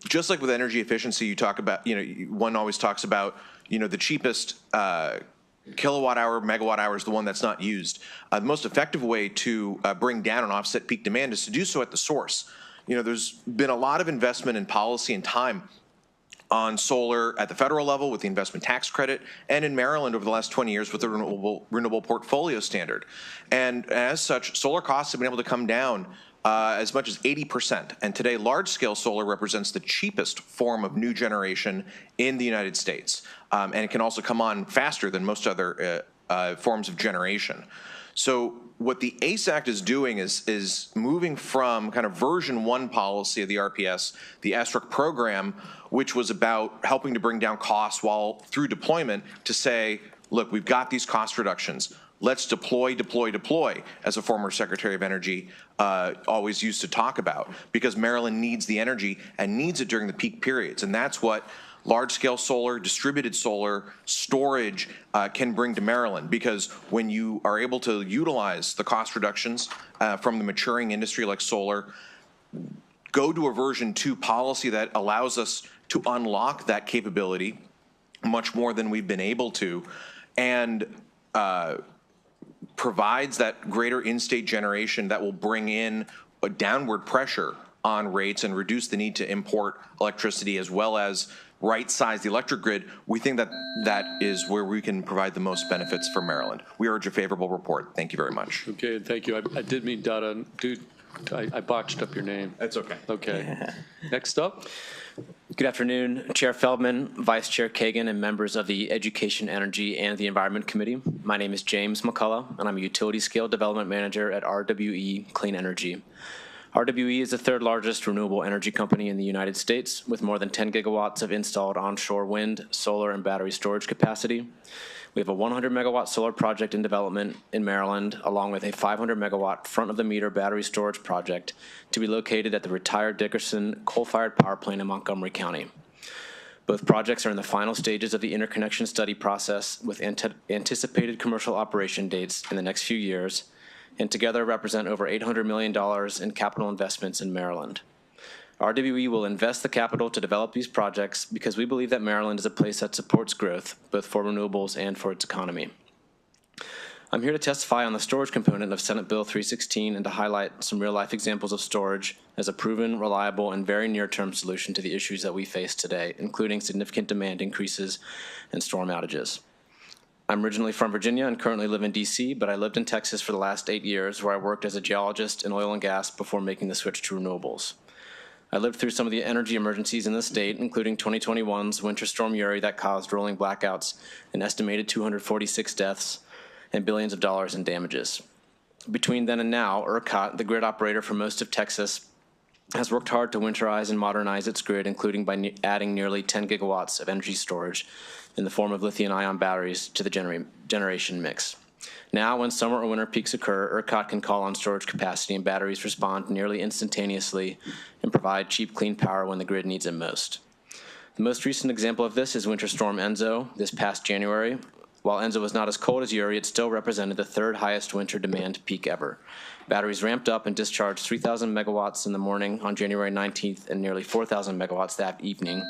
Just like with energy efficiency, you talk about, one always talks about, the cheapest kilowatt hour, megawatt hour is the one that's not used. The most effective way to bring down and offset peak demand is to do so at the source. There's been a lot of investment in policy and time on solar at the federal level with the investment tax credit, and in Maryland over the last 20 years with the renewable portfolio standard. And as such, solar costs have been able to come down as much as 80%. And today, large-scale solar represents the cheapest form of new generation in the United States. And it can also come on faster than most other forms of generation. So what the ACE Act is doing is moving from kind of version 1 policy of the RPS, the SREC program, which was about helping to bring down costs while through deployment, to say, look, we've got these cost reductions. Let's deploy, as a former Secretary of Energy always used to talk about, because Maryland needs the energy and needs it during the peak periods. And that's what large-scale solar, distributed solar, storage can bring to Maryland, because when you are able to utilize the cost reductions from the maturing industry like solar, go to a version 2 policy that allows us to unlock that capability much more than we've been able to, and provides that greater in-state generation that will bring in a downward pressure on rates and reduce the need to import electricity, as well as right-size the electric grid. We think that that is where we can provide the most benefits for Maryland. We urge a favorable report. Thank you very much. Okay, thank you. I did mean Dutta. Dude, I botched up your name. That's okay. Okay. Next up. Good afternoon, Chair Feldman, Vice Chair Kagan, and members of the Education, Energy, and the Environment Committee. My name is James McCullough, and I'm a Utility Scale Development Manager at RWE Clean Energy. RWE is the 3rd largest renewable energy company in the United States, with more than 10 gigawatts of installed onshore wind, solar, and battery storage capacity. We have a 100 megawatt solar project in development in Maryland, along with a 500 megawatt front-of-the-meter battery storage project to be located at the retired Dickerson coal-fired power plant in Montgomery County. Both projects are in the final stages of the interconnection study process, with anticipated commercial operation dates in the next few years, and together represent over $800 million in capital investments in Maryland. RWE will invest the capital to develop these projects because we believe that Maryland is a place that supports growth, both for renewables and for its economy. I'm here to testify on the storage component of Senate Bill 316 and to highlight some real-life examples of storage as a proven, reliable, and very near-term solution to the issues that we face today, including significant demand increases and storm outages. I'm originally from Virginia and currently live in D.C., but I lived in Texas for the last 8 years, where I worked as a geologist in oil and gas before making the switch to renewables. I lived through some of the energy emergencies in the state, including 2021's Winter Storm Uri that caused rolling blackouts, an estimated 246 deaths, and billions of dollars in damages. Between then and now, ERCOT, the grid operator for most of Texas, has worked hard to winterize and modernize its grid, including by adding nearly 10 gigawatts of energy storage in the form of lithium-ion batteries to the generation mix. Now, when summer or winter peaks occur, ERCOT can call on storage capacity, and batteries respond nearly instantaneously and provide cheap, clean power when the grid needs it most. The most recent example of this is Winter Storm Enzo this past January. While Enzo was not as cold as Uri, it still represented the third highest winter demand peak ever. Batteries ramped up and discharged 3,000 megawatts in the morning on January 19th and nearly 4,000 megawatts that evening,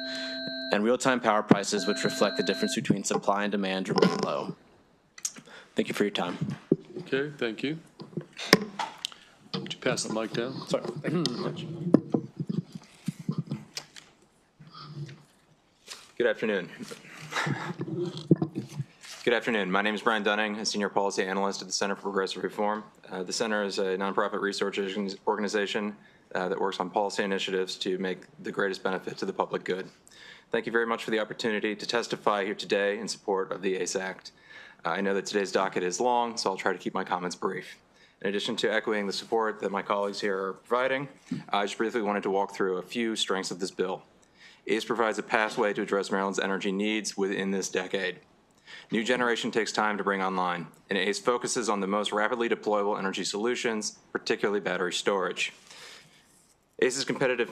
and real-time power prices, which reflect the difference between supply and demand, remain low. Thank you for your time. Okay, thank you. Would you pass the mic down? Sorry. Thank you very much. Good afternoon. Good afternoon. My name is Brian Dunning, a senior policy analyst at the Center for Progressive Reform. The Center is a nonprofit research organization that works on policy initiatives to make the greatest benefit to the public good. Thank you very much for the opportunity to testify here today in support of the ACE Act. I know that today's docket is long, so I'll try to keep my comments brief. In addition to echoing the support that my colleagues here are providing, I just briefly wanted to walk through a few strengths of this bill. ACE provides a pathway to address Maryland's energy needs within this decade. New generation takes time to bring online, and ACE focuses on the most rapidly deployable energy solutions, particularly battery storage. ACE's competitive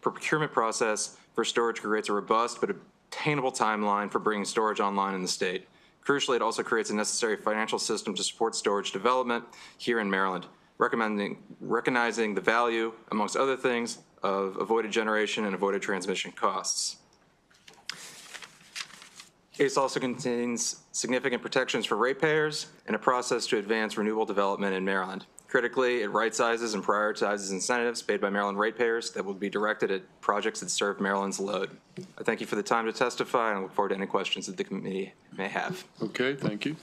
procurement process for storage creates a robust but attainable timeline for bringing storage online in the state. Crucially, it also creates a necessary financial system to support storage development here in Maryland, recognizing the value, amongst other things, of avoided generation and avoided transmission costs. ACE also contains significant protections for ratepayers and a process to advance renewable development in Maryland. Critically, it right-sizes and prioritizes incentives paid by Maryland ratepayers that will be directed at projects that serve Maryland's load. I thank you for the time to testify, and I look forward to any questions that the committee may have. Okay, thank you.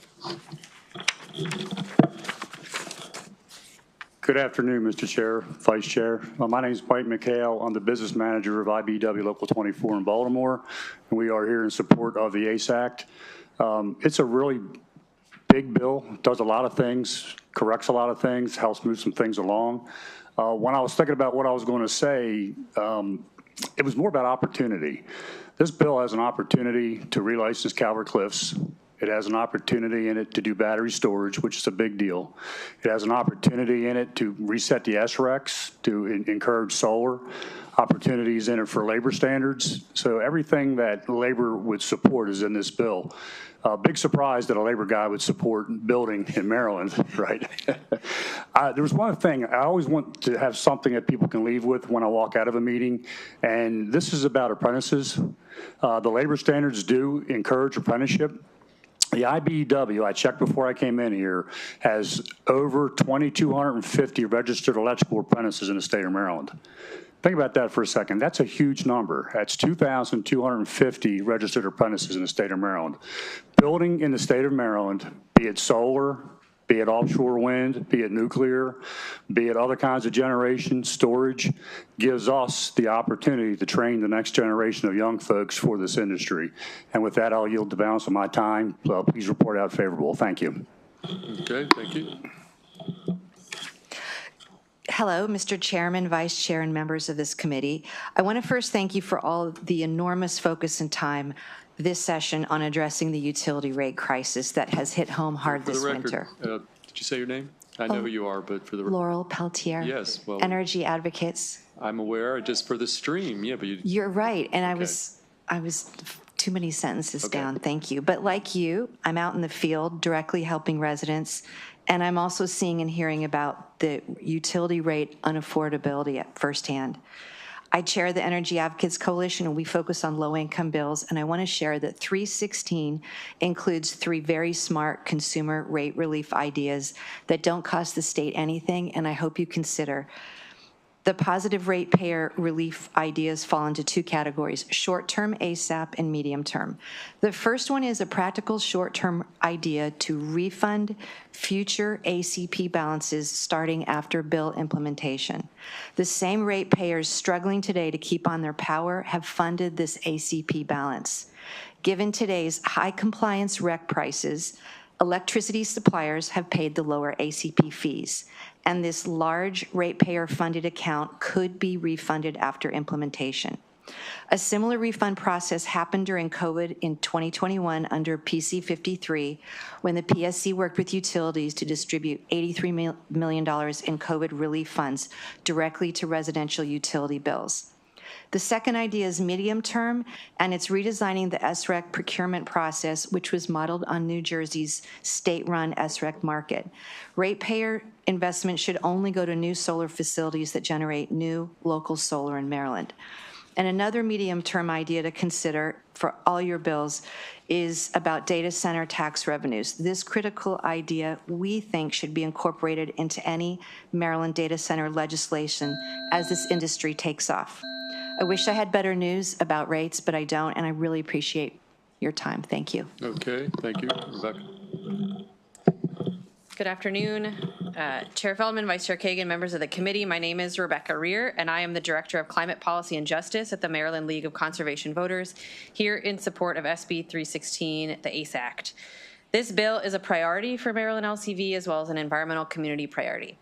Good afternoon, Mr. Chair, Vice Chair. My name is Mike McHale. I'm the business manager of IBW Local 24 in Baltimore, and we are here in support of the ACE Act. It's a really big bill, does a lot of things, corrects a lot of things, helps move some things along. When I was thinking about what I was going to say, it was more about opportunity. This bill has an opportunity to relicense Calvert Cliffs. It has an opportunity in it to do battery storage, which is a big deal. It has an opportunity in it to reset the SRECs, to encourage solar, opportunities in it for labor standards. So everything that labor would support is in this bill. Big surprise that a labor guy would support building in Maryland, right? There was one thing, I always want to have something that people can leave with when I walk out of a meeting, and this is about apprentices. The labor standards do encourage apprenticeship. The IBEW, I checked before I came in here, has over 2,250 registered electrical apprentices in the state of Maryland. Think about that for a second. That's a huge number. That's 2,250 registered apprentices in the state of Maryland. Building in the state of Maryland, be it solar, be it offshore wind, be it nuclear, be it other kinds of generation, storage, gives us the opportunity to train the next generation of young folks for this industry. And with that, I'll yield the balance of my time. Please report out favorable. Thank you. Okay, thank you. Hello, Mr. Chairman, Vice Chair, and members of this committee. I want to first thank you for all of the enormous focus and time this session on addressing the utility rate crisis that has hit home hard this winter. Did you say your name? I know who you are, but for the record. Laurel Peltier. Yes. Well, Energy Advocates. I'm aware, just for the stream. Yeah, but You're right, and okay. I was too many sentences down. Thank you. But like you, I'm out in the field directly helping residents, and I'm also seeing and hearing about the utility rate unaffordability at firsthand. I chair the Energy Advocates Coalition, and we focus on low-income bills, and I want to share that 316 includes 3 very smart consumer rate relief ideas that don't cost the state anything, and I hope you consider. The positive ratepayer relief ideas fall into 2 categories, short-term ASAP and medium-term. The first one is a practical short-term idea to refund future ACP balances starting after bill implementation. The same ratepayers struggling today to keep on their power have funded this ACP balance. Given today's high compliance REC prices, electricity suppliers have paid the lower ACP fees, and this large ratepayer-funded account could be refunded after implementation. A similar refund process happened during COVID in 2021 under PC 53, when the PSC worked with utilities to distribute $83 million in COVID relief funds directly to residential utility bills. The second idea is medium term, and it's redesigning the SREC procurement process, which was modeled on New Jersey's state-run SREC market. Ratepayer investment should only go to new solar facilities that generate new local solar in Maryland. And another medium-term idea to consider for all your bills is about data center tax revenues. This critical idea, we think, should be incorporated into any Maryland data center legislation as this industry takes off. I wish I had better news about rates, but I don't, and I really appreciate your time. Thank you. Okay, thank you. Rebecca. Good afternoon, Chair Feldman, Vice Chair Kagan, members of the committee. My name is Rebecca Rear, and I am the Director of Climate Policy and Justice at the Maryland League of Conservation Voters, here in support of SB 316, the ACE Act. This bill is a priority for Maryland LCV as well as an environmental community priority.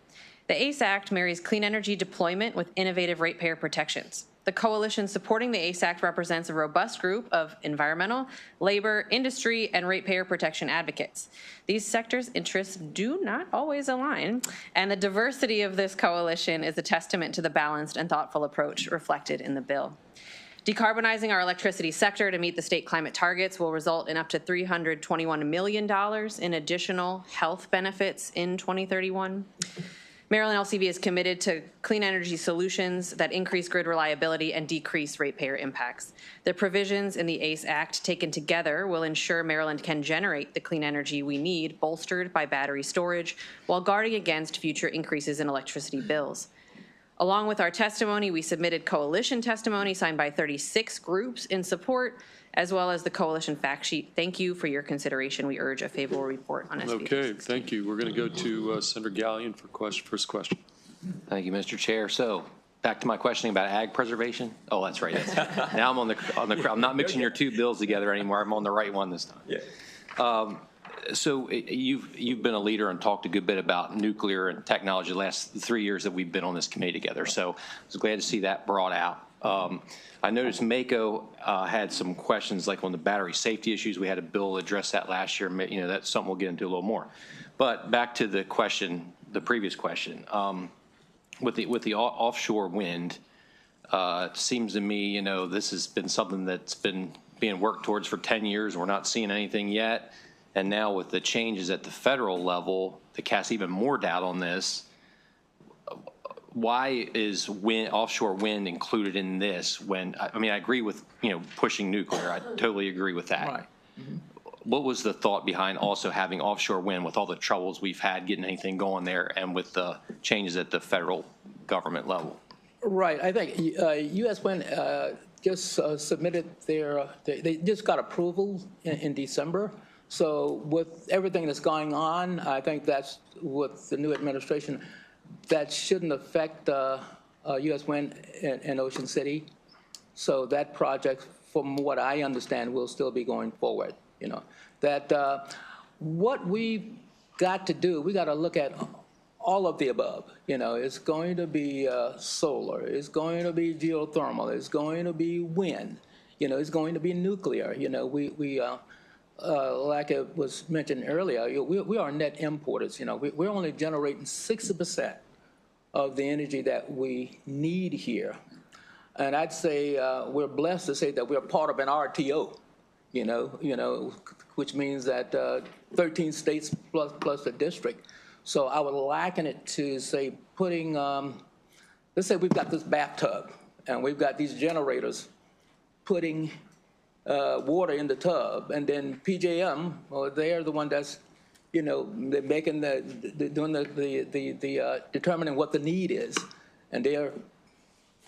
The ACE Act marries clean energy deployment with innovative ratepayer protections. The coalition supporting the ACE Act represents a robust group of environmental, labor, industry, and ratepayer protection advocates. These sectors' interests do not always align, and the diversity of this coalition is a testament to the balanced and thoughtful approach reflected in the bill. Decarbonizing our electricity sector to meet the state climate targets will result in up to $321 million in additional health benefits in 2031. Maryland LCV is committed to clean energy solutions that increase grid reliability and decrease ratepayer impacts. The provisions in the ACE Act taken together will ensure Maryland can generate the clean energy we need, bolstered by battery storage, while guarding against future increases in electricity bills. Along with our testimony, we submitted coalition testimony signed by 36 groups in support, as well as the coalition fact sheet. Thank you for your consideration. We urge a favorable report on SB. Okay, thank you. We're going to go to Senator Gallion for first question. Thank you, Mr. Chair. So back to my questioning about ag preservation. Oh, that's right. Now I'm on the. I'm not mixing your 2 bills together anymore. I'm on the right one this time. Yeah. So you've been a leader and talked a good bit about nuclear and technology the last 3 years that we've been on this committee together. So I was glad to see that brought out. I noticed Mako had some questions like on the battery safety issues. We had a bill address that last year. You know, that's something we'll get into a little more. But back to the question, the previous question, with the offshore wind, it seems to me, you know, this has been something that's been being worked towards for 10 years. We're not seeing anything yet. And now with the changes at the federal level that cast even more doubt on this, why is offshore wind included in this when, I mean, I agree with, you know, pushing nuclear. I totally agree with that. Right. Mm-hmm. What was the thought behind also having offshore wind with all the troubles we've had getting anything going there and with the changes at the federal government level? Right. I think U.S. Wind just submitted they just got approval in December. So with everything that's going on, I think that's with the new administration, that shouldn't affect U.S. Wind in Ocean City. So that project, from what I understand, will still be going forward. You know, that what we've got to do, we got to look at all of the above. You know, it's going to be solar, it's going to be geothermal, it's going to be wind, you know, it's going to be nuclear. You know, like it was mentioned earlier, we are net importers. You know, we're only generating 60% of the energy that we need here. And I'd say we're blessed to say that we're part of an RTO, you know, which means that 13 states plus the district. So I would liken it to, say, putting, let's say we've got this bathtub, and we've got these generators putting water in the tub, and then PJM, well, they're the one that's, you know, they're making doing the determining what the need is, and they're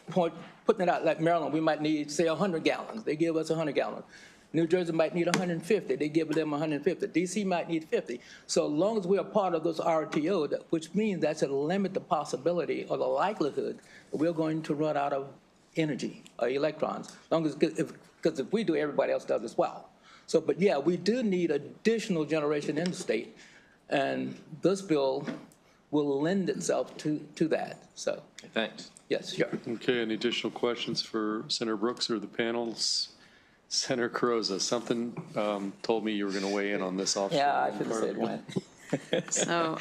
putting it out. Like Maryland, we might need, say, 100 gallons. They give us 100 gallons. New Jersey might need 150. They give them 150. DC might need 50. So as long as we are part of those RTO, which means that's to limit the possibility or the likelihood that we're going to run out of energy or electrons. As long as, because if we do, everybody else does as well. So, but yeah, we do need additional generation in the state, and this bill will lend itself to that. So, thanks. Yes, sure. Okay, any additional questions for Senator Brooks or the panels? Senator Carozza, something told me you were going to weigh in on this offshore. Yeah, I should have said when. So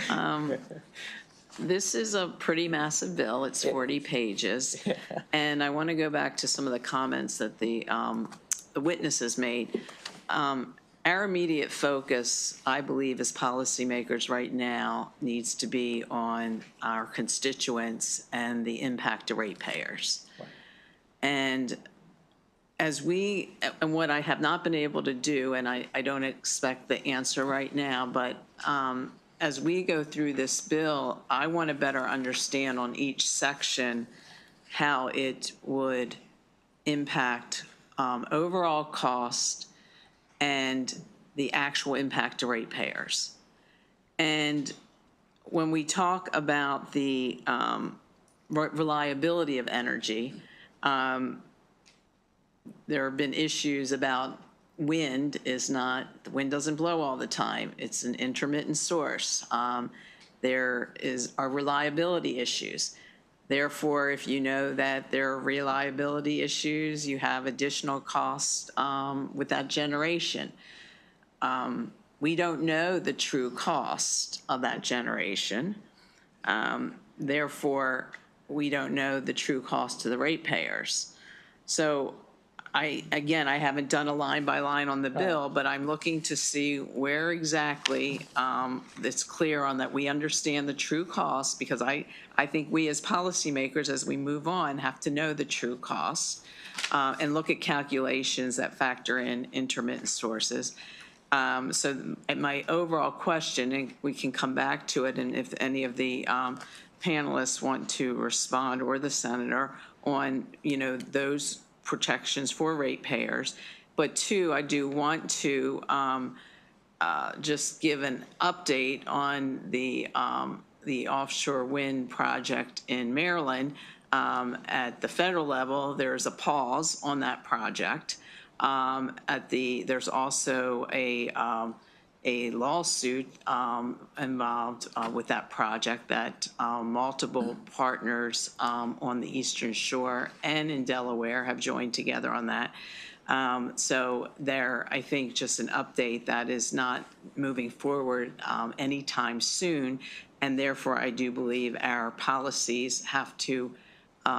this is a pretty massive bill. It's 40 pages. And I want to go back to some of the comments that the witnesses made. Our immediate focus, I believe, as policymakers right now needs to be on our constituents and the impact to ratepayers. And and what I have not been able to do, and I don't expect the answer right now, but as we go through this bill, I want to better understand on each section how it would impact overall cost and the actual impact to ratepayers. And when we talk about the reliability of energy, there have been issues about wind the wind doesn't blow all the time. It's an intermittent source. There are reliability issues. Therefore, if you know that there are reliability issues, you have additional costs with that generation. We don't know the true cost of that generation. Therefore, we don't know the true cost to the ratepayers. So I haven't done a line by line on the bill, but I'm looking to see where exactly it's clear on that we understand the true cost, because I think we as policymakers, as we move on, have to know the true costs and look at calculations that factor in intermittent sources. So my overall question, and we can come back to it, and if any of the panelists want to respond, or the senator, on those protections for ratepayers. But two, I do want to just give an update on the offshore wind project in Maryland. At the federal level, there's a pause on that project. There's also a lawsuit involved with that project that multiple partners on the Eastern Shore and in Delaware have joined together on that. So I think just an update that is not moving forward anytime soon, and therefore I do believe our policies have to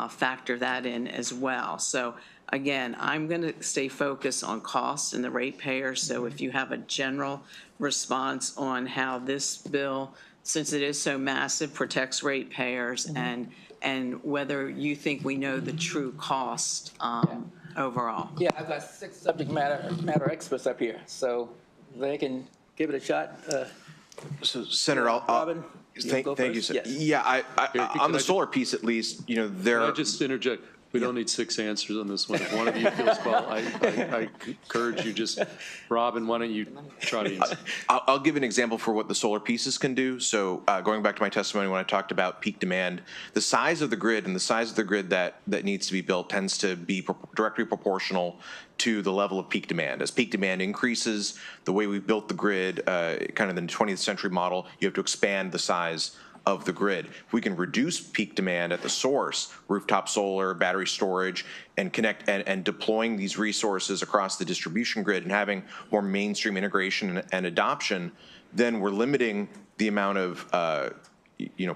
factor that in as well. So again, I'm going to stay focused on costs and the ratepayers. So if you have a general response on how this bill, since it is so massive, protects ratepayers, and whether you think we know the true cost overall. Yeah, I've got 6 subject matter experts up here, so they can give it a shot. So, Senator, Robin, thank you, sir. Yes. Yeah, on the solar piece, at least, there. Can I just interject? We don't need 6 answers on this one. If one of you feels well, I encourage you Robin, why don't you try to answer? I'll give an example for what the solar pieces can do. So going back to my testimony when I talked about peak demand, the size of the grid and the size of the grid that needs to be built tends to be directly proportional to the level of peak demand. As peak demand increases, the way we've built the grid, kind of the 20th century model, you have to expand the size of the grid. If we can reduce peak demand at the source, rooftop solar, battery storage, and connect and deploying these resources across the distribution grid and having more mainstream integration and adoption, then we're limiting the amount of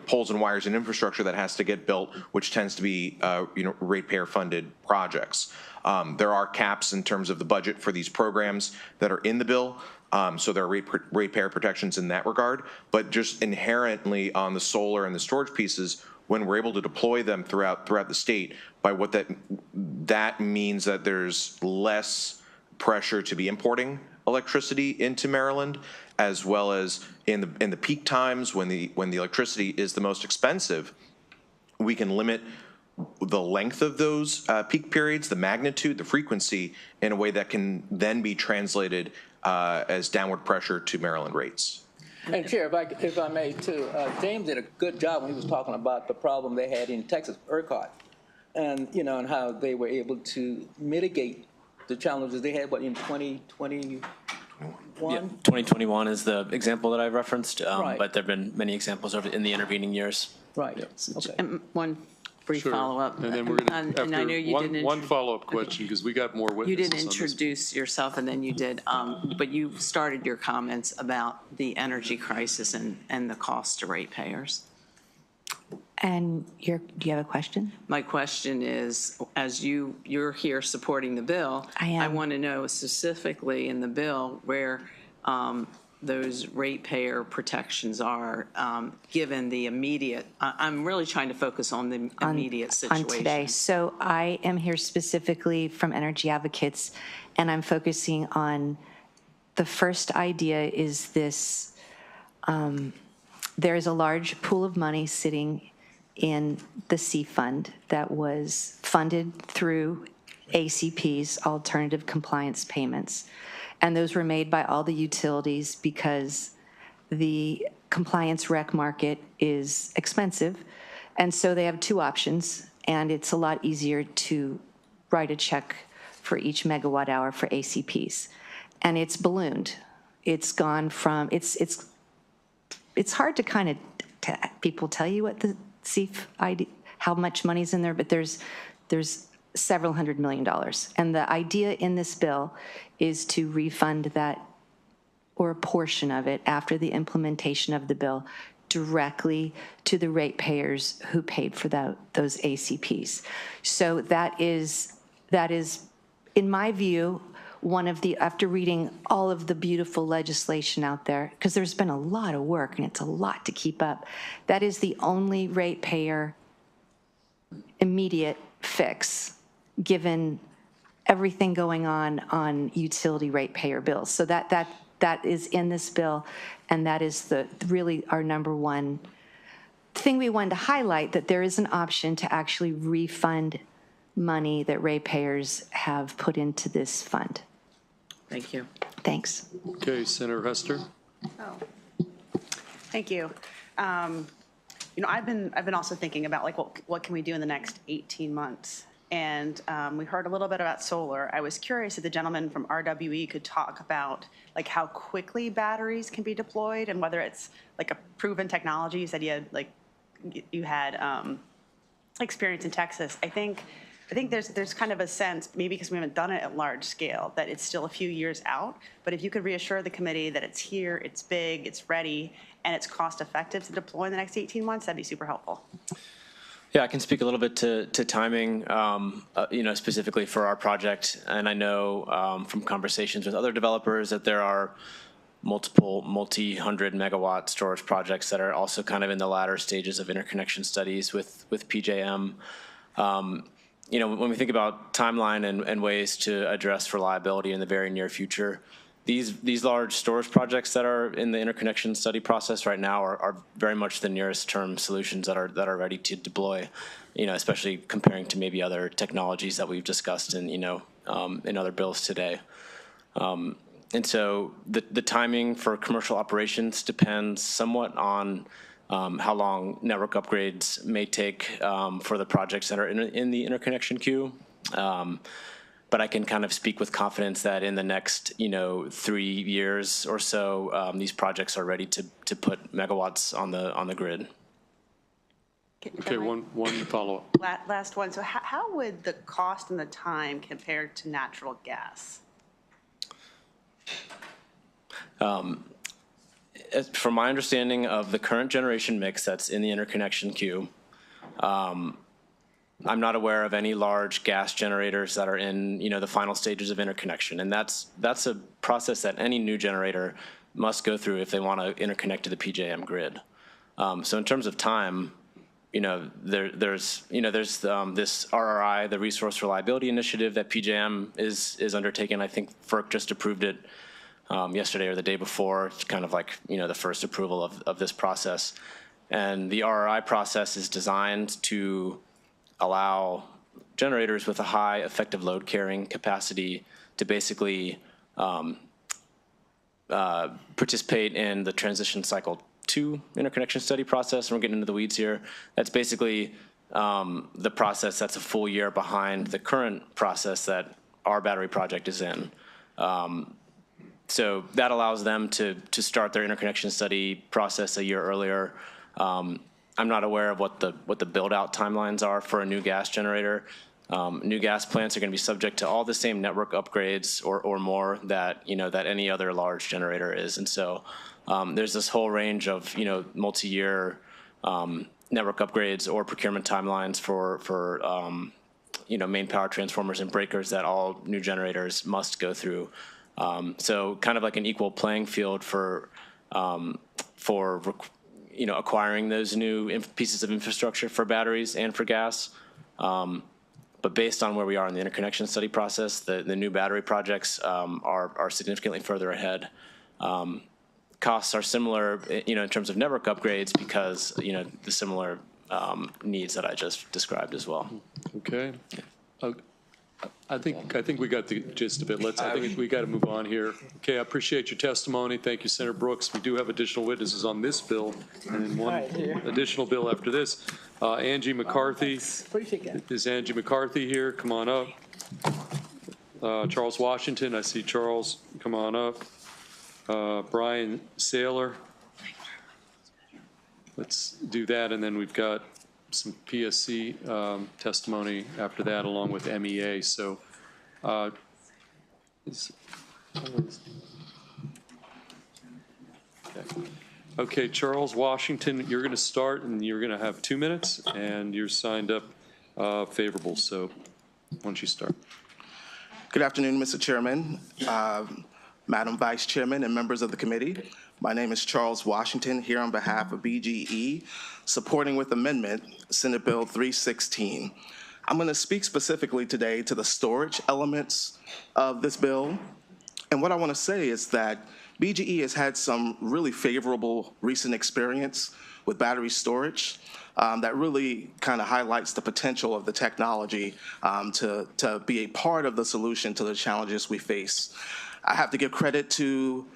poles and wires and infrastructure that has to get built, which tends to be ratepayer funded projects. There are caps in terms of the budget for these programs that are in the bill. So there are ratepayer protections in that regard, but just inherently on the solar and the storage pieces, when we're able to deploy them throughout the state, by what that means that there's less pressure to be importing electricity into Maryland, as well as in the peak times when the electricity is the most expensive, we can limit the length of those peak periods, the magnitude, the frequency, in a way that can then be translated as downward pressure to Maryland rates. And Chair, if I may too, James did a good job when he was talking about the problem they had in Texas, ERCOT, and and how they were able to mitigate the challenges they had, in 2021? Yeah, 2021 is the example that I referenced, Right. but there have been many examples in the intervening years. Right. Okay. One brief Sure. follow-up. And then we're going And to, I know you didn't one follow-up question, because we got more You witnesses didn't on this. introduce yourself, and then you did, but you started your comments about the energy crisis and the cost to ratepayers. And do you have a question? My question is, as you're here supporting the bill, I am. I want to know specifically in the bill where those ratepayer protections are, given the immediate, I'm really trying to focus on the immediate situation. On today. So I am here specifically from Energy Advocates, and I'm focusing on the first idea is this, there is a large pool of money sitting in the C Fund that was funded through ACP's alternative compliance payments. And those were made by all the utilities because the compliance rec market is expensive. And so they have two options, and it's a lot easier to write a check for each megawatt hour for ACPs. And it's ballooned. It's gone from, it's hard to kind of, people tell you what the how much money's in there, but there's several $100 million. And the idea in this bill is to refund that, or a portion of it, after the implementation of the bill, directly to the ratepayers who paid for those ACPs. So that is, in my view, one of the, after reading all of the beautiful legislation out there, because there's been a lot of work and it's a lot to keep up, that is the only ratepayer immediate fix, given everything going on utility ratepayer bills. So that is in this bill, and that is really our number one thing we wanted to highlight, that there is an option to actually refund money that ratepayers have put into this fund. Thank you. Thanks. Okay, Senator Hester. Thank you. I've been also thinking about what can we do in the next 18 months, and we heard a little bit about solar. I was curious if the gentleman from RWE could talk about how quickly batteries can be deployed and whether it's a proven technology. You said you had experience in Texas. I think there's kind of a sense, maybe because we haven't done it at large scale, that it's still a few years out. But if you could reassure the committee that it's here, it's big, it's ready, and it's cost effective to deploy in the next 18 months, that'd be super helpful. Yeah, I can speak a little bit to timing, specifically for our project. And I know from conversations with other developers that there are multiple multi-hundred megawatt storage projects that are also kind of in the latter stages of interconnection studies with PJM. When we think about timeline and ways to address reliability in the very near future, these large storage projects that are in the interconnection study process right now are very much the nearest term solutions that are ready to deploy, especially comparing to maybe other technologies that we've discussed in other bills today. And so the timing for commercial operations depends somewhat on how long network upgrades may take for the projects that are in the interconnection queue. But I can kind of speak with confidence that in the next, 3 years or so, these projects are ready to put megawatts on the grid. Okay, one follow-up. Last one. So how would the cost and the time compare to natural gas? From my understanding of the current generation mix that's in the interconnection queue, I'm not aware of any large gas generators that are in, the final stages of interconnection. And that's a process that any new generator must go through if they want to interconnect to the PJM grid. So in terms of time, there's this RRI, the Resource Reliability Initiative that PJM is undertaking. I think FERC just approved it yesterday or the day before. It's kind of like, the first approval of this process. And the RRI process is designed to allow generators with a high effective load carrying capacity to basically participate in the transition cycle 2 interconnection study process. And we're getting into the weeds here. That's basically the process that's a full year behind the current process that our battery project is in. So that allows them to start their interconnection study process a year earlier. I'm not aware of what the build-out timelines are for a new gas generator. New gas plants are going to be subject to all the same network upgrades or more that that any other large generator is, and so there's this whole range of multi-year network upgrades or procurement timelines for main power transformers and breakers that all new generators must go through. So kind of like an equal playing field for acquiring those new pieces of infrastructure for batteries and for gas. But based on where we are in the interconnection study process, the new battery projects are significantly further ahead. Costs are similar, in terms of network upgrades because, the similar needs that I just described as well. Okay. I think we got the gist of it. I think we got to move on here. Okay, I appreciate your testimony. Thank you, Senator Brooks. We do have additional witnesses on this bill and then one additional bill after this. Angie McCarthy. Is Angie McCarthy here? Come on up. Charles Washington. I see Charles. Come on up. Brian Saylor. Let's do that, and then we've got some PSC testimony after that, along with MEA. So, okay, Charles Washington, you're going to start, and you're going to have 2 minutes, and you're signed up favorable. So, why don't you start? Good afternoon, Mr. Chairman, Madam Vice Chairman, and members of the committee. My name is Charles Washington, here on behalf of BGE, supporting with amendment Senate Bill 316. I'm going to speak specifically today to the storage elements of this bill. And what I want to say is that BGE has had some really favorable recent experience with battery storage that really kind of highlights the potential of the technology to be a part of the solution to the challenges we face. I have to give credit to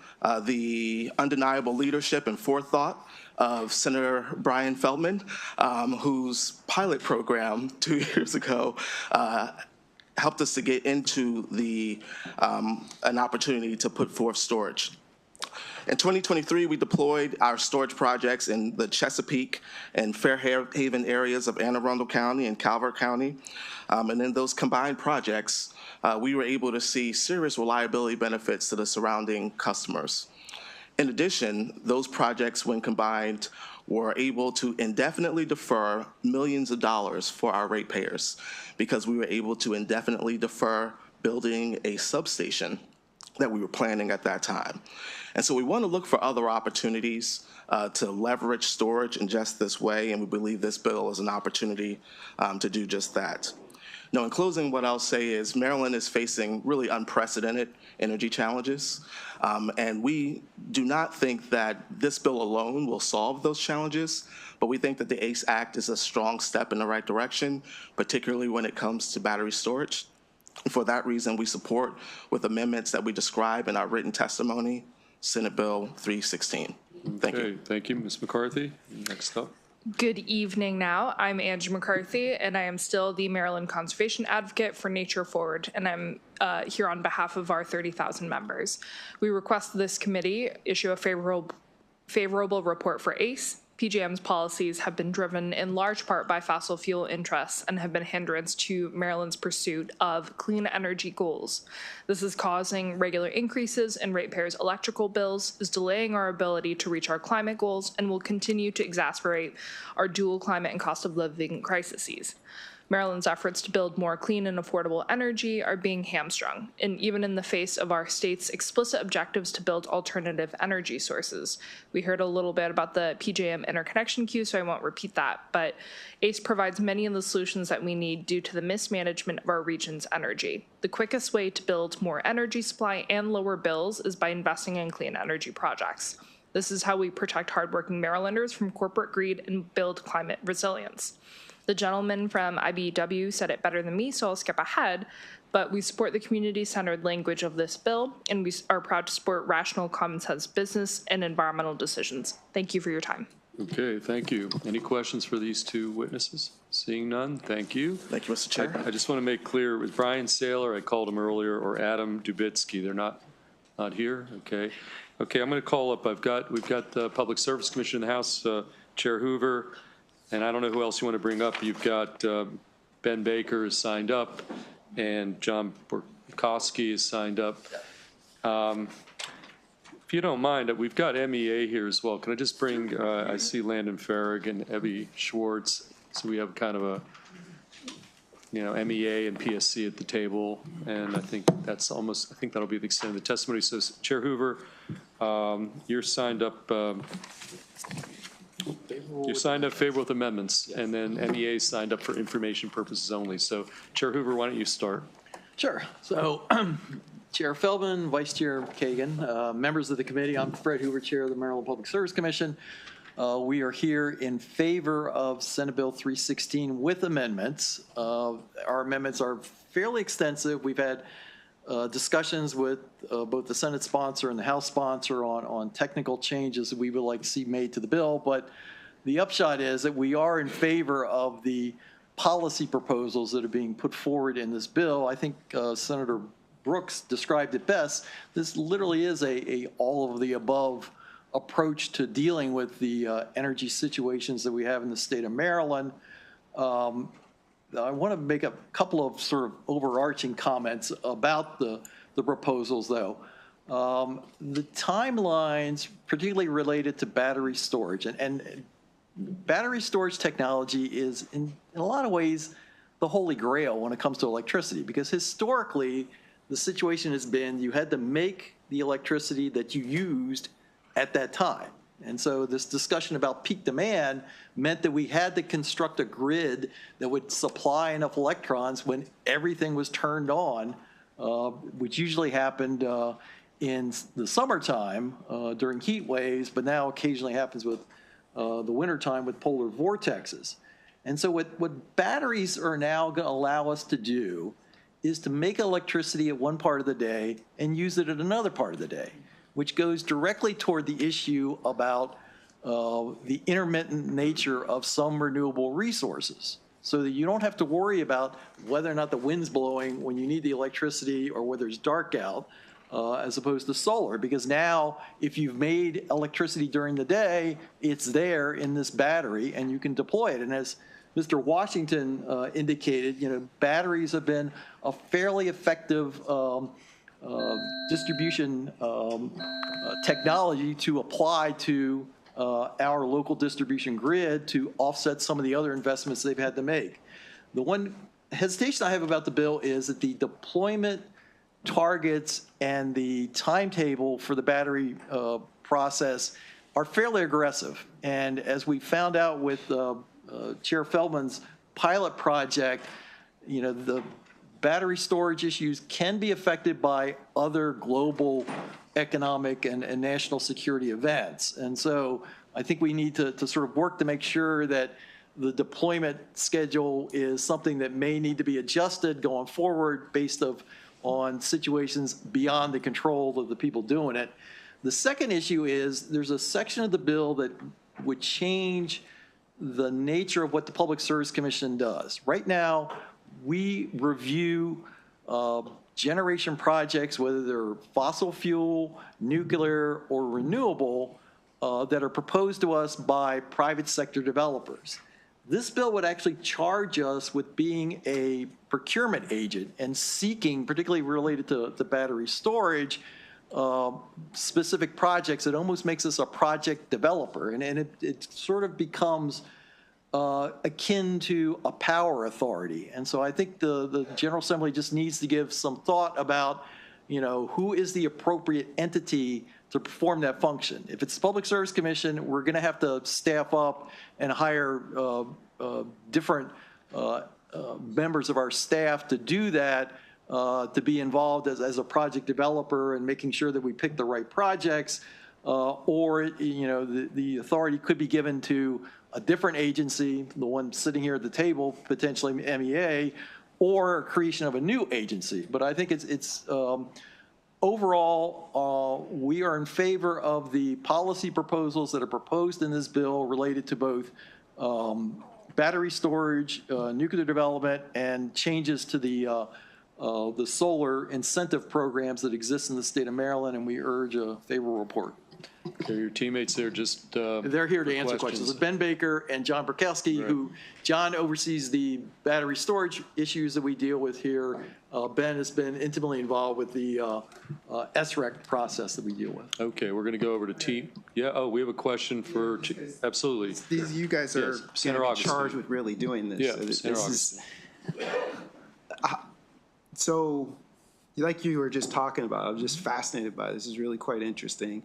the undeniable leadership and forethought of Senator Brian Feldman, whose pilot program 2 years ago helped us to get into an opportunity to put forth storage. In 2023, we deployed our storage projects in the Chesapeake and Fairhaven areas of Anne Arundel County and Calvert County. And in those combined projects, we were able to see serious reliability benefits to the surrounding customers. In addition, those projects, when combined, were able to indefinitely defer millions of dollars for our ratepayers because we were able to indefinitely defer building a substation that we were planning at that time. And so we want to look for other opportunities to leverage storage in just this way, and we believe this bill is an opportunity to do just that. Now, in closing, what I'll say is Maryland is facing really unprecedented energy challenges, and we do not think that this bill alone will solve those challenges, but we think that the ACE Act is a strong step in the right direction, particularly when it comes to battery storage. For that reason, we support with amendments that we describe in our written testimony, Senate Bill 316. Thank you. Thank you, Ms. McCarthy. Next up. Good evening now. I'm Angie McCarthy, and I am still the Maryland Conservation Advocate for Nature Forward, and I'm here on behalf of our 30,000 members. We request this committee issue a favorable report for ACE. PJM's policies have been driven in large part by fossil fuel interests and have been a hindrance to Maryland's pursuit of clean energy goals. This is causing regular increases in ratepayers' electrical bills, is delaying our ability to reach our climate goals, and will continue to exacerbate our dual climate and cost of living crises. Maryland's efforts to build more clean and affordable energy are being hamstrung, and even in the face of our state's explicit objectives to build alternative energy sources. We heard a little bit about the PJM interconnection queue, so I won't repeat that, but ACE provides many of the solutions that we need due to the mismanagement of our region's energy. The quickest way to build more energy supply and lower bills is by investing in clean energy projects. This is how we protect hardworking Marylanders from corporate greed and build climate resilience. The gentleman from IBEW said it better than me, so I'll skip ahead, but we support the community-centered language of this bill, and we are proud to support rational, common-sense business and environmental decisions. Thank you for your time. Okay, thank you. Any questions for these two witnesses? Seeing none, thank you. Thank you, Mr. Chair. I just want to make clear, with Brian Saylor, I called him earlier, or Adam Dubitsky, they're not here, okay? Okay, I'm going to call up, we've got the Public Service Commission in the House, Chair Hoover, and I don't know who else you want to bring up. You've got Ben Baker is signed up, and John Borkowski is signed up. If you don't mind, we've got MEA here as well. Can I just bring, I see Landon Farrig and Evie Schwartz, so we have kind of a, MEA and PSC at the table, and I think that'll be the extent of the testimony. So Chair Hoover, you're signed up, favorable with amendments, and then MEA signed up for information purposes only. So Chair Hoover, why don't you start? Sure. So Chair Feldman, Vice Chair Kagan, members of the committee, I'm Fred Hoover, Chair of the Maryland Public Service Commission. We are here in favor of Senate Bill 316 with amendments. Our amendments are fairly extensive. We've had discussions with both the Senate sponsor and the House sponsor on technical changes that we would like to see made to the bill. But the upshot is that we are in favor of the policy proposals that are being put forward in this bill. I think Senator Brooks described it best. This literally is a all of the above approach to dealing with the energy situations that we have in the state of Maryland. I want to make a couple of sort of overarching comments about the proposals, though. The timelines, particularly related to battery storage, and battery storage technology is, in a lot of ways, the holy grail when it comes to electricity, because historically, the situation has been you had to make the electricity that you used at that time. And so this discussion about peak demand meant that we had to construct a grid that would supply enough electrons when everything was turned on, which usually happened in the summertime during heat waves, but now occasionally happens with the wintertime with polar vortexes. And so what batteries are now going to allow us to do is to make electricity at one part of the day and use it at another part of the day, which goes directly toward the issue about the intermittent nature of some renewable resources, so that you don't have to worry about whether or not the wind's blowing when you need the electricity or whether it's dark out, as opposed to solar. Because now, if you've made electricity during the day, it's there in this battery and you can deploy it. And as Mr. Washington indicated, batteries have been a fairly effective distribution technology to apply to our local distribution grid to offset some of the other investments they've had to make. The one hesitation I have about the bill is that the deployment targets and the timetable for the battery process are fairly aggressive. And as we found out with Chair Feldman's pilot project, the battery storage issues can be affected by other global economic and national security events. And so I think we need to sort of work to make sure that the deployment schedule is something that may need to be adjusted going forward based on situations beyond the control of the people doing it. The second issue is there's a section of the bill that would change the nature of what the Public Service Commission does. Right now, we review generation projects, whether they're fossil fuel, nuclear, or renewable, that are proposed to us by private sector developers. This bill would actually charge us with being a procurement agent and seeking, particularly related to battery storage, specific projects. It almost makes us a project developer, and it sort of becomes akin to a power authority. And so I think the General Assembly just needs to give some thought about, who is the appropriate entity to perform that function. If it's the Public Service Commission, we're going to have to staff up and hire different members of our staff to do that, to be involved as a project developer and making sure that we pick the right projects. Or, the authority could be given to a different agency, the one sitting here at the table, potentially MEA, or a creation of a new agency. But I think it's overall, we are in favor of the policy proposals that are proposed in this bill related to both battery storage, nuclear development, and changes to the solar incentive programs that exist in the state of Maryland, and we urge a favorable report. Okay, your teammates there just they're here to answer questions. It's Ben Baker and John Burkowski, who John oversees the battery storage issues that we deal with here. Ben has been intimately involved with the SREC process that we deal with. Okay, we're going to go over to team. Yeah. Oh, we have a question for. Absolutely. You guys are Senator charged with really doing this. Yeah, This is, so, like you were just talking about, I was just fascinated by this. This is really quite interesting.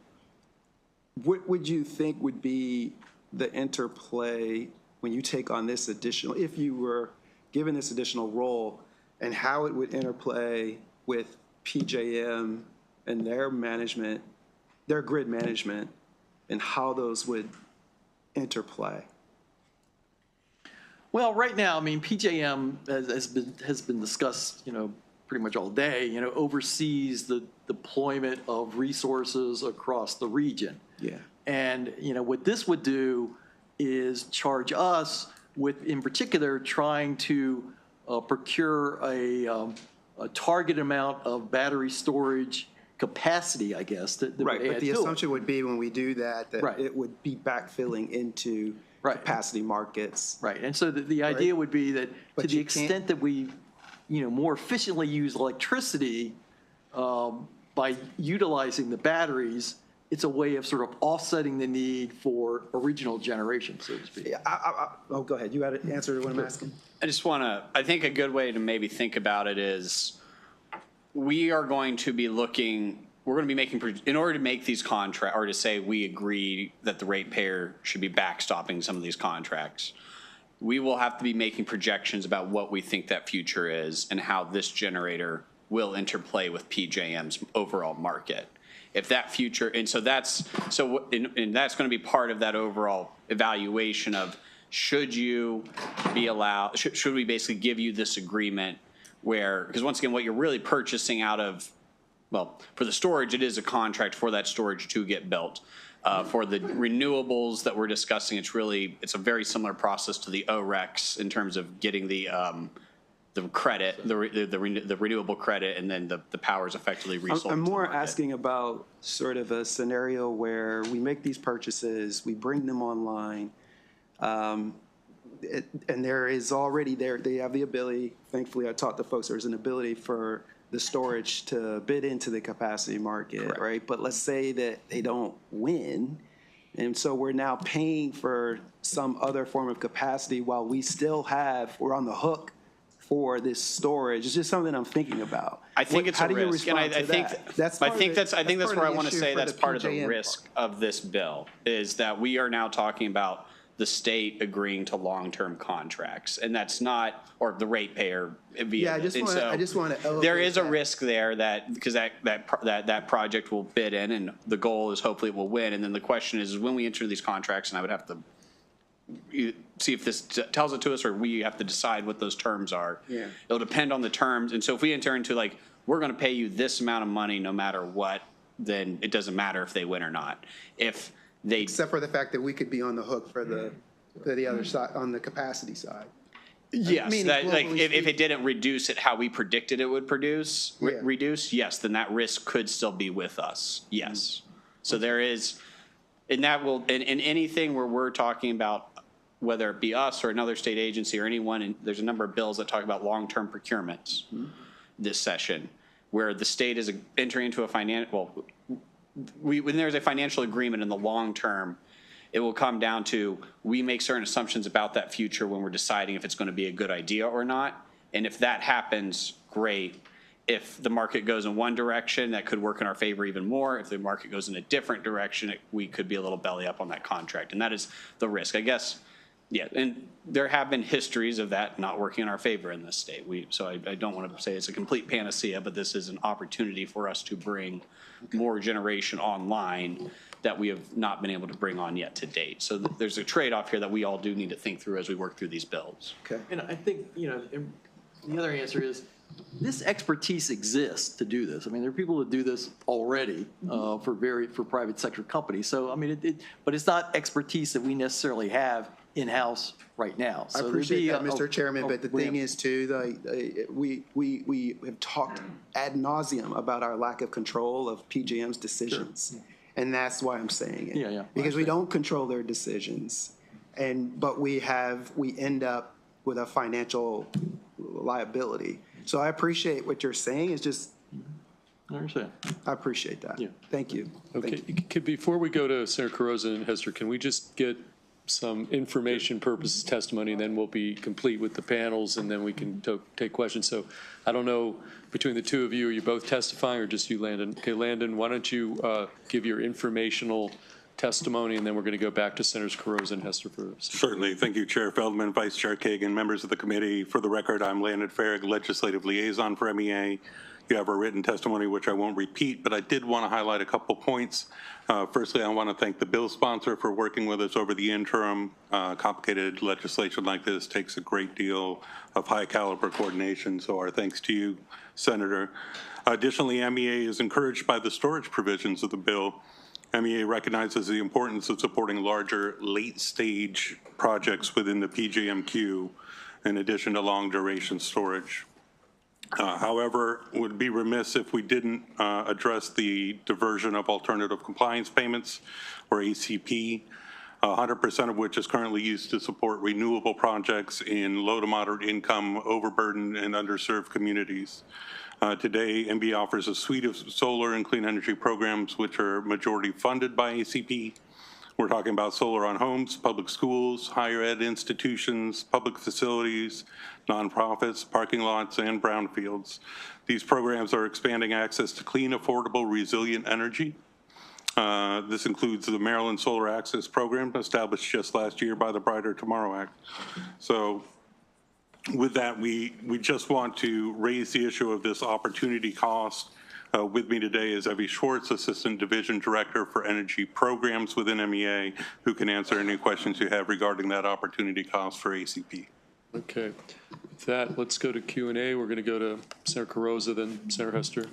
What would you think would be the interplay when you take on this additional, if you were given this additional role, and how it would interplay with PJM and their management, their grid management, and how those would interplay? Well, right now, I mean, PJM has been discussed, pretty much all day, oversees the deployment of resources across the region. Yeah. And, what this would do is charge us with, in particular, trying to procure a target amount of battery storage capacity, I guess. That Right, would but add the to assumption would be when we do that, that Right. it would be backfilling into capacity markets. Right, and so the idea would be that But to the you can't- extent that we, more efficiently use electricity by utilizing the batteries, it's a way of sort of offsetting the need for original generation, so to speak. Oh, go ahead. You had to answer what I'm asking. I think a good way to maybe think about it is we are going to be making, in order to make these contracts, or to say we agree that the ratepayer should be backstopping some of these contracts, we will have to be making projections about what we think that future is and how this generator will interplay with PJM's overall market. If that future, and that's going to be part of that overall evaluation of should you be allowed, should we basically give you this agreement where, because once again, what you're really purchasing out of, well, for the storage, it is a contract for that storage to get built. For the renewables that we're discussing, it's a very similar process to the OREX in terms of getting the credit, the renewable credit, and then the power is effectively resold. I'm more asking about sort of a scenario where we make these purchases, we bring them online, and there is already they have the ability, thankfully I taught the folks, there's an ability for the storage to bid into the capacity market, correct, right? But let's say that they don't win, and so we're now paying for some other form of capacity while we're on the hook for this storage. It's just something I'm thinking about. I think it's a risk, and I think that's where I want to say that's part of the risk of this bill is that we are now talking about the state agreeing to long-term contracts, and that's not, or the ratepayer. Yeah, I just want to elevate there is a risk there that because that project will bid in, and the goal is hopefully it will win, and then the question is when we enter these contracts, and I would have to see if this tells it to us or we have to decide what those terms are. Yeah. It'll depend on the terms, and so if we enter into like we're going to pay you this amount of money no matter what, then it doesn't matter if they win or not. Except for the fact that we could be on the hook for the other side, on the capacity side. Yes, if it didn't reduce it how we predicted it would reduce, yes, then that risk could still be with us. Yes. So there is, and that will, in anything where we're talking about, whether it be us or another state agency or anyone, and there's a number of bills that talk about long-term procurements this session, where the state is entering into a when there's a financial agreement in the long term, It will come down to, we make certain assumptions about that future when we're deciding if it's going to be a good idea or not. And if that happens, great. If the market goes in one direction, that could work in our favor even more. If the market goes in a different direction, we could be a little belly up on that contract. And that is the risk, I guess. Yeah, and there have been histories of that not working in our favor in this state. So I don't want to say it's a complete panacea, but this is an opportunity for us to bring more generation online that we have not been able to bring on yet to date. So there's a trade-off here that we all do need to think through as we work through these bills. Okay. And I think, the other answer is, this expertise exists to do this. I mean, there are people that do this already for private sector companies. So, I mean, but it's not expertise that we necessarily have in-house right now. So I appreciate that, Mr. Chairman, but the thing is too, we have talked ad nauseum about our lack of control of PJM's decisions. Sure. And that's why I'm saying it. Yeah. Because we don't control their decisions, but we end up with a financial liability. So I appreciate what you're saying. It's just, I understand. I appreciate that. Yeah. Thank you. Okay, before we go to Senator Carrozza and Hester, can we just get some information purposes testimony, and then we'll be complete with the panels, and then we can take questions. So I don't know, between the two of you, are you both testifying or just you, Landon? Okay, Landon, why don't you give your informational testimony, and then we're going to go back to Senators Carrozza and Hester for Certainly. Thank you, Chair Feldman, Vice Chair Kagan, members of the committee. For the record, I'm Landon Farrig, Legislative Liaison for MEA. You have a written testimony, which I won't repeat, but I did want to highlight a couple points. Firstly, I want to thank the bill sponsor for working with us over the interim. Complicated legislation like this takes a great deal of high caliber coordination, so our thanks to you, Senator. Additionally, MEA is encouraged by the storage provisions of the bill. MEA recognizes the importance of supporting larger late-stage projects within the PJM queue, in addition to long-duration storage. However, it would be remiss if we didn't address the diversion of alternative compliance payments, or ACP, 100% of which is currently used to support renewable projects in low to moderate income, overburdened, and underserved communities. Today, MB offers a suite of solar and clean energy programs which are majority funded by ACP. We're talking about solar on homes, public schools, higher ed institutions, public facilities, nonprofits, parking lots, and brownfields. These programs are expanding access to clean, affordable, resilient energy. This includes the Maryland Solar Access Program, established just last year by the Brighter Tomorrow Act. So with that, we just want to raise the issue of this opportunity cost. With me today is Evie Schwartz, Assistant Division Director for Energy Programs within MEA, who can answer any questions you have regarding that opportunity cost for ACP. Okay. With that, let's go to Q&A. We're going to go to Senator Carrozza, then Senator Hester.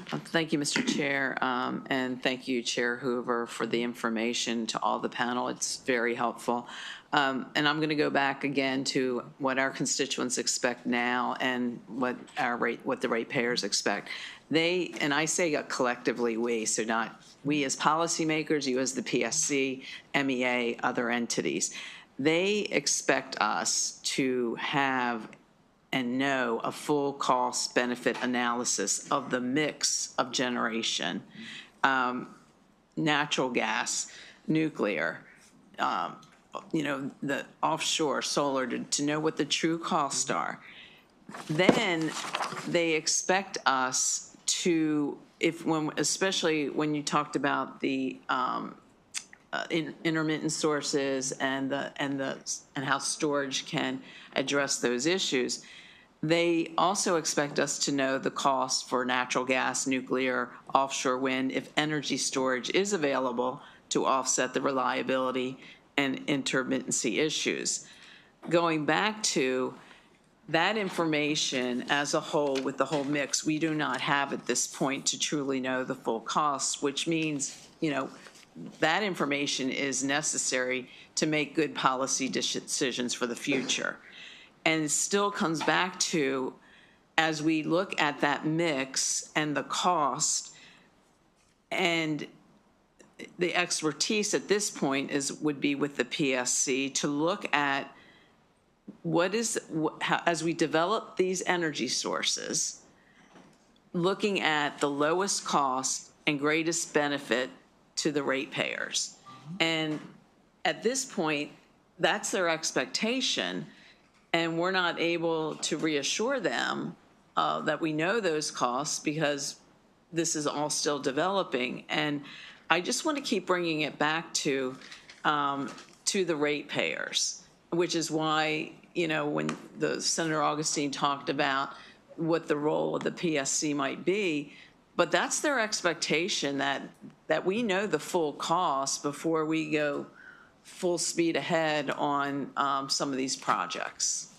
Thank you, Mr. Chair, and thank you, Chair Hoover, for the information to all the panel. It's very helpful. And I'm going to go back again to what our constituents expect now and what the ratepayers expect. They, and I say collectively we, so not we as policymakers, you as the PSC, MEA, other entities. They expect us to have and know a full cost benefit analysis of the mix of generation, natural gas, nuclear, the offshore solar, to know what the true costs are. Then they expect us to, especially when you talked about the intermittent sources and how storage can address those issues. They also expect us to know the cost for natural gas, nuclear, offshore wind, if energy storage is available to offset the reliability and intermittency issues. Going back to that information as a whole, with the whole mix, we do not have at this point to truly know the full costs, which means, that information is necessary to make good policy decisions for the future. And it still comes back to, as we look at that mix and the cost, and the expertise at this point would be with the PSC to look at as we develop these energy sources, looking at the lowest cost and greatest benefit to the ratepayers. And at this point, that's their expectation, and we're not able to reassure them that we know those costs because this is all still developing. And I just want to keep bringing it back to the ratepayers, which is why, when the Senator Augustine talked about what the role of the PSC might be, but that's their expectation, that we know the full cost before we go full speed ahead on some of these projects.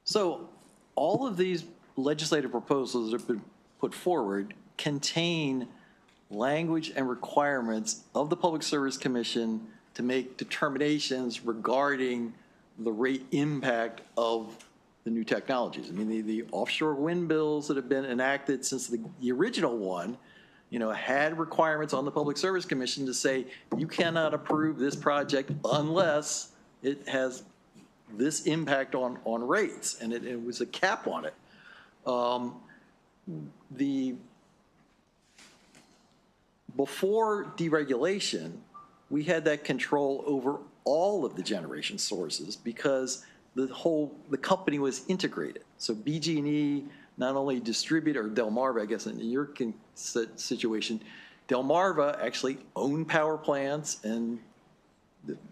So all of these legislative proposals that have been put forward contain language and requirements of the Public Service Commission to make determinations regarding the rate impact of the new technologies. I mean, the offshore wind bills that have been enacted since the original one, had requirements on the Public Service Commission to say, you cannot approve this project unless it has this impact on rates, and it was a cap on it. Before deregulation, we had that control over all of the generation sources because the company was integrated. So BG&E not only distributed, or Delmarva, I guess in your situation, Delmarva actually owned power plants and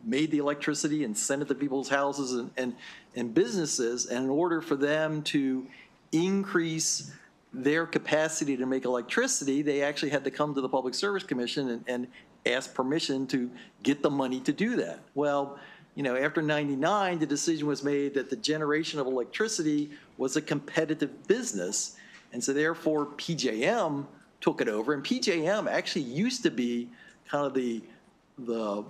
made the electricity and sent it to people's houses and businesses. And in order for them to increase their capacity to make electricity, they actually had to come to the Public Service Commission and ask permission to get the money to do that. Well, after 99, the decision was made that the generation of electricity was a competitive business. And so therefore PJM took it over. And PJM actually used to be kind of the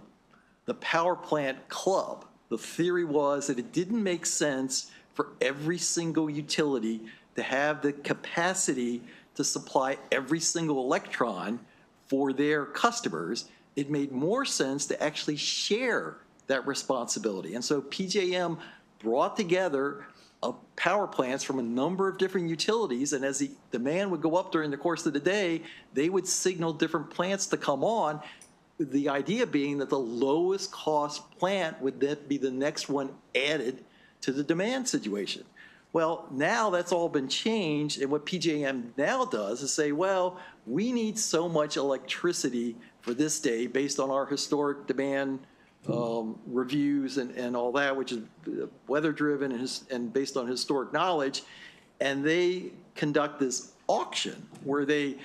power plant club. The theory was that it didn't make sense for every single utility to have the capacity to supply every single electron for their customers. It made more sense to actually share that responsibility. And so PJM brought together power plants from a number of different utilities, and as the demand would go up during the course of the day, they would signal different plants to come on, the idea being that the lowest cost plant would then be the next one added to the demand situation. Well, now that's all been changed, and what PJM now does is say, well, we need so much electricity for this day based on our historic demand reviews and all that, which is weather-driven and based on historic knowledge, and they conduct this auction where they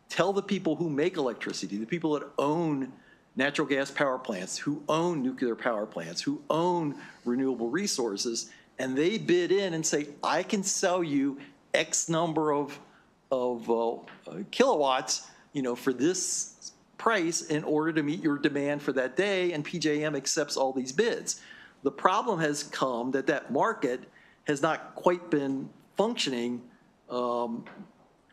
tell the people who make electricity, the people that own natural gas power plants, who own nuclear power plants, who own renewable resources, and they bid in and say, I can sell you X number of kilowatts, for this price in order to meet your demand for that day, and PJM accepts all these bids. The problem has come that market has not quite been functioning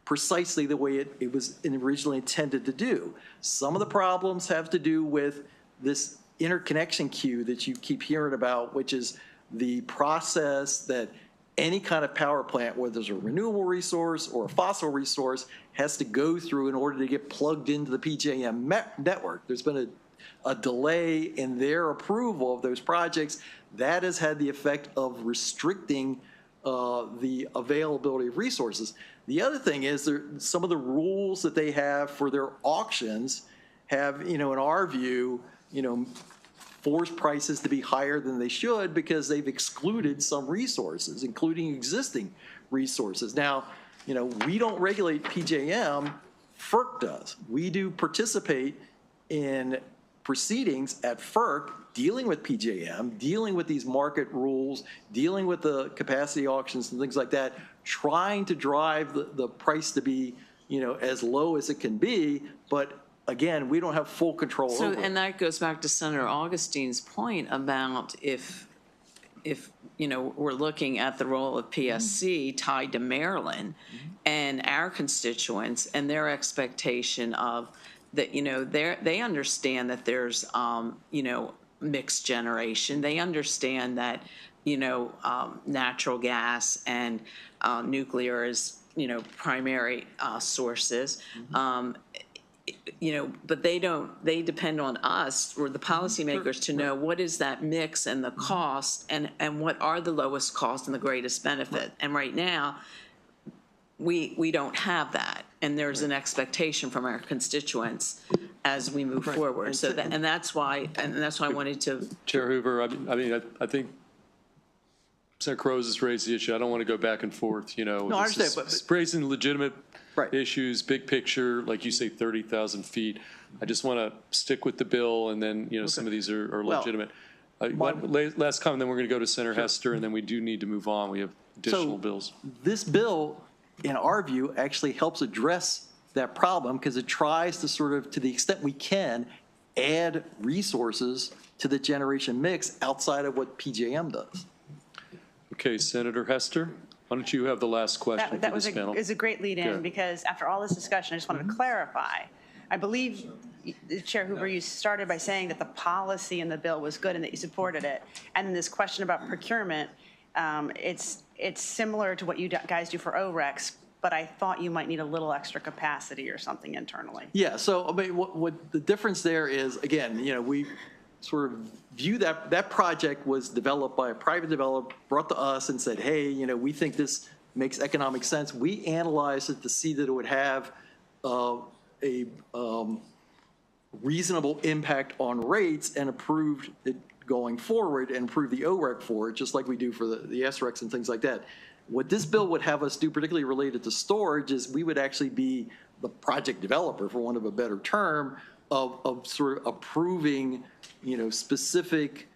precisely the way it was originally intended to do. Some of the problems have to do with this interconnection queue that you keep hearing about, which is the process that any kind of power plant, whether it's a renewable resource or a fossil resource, has to go through in order to get plugged into the PJM network. There's been a delay in their approval of those projects. That has had the effect of restricting the availability of resources. The other thing is some of the rules that they have for their auctions have, in our view, forced prices to be higher than they should because they've excluded some resources, including existing resources. Now, we don't regulate PJM, FERC does. We do participate in proceedings at FERC dealing with PJM, dealing with these market rules, dealing with the capacity auctions and things like that, trying to drive the price to be, as low as it can be, but again, we don't have full control over it. And that goes back to Senator Augustine's point about if we're looking at the role of PSC tied to Maryland and our constituents and their expectation of that, they understand that there's, mixed generation. They understand that, natural gas and nuclear is, primary sources. but they depend on us or the policymakers to know what is that mix and the cost and what are the lowest cost and the greatest benefit. And right now, we don't have that. And there's an expectation from our constituents as we move forward. So that's why I wanted to. Chair Hoover, I think Senator Crows has raised the issue. I don't want to go back and forth, No, I understand, it's raising legitimate issues, big picture, like you say, 30,000 feet. I just want to stick with the bill, and then, some of these are legitimate. Last comment, then we're going to go to Senator Hester, and then we do need to move on. We have additional bills. This bill, in our view, actually helps address that problem because it tries to sort of, to the extent we can, add resources to the generation mix outside of what PJM does. Okay, Senator Hester, why don't you have the last question That for was this panel? is a great lead-in, because after all this discussion, I just wanted to clarify. I believe, Chair Hoover, you started by saying that the policy in the bill was good and that you supported it. And then this question about procurement, it's similar to what you guys do for ORECs, but I thought you might need a little extra capacity or something internally. Yeah, so I mean, what the difference there is, again, we sort of view that project was developed by a private developer, brought to us and said, hey, we think this makes economic sense. We analyzed it to see that it would have a reasonable impact on rates and approved it going forward and approved the OREC for it, just like we do for the SRECs and things like that. What this bill would have us do, particularly related to storage, is we would actually be the project developer, for want of a better term, of sort of approving, specific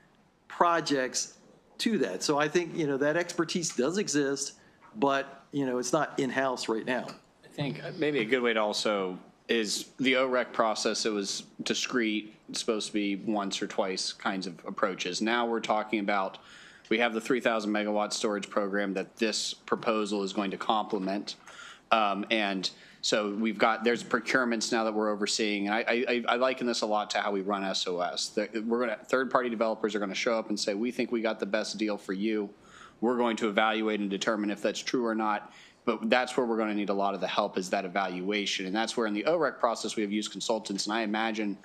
projects to that. So I think, that expertise does exist, but, it's not in-house right now. I think maybe a good way to also is the OREC process. It was discrete. It's supposed to be once or twice kinds of approaches. Now we're talking about, we have the 3,000 megawatt storage program that this proposal is going to complement. And so there's procurements now that we're overseeing. And I liken this a lot to how we run SOS. Third-party developers are going to show up and say, we think we got the best deal for you. We're going to evaluate and determine if that's true or not. But that's where we're going to need a lot of the help, is that evaluation. And that's where in the OREC process we have used consultants. And I imagine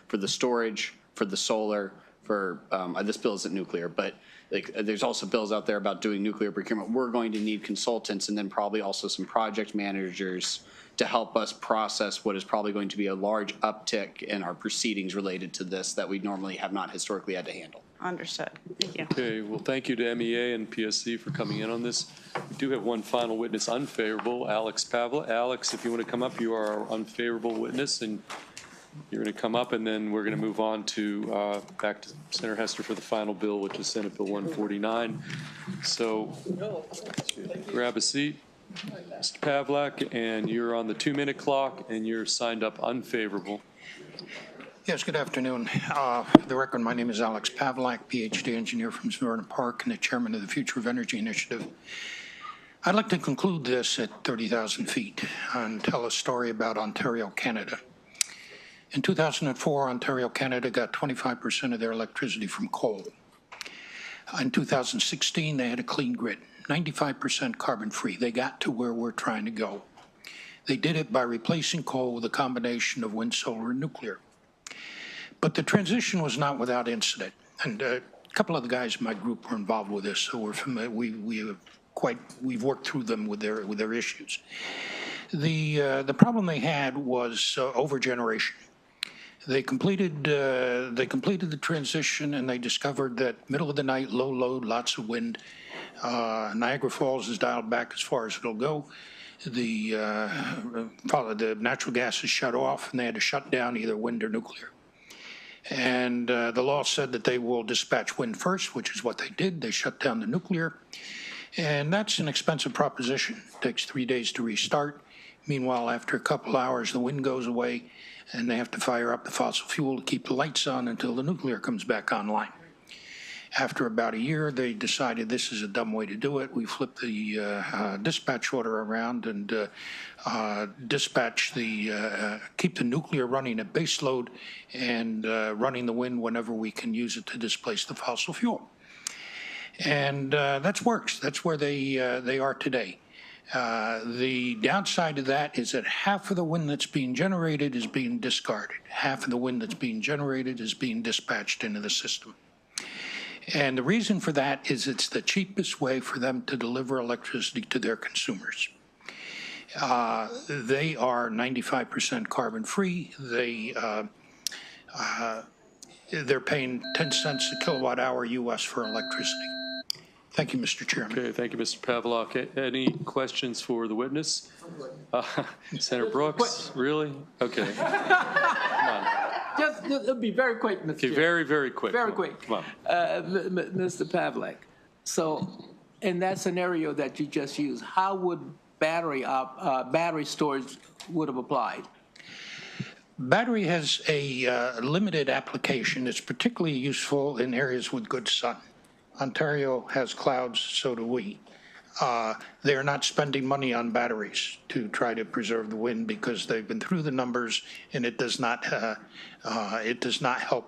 for the storage, for the solar, for this bill isn't nuclear, but there's also bills out there about doing nuclear procurement. We're going to need consultants and then probably also some project managers to help us process what is probably going to be a large uptick in our proceedings related to this that we normally have not historically had to handle. Understood. Thank you. Okay, well, thank you to MEA and PSC for coming in on this. We do have one final witness unfavorable, Alex Pavla. Alex, if you want to come up, you are our unfavorable witness, and you're going to come up, and then we're going to move on to back to Senator Hester for the final bill, which is Senate Bill 149. So grab a seat, Mr. Pavlak, and you're on the 2-minute clock, and you're signed up unfavorable. Yes, good afternoon. For the record, my name is Alex Pavlak, PhD engineer from Smyrna Park and the chairman of the Future of Energy Initiative. I'd like to conclude this at 30,000 feet and tell a story about Ontario, Canada. In 2004, Ontario, Canada got 25% of their electricity from coal. In 2016, they had a clean grid, 95% carbon-free. They got to where we're trying to go. They did it by replacing coal with a combination of wind, solar, and nuclear. But the transition was not without incident. And a couple of the guys in my group were involved with this, so we're familiar. We've worked through them with their issues. The problem they had was overgeneration. They completed the transition, and they discovered that middle of the night, low load, lots of wind. Niagara Falls is dialed back as far as it'll go. The natural gas is shut off, and they had to shut down either wind or nuclear. And the law said that they will dispatch wind first, which is what they did. They shut down the nuclear. And that's an expensive proposition. It takes 3 days to restart. Meanwhile, after a couple hours, the wind goes away, and they have to fire up the fossil fuel to keep the lights on until the nuclear comes back online. After about a year, they decided this is a dumb way to do it. We flipped the dispatch order around and keep the nuclear running at base load and running the wind whenever we can use it to displace the fossil fuel. And that works. That's where they are today. The downside of that is that half of the wind that's being generated is being discarded. Half of the wind that's being generated is being dispatched into the system. And the reason for that is it's the cheapest way for them to deliver electricity to their consumers. They are 95% carbon free. They're paying 10 cents a kilowatt hour US for electricity. Thank you, Mr. Chairman. Okay, thank you, Mr. Pavlock. Any questions for the witness? Senator Brooks, really? Okay. Come on. Just it'll be very quick, Mr. Okay, Chair. very, very quick. Very quick. Come on. Mr. Pavlik, so in that scenario that you just used, how would battery storage would have applied? Battery has a limited application. It's particularly useful in areas with good sun. Ontario has clouds, so do we. They're not spending money on batteries to try to preserve the wind because they've been through the numbers and it does not help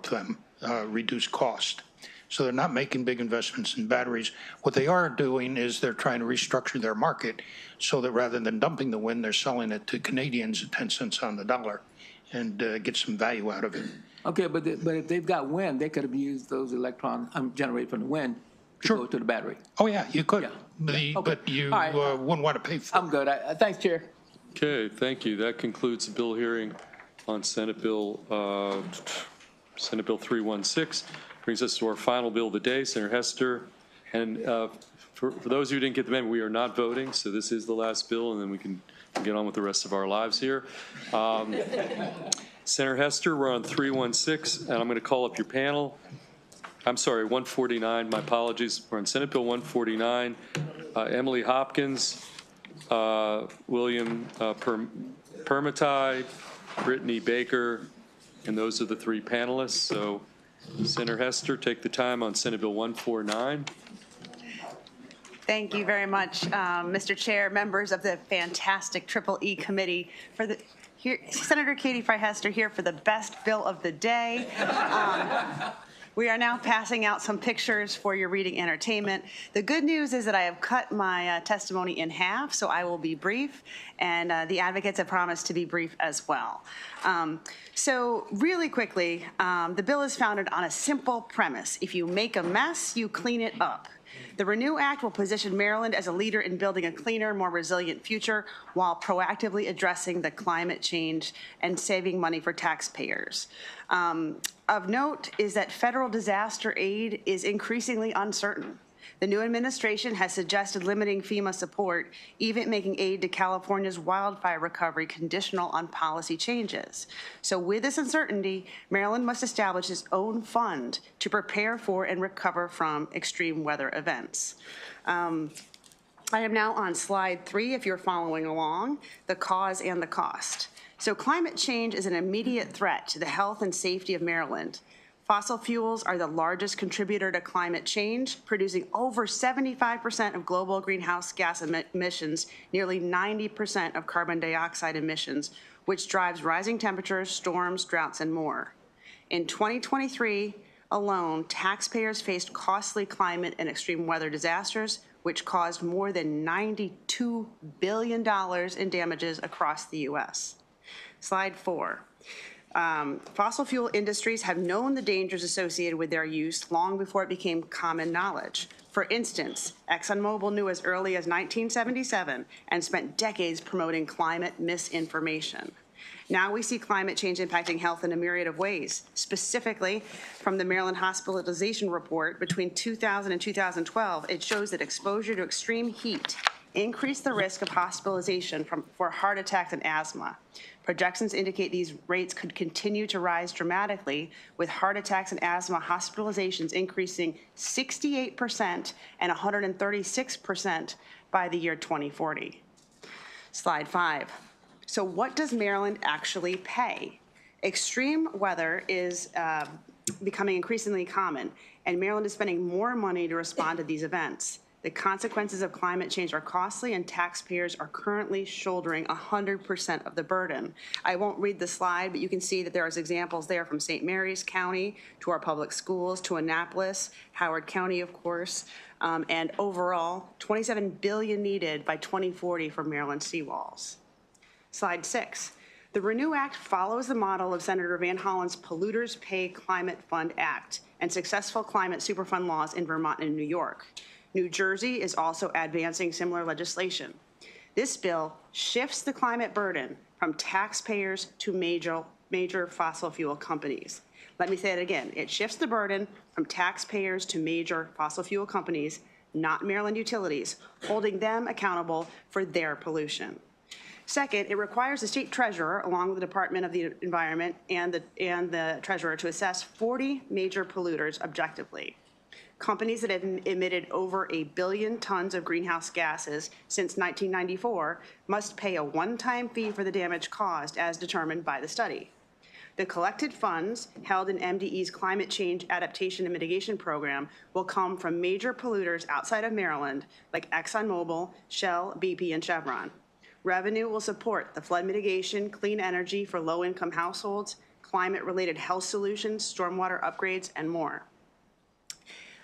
them reduce cost. So they're not making big investments in batteries. What they are doing is they're trying to restructure their market so that rather than dumping the wind, they're selling it to Canadians at 10 cents on the dollar and get some value out of it. Okay, but if they've got wind, they could have used those electrons generated from the wind to go to the battery. Oh, yeah, you could. Yeah. But you All right. wouldn't want to pay for it. I'm good. Thanks, Chair. Okay, thank you. That concludes the bill hearing on Senate Bill 316. Brings us to our final bill of the day, Senator Hester. And for those who didn't get the memo, we are not voting, so this is the last bill, and then we can get on with the rest of our lives here. Senator Hester, we're on 316, and I'm going to call up your panel. I'm sorry, 149, my apologies. We're on Senate Bill 149. Emily Hopkins, William Permatai, Brittany Baker, and those are the three panelists. So Senator Hester, take the time on Senate Bill 149. Thank you very much, Mr. Chair, members of the fantastic EEE Committee. Senator Katie Fry-Hester here for the best bill of the day. We are now passing out some pictures for your reading entertainment. The good news is that I have cut my testimony in half, so I will be brief, and the advocates have promised to be brief as well. So really quickly, the bill is founded on a simple premise. If you make a mess, you clean it up. The RENEW Act will position Maryland as a leader in building a cleaner, more resilient future while proactively addressing the climate change and saving money for taxpayers. Of note is that federal disaster aid is increasingly uncertain. The new administration has suggested limiting FEMA support, even making aid to California's wildfire recovery conditional on policy changes. So with this uncertainty, Maryland must establish its own fund to prepare for and recover from extreme weather events. I am now on slide 3, if you're following along, the cause and the cost. So climate change is an immediate threat to the health and safety of Maryland. Fossil fuels are the largest contributor to climate change, producing over 75% of global greenhouse gas emissions, nearly 90% of carbon dioxide emissions, which drives rising temperatures, storms, droughts, and more. In 2023 alone, taxpayers faced costly climate and extreme weather disasters, which caused more than $92 billion in damages across the U.S. Slide 4. Fossil fuel industries have known the dangers associated with their use long before it became common knowledge. For instance, ExxonMobil knew as early as 1977 and spent decades promoting climate misinformation. Now we see climate change impacting health in a myriad of ways. Specifically, from the Maryland Hospitalization Report, between 2000 and 2012, it shows that exposure to extreme heat increased the risk of hospitalization for heart attacks and asthma. Projections indicate these rates could continue to rise dramatically, with heart attacks and asthma hospitalizations increasing 68% and 136% by the year 2040. Slide 5. So what does Maryland actually pay? Extreme weather is becoming increasingly common, and Maryland is spending more money to respond to these events. The consequences of climate change are costly, and taxpayers are currently shouldering 100% of the burden. I won't read the slide, but you can see that there are examples there from St. Mary's County to our public schools to Annapolis, Howard County, of course. And overall, $27 billion needed by 2040 for Maryland seawalls. Slide 6. The RENEW Act follows the model of Senator Van Hollen's Polluters Pay Climate Fund Act and successful climate superfund laws in Vermont and New York. New Jersey is also advancing similar legislation. This bill shifts the climate burden from taxpayers to major fossil fuel companies. Let me say it again. It shifts the burden from taxpayers to major fossil fuel companies, not Maryland utilities, holding them accountable for their pollution. Second, it requires the state treasurer, along with the Department of the Environment and the treasurer, to assess 40 major polluters objectively. Companies that have emitted over 1 billion tons of greenhouse gases since 1994 must pay a one-time fee for the damage caused as determined by the study. The collected funds held in MDE's Climate Change Adaptation and Mitigation Program will come from major polluters outside of Maryland, like ExxonMobil, Shell, BP, and Chevron. Revenue will support the flood mitigation, clean energy for low-income households, climate-related health solutions, stormwater upgrades, and more.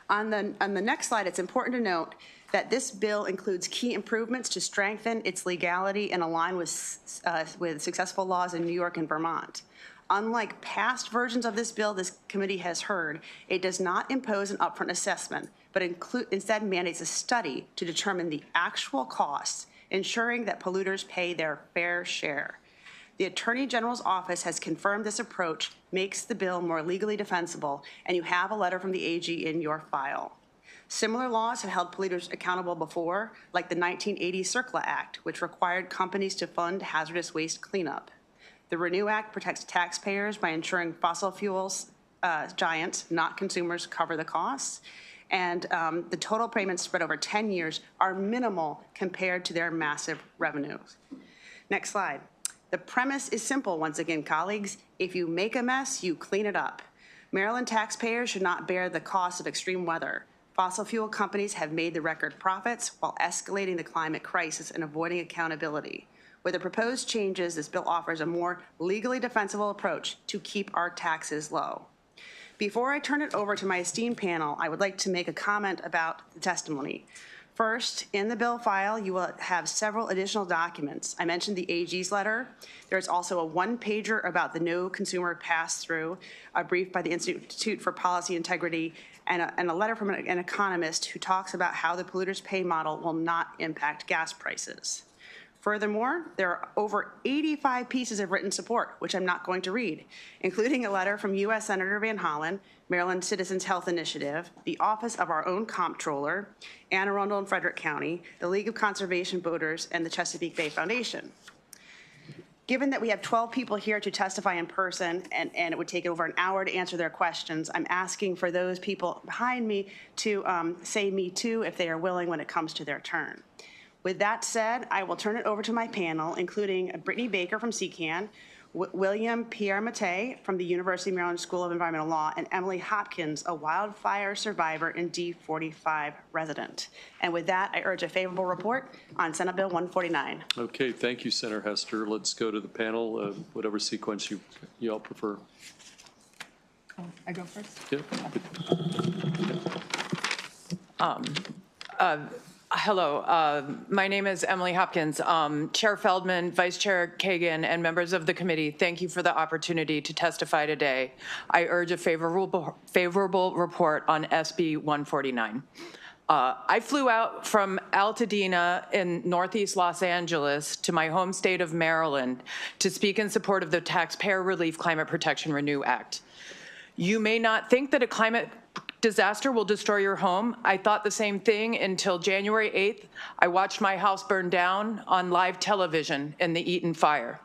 On the next slide, it's important to note that this bill includes key improvements to strengthen its legality and align with successful laws in New York and Vermont. Unlike past versions of this bill this committee has heard, it does not impose an upfront assessment, but instead mandates a study to determine the actual costs, ensuring that polluters pay their fair share. The Attorney General's office has confirmed this approach makes the bill more legally defensible, and you have a letter from the AG in your file. Similar laws have held polluters accountable before, like the 1980 CERCLA Act, which required companies to fund hazardous waste cleanup. The RENEW Act protects taxpayers by ensuring fossil fuels giants, not consumers, cover the costs. And the total payments spread over 10 years are minimal compared to their massive revenues. Next slide. The premise is simple, once again, colleagues. If you make a mess, you clean it up. Maryland taxpayers should not bear the cost of extreme weather. Fossil fuel companies have made the record profits while escalating the climate crisis and avoiding accountability. With the proposed changes, this bill offers a more legally defensible approach to keep our taxes low. Before I turn it over to my esteemed panel, I would like to make a comment about the testimony. First, in the bill file, you will have several additional documents. I mentioned the AG's letter. There's also a one-pager about the no consumer pass-through, a brief by the Institute for Policy Integrity, and a letter from an economist who talks about how the polluters pay model will not impact gas prices. Furthermore, there are over 85 pieces of written support, which I'm not going to read, including a letter from U.S. Senator Van Hollen, Maryland Citizens Health Initiative, the Office of our own Comptroller, Anne Arundel and Frederick County, the League of Conservation Voters, and the Chesapeake Bay Foundation. Given that we have 12 people here to testify in person, and it would take over an hour to answer their questions, I'm asking for those people behind me to say me too if they are willing when it comes to their turn. With that said, I will turn it over to my panel, including Brittany Baker from CCAN, William Pierre-Matte from the University of Maryland School of Environmental Law, and Emily Hopkins, a wildfire survivor and D45 resident. And with that, I urge a favorable report on Senate Bill 149. Okay, thank you, Senator Hester. Let's go to the panel, whatever sequence you all prefer. Oh, I go first? Yeah. Hello, my name is Emily Hopkins. Chair Feldman, Vice Chair Kagan, and members of the committee, thank you for the opportunity to testify today. I urge a favorable report on SB 149. I flew out from Altadena in Northeast Los Angeles to my home state of Maryland to speak in support of the Taxpayer Relief Climate Protection Renew Act. You may not think that a climate disaster will destroy your home. I thought the same thing until January 8th. I watched my house burn down on live television in the Eaton fire.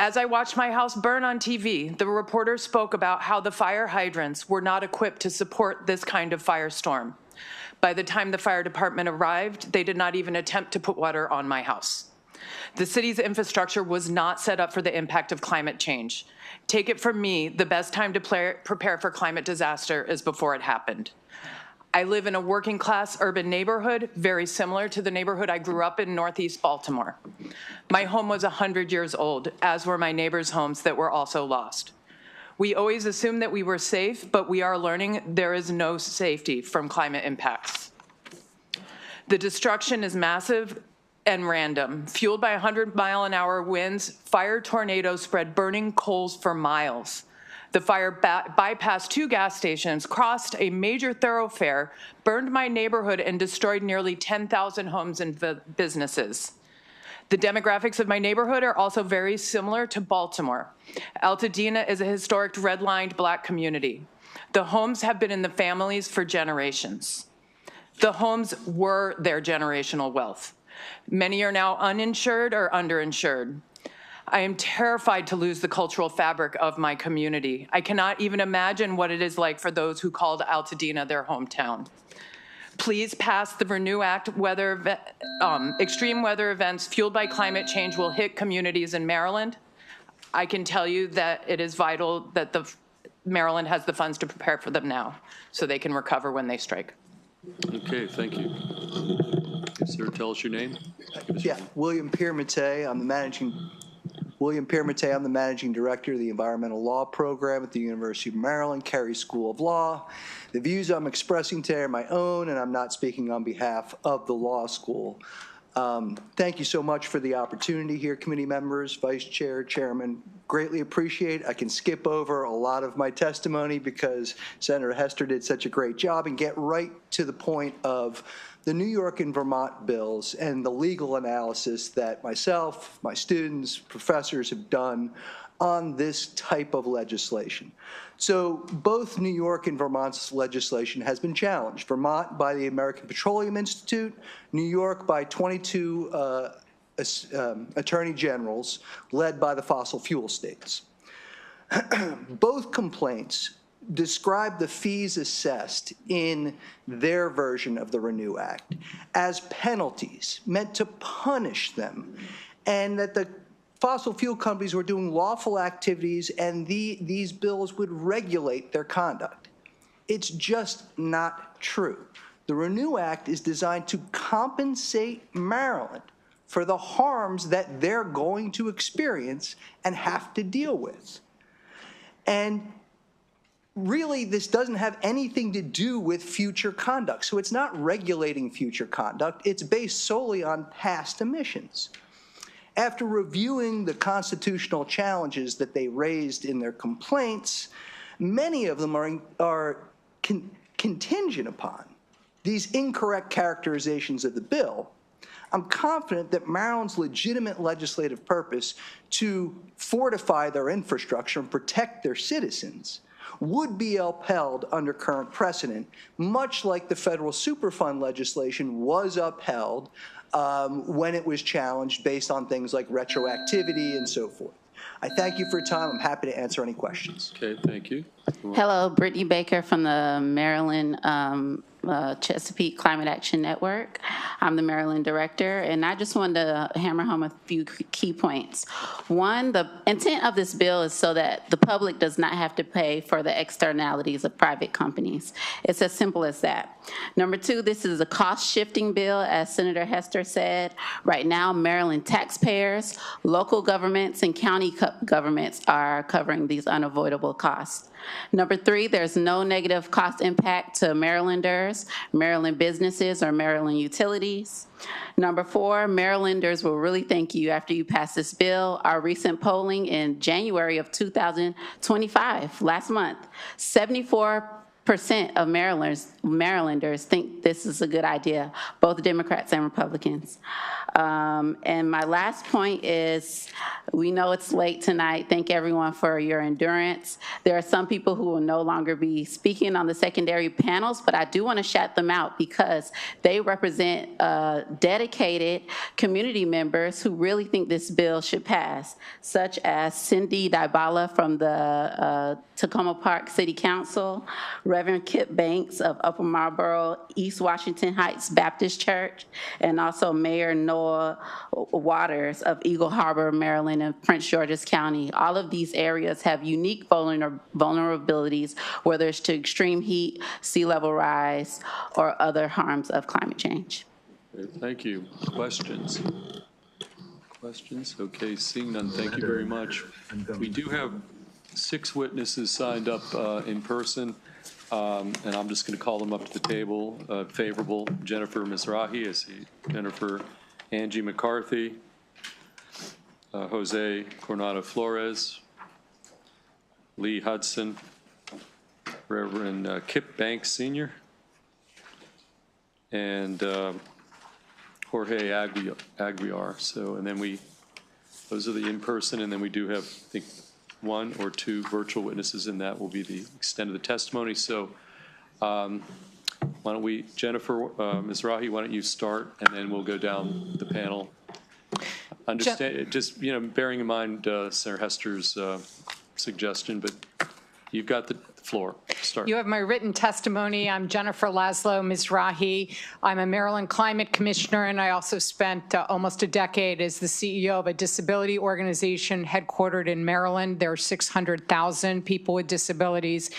As I watched my house burn on TV, the reporter spoke about how the fire hydrants were not equipped to support this kind of firestorm. By the time the fire department arrived, they did not even attempt to put water on my house. The city's infrastructure was not set up for the impact of climate change. Take it from me, the best time to prepare for climate disaster is before it happened. I live in a working class urban neighborhood, very similar to the neighborhood I grew up in Northeast Baltimore. My home was 100 years old, as were my neighbors' homes that were also lost. We always assumed that we were safe, but we are learning there is no safety from climate impacts. The destruction is massive and random. Fueled by 100-mile-an-hour winds, fire tornadoes spread burning coals for miles. The fire bypassed 2 gas stations, crossed a major thoroughfare, burned my neighborhood, and destroyed nearly 10,000 homes and businesses. The demographics of my neighborhood are also very similar to Baltimore. Altadena is a historic redlined Black community. The homes have been in the families for generations. The homes were their generational wealth. Many are now uninsured or underinsured. I am terrified to lose the cultural fabric of my community. I cannot even imagine what it is like for those who called Altadena their hometown. Please pass the Renew Act. Extreme weather events fueled by climate change will hit communities in Maryland. I can tell you that it is vital that Maryland has the funds to prepare for them now so they can recover when they strike. Okay, thank you. Sir, tell us your name. Yeah, William Piermatey. I'm the managing director of the Environmental Law Program at the University of Maryland, Carey School of Law. The views I'm expressing today are my own, and I'm not speaking on behalf of the law school. Thank you so much for the opportunity here, committee members, vice chair, chairman. Greatly appreciate. I can skip over a lot of my testimony because Senator Hester did such a great job and get right to the point of the New York and Vermont bills and the legal analysis that myself, my students, professors have done on this type of legislation. So both New York and Vermont's legislation has been challenged. Vermont by the American Petroleum Institute, New York by 22 attorney generals led by the fossil fuel states. Both complaints describe the fees assessed in their version of the Renew Act as penalties meant to punish them, and that the fossil fuel companies were doing lawful activities and these bills would regulate their conduct. It's just not true. The Renew Act is designed to compensate Maryland for the harms that they're going to experience and have to deal with. And really, this doesn't have anything to do with future conduct. So it's not regulating future conduct. It's based solely on past emissions. After reviewing the constitutional challenges that they raised in their complaints, many of them are contingent upon these incorrect characterizations of the bill. I'm confident that Maryland's legitimate legislative purpose to fortify their infrastructure and protect their citizens would be upheld under current precedent, much like the federal Superfund legislation was upheld when it was challenged based on things like retroactivity and so forth. I thank you for your time. I'm happy to answer any questions. Okay, thank you. Hello, Brittany Baker from the Maryland Chesapeake Climate Action Network. I'm the Maryland director, and I just wanted to hammer home a few key points. One, the intent of this bill is so that the public does not have to pay for the externalities of private companies. It's as simple as that. Number two, this is a cost-shifting bill, as Senator Hester said. Right now, Maryland taxpayers, local governments, and county governments are covering these unavoidable costs. Number three, there's no negative cost impact to Marylanders, Maryland businesses, or Maryland utilities. Number four, Marylanders will really thank you after you pass this bill. Our recent polling in January of 2025, last month, 74% of Marylanders think this is a good idea, both Democrats and Republicans. And my last point is, we know it's late tonight. Thank everyone for your endurance. There are some people who will no longer be speaking on the secondary panels, but I do want to shout them out because they represent dedicated community members who really think this bill should pass, such as Cindy Dybala from the Tacoma Park City Council, Reverend Kip Banks of Upper Marlboro East Washington Heights Baptist Church, and also Mayor Noah Waters of Eagle Harbor, Maryland, and Prince George's County. All of these areas have unique vulnerabilities, whether it's to extreme heat, sea level rise, or other harms of climate change. Thank you. Questions? Questions? Okay, seeing none, thank you very much. We do have 6 witnesses signed up in person, and I'm just going to call them up to the table. Favorable, Jennifer Mizrahi. I see Jennifer. Angie McCarthy. Jose Coronado Flores. Lee Hudson. Reverend Kip Banks Sr. And Jorge Aguiar. So, and then those are the in-person, and then we do have, I think, 1 or 2 virtual witnesses, and that will be the extent of the testimony. So why don't we, Jennifer Mizrahi, why don't you start, and then we'll go down the panel. Understand, just, bearing in mind Senator Hester's suggestion, but you've got the floor. Start. You have my written testimony. I'm Jennifer Laszlo Mizrahi. I'm a Maryland Climate Commissioner, and I also spent almost a decade as the CEO of a disability organization headquartered in Maryland. There are 600,000 people with disabilities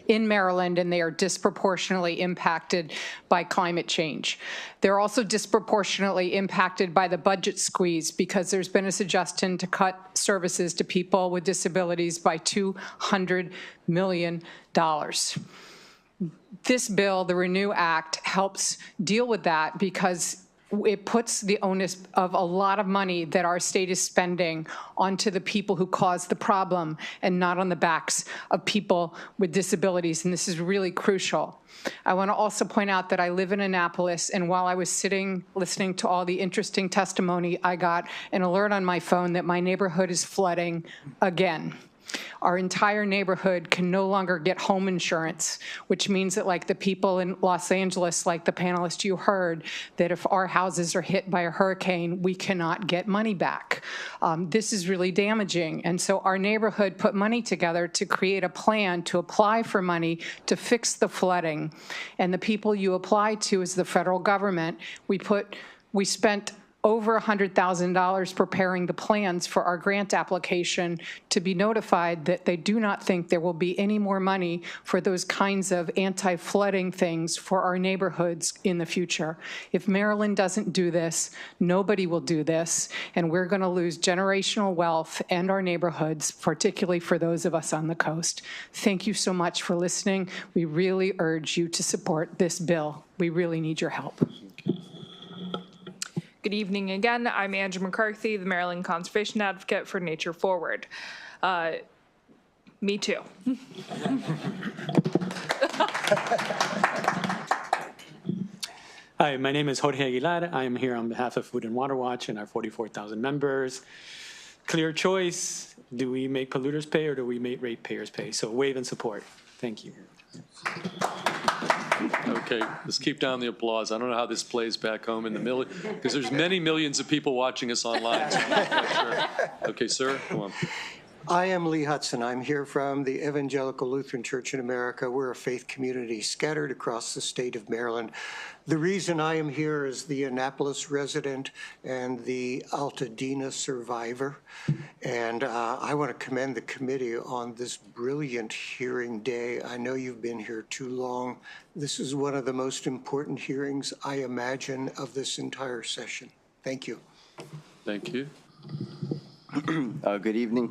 in Maryland, and they are disproportionately impacted by climate change. They're also disproportionately impacted by the budget squeeze because there's been a suggestion to cut services to people with disabilities by $200 million. This bill, the Renew Act, helps deal with that because it puts the onus of a lot of money that our state is spending onto the people who caused the problem and not on the backs of people with disabilities, and this is really crucial. I want to also point out that I live in Annapolis, and while I was sitting listening to all the interesting testimony, I got an alert on my phone that my neighborhood is flooding again. Our entire neighborhood can no longer get home insurance, which means that, like the people in Los Angeles, like the panelist you heard, that if our houses are hit by a hurricane, we cannot get money back. This is really damaging. And so our neighborhood put money together to create a plan to apply for money to fix the flooding. And the people you apply to is the federal government. We spent over $100,000 preparing the plans for our grant application to be notified that they do not think there will be any more money for those kinds of anti-flooding things for our neighborhoods in the future. If Maryland doesn't do this, nobody will do this, and we're going to lose generational wealth and our neighborhoods, particularly for those of us on the coast. Thank you so much for listening. We really urge you to support this bill. We really need your help. Good evening again. I'm Angie McCarthy, the Maryland Conservation Advocate for Nature Forward. Me too. Hi, my name is Jorge Aguilar. I am here on behalf of Food and Water Watch and our 44,000 members. Clear choice. Do we make polluters pay or do we make ratepayers pay? So wave and support. Thank you. Okay, let's keep down the applause. I don't know how this plays back home in the million, because there's many millions of people watching us online. So I'm not quite sure. Okay, sir, come on. I am Lee Hudson. I'm here from the Evangelical Lutheran Church in America. We're a faith community scattered across the state of Maryland. The reason I am here is the Annapolis resident and the Altadena survivor. And I want to commend the committee on this brilliant hearing day. I know you've been here too long. This is one of the most important hearings, I imagine, of this entire session. Thank you. Thank you. Good evening,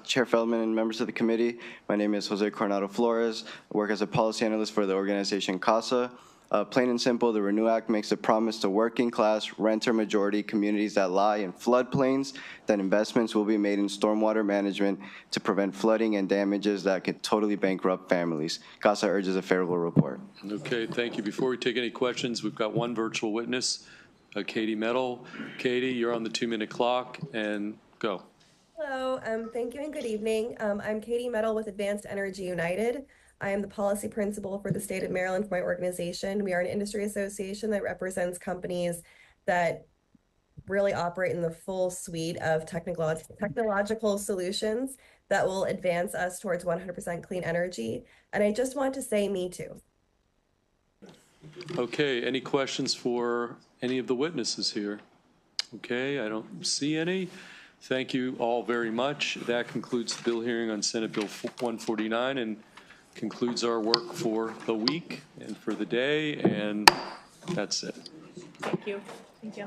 Chair Feldman and members of the committee. My name is Jose Coronado Flores. I work as a policy analyst for the organization CASA. Plain and simple, the Renew Act makes a promise to working-class, renter-majority communities that lie in floodplains that investments will be made in stormwater management to prevent flooding and damages that could totally bankrupt families. CASA urges a favorable report. Okay, thank you. Before we take any questions, we've got one virtual witness, Katie Mettle. Katie, you're on the 2-minute clock, and go. Hello, thank you and good evening. I'm Katie Mettle with Advanced Energy United. I am the policy principal for the state of Maryland for my organization. We are an industry association that represents companies that really operate in the full suite of technological solutions that will advance us towards 100% clean energy. And I just want to say me too. Okay, any questions for any of the witnesses here? Okay, I don't see any. Thank you all very much. That concludes the bill hearing on Senate Bill 149 and concludes our work for the week and for the day, and that's it. Thank you. Thank you.